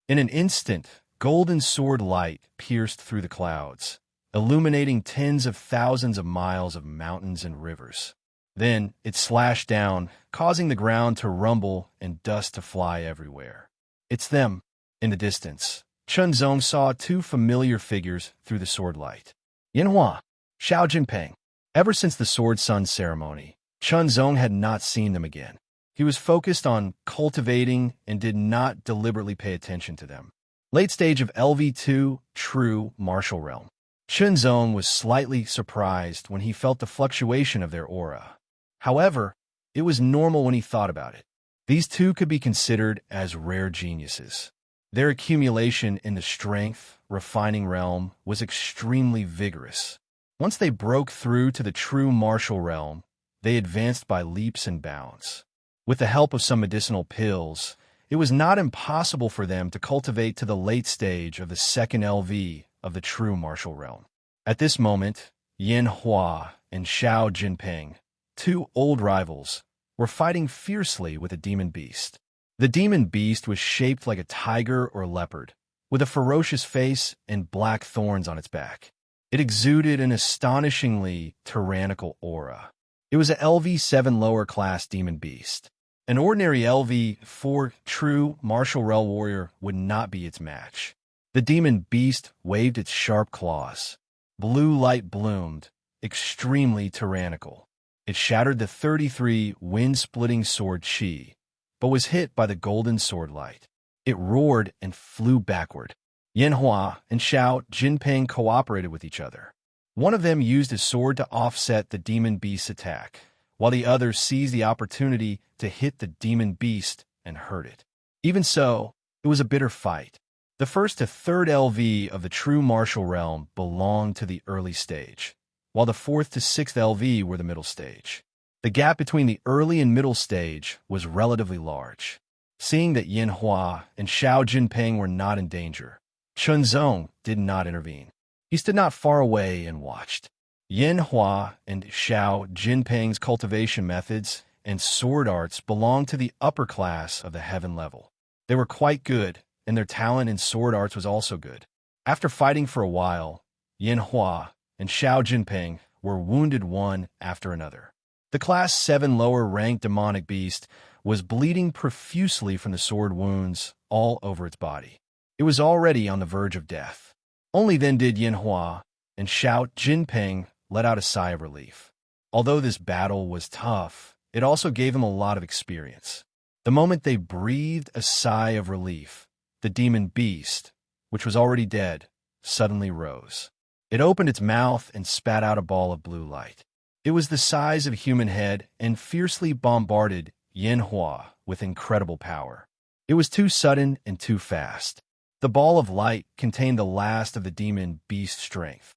S1: In an instant, golden sword light pierced through the clouds, illuminating tens of thousands of miles of mountains and rivers. Then it slashed down, causing the ground to rumble and dust to fly everywhere. It's them. In the distance, Chunzong saw 2 familiar figures through the sword light. Yanhua, Xiao Jinping. Ever since the Sword Sun ceremony, Chunzong had not seen them again. He was focused on cultivating and did not deliberately pay attention to them. Late stage of LV2 True Martial Realm. Chunzong was slightly surprised when he felt the fluctuation of their aura. However, it was normal when he thought about it. These 2 could be considered as rare geniuses. Their accumulation in the strength, refining realm was extremely vigorous. Once they broke through to the true martial realm, they advanced by leaps and bounds. With the help of some medicinal pills, it was not impossible for them to cultivate to the late stage of the 2nd LV of the true martial realm. At this moment, Yin Hua and Xiao Jinping, 2 old rivals, were fighting fiercely with a demon beast. The demon beast was shaped like a tiger or leopard, with a ferocious face and black thorns on its back. It exuded an astonishingly tyrannical aura. It was a LV7 lower-class demon beast. An ordinary LV4 true martial realm warrior would not be its match. The demon beast waved its sharp claws. Blue light bloomed, extremely tyrannical. It shattered the 33 wind-splitting sword chi, but was hit by the golden sword light. It roared and flew backward. Yanhua and Xiao Jinping cooperated with each other. One of them used his sword to offset the demon beast's attack, while the other seized the opportunity to hit the demon beast and hurt it. Even so, it was a bitter fight. The first to third LV of the true martial realm belonged to the early stage, while the fourth to sixth LV were the middle stage. The gap between the early and middle stage was relatively large. Seeing that Yanhua and Xiao Jinping were not in danger, Chunzong did not intervene. He stood not far away and watched. Yanhua and Xiao Jinping's cultivation methods and sword arts belonged to the upper class of the heaven level. They were quite good, and their talent in sword arts was also good. After fighting for a while, Yanhua and Xiao Jinping were wounded one after another. The Class 7 lower-ranked demonic beast was bleeding profusely from the sword wounds all over its body. It was already on the verge of death. Only then did Yanhua and Xiao Jinping let out a sigh of relief. Although this battle was tough, it also gave them a lot of experience. The moment they breathed a sigh of relief, the demon beast, which was already dead, suddenly rose. It opened its mouth and spat out a ball of blue light. It was the size of a human head and fiercely bombarded Yanhua with incredible power. It was too sudden and too fast. The ball of light contained the last of the demon beast's strength.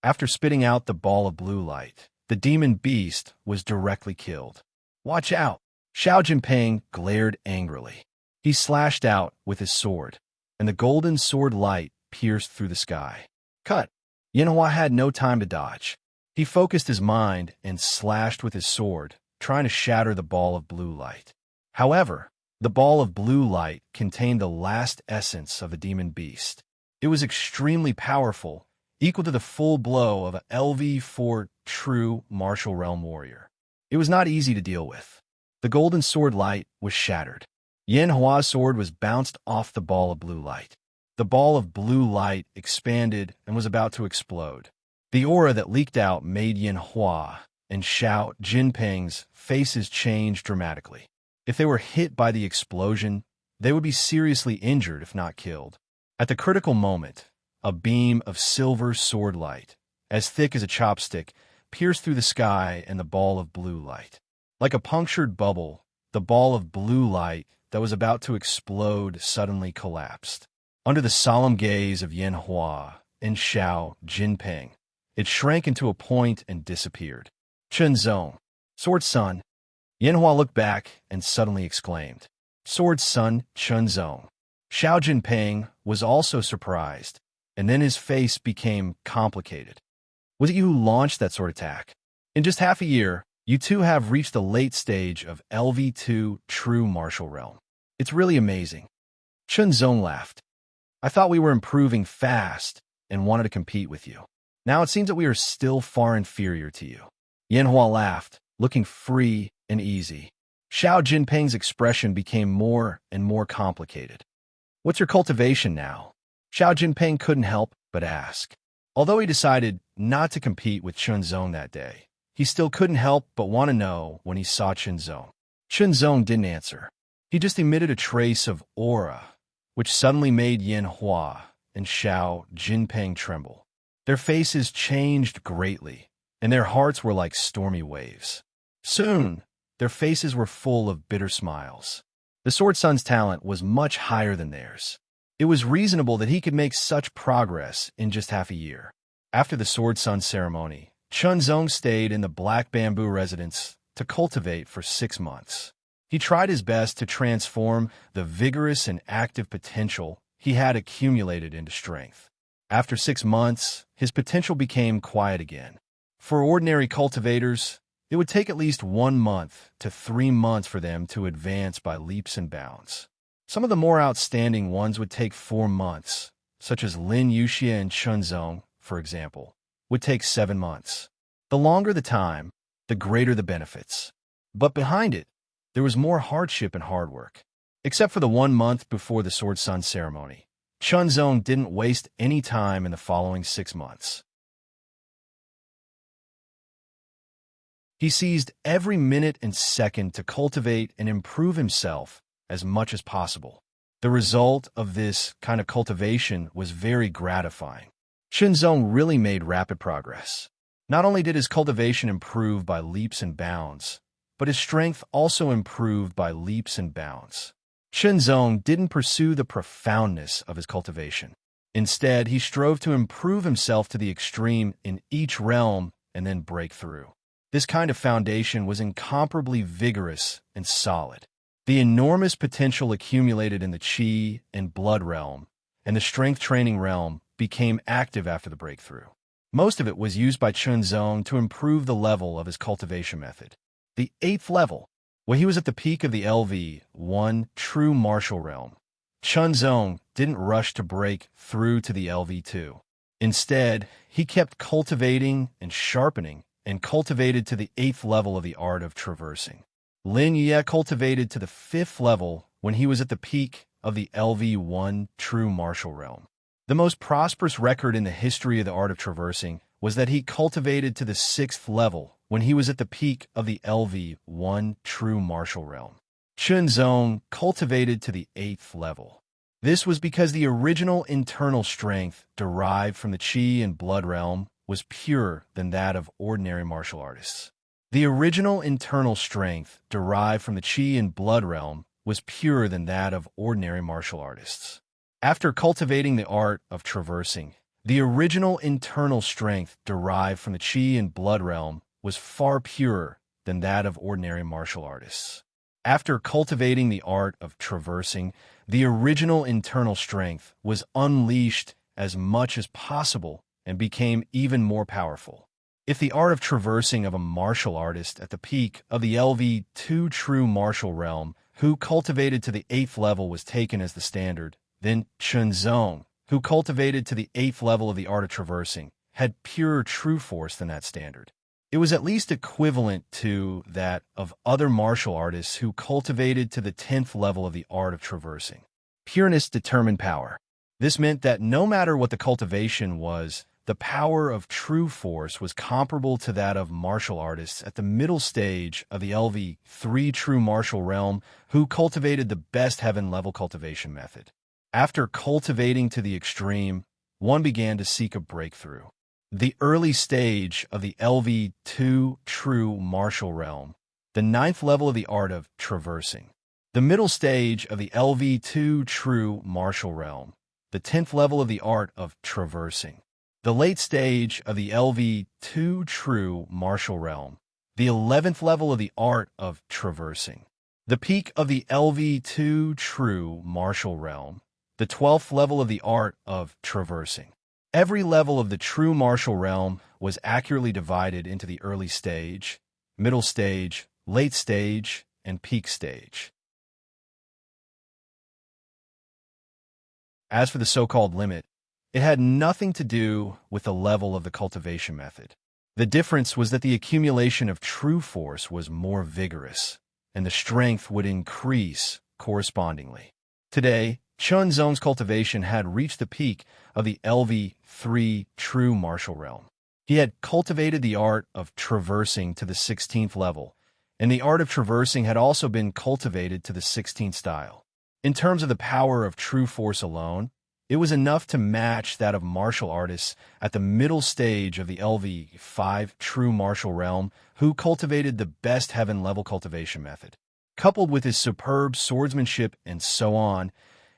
S1: After spitting out the ball of blue light, the demon beast was directly killed. "Watch out!" Xiao Jinping glared angrily. He slashed out with his sword, and the golden sword light pierced through the sky. Cut! Yanhua had no time to dodge. He focused his mind and slashed with his sword, trying to shatter the ball of blue light. However, the ball of blue light contained the last essence of a demon beast. It was extremely powerful, equal to the full blow of a LV4 true martial realm warrior. It was not easy to deal with. The golden sword light was shattered. Yanhua's sword was bounced off the ball of blue light. The ball of blue light expanded and was about to explode. The aura that leaked out made Yanhua and Xiao Jinping's faces change dramatically. If they were hit by the explosion, they would be seriously injured if not killed. At the critical moment, a beam of silver sword light, as thick as a chopstick, pierced through the sky and the ball of blue light. Like a punctured bubble, the ball of blue light that was about to explode suddenly collapsed. Under the solemn gaze of Yanhua and Xiao Jinping, it shrank into a point and disappeared. Chunzong, Sword Son. Yanhua looked back and suddenly exclaimed, "Sword Son Chunzong." Xiao Jinping was also surprised, and then his face became complicated. "Was it you who launched that sword attack? In just half a year, you two have reached the late stage of LV2 true martial realm. It's really amazing." Chunzong laughed. "I thought we were improving fast and wanted to compete with you. Now it seems that we are still far inferior to you." Yanhua laughed, looking free and easy. Xiao Jinping's expression became more and more complicated. "What's your cultivation now?" Xiao Jinping couldn't help but ask. Although he decided not to compete with Chunzong that day, he still couldn't help but want to know when he saw Chunzong. Chunzong didn't answer. He just emitted a trace of aura, which suddenly made Yanhua and Xiao Jinping tremble. Their faces changed greatly, and their hearts were like stormy waves. Soon, their faces were full of bitter smiles. The Sword Son's talent was much higher than theirs. It was reasonable that he could make such progress in just half a year. After the Sword Son ceremony, Chunzong stayed in the Black Bamboo residence to cultivate for 6 months. He tried his best to transform the vigorous and active potential he had accumulated into strength. After 6 months, his potential became quiet again. For ordinary cultivators, It would take at least 1 month to 3 months for them to advance by leaps and bounds. Some of the more outstanding ones would take 4 months, such as Lin Yuxia and Chunzong, for example, would take 7 months. The longer the time, the greater the benefits. But behind it, there was more hardship and hard work. Except for the 1 month before the Sword Sun ceremony, Chunzong didn't waste any time in the following 6 months. He seized every minute and second to cultivate and improve himself as much as possible. The result of this kind of cultivation was very gratifying. Chunzong really made rapid progress. Not only did his cultivation improve by leaps and bounds, but his strength also improved by leaps and bounds. Chunzong didn't pursue the profoundness of his cultivation. Instead, he strove to improve himself to the extreme in each realm and then break through. This kind of foundation was incomparably vigorous and solid. The enormous potential accumulated in the Qi and Blood realm and the Strength training realm became active after the breakthrough. Most of it was used by Chunzong to improve the level of his cultivation method. The 8th level, where he was at the peak of the LV1 true martial realm, Chunzong didn't rush to break through to the LV2. Instead, he kept cultivating and sharpening and cultivated to the 8th level of the art of traversing. Lin Ye cultivated to the 5th level when he was at the peak of the LV1 true martial realm. The most prosperous record in the history of the art of traversing was that he cultivated to the 6th level when he was at the peak of the LV1 true martial realm. Chunzong cultivated to the 8th level. This was because the original internal strength derived from the Qi and Blood realm was purer than that of ordinary martial artists. The original internal strength derived from the Qi and Blood realm was purer than that of ordinary martial artists. After cultivating the art of traversing, the original internal strength derived from the Qi and Blood realm was far purer than that of ordinary martial artists. After cultivating the art of traversing, the original internal strength was unleashed as much as possible and became even more powerful. If the art of traversing of a martial artist at the peak of the LV2 true martial realm who cultivated to the 8th level was taken as the standard, then Chunzong, who cultivated to the 8th level of the art of traversing, had purer true force than that standard. It was at least equivalent to that of other martial artists who cultivated to the 10th level of the art of traversing. Pureness determined power. This meant that no matter what the cultivation was, the power of true force was comparable to that of martial artists at the middle stage of the LV3 true martial realm who cultivated the best heaven-level cultivation method. After cultivating to the extreme, one began to seek a breakthrough. The early stage of the LV2 true martial realm, the 9th level of the art of traversing. The middle stage of the LV2 true martial realm, the 10th level of the art of traversing. The late stage of the LV2 true martial realm, the 11th level of the art of traversing. The peak of the LV2 true martial realm, the 12th level of the art of traversing. Every level of the true martial realm was accurately divided into the early stage, middle stage, late stage, and peak stage. As for the so-called limit, it had nothing to do with the level of the cultivation method. The difference was that the accumulation of true force was more vigorous, and the strength would increase correspondingly. Today, Chunzong's cultivation had reached the peak of the LV3 true martial realm. He had cultivated the art of traversing to the 16th level, and the art of traversing had also been cultivated to the 16th style. In terms of the power of true force alone, it was enough to match that of martial artists at the middle stage of the LV5 true martial realm who cultivated the best heaven-level cultivation method. Coupled with his superb swordsmanship and so on,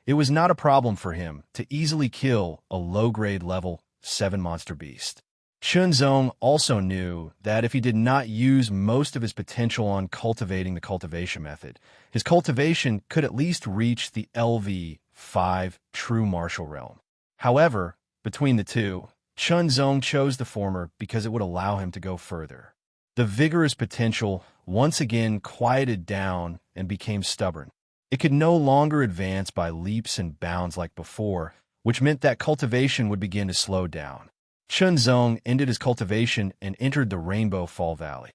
S1: it was not a problem for him to easily kill a low-grade level 7 monster beast. Chunzong also knew that if he did not use most of his potential on cultivating the cultivation method, his cultivation could at least reach the LV5 true martial realm. However, between the two, Chunzong chose the former because it would allow him to go further. The vigorous potential once again quieted down and became stubborn. It could no longer advance by leaps and bounds like before, which meant that cultivation would begin to slow down. Chunzong ended his cultivation and entered the Rainbow Fall Valley.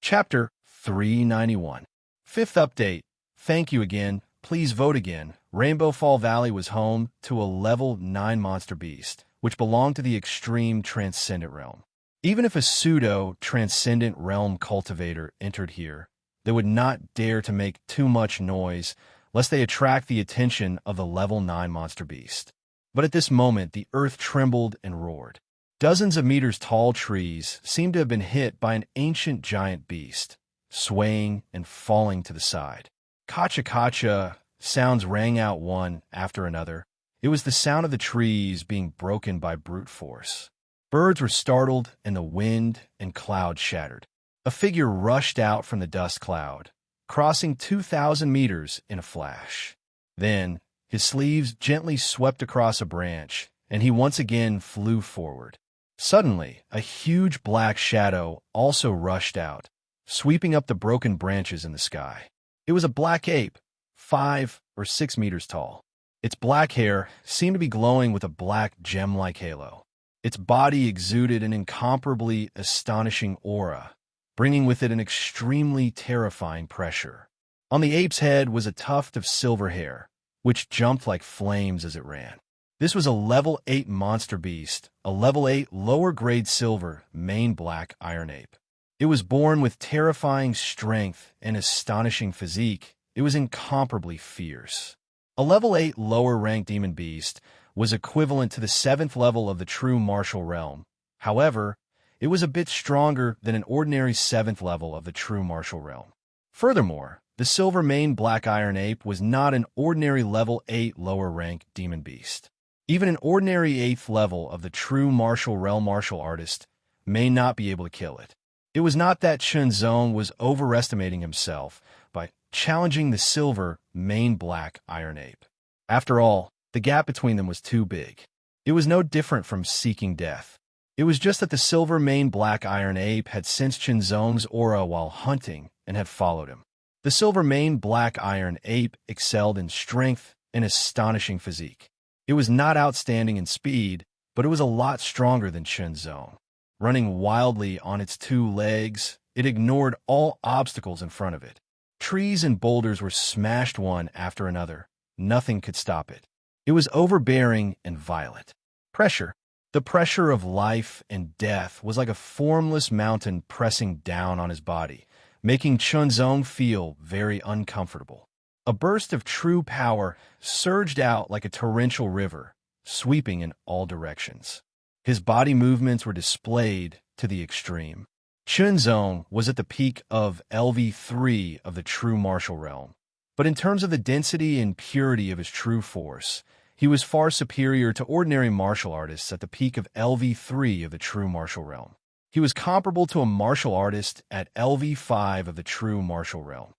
S1: Chapter 391. Fifth update. Thank you again. Please vote again. Rainbow Fall Valley was home to a level 9 monster beast, which belonged to the extreme transcendent realm. Even if a pseudo-transcendent realm cultivator entered here, they would not dare to make too much noise lest they attract the attention of the level 9 monster beast. But at this moment, the earth trembled and roared. Dozens of meters tall trees seemed to have been hit by an ancient giant beast, swaying and falling to the side. Kacha-kacha sounds rang out one after another. It was the sound of the trees being broken by brute force. Birds were startled and the wind and cloud shattered. A figure rushed out from the dust cloud, crossing 2,000 meters in a flash. Then, his sleeves gently swept across a branch, and he once again flew forward. Suddenly, a huge black shadow also rushed out, sweeping up the broken branches in the sky. It was a black ape, 5 or 6 meters tall. Its black hair seemed to be glowing with a black gem-like halo. Its body exuded an incomparably astonishing aura, bringing with it an extremely terrifying pressure. On the ape's head was a tuft of silver hair, which jumped like flames as it ran. This was a level 8 monster beast, a level 8 lower-grade silver, main black iron ape. It was born with terrifying strength and astonishing physique. It was incomparably fierce. A level 8 lower-ranked demon beast was equivalent to the 7th level of the true martial realm. However, it was a bit stronger than an ordinary 7th level of the true martial realm. Furthermore, the silver main black iron ape was not an ordinary level 8 lower-ranked demon beast. Even an ordinary 8th level of the true martial realm martial artist may not be able to kill it. It was not that Chunzong was overestimating himself by challenging the silver main black iron ape. After all, the gap between them was too big. It was no different from seeking death. It was just that the silver main black iron ape had sensed Chunzong's aura while hunting and had followed him. The silver main black iron ape excelled in strength and astonishing physique. It was not outstanding in speed, but it was a lot stronger than Chunzong. Running wildly on its 2 legs, it ignored all obstacles in front of it. Trees and boulders were smashed one after another. Nothing could stop it. It was overbearing and violent. Pressure. The pressure of life and death was like a formless mountain pressing down on his body, making Chunzong feel very uncomfortable. A burst of true power surged out like a torrential river, sweeping in all directions. His body movements were displayed to the extreme. Chunzong was at the peak of LV3 of the true martial realm, but in terms of the density and purity of his true force, he was far superior to ordinary martial artists at the peak of LV3 of the true martial realm. He was comparable to a martial artist at LV5 of the true martial realm.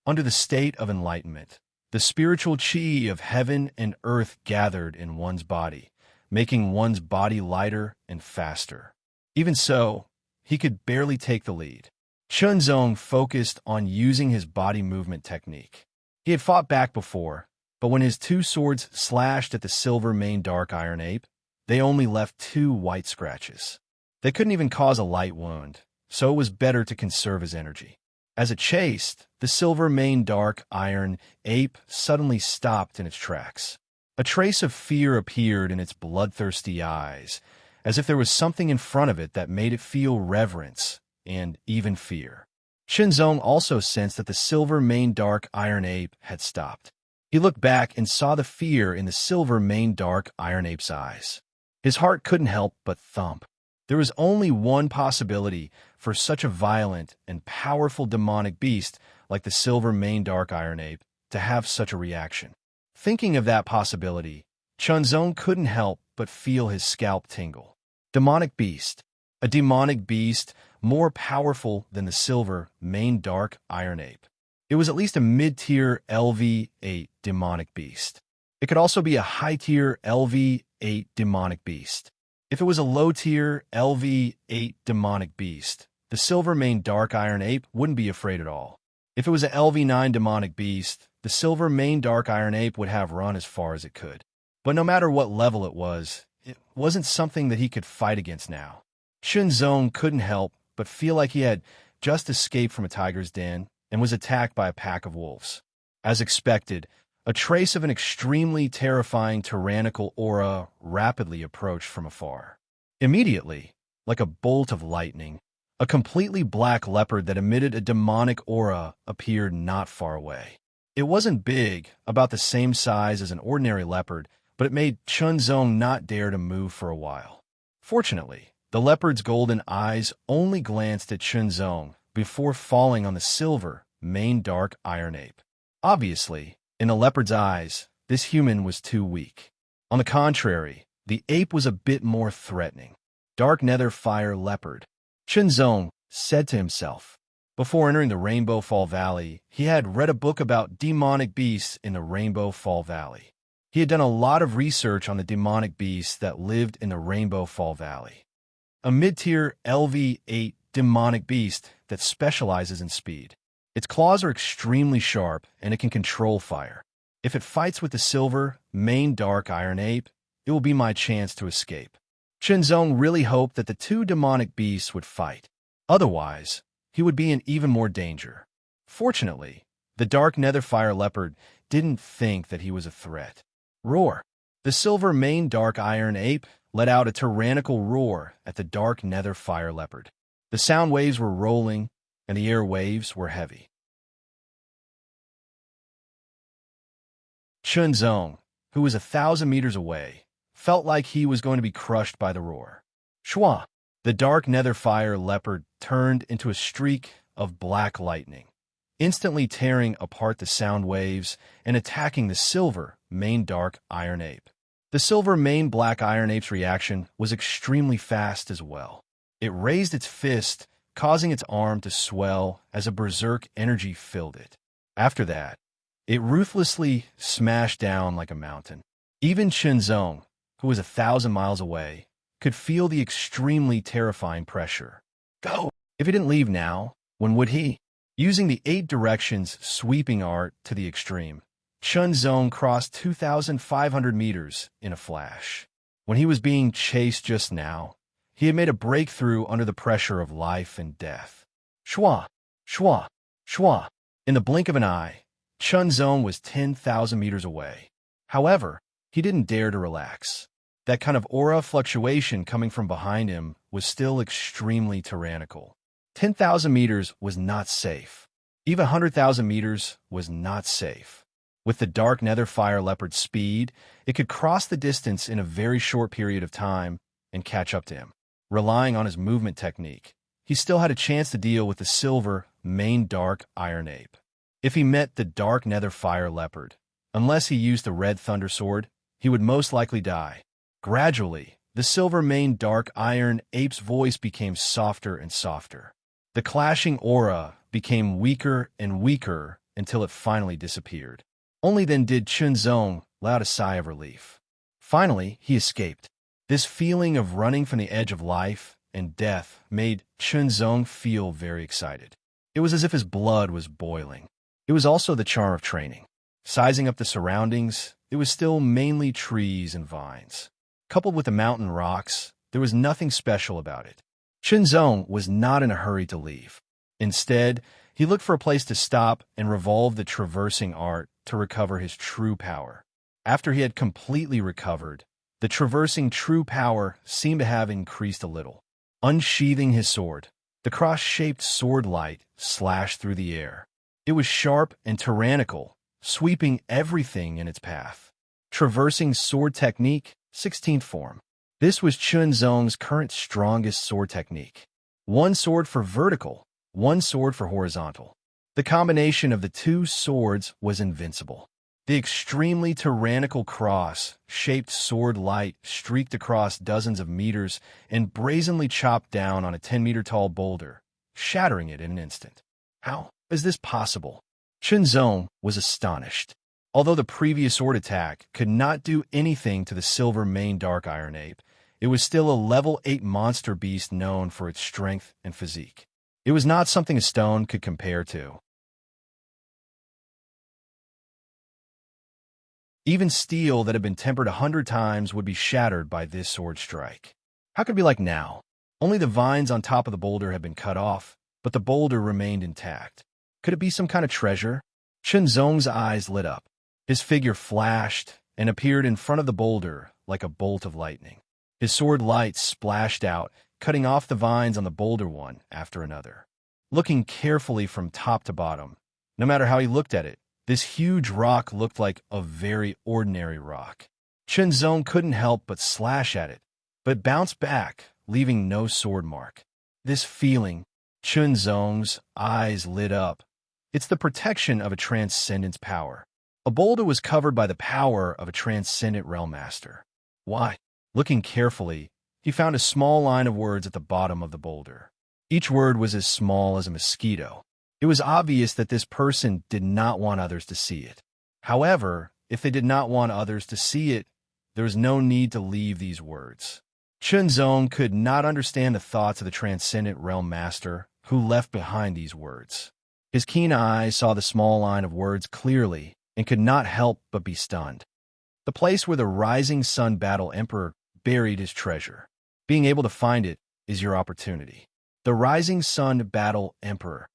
S1: Under the state of enlightenment, the spiritual chi of heaven and earth gathered in one's body, making one's body lighter and faster. Even so, he could barely take the lead. Chunzong focused on using his body movement technique. He had fought back before, but when his 2 swords slashed at the silver main dark iron ape, they only left 2 white scratches. They couldn't even cause a light wound, so it was better to conserve his energy. As it chased, the silver main dark iron ape suddenly stopped in its tracks. A trace of fear appeared in its bloodthirsty eyes, as if there was something in front of it that made it feel reverence and even fear. Chunzong also sensed that the silver main dark iron ape had stopped. He looked back and saw the fear in the silver main dark iron ape's eyes. His heart couldn't help but thump. There was only one possibility for such a violent and powerful demonic beast like the silver main dark iron ape to have such a reaction. Thinking of that possibility, Chunzong couldn't help but feel his scalp tingle. Demonic beast. A demonic beast more powerful than the silver main dark iron ape. It was at least a mid-tier LV-8 demonic beast. It could also be a high-tier LV-8 demonic beast. If it was a low-tier LV-8 demonic beast, the silver-maned dark iron ape wouldn't be afraid at all. If it was a LV-9 demonic beast, the silver-maned dark iron ape would have run as far as it could. But no matter what level it wasn't something that he could fight against now. Chunzong couldn't help but feel like he had just escaped from a tiger's den and was attacked by a pack of wolves. As expected, a trace of an extremely terrifying tyrannical aura rapidly approached from afar. Immediately, like a bolt of lightning, a completely black leopard that emitted a demonic aura appeared not far away. It wasn't big, about the same size as an ordinary leopard, but it made Chunzong not dare to move for a while. Fortunately, the leopard's golden eyes only glanced at Chunzong before falling on the silver-maned dark iron ape. Obviously, in the leopard's eyes, this human was too weak. On the contrary, the ape was a bit more threatening. Dark nether fire leopard, Chunzong said to himself. Before entering the Rainbow Fall Valley, he had read a book about demonic beasts in the Rainbow Fall Valley. He had done a lot of research on the demonic beasts that lived in the Rainbow Fall Valley. A mid-tier LV-8 demonic beast that specializes in speed. Its claws are extremely sharp, and it can control fire. If it fights with the silver-maned dark iron ape, it will be my chance to escape. Chunzong really hoped that the two demonic beasts would fight. Otherwise, he would be in even more danger. Fortunately, the dark nether fire leopard didn't think that he was a threat. Roar! The silver-maned dark iron ape let out a tyrannical roar at the dark nether fire leopard. The sound waves were rolling, and the air waves were heavy. Chunzong, who was 1,000 meters away, felt like he was going to be crushed by the roar. Shwa! The dark nether fire leopard turned into a streak of black lightning, instantly tearing apart the sound waves and attacking the silver-maned dark iron ape. The silver-maned black iron ape's reaction was extremely fast as well. It raised its fist, causing its arm to swell as a berserk energy filled it. After that, it ruthlessly smashed down like a mountain. Even Chunzong, who was 1,000 miles away, could feel the extremely terrifying pressure. Go! If he didn't leave now, when would he? Using the 8 directions sweeping art to the extreme, Chunzong crossed 2,500 meters in a flash. When he was being chased just now, he had made a breakthrough under the pressure of life and death. Shwa! Shwa! Shwa! In the blink of an eye, Chunzong was 10,000 meters away. However, he didn't dare to relax. That kind of aura fluctuation coming from behind him was still extremely tyrannical. 10,000 meters was not safe. Even 100,000 meters was not safe. With the dark nether fire leopard's speed, it could cross the distance in a very short period of time and catch up to him. Relying on his movement technique, he still had a chance to deal with the silver-maned dark iron ape. If he met the dark nether fire leopard, unless he used the red thunder sword, he would most likely die. Gradually, the silver-maned dark iron ape's voice became softer and softer. The clashing aura became weaker and weaker until it finally disappeared. Only then did Chunzong let out a sigh of relief. Finally, he escaped. This feeling of running from the edge of life and death made Chunzong feel very excited. It was as if his blood was boiling. It was also the charm of training. Sizing up the surroundings, it was still mainly trees and vines. Coupled with the mountain rocks, there was nothing special about it. Chunzong was not in a hurry to leave. Instead, he looked for a place to stop and revolve the traversing art to recover his true power. After he had completely recovered, the traversing true power seemed to have increased a little. Unsheathing his sword, the cross-shaped sword light slashed through the air. It was sharp and tyrannical, sweeping everything in its path. Traversing sword technique, 16th form. This was Chunzong's current strongest sword technique. One sword for vertical, one sword for horizontal. The combination of the two swords was invincible. The extremely tyrannical cross-shaped sword light streaked across dozens of meters and brazenly chopped down on a 10-meter-tall boulder, shattering it in an instant. How is this possible? Chunzong was astonished. Although the previous sword attack could not do anything to the silver mane dark iron ape, it was still a level 8 monster beast known for its strength and physique. It was not something a stone could compare to. Even steel that had been tempered 100 times would be shattered by this sword strike. How could it be like now? Only the vines on top of the boulder had been cut off, but the boulder remained intact. Could it be some kind of treasure? Chunzong's eyes lit up. His figure flashed and appeared in front of the boulder like a bolt of lightning. His sword light splashed out, cutting off the vines on the boulder one after another. Looking carefully from top to bottom, no matter how he looked at it, this huge rock looked like a very ordinary rock. Chunzong couldn't help but slash at it, but bounced back, leaving no sword mark. This feeling, Chunzong's eyes lit up. It's the protection of a transcendence power. A boulder was covered by the power of a transcendent realm master. Why? Looking carefully, he found a small line of words at the bottom of the boulder. Each word was as small as a mosquito. It was obvious that this person did not want others to see it. However, if they did not want others to see it, there was no need to leave these words. Chunzong could not understand the thoughts of the transcendent realm master who left behind these words. His keen eyes saw the small line of words clearly and could not help but be stunned. The place where the Rising Sun Battle Emperor buried his treasure. Being able to find it is your opportunity. The Rising Sun Battle Emperor.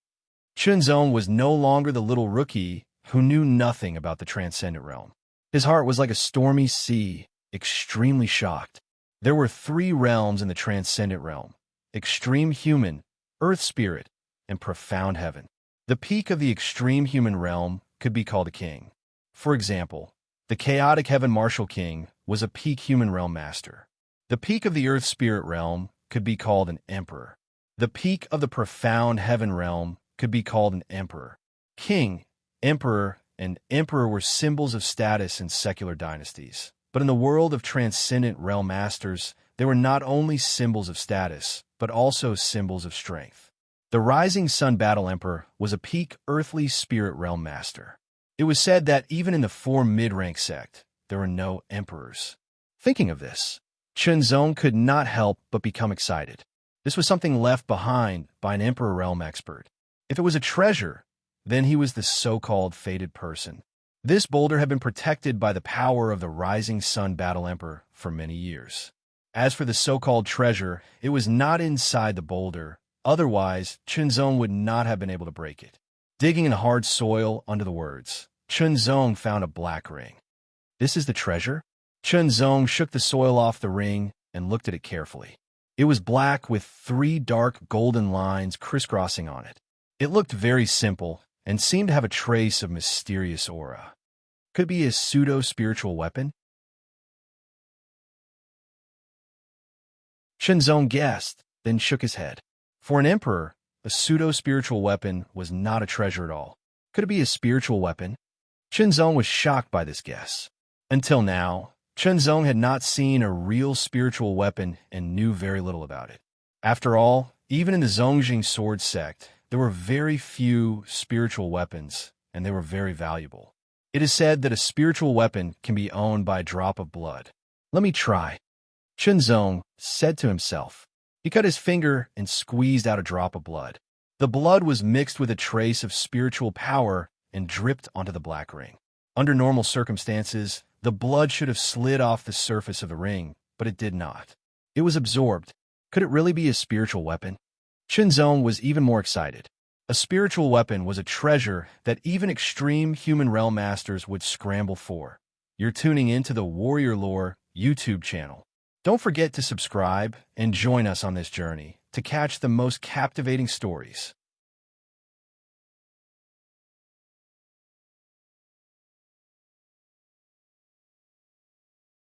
S1: Chunzong was no longer the little rookie who knew nothing about the transcendent realm. His heart was like a stormy sea, extremely shocked. There were 3 realms in the transcendent realm: extreme human, earth spirit, and profound heaven. The peak of the extreme human realm could be called a king. For example, the chaotic heaven martial king was a peak human realm master. The peak of the earth spirit realm could be called an emperor. The peak of the profound heaven realm could be called an emperor. King, emperor, and emperor were symbols of status in secular dynasties. But in the world of transcendent realm masters, they were not only symbols of status, but also symbols of strength. The Rising Sun Battle Emperor was a peak earthly spirit realm master. It was said that even in the 4 mid-rank sect, there were no emperors. Thinking of this, Chunzong could not help but become excited. This was something left behind by an emperor realm expert. If it was a treasure, then he was the so-called fated person. This boulder had been protected by the power of the Rising Sun Battle Emperor for many years. As for the so-called treasure, it was not inside the boulder. Otherwise, Chunzong would not have been able to break it. Digging in hard soil under the words, Chunzong found a black ring. This is the treasure? Chunzong shook the soil off the ring and looked at it carefully. It was black with 3 dark golden lines crisscrossing on it. It looked very simple and seemed to have a trace of mysterious aura. Could it be a pseudo-spiritual weapon? Chunzong guessed, then shook his head. For an emperor, a pseudo-spiritual weapon was not a treasure at all. Could it be a spiritual weapon? Chunzong was shocked by this guess. Until now, Chunzong had not seen a real spiritual weapon and knew very little about it. After all, even in the Zongjing sword sect, there were very few spiritual weapons, and they were very valuable. It is said that a spiritual weapon can be owned by a drop of blood. Let me try, Chunzong said to himself. He cut his finger and squeezed out a drop of blood. The blood was mixed with a trace of spiritual power and dripped onto the black ring. Under normal circumstances, the blood should have slid off the surface of the ring, but it did not. It was absorbed. Could it really be a spiritual weapon? Chunzong was even more excited. A spiritual weapon was a treasure that even extreme human realm masters would scramble for. You're tuning into the Warrior Lore YouTube channel. Don't forget to subscribe and join us on this journey to catch the most captivating stories.